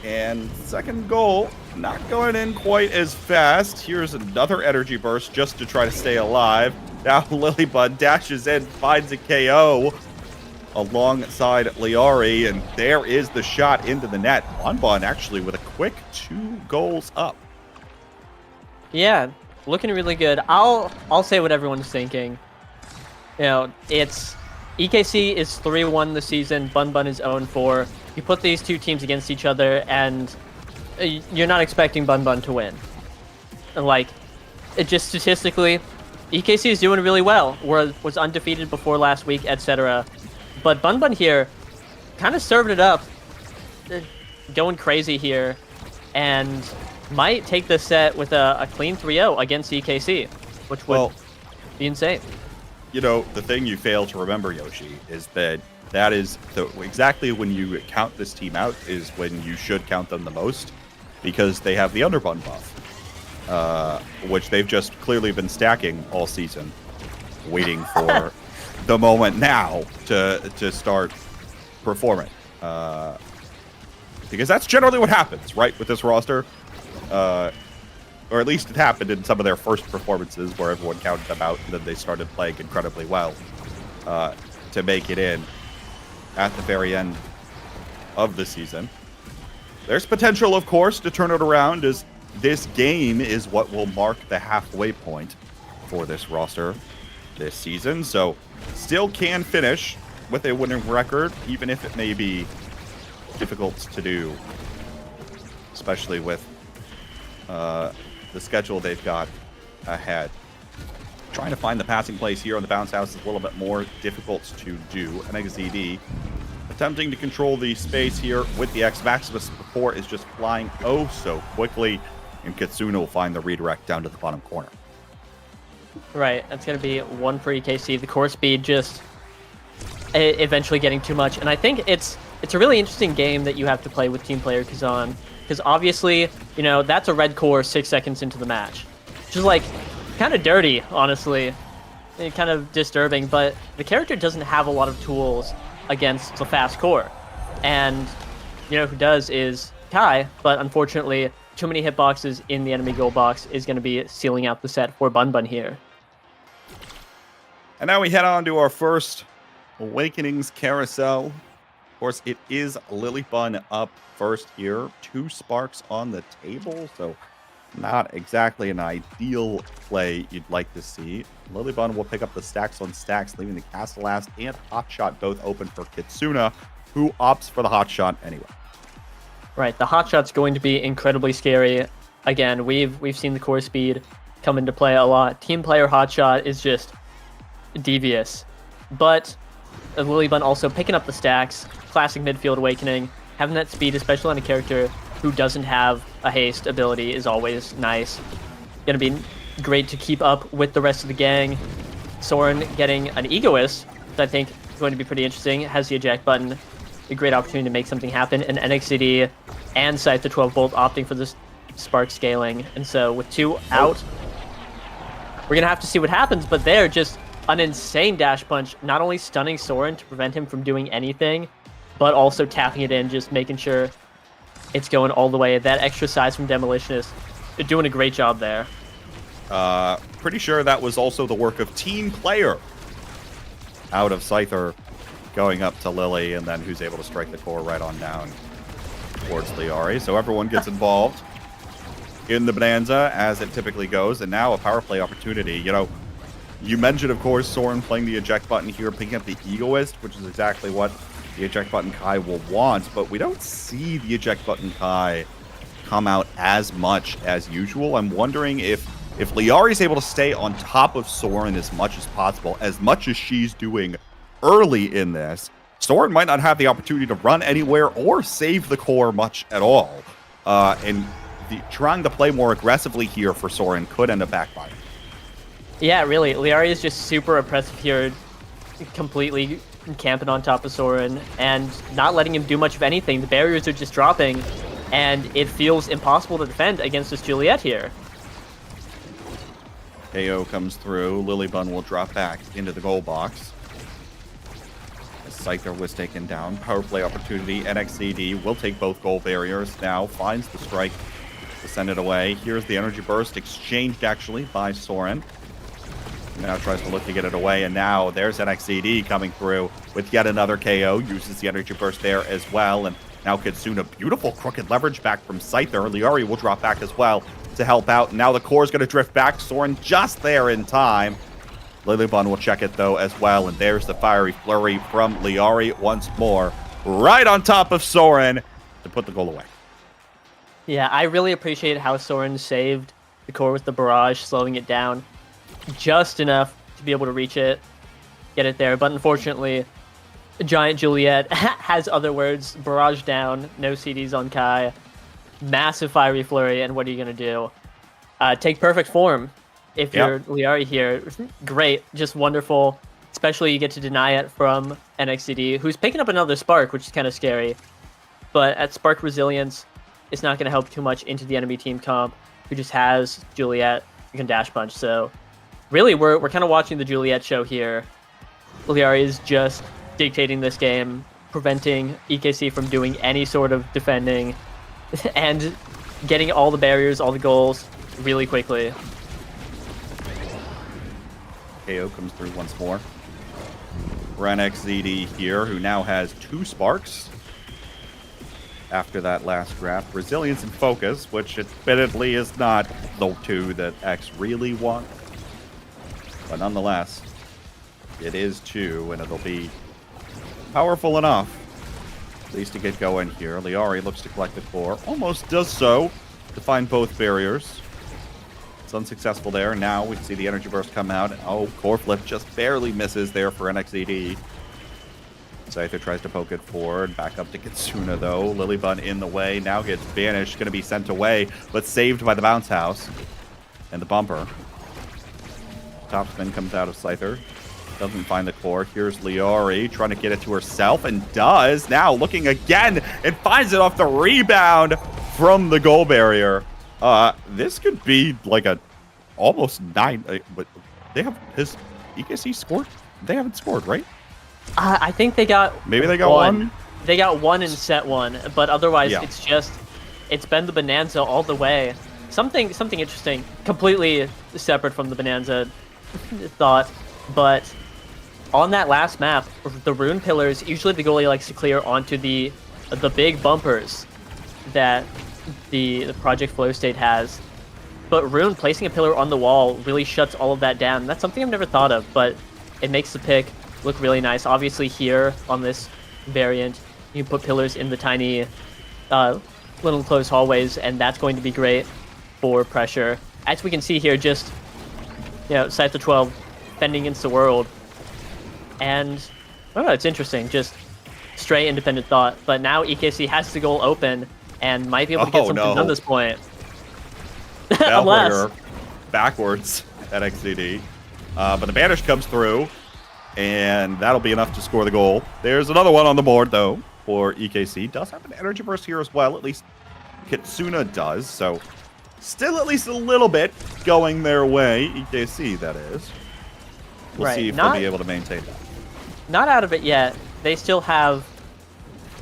[SPEAKER 5] And second goal, not going in quite as fast. Here's another energy burst just to try to stay alive. Now Lilybud dashes in, finds a KO alongside Liari, and there is the shot into the net. Bun Bun actually with a quick 2 goals up.
[SPEAKER 7] Yeah, looking really good. I'll say what everyone's thinking. You know, it's EKC is 3-1 this season. Bun Bun is 0-4. You put these two teams against each other, and you're not expecting Bun Bun to win. And like, it just statistically, EKC is doing really well. Was undefeated before last week, etc. But Bun Bun here, kind of served it up, going crazy here, and might take this set with a clean 3-0 against EKC, which would be insane.
[SPEAKER 5] You know, the thing you fail to remember, Yoshi, is that is exactly when you count this team out is when you should count them the most, because they have the underbun buff, which they've just clearly been stacking all season, waiting for the moment now to start performing. Because that's generally what happens, right, with this roster. Or at least it happened in some of their first performances where everyone counted them out, and then they started playing incredibly well to make it in at the very end of the season. There's potential, of course, to turn it around, as this game is what will mark the halfway point for this roster this season. So still can finish with a winning record, even if it may be difficult to do, especially with the schedule they've got ahead. Trying to find the passing plays here on the bounce house is a little bit more difficult to do. NXZD attempting to control the space here with the X. Maximus support is just flying oh so quickly, and Kitsuna will find the redirect down to the bottom corner.
[SPEAKER 7] Right, that's going to be 1 for EKC. The core speed just eventually getting too much. And I think it's it's a really interesting game that you have to play with team player Kazan, because obviously, you know, that's a red core 6 seconds into the match, which is like kind of dirty, honestly, and kind of disturbing. But the character doesn't have a lot of tools against the fast core, and you know who does is Kai. But unfortunately, too many hitboxes in the enemy goal box is going to be sealing out the set for Bun Bun here.
[SPEAKER 5] And now we head on to our first Awakenings carousel. Of course, it is Lilybun up first here. 2 sparks on the table, so not exactly an ideal play you'd like to see. Lilybun will pick up the stacks on stacks, leaving the Castle Last and Hotshot both open for Kitsuna, who opts for the Hotshot anyway.
[SPEAKER 7] Right, the Hotshot's going to be incredibly scary. Again, we've seen the core speed come into play a lot. Team player Hotshot is just devious. But Lilybun also picking up the stacks, classic midfield awakening, having that speed, especially on a character who doesn't have a haste ability, is always nice. Gonna be great to keep up with the rest of the gang. Soren getting an Egoist, which I think is going to be pretty interesting, has the eject button, a great opportunity to make something happen, and NXCD and Scythe the 12 Bolt opting for this spark scaling. And so with 2 out, we're gonna have to see what happens, but they're just an insane dash punch, not only stunning Soren to prevent him from doing anything, but also tapping it in, just making sure it's going all the way. That extra size from Demolitionist, they're doing a great job there.
[SPEAKER 5] Pretty sure that was also the work of team player. Out of Scyther going up to Lily, and then who's able to strike the core right on down towards Liari. So everyone gets involved in the Bonanza, as it typically goes, and now a power play opportunity. You know, you mentioned, of course, Soren playing the eject button here, picking up the Egoist, which is exactly what the eject button Kai will want, but we don't see the eject button Kai come out as much as usual. I'm wondering if Liari's able to stay on top of Soren as much as she's doing early in this, Soren might not have the opportunity to run anywhere or save the core much at all. And trying to play more aggressively here for Soren could end up backfiring.
[SPEAKER 7] Yeah, really. Liari is just super oppressive here, completely camping on top of Soren and not letting him do much of anything. The barriers are just dropping, and it feels impossible to defend against this Juliet here.
[SPEAKER 5] KO comes through. Lilybun will drop back into the goal box. Scyther was taken down. Power play opportunity. NXCD will take both goal barriers. Now finds the strike to send it away. Here's the energy burst exchanged actually by Soren. Now tries to look to get it away, and now there's NXCD coming through with yet another KO. Uses the energy burst there as well, and now Kitsuna, beautiful crooked leverage back from Scyther. Liari will drop back as well to help out. Now the core is going to drift back. Soren just there in time. Lilybun will check it though as well, and there's the fiery flurry from Liari once more, right on top of Soren to put the goal away.
[SPEAKER 7] Yeah, I really appreciate how Soren saved the core with the barrage, slowing it down just enough to be able to reach it, get it there. But unfortunately, Giant Juliet has other words. Barrage down, no CDs on Kai, massive fiery flurry, and what are you going to do? Take perfect form. If you're Liari here, great, just wonderful. Especially you get to deny it from NXCD, who's picking up another Spark, which is kind of scary. But at Spark Resilience, it's not going to help too much into the enemy team comp, who just has Juliet, who can dash punch. So really, we're kind of watching the Juliet show here. Liari is just dictating this game, preventing EKC from doing any sort of defending, and getting all the barriers, all the goals, really quickly.
[SPEAKER 5] KO comes through once more. NXCD here, who now has 2 sparks after that last draft. Resilience and Focus, which admittedly is not the 2 that X really want. But nonetheless, it is 2, and it'll be powerful enough, at least to get going here. Liari looks to collect the core. Almost does so to find both barriers. It's unsuccessful there. Now we see the energy burst come out. Oh, core flip just barely misses there for NXCD. Scyther tries to poke it forward. Back up to Kitsuna, though. Lilybun in the way. Now gets banished. Going to be sent away, but saved by the bounce house and the bumper. Top spin comes out of Scyther. Doesn't find the core. Here's Liori trying to get it to herself and does. Now looking again and finds it off the rebound from the goal barrier. This could be like a almost 9. But they have his EKC scored. They haven't scored, right?
[SPEAKER 7] I think they got
[SPEAKER 5] Maybe they got one.
[SPEAKER 7] They got one in set 1, but otherwise
[SPEAKER 5] Yeah.
[SPEAKER 7] it's been the Bonanza all the way. Something interesting, completely separate from the Bonanza thought, but on that last map, the rune pillars, usually the goalie likes to clear onto the big bumpers that the Project Flow State has. But rune placing a pillar on the wall really shuts all of that down. That's something I've never thought of, but it makes the pick look really nice. Obviously here on this variant, you put pillars in the tiny little enclosed hallways, and that's going to be great for pressure. As we can see here, just, Scyther 12 fending against the world. And, I don't know, it's interesting, just straight independent thought. But now EKC has the goal open and might be able to get something done at this point. Unless...
[SPEAKER 5] backwards at XCD. But the banish comes through, and that'll be enough to score the goal. There's another one on the board, though, for EKC. Does have an energy burst here as well, at least Kitsuna does, so still at least a little bit going their way. EKC, that is. We'll see if they'll be able to maintain that.
[SPEAKER 7] Not out of it yet. They still have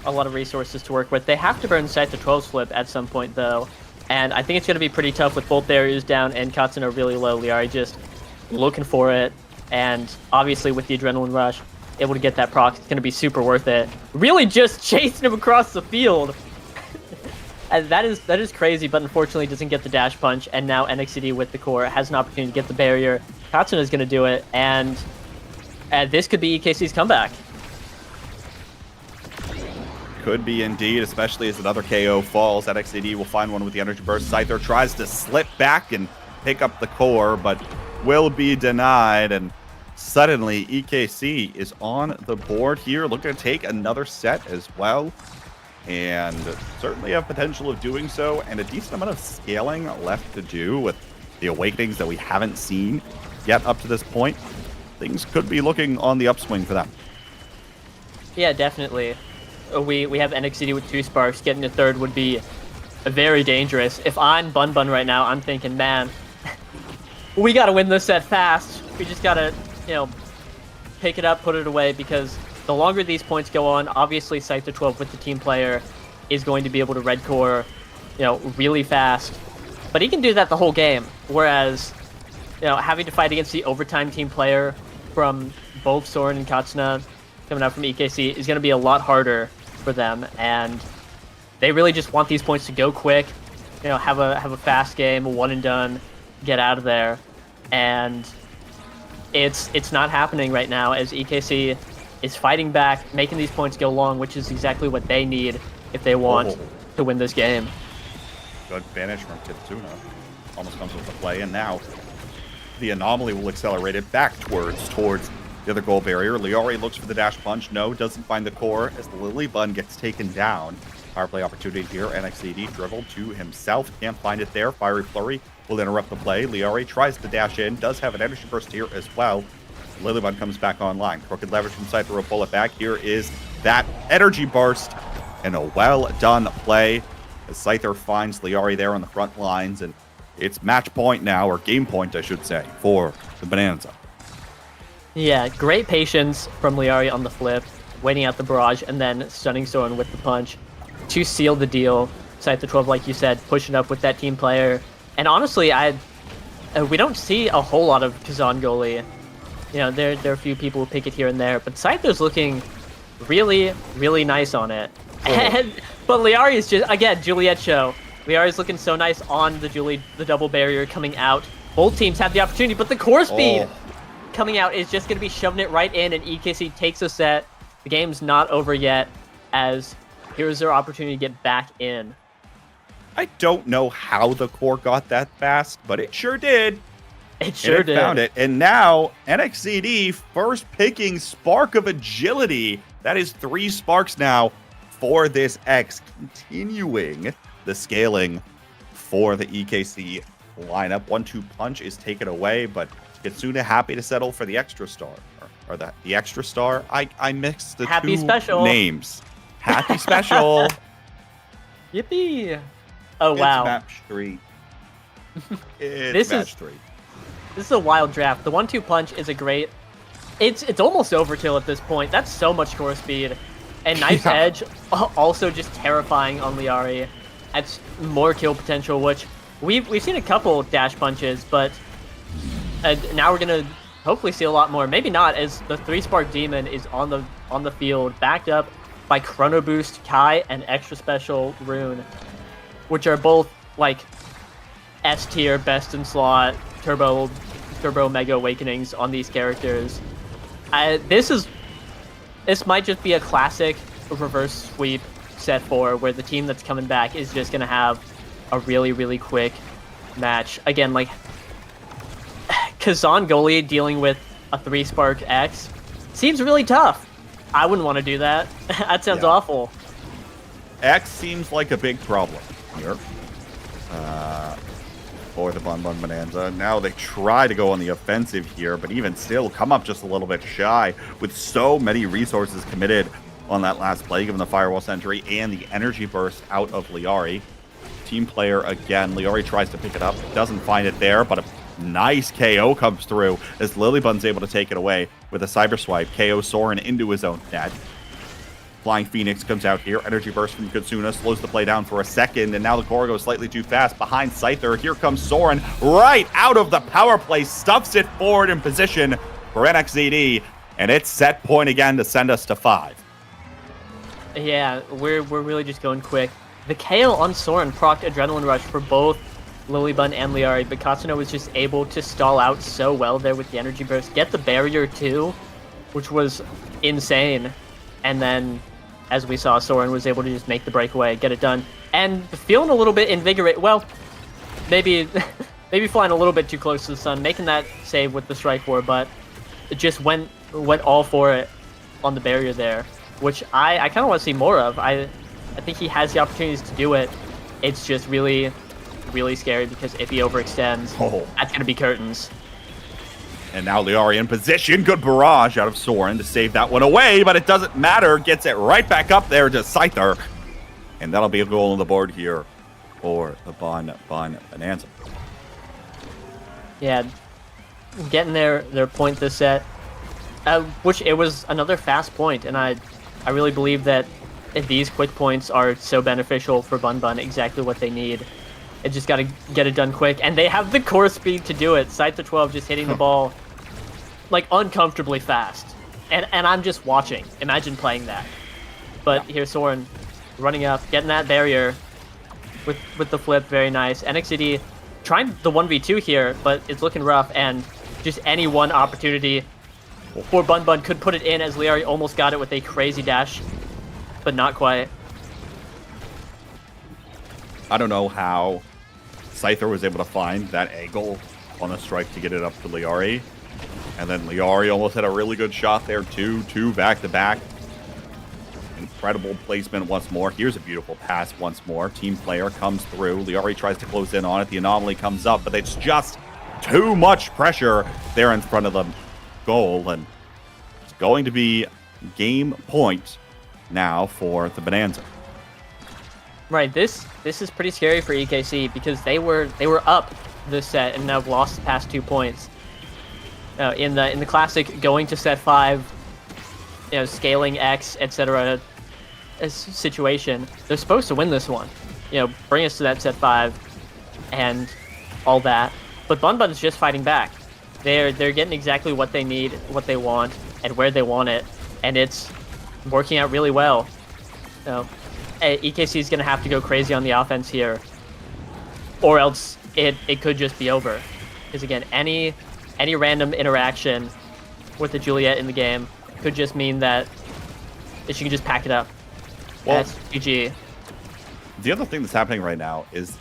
[SPEAKER 7] a lot of resources to work with. They have to burn Scyther 12's flip at some point, though. And I think it's going to be pretty tough with both barriers down and Katsuna really low. Liari just looking for it. And obviously with the adrenaline rush, able to get that proc, it's going to be super worth it. Really just chasing him across the field. And that is crazy, but unfortunately doesn't get the dash punch. And now NXCD with the core has an opportunity to get the barrier. Katsuna is going to do it. And this could be EKC's comeback.
[SPEAKER 5] Could be indeed, especially as another KO falls. NXCD will find one with the energy burst. Scyther tries to slip back and pick up the core, but will be denied. And suddenly, EKC is on the board here, looking to take another set as well. And certainly have potential of doing so, and a decent amount of scaling left to do with the awakenings that we haven't seen yet up to this point. Things could be looking on the upswing for them.
[SPEAKER 7] Yeah, definitely. We have NXCD with 2 sparks. Getting a third would be very dangerous. If I'm Bun Bun right now, I'm thinking, man, we got to win this set fast. We just got to, pick it up, put it away, because the longer these points go on, obviously Scyther 12 with the team player is going to be able to red core, really fast. But he can do that the whole game. Whereas, having to fight against the overtime team player from both Soren and Katsuna coming out from EKC is going to be a lot harder for them. And they really just want these points to go quick, have a fast game, a one and done, get out of there. And it's not happening right now as EKC is fighting back, making these points go long, which is exactly what they need if they want to win this game.
[SPEAKER 5] Good banish from Kitsuna. Almost comes with the play, and now the anomaly will accelerate it back towards the other goal barrier. Liori looks for the dash punch. No, doesn't find the core as the Lily Bun gets taken down. Power play opportunity here. NXCD dribbled to himself. Can't find it there. Fiery Flurry will interrupt the play. Liori tries to dash in. Does have an energy burst here as well. Lilybun comes back online. Crooked leverage from Scyther will pull it back. Here is that energy burst and a well-done play as Scyther finds Liari there on the front lines, and it's match point now, or game point, I should say, for the Bonanza.
[SPEAKER 7] Yeah, great patience from Liari on the flip, waiting out the barrage, and then stunning Soren with the punch to seal the deal. Scyther 12, like you said, pushing up with that team player. And honestly, we don't see a whole lot of Kazan goalie. There are a few people who pick it here and there, but Scyther's looking really, really nice on it. But Liari is just, again, Juliet show. Liari's looking so nice on the double barrier coming out. Both teams have the opportunity, but the core speed coming out is just going to be shoving it right in, and EKC takes a set. The game's not over yet, as here's their opportunity to get back in.
[SPEAKER 5] I don't know how the core got that fast, but it sure did.
[SPEAKER 7] It sure did.
[SPEAKER 5] Found it. And now NXCD first picking Spark of Agility. That is 3 sparks now for this X, continuing the scaling for the EKC lineup. 1-2 punch is taken away, but Kitsuna happy to settle for the extra star. or the extra star. I mixed the
[SPEAKER 7] Happy
[SPEAKER 5] two
[SPEAKER 7] Special.
[SPEAKER 5] names. Happy Special.
[SPEAKER 7] Yippee! Oh
[SPEAKER 5] It's
[SPEAKER 7] wow,
[SPEAKER 5] match 3. It's
[SPEAKER 7] This
[SPEAKER 5] match
[SPEAKER 7] is-
[SPEAKER 5] 3.
[SPEAKER 7] this is a wild draft. The 1-2 punch is a great. It's almost overkill at this point. That's so much core speed, and Knife's
[SPEAKER 5] Yeah.
[SPEAKER 7] Edge also just terrifying on Liari. That's more kill potential, which we've seen a couple dash punches, but now we're gonna hopefully see a lot more. Maybe not, as the 3-spark demon is on the field, backed up by Chrono Boost, Kai, and Extra Special Rune, which are both like S tier, best in slot, turbo mega awakenings on these characters. This might just be a classic reverse sweep set 4, where the team that's coming back is just gonna have a really, really quick match. Again, like Kazan goalie dealing with a 3-spark X seems really tough. I wouldn't want to do that. That sounds
[SPEAKER 5] Yeah.
[SPEAKER 7] awful.
[SPEAKER 5] X seems like a big problem here for the Bun Bun Bonanza. Now they try to go on the offensive here, but even still come up just a little bit shy with so many resources committed on that last play, given the Firewall Sentry and the Energy Burst out of Liari. Team player again. Liari tries to pick it up, doesn't find it there, but a nice KO comes through as Lilybun's able to take it away with a Cyber Swipe. KO Soren into his own net. Flying Phoenix comes out here. Energy Burst from Kutsuna slows the play down for a second, and now the core goes slightly too fast behind Scyther. Here comes Soren right out of the power play, stuffs it forward in position for NXZD, and it's set point again to send us to 5.
[SPEAKER 7] Yeah, we're really just going quick. The KO on Soren procced Adrenaline Rush for both Lilybun and Liari, but Katsuno was just able to stall out so well there with the Energy Burst, get the barrier too, which was insane. And then, as we saw, Soren was able to just make the breakaway, get it done, and feeling a little bit invigorated. Well, maybe flying a little bit too close to the sun, making that save with the Strike 4, but it just went all for it on the barrier there, which I kind of want to see more of. I think he has the opportunities to do it. It's just really, really scary, because if he overextends, that's going to be curtains.
[SPEAKER 5] And now Liari in position. Good barrage out of Soren to save that one away, but it doesn't matter. Gets it right back up there to Scyther. And that'll be a goal on the board here for the Bun Bonanza.
[SPEAKER 7] Yeah, getting their point this set, which it was another fast point, and I really believe that these quick points are so beneficial for Bun Bun, exactly what they need. It just got to get it done quick, and they have the core speed to do it. Scyther 12 just hitting the ball like uncomfortably fast, and I'm just watching. Imagine playing that. But here's Soren running up, getting that barrier with the flip, very nice. NXCD trying the 1v2 here, but it's looking rough, and just any one opportunity for Bun Bun could put it in, as Liari almost got it with a crazy dash, but not quite.
[SPEAKER 5] I don't know how Scyther was able to find that angle on the strike to get it up to Liari. And then Liari almost had a really good shot there too. 2 back-to-back. Incredible placement once more. Here's a beautiful pass once more. Team player comes through. Liari tries to close in on it. The anomaly comes up, but it's just too much pressure there in front of the goal. And it's going to be game point now for the Bonanza.
[SPEAKER 7] Right, this is pretty scary for EKC, because they were up this set and now have lost the past 2 points. In the classic going to set 5, scaling X, etc. situation, they're supposed to win this one. Bring us to that set 5 and all that. But Bun Bun's just fighting back. They're getting exactly what they need, what they want, and where they want it, and it's working out really well. EKC is going to have to go crazy on the offense here, or else it could just be over. Because again, any random interaction with the Juliet in the game could just mean that she can just pack it up.
[SPEAKER 5] Well,
[SPEAKER 7] that's GG.
[SPEAKER 5] The other thing that's happening right now is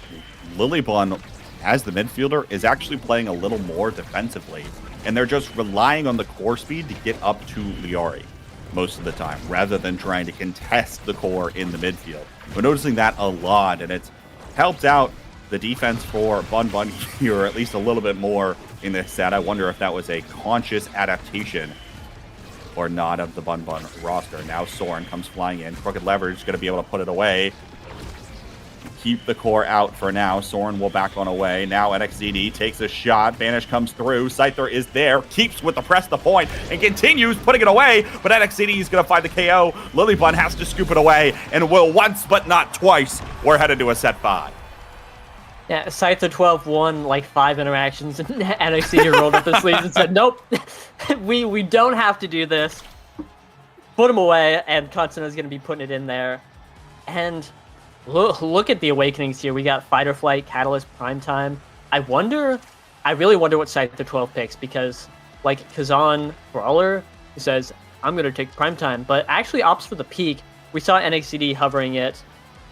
[SPEAKER 5] Lilybun, as the midfielder, is actually playing a little more defensively, and they're just relying on the core speed to get up to Liari most of the time, rather than trying to contest the core in the midfield. We're noticing that a lot, and it's helped out the defense for Bun Bun here at least a little bit more in this set. I wonder if that was a conscious adaptation or not of the Bun Bun roster. Now Soren comes flying in. Crooked Leverage is going to be able to put it away. Keep the core out for now. Soren will back on away. Now NXZD takes a shot. Banish comes through. Scyther is there. Keeps with the press the point and continues putting it away. But NXZD is going to find the KO. Lilybun has to scoop it away and will once but not twice. We're headed to a set 5.
[SPEAKER 7] Yeah, Scyther 12 won like 5 interactions, and NXZD rolled up his sleeves and said, "Nope, we don't have to do this." Put him away, and Constantine's going to be putting it in there. And look at the awakenings here. We got Fight or Flight, Catalyst, Primetime. I really wonder what Scyther 12 picks, because like Kazan Brawler says, I'm going to take Primetime, but actually opts for the Peak. We saw NXCD hovering it.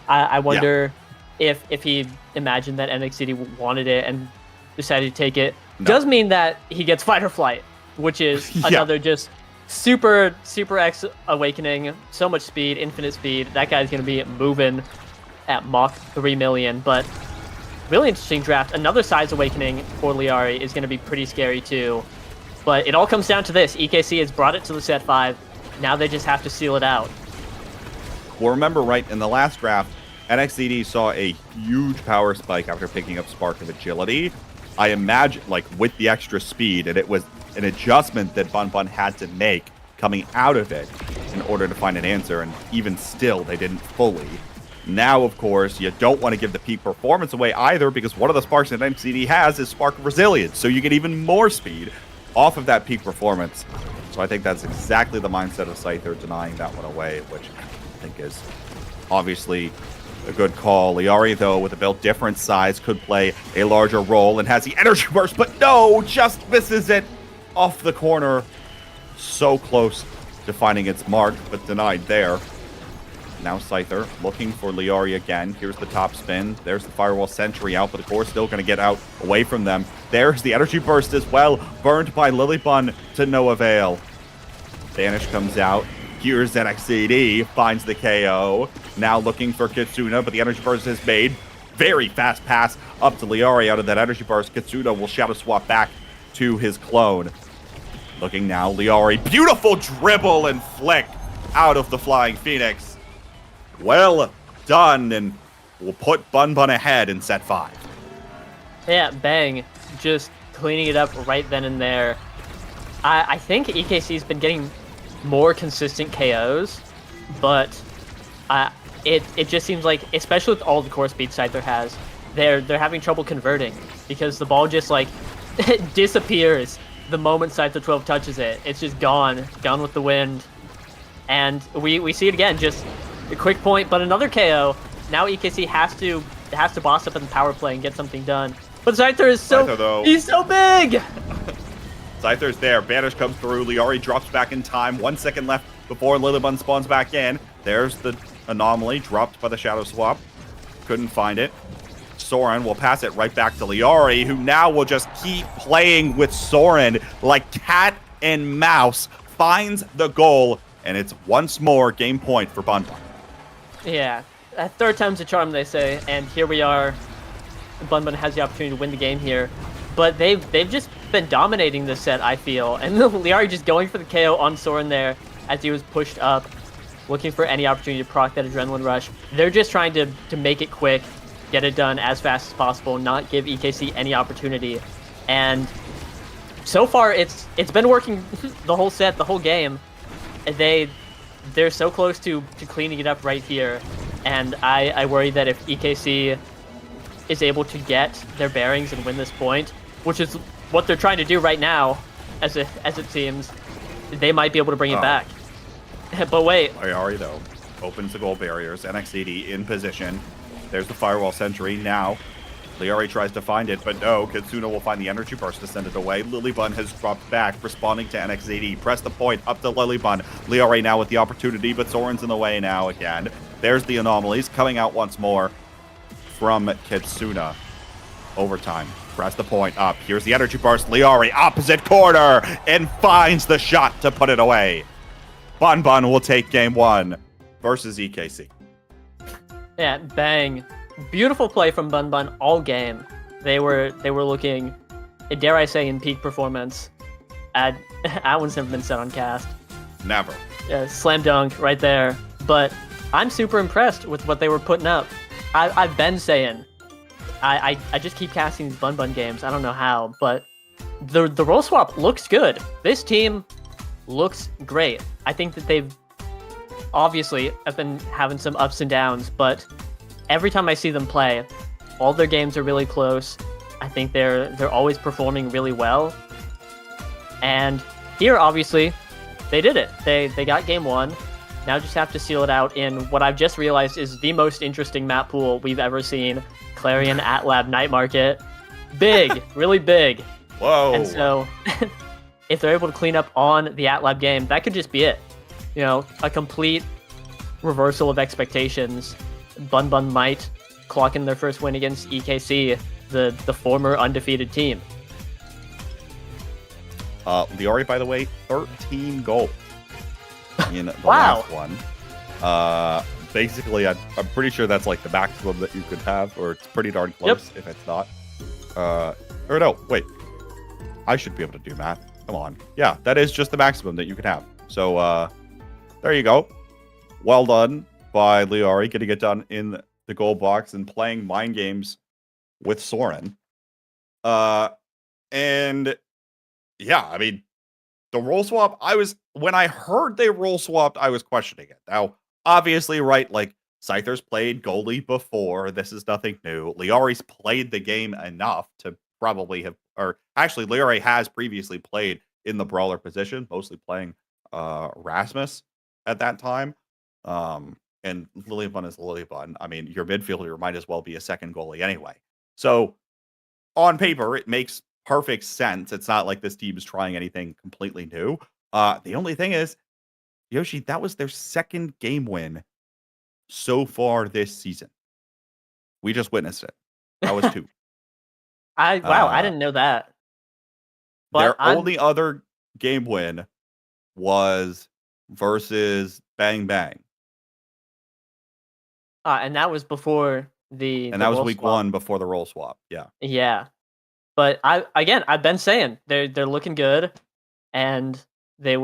[SPEAKER 7] I wonder if he imagined that NXCD wanted it and decided to take it. No. Does mean that he gets Fight or Flight, which is another just super X awakening. So much speed, infinite speed. That guy's going to be moving at Mach 3 million, but really interesting draft. Another size awakening for Liari is going to be pretty scary too. But it all comes down to this. EKC has brought it to the set 5. Now they just have to seal it out.
[SPEAKER 5] Well, remember, right, in the last draft, NXCD saw a huge power spike after picking up Spark of Agility. I imagine, like, with the extra speed, and it was an adjustment that Bun Bun had to make coming out of it in order to find an answer, and even still, they didn't fully. Now, of course, you don't want to give the peak performance away either, because one of the sparks that NXCD has is Spark of Resilience, so you get even more speed off of that peak performance. So I think that's exactly the mindset of Scyther, denying that one away, which I think is obviously a good call. Liari, though, with a built different size, could play a larger role and has the energy burst, but no, just misses it off the corner. So close to finding its mark, but denied there. Now Scyther looking for Liari again. Here's the top spin. There's the Firewall Sentry out, but the core still going to get out away from them. There's the energy burst as well. Burned by Lilybun to no avail. Banish comes out. Here's NXCD. Finds the KO. Now looking for Kitsuna, but the energy burst is made. Very fast pass up to Liari out of that energy burst. Kitsuna will shadow swap back to his clone. Looking now, Liari. Beautiful dribble and flick out of the Flying Phoenix. Well done, and we'll put Bun Bun ahead in set 5.
[SPEAKER 7] Yeah, bang. Just cleaning it up right then and there. I think EKC's been getting more consistent KOs, but it just seems like, especially with all the core speed Scyther has, they're having trouble converting, because the ball just like disappears the moment Scyther 12 touches it. It's just gone with the wind. And we see it again, just a quick point, but another KO. Now EKC has to boss up in the power play and get something done. But Scyther is he's so big!
[SPEAKER 5] Scyther's there. Banish comes through. Liari drops back in time. 1 second left before Lilybun spawns back in. There's the anomaly dropped by the shadow swap. Couldn't find it. Soren will pass it right back to Liari, who now will just keep playing with Soren like cat and mouse. Finds the goal, and it's once more game point for Bun Bun.
[SPEAKER 7] Yeah, third time's a charm, they say, and here we are. Bun Bun has the opportunity to win the game here, but they've just been dominating this set, I feel, and Liari just going for the KO on Soren there as he was pushed up, looking for any opportunity to proc that adrenaline rush. They're just trying to make it quick, get it done as fast as possible, not give EKC any opportunity, and so far it's been working the whole set, the whole game. They're so close to cleaning it up right here, and I worry that if EKC is able to get their bearings and win this point, which is what they're trying to do right now, as it seems, they might be able to bring it back. But wait.
[SPEAKER 5] Liari, though, opens the goal barriers. NXCD in position. There's the Firewall Sentry. Now, Liari tries to find it, but no. Kitsuna will find the energy burst to send it away. Lilybun has dropped back, responding to NXZD. Press the point up to Lilybun. Liari now with the opportunity, but Soren's in the way now again. There's the anomalies coming out once more from Kitsuna. Overtime. Press the point up. Here's the energy burst. Liari, opposite corner, and finds the shot to put it away. Bun Bun will take game 1 versus EKC.
[SPEAKER 7] Yeah, bang. Beautiful play from Bun Bun all game. They were looking, dare I say, in peak performance. That one's never been said on cast.
[SPEAKER 5] Never.
[SPEAKER 7] Yeah, slam dunk right there. But I'm super impressed with what they were putting up. I've been saying, I just keep casting these Bun Bun games. I don't know how, but the role swap looks good. This team looks great. I think that they've obviously have been having some ups and downs, but every time I see them play, all their games are really close. I think they're always performing really well. And here, obviously, they did it. They got game one. Now just have to seal it out in what I've just realized is the most interesting map pool we've ever seen. Clarion at Lab Night Market. Big, really big.
[SPEAKER 5] Whoa.
[SPEAKER 7] And so if they're able to clean up on the AtLab game, that could just be it. You know, a complete reversal of expectations. Bun Bun might clock in their first win against EKC, the former undefeated team.
[SPEAKER 5] Liori, by the way, 13 goals in the
[SPEAKER 7] Wow.
[SPEAKER 5] last one. Basically, I'm pretty sure that's like the maximum that you could have, or it's pretty darn close if it's not. Or no, wait. I should be able to do math. Come on. Yeah, that is just the maximum that you can have. So, there you go. Well done by Liori, getting it done in the goal box and playing mind games with Soren. And yeah, I mean, the role swap, when I heard they role swapped, I was questioning it. Now, obviously, right, like, Scyther's played goalie before. This is nothing new. Liori's played the game enough to probably have, or actually, Liori has previously played in the brawler position, mostly playing Rasmus at that time. And Lilybun is Lilybun. I mean, your midfielder might as well be a second goalie anyway. So, on paper, it makes perfect sense. It's not like this team is trying anything completely new. The only thing is, Yoshi, that was their second game win so far this season. We just witnessed it. That was 2.
[SPEAKER 7] I didn't know that. But
[SPEAKER 5] Their only other game win was versus Bang Bang.
[SPEAKER 7] And that was before the
[SPEAKER 5] And that was
[SPEAKER 7] role
[SPEAKER 5] week
[SPEAKER 7] swap.
[SPEAKER 5] 1 before the role swap. Yeah.
[SPEAKER 7] Yeah. But I've been saying they're looking good, and they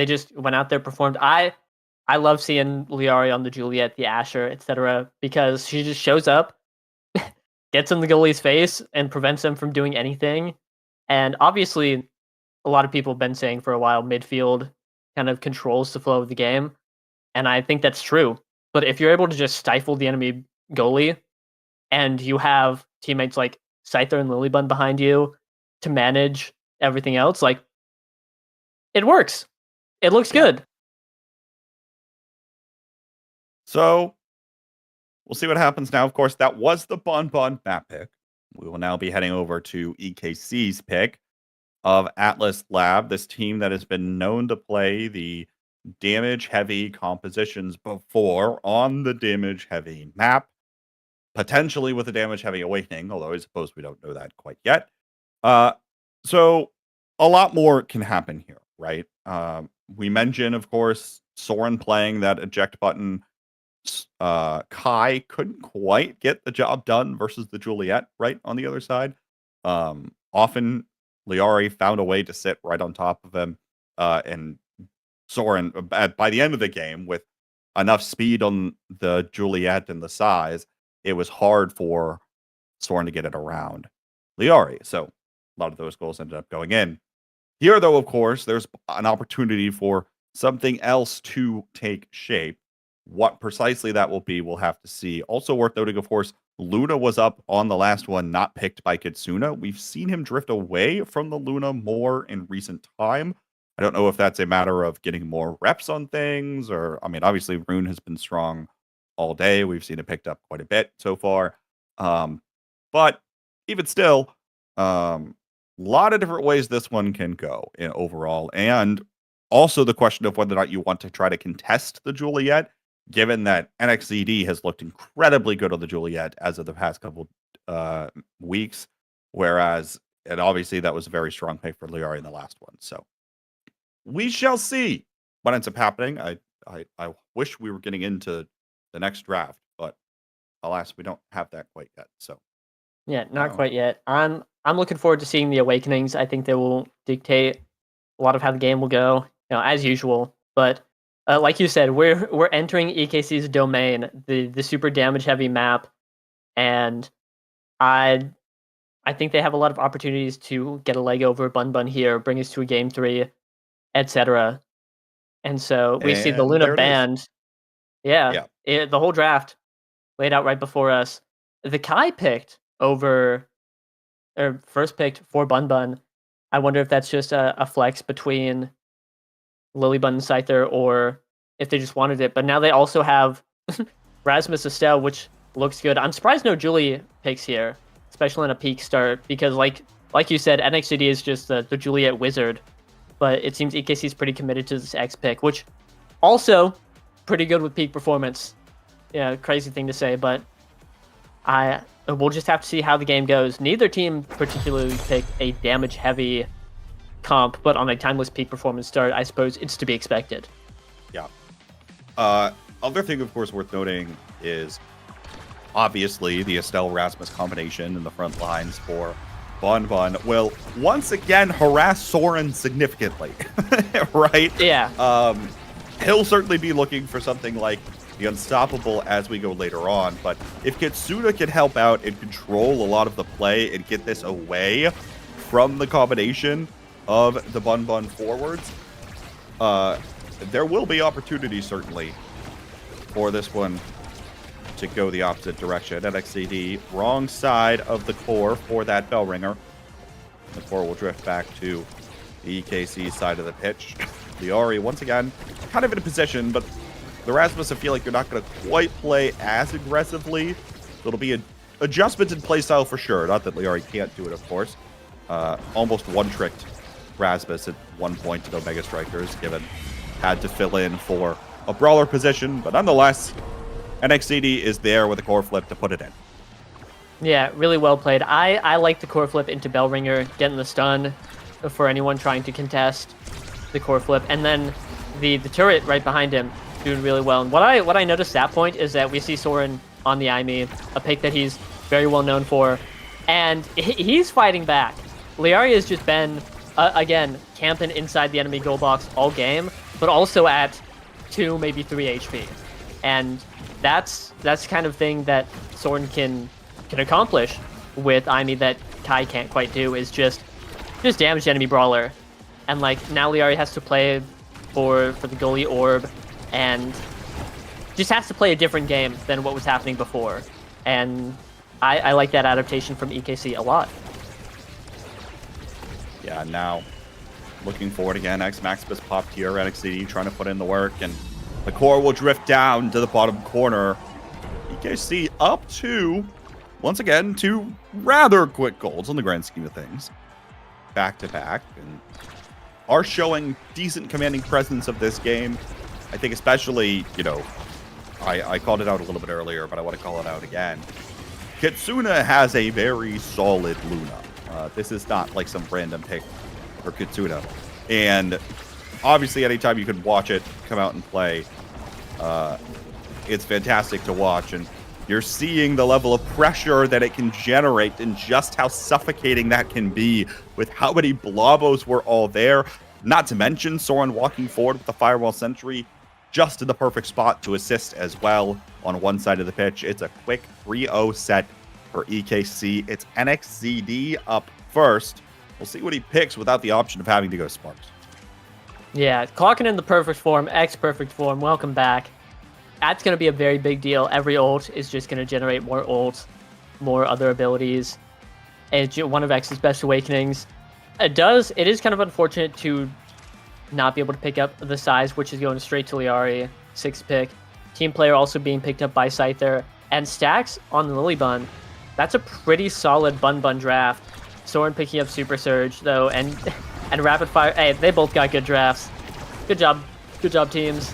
[SPEAKER 7] just went out there, performed. I love seeing Liari on the Juliet, the Asher, etc., because she just shows up, gets in the goalie's face, and prevents them from doing anything. And obviously, a lot of people have been saying for a while, midfield kind of controls the flow of the game, and I think that's true. But if you're able to just stifle the enemy goalie, and you have teammates like Scyther and Lilybun behind you to manage everything else, like, it works. It looks good.
[SPEAKER 5] So, we'll see what happens now. Of course, that was the Bon Bon map pick. We will now be heading over to EKC's pick of Atlas Lab, this team that has been known to play the damage-heavy compositions before on the damage-heavy map, potentially with a damage-heavy awakening, although I suppose we don't know that quite yet. So, a lot more can happen here, right? We mentioned, of course, Soren playing that eject button. Kai couldn't quite get the job done versus the Juliet, right, on the other side. Often, Liari found a way to sit right on top of him, and Soren, by the end of the game, with enough speed on the Juliet and the size, it was hard for Soren to get it around Liari. So, a lot of those goals ended up going in. Here, though, of course, there's an opportunity for something else to take shape. What precisely that will be, we'll have to see. Also worth noting, of course, Luna was up on the last one, not picked by Kitsuna. We've seen him drift away from the Luna more in recent time. I don't know if that's a matter of getting more reps on things, or, I mean, obviously, Rune has been strong all day. We've seen it picked up quite a bit so far. But even still, lot of different ways this one can go in overall. And also the question of whether or not you want to try to contest the Juliet, given that NXZD has looked incredibly good on the Juliet as of the past couple weeks, whereas, and obviously that was a very strong pick for Liari in the last one. So we shall see what ends up happening. I wish we were getting into the next draft, but alas, we don't have that quite yet. So
[SPEAKER 7] Yeah, not quite yet. I'm looking forward to seeing the awakenings. I think they will dictate a lot of how the game will go. You know, as usual, But like you said, we're entering EKC's domain, the super damage heavy map, and I think they have a lot of opportunities to get a leg over Bun Bun here, bring us to a game 3, etc. And so we see the
[SPEAKER 5] And
[SPEAKER 7] Luna
[SPEAKER 5] there it is.
[SPEAKER 7] band. Yeah, the whole draft laid out right before us. The Kai picked over, or first picked for Bun Bun. I wonder if that's just a flex between Lilybun and Scyther, or if they just wanted it. But now they also have Rasmus Estelle, which looks good. I'm surprised no Julie picks here, especially in a peak start, because like you said, NXCD is just the Juliet wizard. But it seems EKC is pretty committed to this X pick, which also pretty good with peak performance. Yeah, crazy thing to say, but we'll just have to see how the game goes. Neither team particularly picked a damage-heavy comp, but on a timeless peak performance start, I suppose it's to be expected.
[SPEAKER 5] Yeah. Other thing, of course, worth noting is obviously the Estelle-Rasmus combination in the front lines for Bun Bun will once again harass Soren significantly, right?
[SPEAKER 7] Yeah.
[SPEAKER 5] He'll certainly be looking for something like the Unstoppable as we go later on, but if Kitsuna can help out and control a lot of the play and get this away from the combination of the Bun Bun forwards, there will be opportunities certainly for this one to go the opposite direction. NXCD, wrong side of the core for that bell ringer. The core will drift back to the EKC side of the pitch. Liari, once again, kind of in a position, but the Rasmus, I feel like they're not going to quite play as aggressively. So it'll be an adjustment in play style for sure. Not that Liari can't do it, of course. Almost one-tricked Rasmus at one point to no Mega Strikers, given had to fill in for a brawler position, but nonetheless, NXCD is there with a core flip to put it in.
[SPEAKER 7] Yeah, really well played. I like the core flip into Bellringer, getting the stun for anyone trying to contest the core flip, and then the turret right behind him doing really well. And what I noticed at that point is that we see Soren on the IME, a pick that he's very well known for, and he's fighting back. Liari has just been again camping inside the enemy goal box all game, but also at 2, maybe 3 HP, and that's kind of thing that Soren can accomplish with IME that Kai can't quite do, is just damage the enemy brawler. And like now Liari has to play for the goalie orb and just has to play a different game than what was happening before. And I like that adaptation from EKC a lot.
[SPEAKER 5] Yeah, now looking forward again, X-Maximus popped here, NXCD trying to put in the work, and the core will drift down to the bottom corner. EKC up to, once again, 2 rather quick goals on the grand scheme of things. Back to back, and are showing decent commanding presence of this game. I think especially, you know, I called it out a little bit earlier, but I want to call it out again. Kitsuna has a very solid Luna. This is not like some random pick for Kitsuna. And obviously, anytime you can watch it come out and play, it's fantastic to watch. And you're seeing the level of pressure that it can generate and just how suffocating that can be with how many blobos were all there. Not to mention Soren walking forward with the Firewall Sentry just in the perfect spot to assist as well on one side of the pitch. It's a quick 3-0 set for EKC. It's NXCD up first. We'll see what he picks without the option of having to go Sparks.
[SPEAKER 7] Yeah, clocking in the perfect form, X perfect form, welcome back. That's going to be a very big deal. Every ult is just going to generate more ults, more other abilities. It's one of X's best awakenings. It is kind of unfortunate to not be able to pick up the size, which is going straight to Liari, 6th pick. Team player also being picked up by Scyther. And stacks on the Lilybun. That's a pretty solid Bun draft. Soren picking up Super Surge, though, and Rapid Fire. Hey, they both got good drafts. Good job, teams.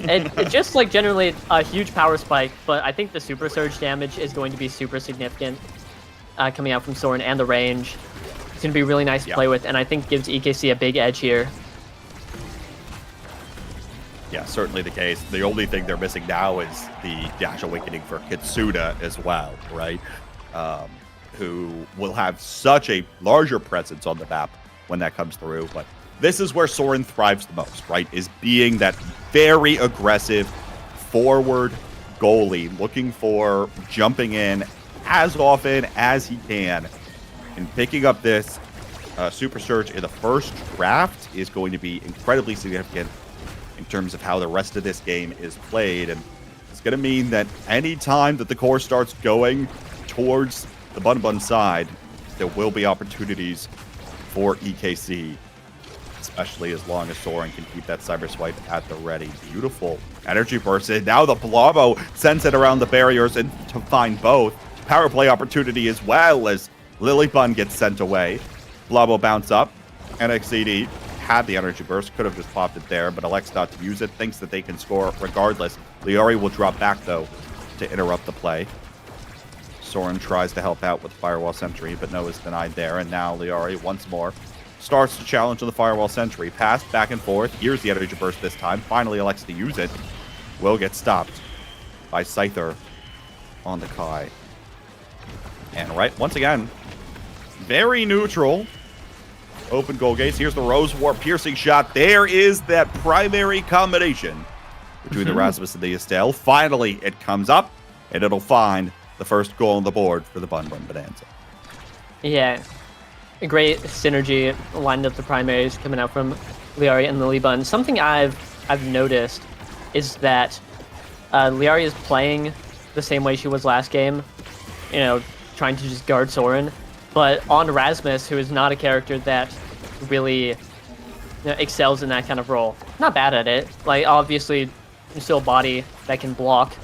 [SPEAKER 7] And just like generally a huge power spike, but I think the Super Surge damage is going to be super significant coming out from Soren, and the range. It's going to be really nice to play with, and I think gives EKC a big edge here.
[SPEAKER 5] Yeah, certainly the case. The only thing they're missing now is the Dash Awakening for Kitsuna as well, right? Who will have such a larger presence on the map when that comes through. But this is where Soren thrives the most, right? Is being that very aggressive forward goalie, looking for jumping in as often as he can. And picking up this Super Surge in the first draft is going to be incredibly significant in terms of how the rest of this game is played. And it's going to mean that any time that the core starts going towards the Bun Bun side, there will be opportunities for EKC, especially as long as Soren can keep that Cyber Swipe at the ready. Beautiful energy burst. And now the Blavo sends it around the barriers and to find both. Power play opportunity as well as Lilybun gets sent away. Blavo bounce up. NXCD had the energy burst, could have just popped it there, but elects not to use it, thinks that they can score regardless. Liori will drop back, though, to interrupt the play. Soren tries to help out with Firewall Sentry, but no is denied there, and now Liori once more starts to challenge on the Firewall Sentry. Pass back and forth. Here's the energy burst this time. Finally elects to use it. Will get stopped by Scyther on the Kai. And right, once again, very neutral. Open goal gates. Here's the Rose War piercing shot. There is that primary combination between the Rasmus and the Estelle. Finally, it comes up, and it'll find the first goal on the board for the Bun Bun Bonanza.
[SPEAKER 7] Yeah, a great synergy lined up the primaries coming out from Liari and Lilybun. Something I've noticed is that Liari is playing the same way she was last game, you know, trying to just guard Soren. But on Rasmus, who is not a character that really excels in that kind of role. Not bad at it. Like, obviously, there's still a body that can block.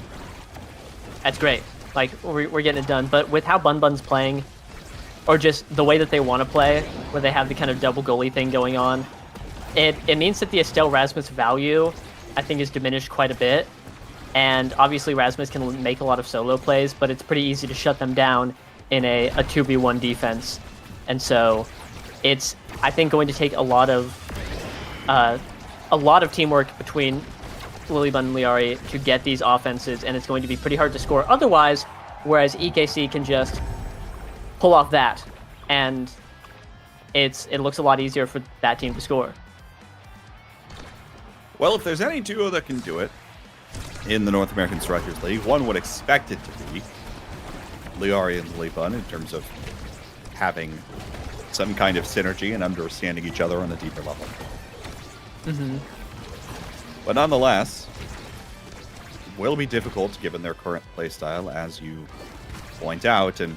[SPEAKER 7] That's great. Like, we're getting it done. But with how Bun Bun's playing, or just the way that they want to play, where they have the kind of double goalie thing going on, it means that the Estelle Rasmus value, I think, is diminished quite a bit. And obviously, Rasmus can make a lot of solo plays, but it's pretty easy to shut them down in a 2v1 defense. And so it's, I think, going to take a lot of teamwork between Lilybun and Liari to get these offenses, and it's going to be pretty hard to score otherwise, whereas EKC can just pull off that, and it looks a lot easier for that team to score.
[SPEAKER 5] Well, if there's any duo that can do it in the North American Strikers League, one would expect it to be Liari and Lilybun in terms of having some kind of synergy and understanding each other on a deeper level.
[SPEAKER 7] Mm-hmm.
[SPEAKER 5] But nonetheless, it will be difficult given their current playstyle, as you point out, and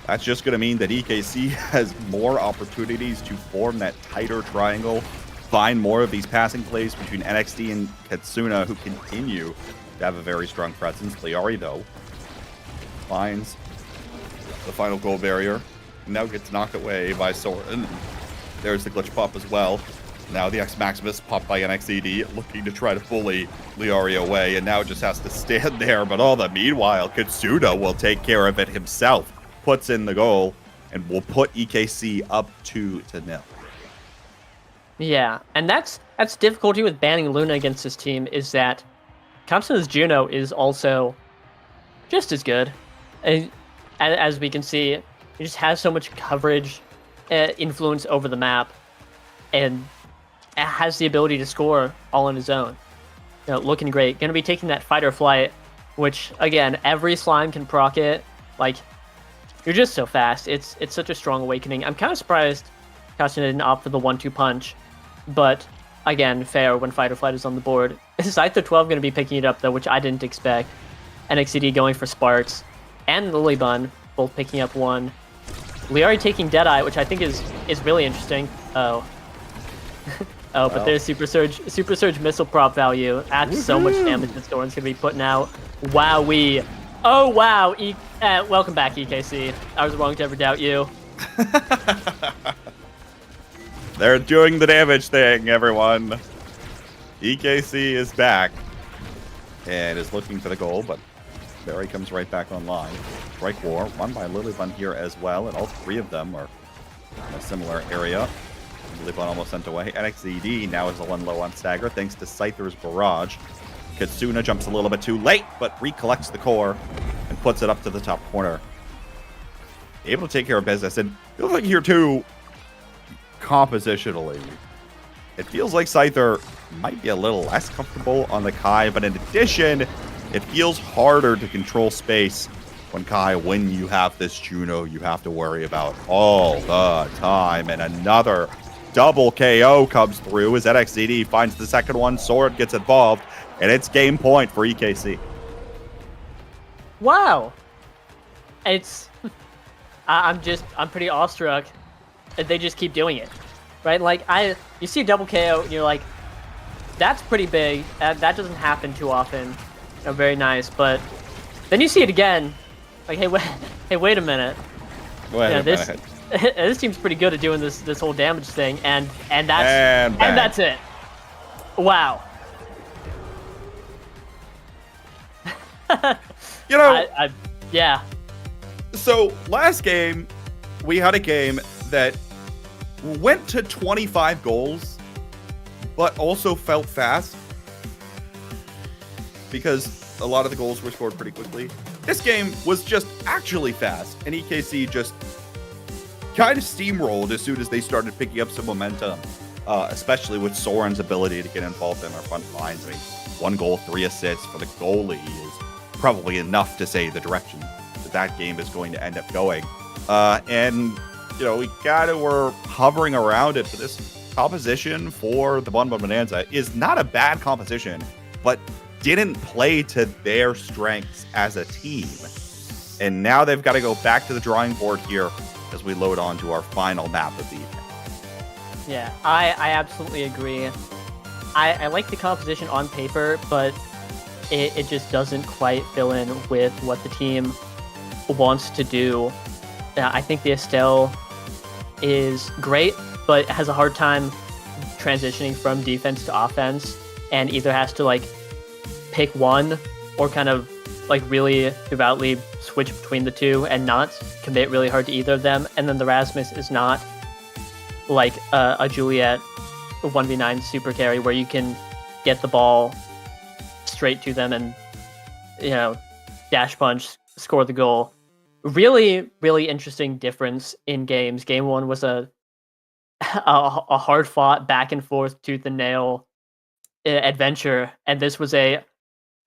[SPEAKER 5] that's just going to mean that EKC has more opportunities to form that tighter triangle, find more of these passing plays between NXT and Katsuna, who continue to have a very strong presence. Liari, though, finds the final goal barrier, now gets knocked away by Soren. There's the glitch pop as well. Now the X Maximus popped by NXED, looking to try to bully Liari away, and now just has to stand there. But all the meanwhile, Katsuna will take care of it himself. Puts in the goal, and will put EKC up 2-0.
[SPEAKER 7] Yeah, and that's difficulty with banning Luna against this team, is that Katsuna's Juno is also just as good. As we can see, he just has so much coverage, influence over the map, and has the ability to score all on his own. You know, looking great. Going to be taking that fight or flight, which, again, every slime can proc it. Like, you're just so fast. It's such a strong awakening. I'm kind of surprised Katsuna didn't opt for the 1-2 punch, but again, fair when fight or flight is on the board. Scyther 12 going to be picking it up, though, which I didn't expect. NXCD going for Sparks, and Lilybun both picking up one. Liari taking Deadeye, which I think is really interesting. Oh. Oh, but there's Super Surge missile prop value. That's so much damage that Soren's going to be putting out. Wowee. Oh, wow. Welcome back, EKC. I was wrong to ever doubt you.
[SPEAKER 5] They're doing the damage thing, everyone. EKC is back and is looking for the goal, but Barry comes right back online. Strike War, won by Lilybun here as well, and all three of them are in a similar area. Lilybun almost sent away. NXED now is the one low on Stagger, thanks to Scyther's Barrage. Katsuna jumps a little bit too late, but recollects the core and puts it up to the top corner. Able to take care of business, and it looks like here too, compositionally, it feels like Scyther might be a little less comfortable on the Kai, but in addition, it feels harder to control space when Kai, when you have this Juno, you have to worry about all the time. And another double KO comes through as NXCD finds the second one. Sword gets involved, and it's game point for EKC.
[SPEAKER 7] Wow. It's I'm pretty awestruck that they just keep doing it. Right? Like you see a double KO and you're like, that's pretty big. That doesn't happen too often. Very nice. But then you see it again. Like, hey, wait a minute. This team's pretty good at doing this whole damage thing, and that's it. Wow. Yeah.
[SPEAKER 5] So last game, we had a game that went to 25 goals, but also felt fast because a lot of the goals were scored pretty quickly. This game was just actually fast, and EKC just kind of steamrolled as soon as they started picking up some momentum, especially with Soren's ability to get involved in our front lines. I mean, 1 goal, 3 assists for the goalie is probably enough to say the direction that game is going to end up going. And, you know, we kind of were hovering around it, but this composition for the Bun Bun Bonanza is not a bad composition, but didn't play to their strengths as a team. And now they've got to go back to the drawing board here as we load on to our final map of the evening.
[SPEAKER 7] Yeah, I absolutely agree. I like the composition on paper, but it just doesn't quite fill in with what the team wants to do. I think the Estelle is great, but has a hard time transitioning from defense to offense, and either has to like pick one or kind of like really devoutly switch between the two and not commit really hard to either of them. And then the Rasmus is not like a Juliet 1v9 super carry where you can get the ball straight to them and, you know, dash punch, score the goal. Really, really interesting difference in games. Game 1 was a hard fought back and forth tooth and nail adventure, and this was a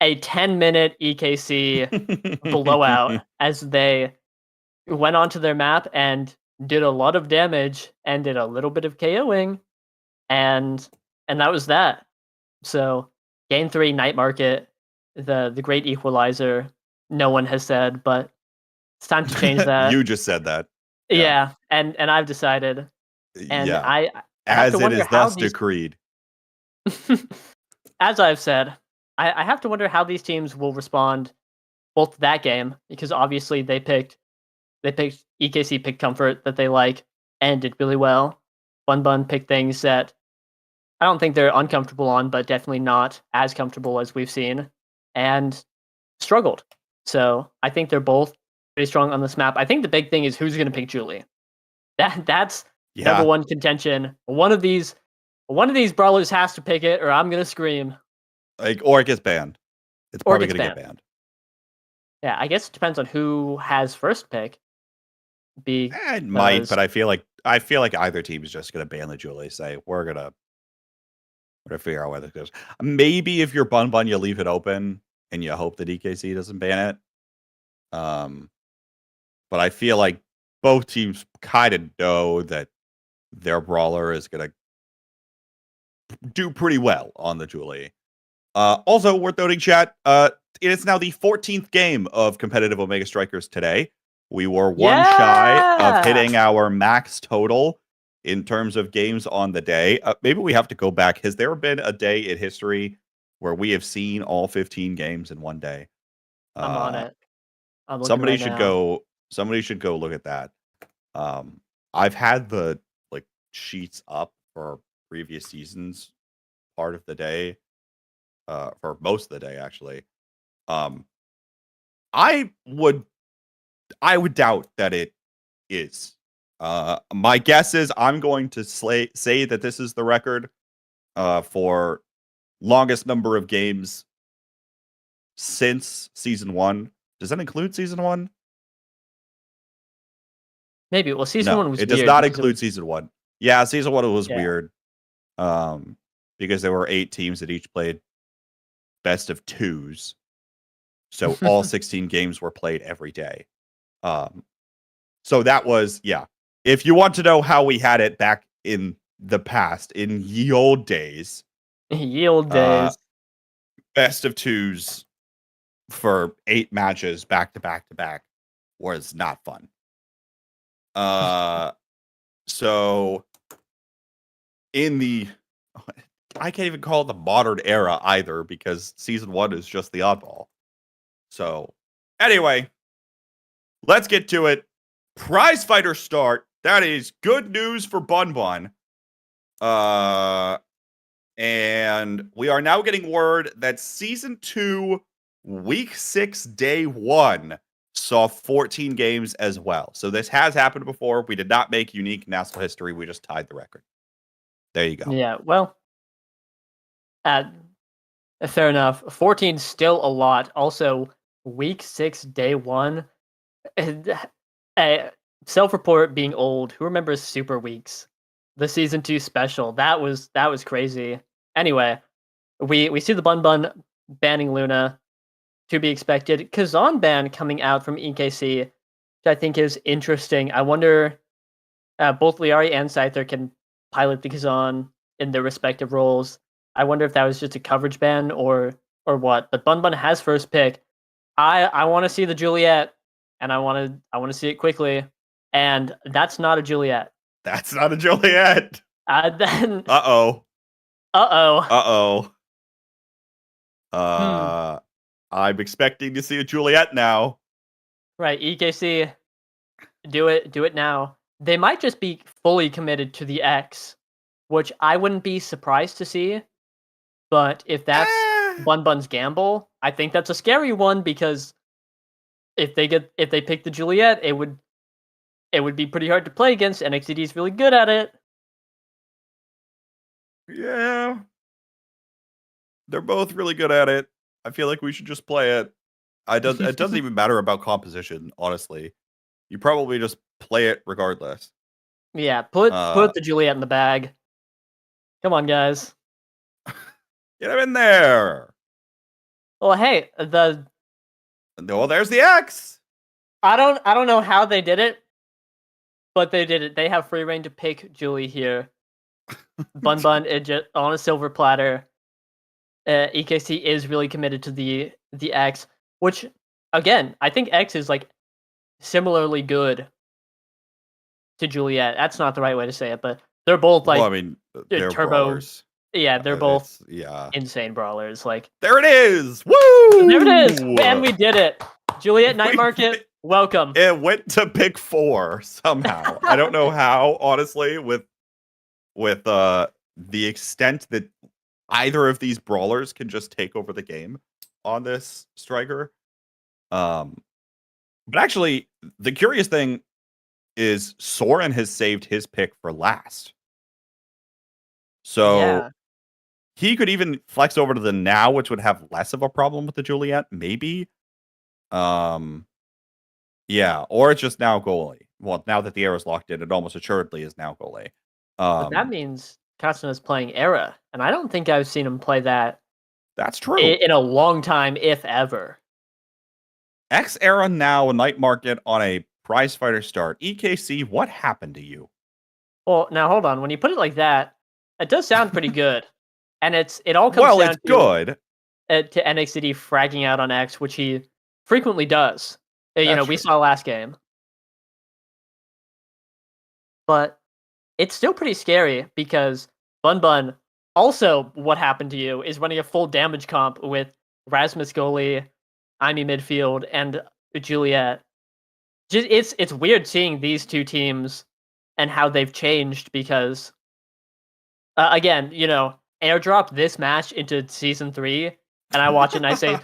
[SPEAKER 7] 10-minute EKC blowout as they went onto their map and did a lot of damage and did a little bit of KOing, and that was that. So game 3, Night Market, the great equalizer, no one has said, but it's time to change that.
[SPEAKER 5] You just said that.
[SPEAKER 7] Yeah, and I've decided. And
[SPEAKER 5] yeah.
[SPEAKER 7] I
[SPEAKER 5] as it is thus decreed.
[SPEAKER 7] As I've said, I have to wonder how these teams will respond both to that game, because obviously EKC picked Comfort that they like and did really well. Bun Bun picked things that I don't think they're uncomfortable on, but definitely not as comfortable as we've seen, and struggled. So I think they're both pretty strong on this map. I think the big thing is who's going to pick Julie. That's number one contention. One of these brawlers has to pick it, or I'm going to scream.
[SPEAKER 5] Or it gets banned. It's probably going to get banned.
[SPEAKER 7] Yeah, I guess it depends on who has first pick.
[SPEAKER 5] It might, but I feel like either team is just going to ban the Julie. Say we're gonna figure out where this goes. Maybe if you're Bun Bun, you leave it open and you hope that EKC doesn't ban it. But I feel like both teams kind of know that their brawler is going to do pretty well on the Julie. Also worth noting, chat, it is now the 14th game of competitive Omega Strikers today. We were one shy of hitting our max total in terms of games on the day. Maybe we have to go back. Has there been a day in history where we have seen all 15 games in one day?
[SPEAKER 7] I'm on it.
[SPEAKER 5] Somebody should go look at that. I've had the sheets up for previous seasons part of the day, for most of the day actually. I would doubt that it is. My guess is I'm going to say that this is the record for longest number of games since season 1. Does that include season 1?
[SPEAKER 7] Maybe. Well, season 1 was
[SPEAKER 5] it
[SPEAKER 7] weird.
[SPEAKER 5] does not include season 1. Yeah, season 1 was weird. because there were 8 teams that each played best of 2s. So all 16 games were played every day. So that was, yeah. If you want to know how we had it back in the past, in ye old days, best of 2s for 8 matches back to back to back was not fun. So in the, I can't even call it the modern era either, because season 1 is just the oddball. So anyway, let's get to it. Prize fighter start. That is good news for Bun Bun. And we are now getting word that season 2, week 6, day 1 saw 14 games as well. So this has happened before. We did not make unique national history. We just tied the record. There you go.
[SPEAKER 7] Yeah, well, fair enough. 14 still a lot. Also, week 6, day 1. Self-report being old. Who remembers Super Weeks? The season 2 special. That was crazy. Anyway, we see the Bun Bun banning Luna, to be expected. Kazan ban coming out from EKC, which I think is interesting. I wonder, both Liari and Scyther can pilot the Kazan in their respective roles. I wonder if that was just a coverage ban or what. But Bun Bun has first pick. I want to see the Juliet, and I want to see it quickly. And that's not a Juliet.
[SPEAKER 5] That's not a Juliet.
[SPEAKER 7] Then.
[SPEAKER 5] Uh-oh. I'm expecting to see a Juliet now.
[SPEAKER 7] Right, EKC, do it now. They might just be fully committed to the X, which I wouldn't be surprised to see. But if that's Bun Bun's gamble, I think that's a scary one, because if they pick the Juliet, it would be pretty hard to play against. NXTD is really good at it.
[SPEAKER 5] Yeah. They're both really good at it. I feel like we should just play it. It doesn't even matter about composition, honestly. You probably just play it regardless.
[SPEAKER 7] Yeah, put the Juliet in the bag. Come on, guys.
[SPEAKER 5] Get him in there.
[SPEAKER 7] Well, hey,
[SPEAKER 5] there's the X.
[SPEAKER 7] I don't know how they did it, but they did it. They have free reign to pick Julie here. Bun Bun on a silver platter. EKC is really committed to the X, which, again, I think X is like similarly good to Juliet. That's not the right way to say it, but they're both like,
[SPEAKER 5] well, I mean, they're
[SPEAKER 7] turbo
[SPEAKER 5] brawlers.
[SPEAKER 7] Yeah, they're both
[SPEAKER 5] yeah,
[SPEAKER 7] insane brawlers. Like,
[SPEAKER 5] there it is. Woo!
[SPEAKER 7] There it is. And we did it. Juliet Night Market, welcome.
[SPEAKER 5] It went to pick 4 somehow. I don't know how, honestly, with the extent that either of these brawlers can just take over the game on this striker. But actually, the curious thing is Soren has saved his pick for last. So
[SPEAKER 7] Yeah.
[SPEAKER 5] he could even flex over to the now, which would have less of a problem with the Juliet, maybe. Yeah, or it's just now goalie. Well, now that the arrow's locked in, it almost assuredly is now goalie.
[SPEAKER 7] But that means Katsuna's playing Era, and I don't think I've seen him play that.
[SPEAKER 5] That's true.
[SPEAKER 7] In a long time, if ever.
[SPEAKER 5] X Era now, a night market on a prize fighter start. EKC, what happened to you?
[SPEAKER 7] Well, now hold on. When you put it like that, it does sound pretty good. And it all comes down
[SPEAKER 5] it's good.
[SPEAKER 7] To NXTD fragging out on X, which he frequently does. We saw last game. But it's still pretty scary, because Bun Bun, also what happened to you, is running a full damage comp with Rasmus goalie, Imi midfield, and Juliet. It's weird seeing these two teams and how they've changed, because again, airdrop this match into season 3, and I watch it and I say,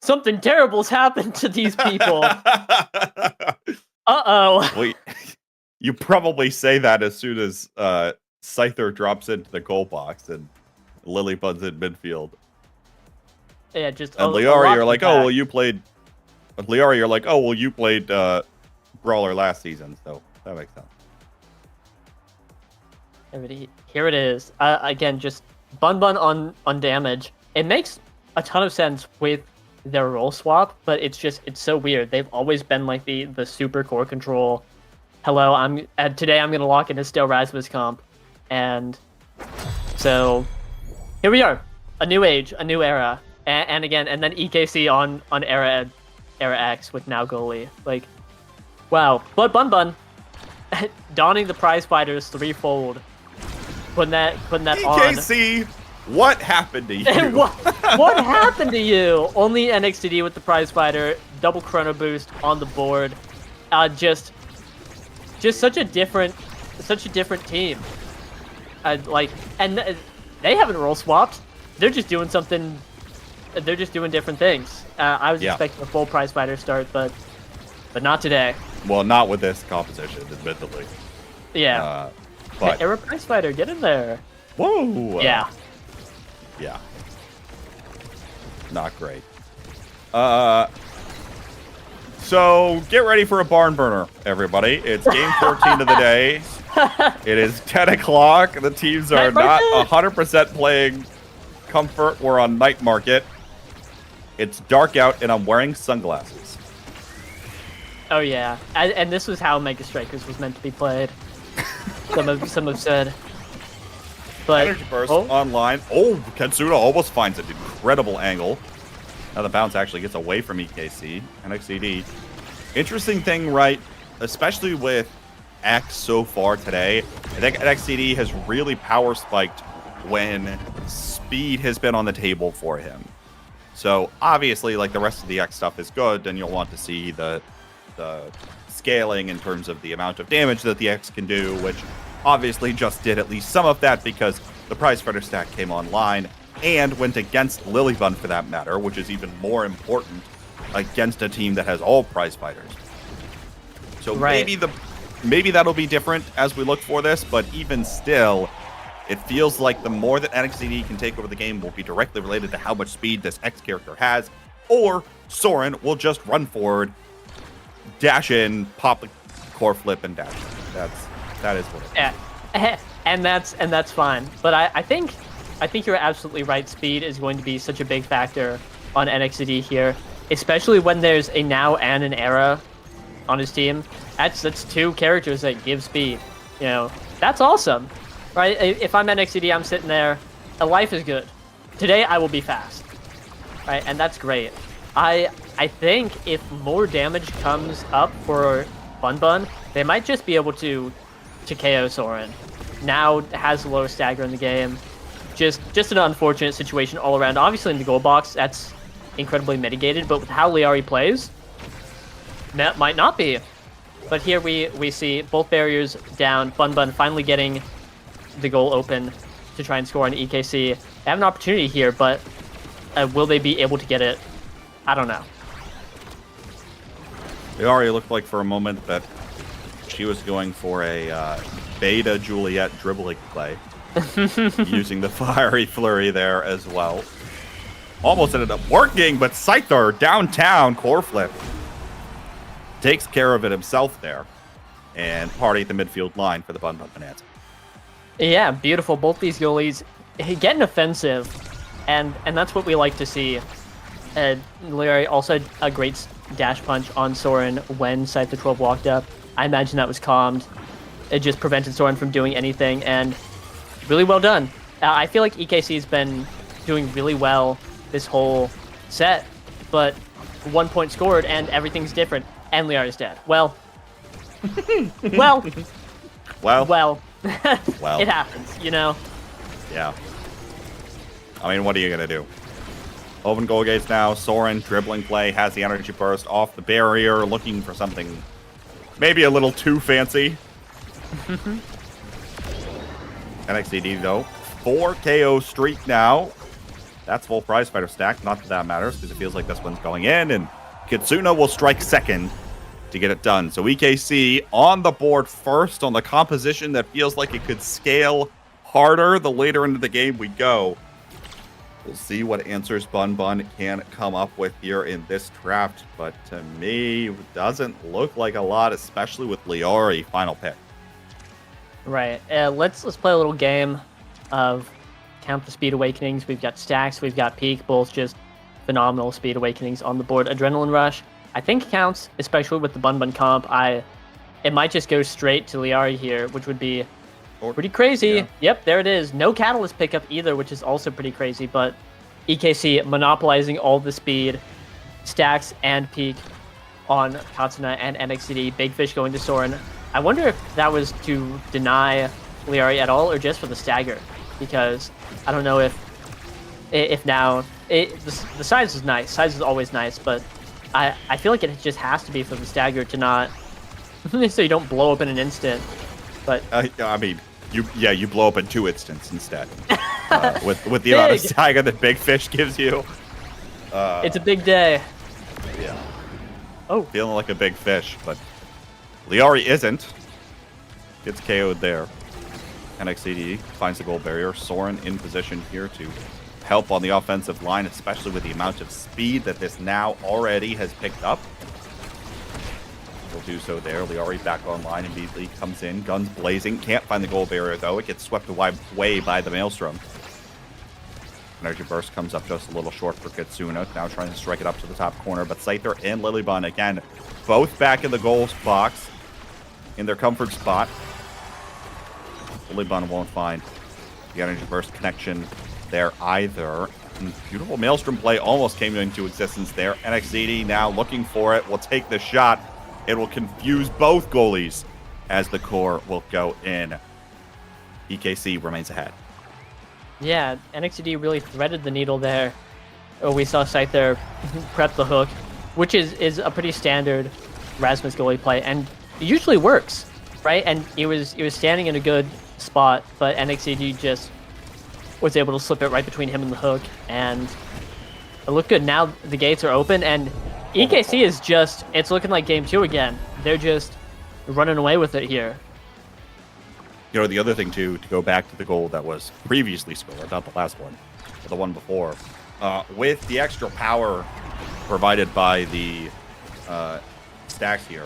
[SPEAKER 7] something terrible's happened to these people. Uh-oh.
[SPEAKER 5] Wait, you probably say that as soon as Scyther drops into the goal box and Lilybud's in midfield.
[SPEAKER 7] Yeah, just
[SPEAKER 5] and Liari, you're like, oh well, you played. Liari, you're like, oh well, you played Brawler last season, so that makes sense.
[SPEAKER 7] Here it is. Again, just Bun on damage. It makes a ton of sense with their role swap, but it's so weird. They've always been like the super core control. Hello, today I'm gonna lock in a Still Rasmus comp, and so here we are, a new age, a new era, and again, and then EKC on era X with now goalie. Like, wow. But Bun donning the prize fighters threefold, putting that
[SPEAKER 5] EKC, what happened to you?
[SPEAKER 7] on. what happened to you? Only NXTD with the prize fighter, double chrono boost on the board. Just such a different team. And they haven't role swapped. They're just doing something. They're just doing different things. I was expecting a full prize fighter start, but not today.
[SPEAKER 5] Well, not with this composition, admittedly.
[SPEAKER 7] Yeah.
[SPEAKER 5] But
[SPEAKER 7] Era prize fighter, get in there.
[SPEAKER 5] whoa.
[SPEAKER 7] Yeah.
[SPEAKER 5] Yeah. Not great. So get ready for a barn burner, everybody. It's game 14 of the day. It is 10 o'clock. The teams are not 100% playing comfort. We're on night market. It's dark out, and I'm wearing sunglasses.
[SPEAKER 7] Oh yeah, and this was how Mega Strikers was meant to be played. Some have said. But
[SPEAKER 5] Energy Burst online. Oh, Katsuna almost finds an incredible angle. Now the bounce actually gets away from EKC. NXCD. Interesting thing, right? Especially with X so far today. I think NXCD has really power spiked when speed has been on the table for him. So obviously, like the rest of the X stuff is good, and you'll want to see the scaling in terms of the amount of damage that the X can do, which obviously just did at least some of that because the prize fighter stack came online and went against Lilybun for that matter, which is even more important against a team that has all prize fighters. So maybe that'll be different as we look for this, but even still, it feels like the more that NXCD can take over the game will be directly related to how much speed this X character has, or Soren will just run forward, dash in, pop a core flip, and dash. That is what it is.
[SPEAKER 7] Yeah, and that's fine. But I think you're absolutely right. Speed is going to be such a big factor on NXCD here, especially when there's a now and an era on his team. That's two characters that give speed. You know, that's awesome, right? If I'm NXCD, I'm sitting there. Life is good. Today I will be fast, right? And that's great. I think if more damage comes up for Bun, they might just be able to KO Soren. Now has the lowest stagger in the game. Just an unfortunate situation all around. Obviously in the goal box, that's incredibly mitigated, but with how Liari plays, that might not be. But here we see both barriers down. Bun finally getting the goal open to try and score on EKC. They have an opportunity here, but will they be able to get it? I don't know.
[SPEAKER 5] Liari looked like for a moment that she was going for a beta Juliet dribbling play. Using the fiery flurry there as well. Almost ended up working, but Scyther downtown core flip takes care of it himself there, and party at the midfield line for the Bun Bonanza.
[SPEAKER 7] Yeah, beautiful. Both these goalies getting offensive, and that's what we like to see. Larry also had a great dash punch on Soren when Scyther 12 walked up. I imagine that was calmed. It just prevented Soren from doing anything, and really well done. I feel like EKC has been doing really well this whole set, but 1 point scored and everything's different, and Liar is dead. Well, it happens, you know?
[SPEAKER 5] Yeah. I mean, what are you going to do? Open goal gates now. Soren, dribbling play, has the energy burst off the barrier, looking for something maybe a little too fancy. NXCD, though, 4 KO streak now. That's full prize fighter stack. Not that matters, because it feels like this one's going in, and Kitsuna will strike second to get it done. So EKC on the board first on the composition that feels like it could scale harder the later into the game we go. We'll see what answers Bun can come up with here in this draft, but to me, it doesn't look like a lot, especially with Liari final pick.
[SPEAKER 7] Right. Let's play a little game of count the speed awakenings. We've got Stacks, we've got Peak, both just phenomenal speed awakenings on the board. Adrenaline Rush, I think counts, especially with the Bun Bun comp. It might just go straight to Liari here, which would be pretty crazy.
[SPEAKER 5] Yeah.
[SPEAKER 7] Yep, there it is. No Catalyst pickup either, which is also pretty crazy, but EKC monopolizing all the speed, Stacks and Peak on Katsuna and NXCD. Big Fish going to Soren. I wonder if that was to deny Liari at all or just for the stagger, because I don't know if now the size is nice. Size is always nice, but I feel like it just has to be for the stagger to not so you don't blow up in an instant. But
[SPEAKER 5] I mean, you blow up in 2 instants instead with the amount of stagger that Big Fish gives you.
[SPEAKER 7] It's a big day.
[SPEAKER 5] Yeah.
[SPEAKER 7] Oh,
[SPEAKER 5] Feeling like a big fish, but Liari isn't. Gets KO'd there. NXCD finds the goal barrier. Soren in position here to help on the offensive line, especially with the amount of speed that this now already has picked up. Will do so there. Liari back online immediately, comes in, guns blazing. Can't find the goal barrier though. It gets swept away by the Maelstrom. Energy Burst comes up just a little short for Katsuna. Now trying to strike it up to the top corner, but Scyther and Lilybun again, both back in the goals box in their comfort spot. Lilybun won't find the Energy Burst connection there either. And beautiful Maelstrom play almost came into existence there. NXCD now looking for it, will take the shot. It will confuse both goalies as the core will go in. EKC remains ahead.
[SPEAKER 7] yeah, NXCD really threaded the needle there. Oh, we saw Scyther prep the hook, which is a pretty standard Rasmus goalie play, and it usually works, right? And he was standing in a good spot, but NXCD just was able to slip it right between him and the hook, and it looked good. Now the gates are open, and EKC is just, it's looking like game 2 again. They're just running away with it here.
[SPEAKER 5] You know, the other thing, too, to go back to the goal that was previously scored, not the last one, but the one before, with the extra power provided by the stacks here,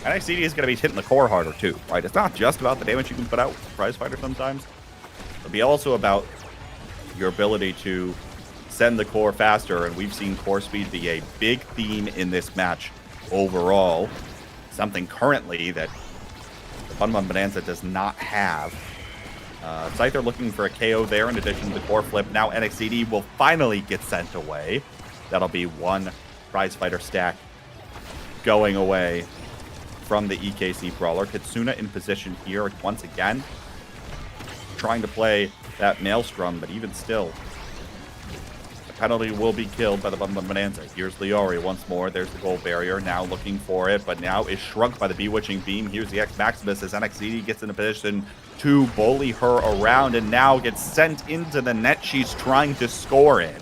[SPEAKER 5] NXCD is going to be hitting the core harder, too, right? It's not just about the damage you can put out with Prize Fighter sometimes. It'll be also about your ability to send the core faster, and we've seen core speed be a big theme in this match overall. Something currently that the Bun Bun Bonanza does not have. Scyther looking for a KO there in addition to the core flip. Now NXCD will finally get sent away. That'll be one Prize Fighter stack going away from the EKC Brawler. Katsuna in position here once again, trying to play that Maelstrom, but even still, the penalty will be killed by the Bun Bun Bonanza. Here's Liari once more. There's the goal barrier. Now looking for it, but now is shrunk by the Bewitching Beam. Here's the X Maximus as NXCD gets in a position to bully her around and now gets sent into the net she's trying to score in.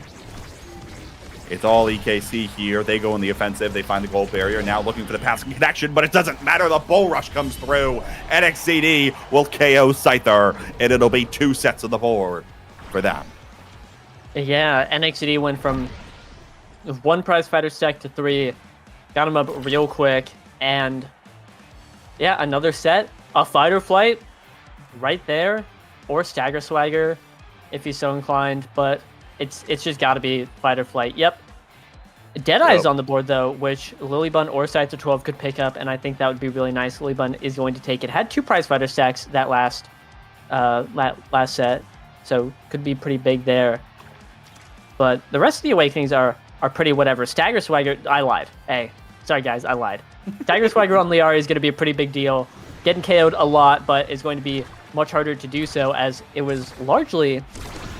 [SPEAKER 5] It's all EKC here. They go in the offensive. They find the goal barrier. Now looking for the passing connection, but it doesn't matter. The bull rush comes through. NXCD will KO Scyther, and it'll be 2 sets of the board for them.
[SPEAKER 7] Yeah, NXCD went from 1 Prize Fighter stack to 3. Got him up real quick. And yeah, another set. A Fighter Flight right there. Or Stagger Swagger if he's so inclined. But it's just got to be Fighter Flight. Yep. Deadeye's on the board, though, which Lilybun or Scyther 12 could pick up, and I think that would be really nice. Lilybun is going to take it. Had 2 Prize Fighter stacks that last set, so could be pretty big there. But the rest of the Awakenings are pretty whatever. Stagger Swagger, I lied. Hey, sorry guys, I lied. Stagger Swagger on Liari is going to be a pretty big deal. Getting KO'd a lot, but it's going to be much harder to do so, as it was largely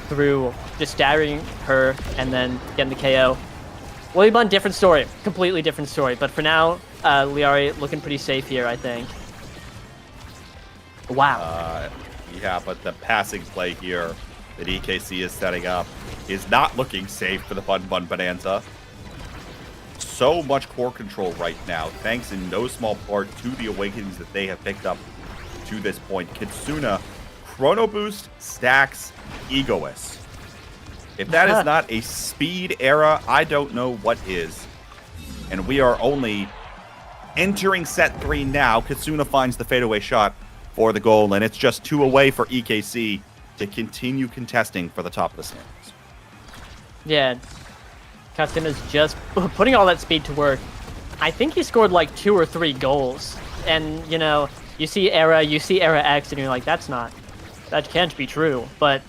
[SPEAKER 7] through just staggering her and then getting the KO. Lilybun, different story. Completely different story. But for now, Liari looking pretty safe here, I think. Wow.
[SPEAKER 5] Yeah, but the passing play here that EKC is setting up is not looking safe for the Bun Bun Bonanza. So much core control right now, thanks in no small part to the Awakenings that they have picked up to this point. Katsuna, Chrono Boost, Stacks, Egoist. If that is not a speed era, I don't know what is. And we are only entering set 3 now. Katsuna finds the fadeaway shot for the goal, and it's just 2 away for EKC to continue contesting for the top of the standings.
[SPEAKER 7] Yeah, Castella's just putting all that speed to work. I think he scored like 2 or 3 goals, and you see Era X, and you're like, that can't be true. But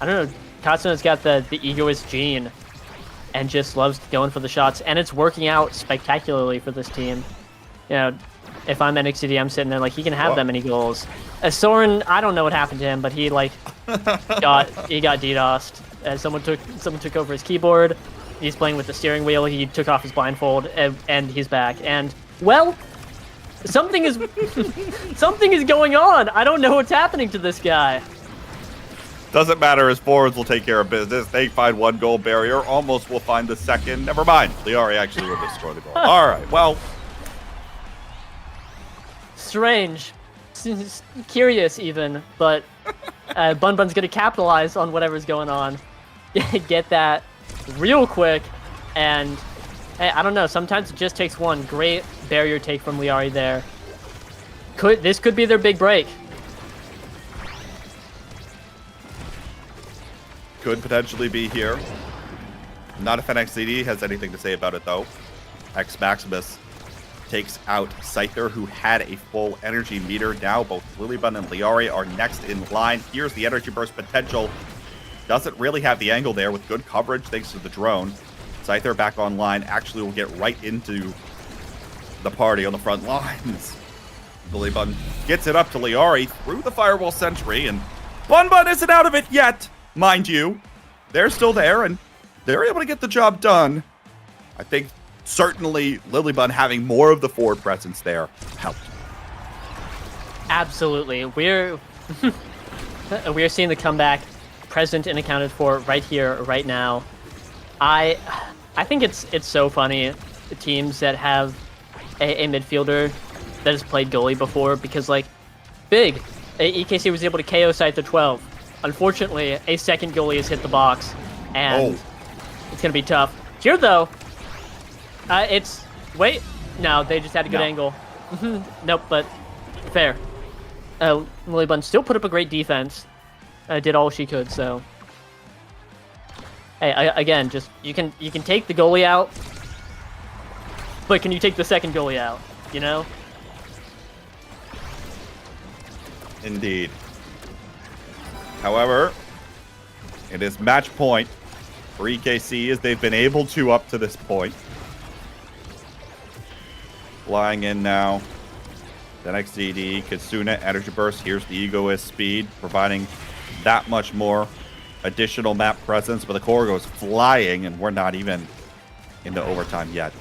[SPEAKER 7] I don't know, Castella's got the egoist gene, and just loves going for the shots, and it's working out spectacularly for this team. If I'm NXTD, I'm sitting there like, he can have that many goals. Soren, I don't know what happened to him, but he got DDoSed. Someone took over his keyboard. He's playing with the steering wheel. He took off his blindfold, and he's back. And well, something is going on. I don't know what's happening to this guy.
[SPEAKER 5] Doesn't matter, his forwards will take care of business. They find 1 goal barrier. Almost will find the second. Never mind. Liari actually will just score the goal. All right, well.
[SPEAKER 7] Strange. Curious even, but Bun's going to capitalize on whatever's going on. Get that real quick, and hey, I don't know, sometimes it just takes one. Great barrier take from Liari there. This could be their big break.
[SPEAKER 5] Could potentially be here. Not if NXTD has anything to say about it, though. X Maximus takes out Scyther, who had a full energy meter. Now both Lilybun and Liari are next in line. Here's the energy burst potential. Doesn't really have the angle there with good coverage thanks to the drone. Scyther back online. Actually will get right into the party on the front lines. Lilybun gets it up to Liari through the firewall sentry, and Bun isn't out of it yet. Mind you, they're still there, and they're able to get the job done. I think certainly Lilybun having more of the forward presence there helped.
[SPEAKER 7] Absolutely. We're seeing the comeback present and accounted for right here, right now. I think it's so funny, the teams that have a midfielder that has played goalie before, because like big EKC was able to KO Scyther 12. Unfortunately, a second goalie has hit the box, and it's gonna be tough. Here though, no, they just had a good angle. Nope, but fair. Lilybun still put up a great defense. Did all she could. So, hey, again, just you can take the goalie out, but can you take the second goalie out?
[SPEAKER 5] Indeed. However, it is match point for EKC as they've been able to up to this point. Flying in now. The next DD, Kitsuna, Energy Burst. Here's the Egoist speed, providing that much more additional map presence. But the core goes flying, and we're not even into overtime yet.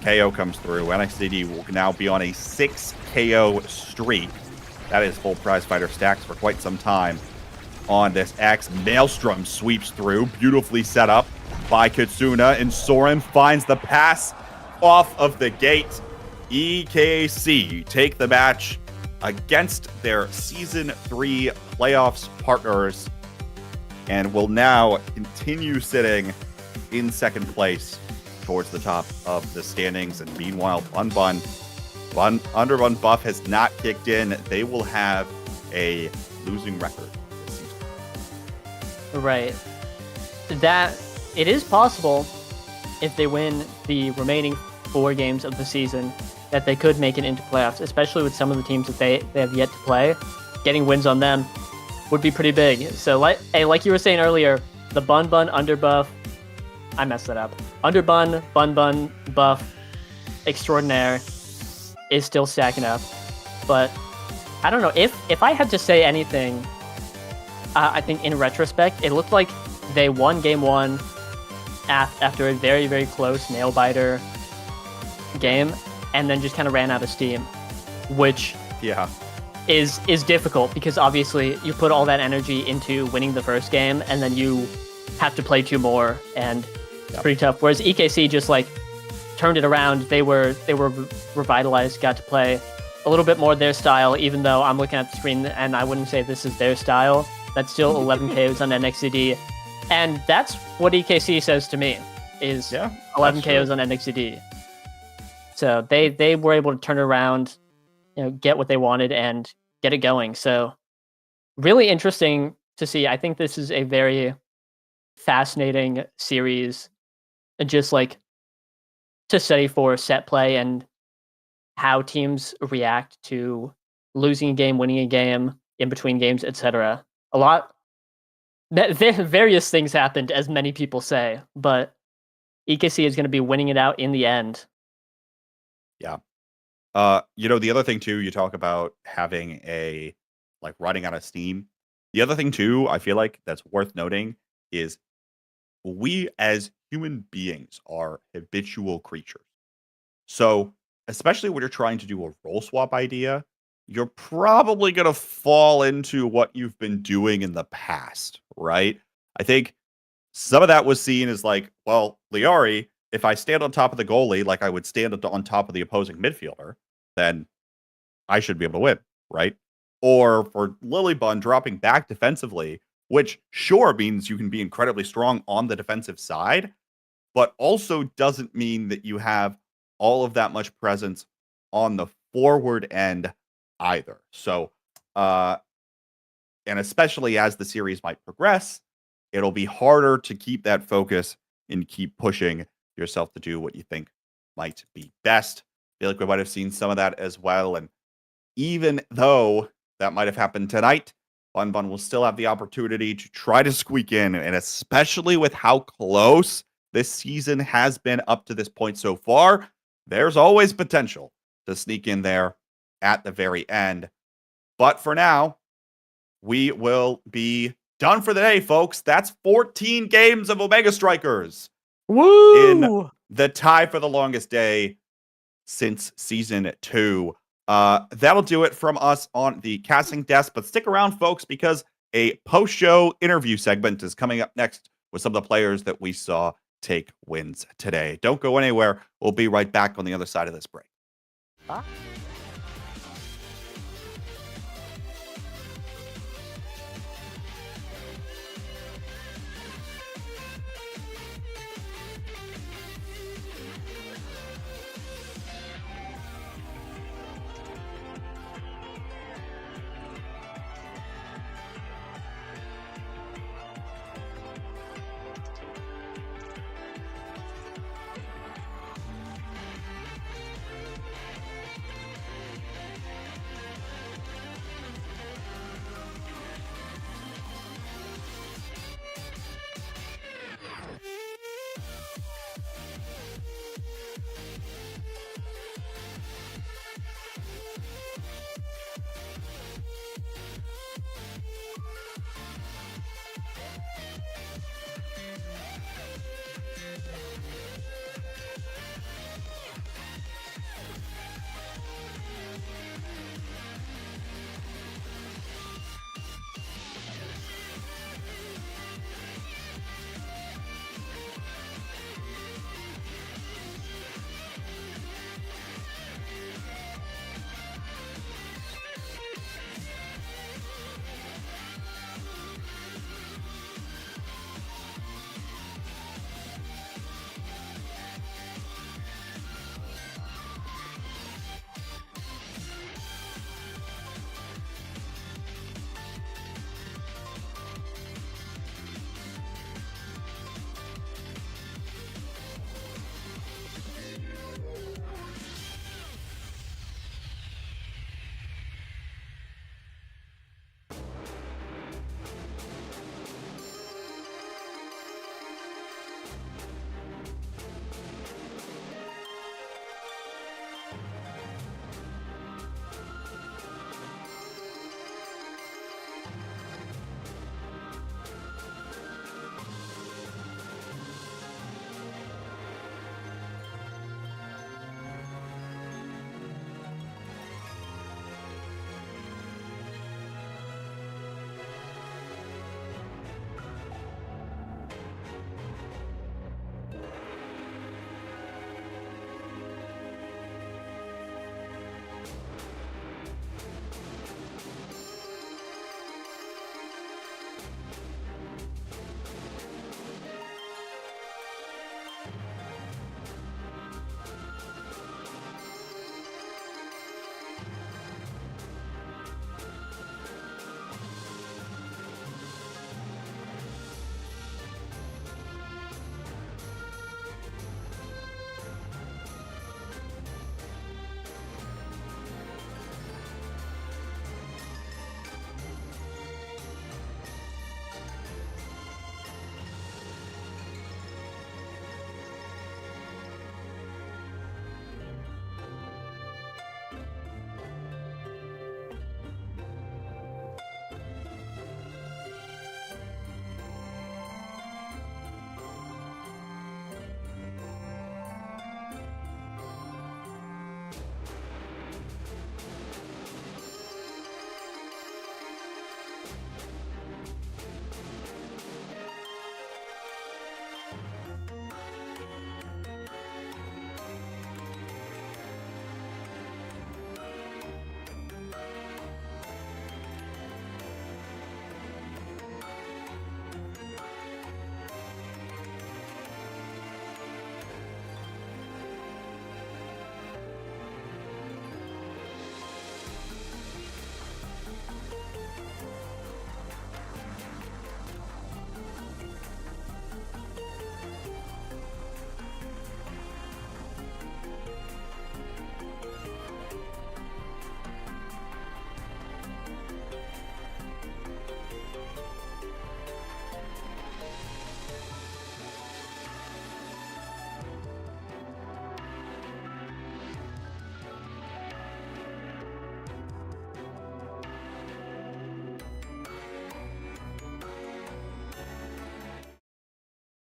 [SPEAKER 5] KO comes through. NXTD will now be on a 6 KO streak. That is full prize fighter stacks for quite some time on this X. Maelstrom sweeps through, beautifully set up by Kitsuna, and Soren finds the pass off of the gate. EKC take the match against their Season 3 playoffs partners and will now continue sitting in second place towards the top of the standings. And meanwhile, Underbun buff has not kicked in. They will have a losing record this season.
[SPEAKER 7] Right. That it is possible, if they win the remaining 4 games of the season, that they could make it into playoffs, especially with some of the teams that they have yet to play. Getting wins on them would be pretty big. So, like you were saying earlier, the Bun under buff, I messed that up. Underbun, Bun buff extraordinaire is still stacking up. But I don't know, if I had to say anything, I think in retrospect, it looked like they won game 1 after a very, very close nail-biter game, and then just kind of ran out of steam, which is difficult, because obviously you put all that energy into winning the first game, and then you have to play 2 more, and it's pretty tough. Whereas EKC just turned it around. They were revitalized, got to play a little bit more their style, even though I'm looking at the screen and I wouldn't say this is their style. That's still 11 KOs on NXTD, and that's what EKC says to me, is 11 KOs on NXTD. So they were able to turn around get what they wanted and get it going. So really interesting to see. I think this is a very fascinating series, and just like to study for set play and how teams react to losing a game, winning a game, in between games, etc. A lot, various things happened, as many people say, but EKC is going to be winning it out in the end.
[SPEAKER 5] Yeah. The other thing too, you talk about having a like running out of steam. The other thing too, I feel like that's worth noting is we as human beings are habitual creatures. So, especially when you're trying to do a role swap idea, you're probably going to fall into what you've been doing in the past, right? I think some of that was seen as like, well, Liari, if I stand on top of the goalie like I would stand on top of the opposing midfielder, then I should be able to win, right? Or for Lilybun dropping back defensively, which sure means you can be incredibly strong on the defensive side, but also doesn't mean that you have all of that much presence on the forward end either. So, and especially as the series might progress, it'll be harder to keep that focus and keep pushing yourself to do what you think might be best. I feel like we might have seen some of that as well. And even though that might have happened tonight, Bun will still have the opportunity to try to squeak in. And especially with how close this season has been up to this point so far, there's always potential to sneak in there at the very end. But for now, we will be done for the day, folks. That's 14 games of Omega Strikers.
[SPEAKER 7] Woo!
[SPEAKER 5] In the tie for the longest day since season 2. That'll do it from us on the casting desk, but stick around, folks, because a post-show interview segment is coming up next with some of the players that we saw take wins today. Don't go anywhere. We'll be right back on the other side of this break.
[SPEAKER 7] Bye.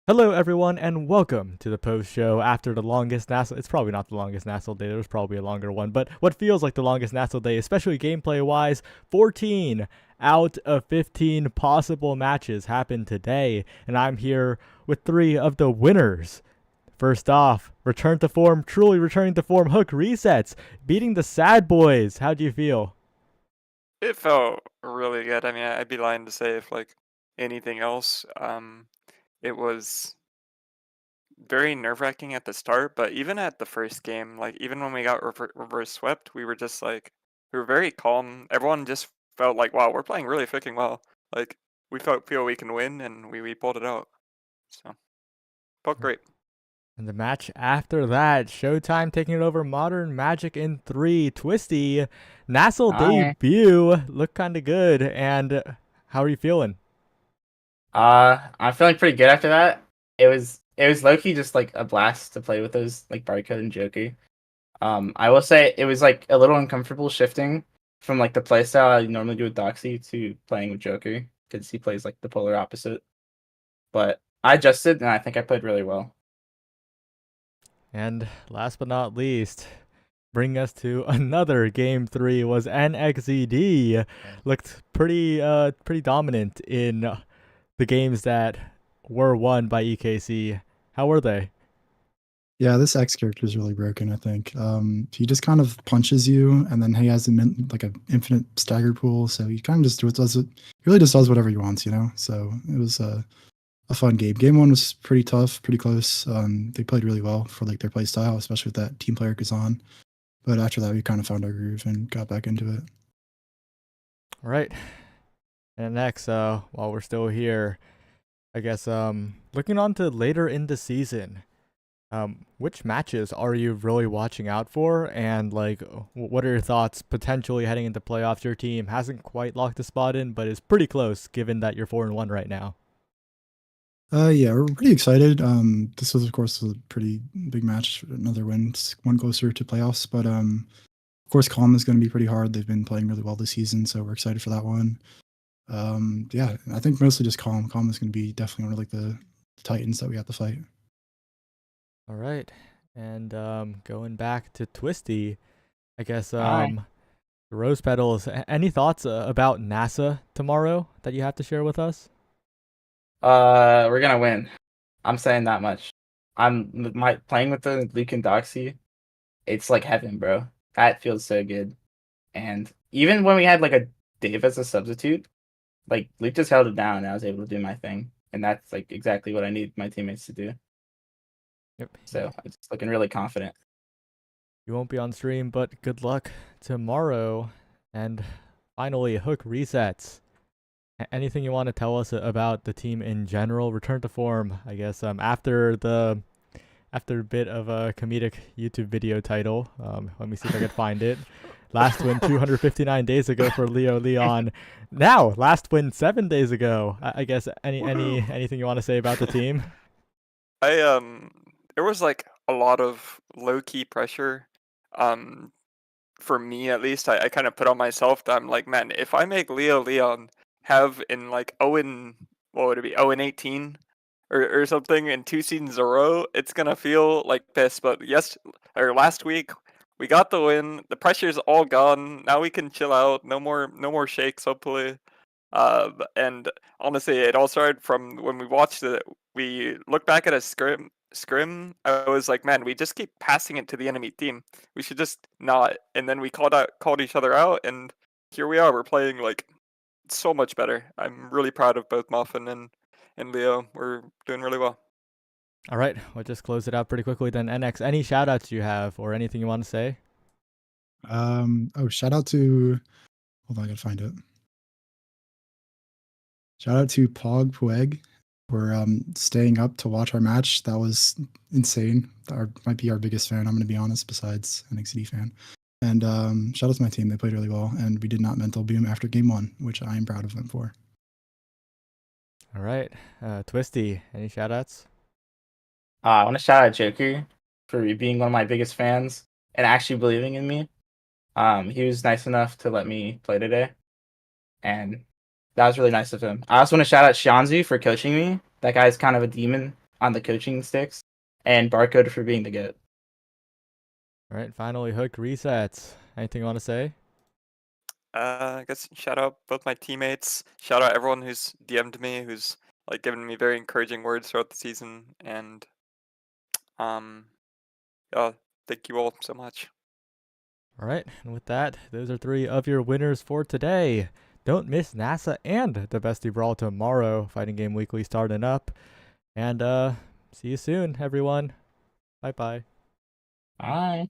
[SPEAKER 2] Hello, everyone, and welcome to the post show after the longest Nassau. It's probably not the longest Nassau day. There was probably a longer one, but what feels like the longest Nassau day, especially gameplay wise, 14 out of 15 possible matches happened today, and I'm here with 3 of the winners. First off, return to form, truly returning to form, Hook Resets, beating the Sad Boys. How do you feel?
[SPEAKER 8] It felt really good. I mean, I'd be lying to say if like anything else. It was very nerve-wracking at the start, but even at the first game, like even when we got reverse swept, we were just like we were very calm. Everyone just felt like, wow, we're playing really freaking well. Like we feel we can win, and we pulled it out. So felt great.
[SPEAKER 2] And the match after that, Showtime taking it over Modern Magic in 3. Twisty, Nassau
[SPEAKER 9] Hi.
[SPEAKER 2] debut looked kind of good. And how are you feeling?
[SPEAKER 9] I'm feeling pretty good after that. It was low-key just like a blast to play with those like Barcode and Joker. I will say it was like a little uncomfortable shifting from like the playstyle I normally do with Doxy to playing with Joker because he plays like the polar opposite. But I adjusted and I think I played really well.
[SPEAKER 2] And last but not least, bringing us to another game 3 was NXZD. Looked pretty dominant in the games that were won by EKC. How were they?
[SPEAKER 10] Yeah, this X character is really broken, I think. He just kind of punches you, and then he has like an infinite stagger pool, so he kind of just he really just does whatever he wants, you know? So it was a fun game. Game 1 was pretty tough, pretty close. They played really well for like their play style, especially with that team player Kazan. But after that, we kind of found our groove and got back into it.
[SPEAKER 2] All right. And next, while we're still here, I guess looking on to later in the season, which matches are you really watching out for? And like, what are your thoughts potentially heading into playoffs? Your team hasn't quite locked a spot in, but is pretty close given that you're 4-1 right now.
[SPEAKER 10] Yeah, we're pretty excited. This was, of course, a pretty big match, another win, one closer to playoffs. But of course, Calm is going to be pretty hard. They've been playing really well this season, so we're excited for that one. Yeah, I think mostly just Calm. Calm is going to be definitely one of like the Titans that we have to fight.
[SPEAKER 2] All right, and going back to Twisty, I guess
[SPEAKER 9] Hi.
[SPEAKER 2] Rose Petals. Any thoughts about NASA tomorrow that you have to share with us?
[SPEAKER 9] We're gonna win. I'm saying that much. Playing with the Luke and Doxy. It's like heaven, bro. That feels so good. And even when we had like a Dave as a substitute, like Luke just held it down and I was able to do my thing. And that's like exactly what I need my teammates to do.
[SPEAKER 2] Yep.
[SPEAKER 9] So I'm just looking really confident.
[SPEAKER 2] You won't be on stream, but good luck tomorrow. And finally, Hook Resets. Anything you want to tell us about the team in general? Return to form, I guess. After a bit of a comedic YouTube video title. Let me see if I can find it. Last win 259 days ago for Leo Leon. Now, last win 7 days ago. I guess anything you want to say about the team?
[SPEAKER 8] There was like a lot of low-key pressure. For me at least, I kind of put on myself that I'm like, man, if I make Leo Leon have in like 0-18 or something in 2 seasons in a row, it's gonna feel like piss. But last week we got the win. The pressure's all gone. Now we can chill out. No more shakes, hopefully. And honestly, it all started from when we watched it. We looked back at a scrim. I was like, man, we just keep passing it to the enemy team. We should just not. And then we called each other out, and here we are. We're playing like so much better. I'm really proud of both Muffin and Leo. We're doing really well.
[SPEAKER 2] All right, we'll just close it out pretty quickly then. NX, any shout-outs you have or anything you want to say?
[SPEAKER 10] Shout out to, hold on, I gotta find it. Shout out to Pog Pueg for staying up to watch our match. That was insane. Might be our biggest fan, I'm gonna be honest, besides NXT fan. And shout out to my team. They played really well, and we did not mental boom after game 1, which I am proud of them for.
[SPEAKER 2] All right, Twisty, any shout-outs?
[SPEAKER 9] I want to shout out Joker for being one of my biggest fans and actually believing in me. He was nice enough to let me play today, and that was really nice of him. I also want to shout out Shanzu for coaching me. That guy's kind of a demon. on the coaching sticks, and Barcode for being the GOAT.
[SPEAKER 2] All right, finally, Hook resets. Anything you want to say?
[SPEAKER 8] I guess shout out both my teammates. Shout out everyone who's DM'd me, who's like given me very encouraging words throughout the season, and yeah, thank you all so much.
[SPEAKER 2] All right, and with that, those are 3 of your winners for today. Don't miss NASA and the Bestie Brawl tomorrow. Fighting Game Weekly starting up. And see you soon, everyone. Bye-bye.
[SPEAKER 9] Bye.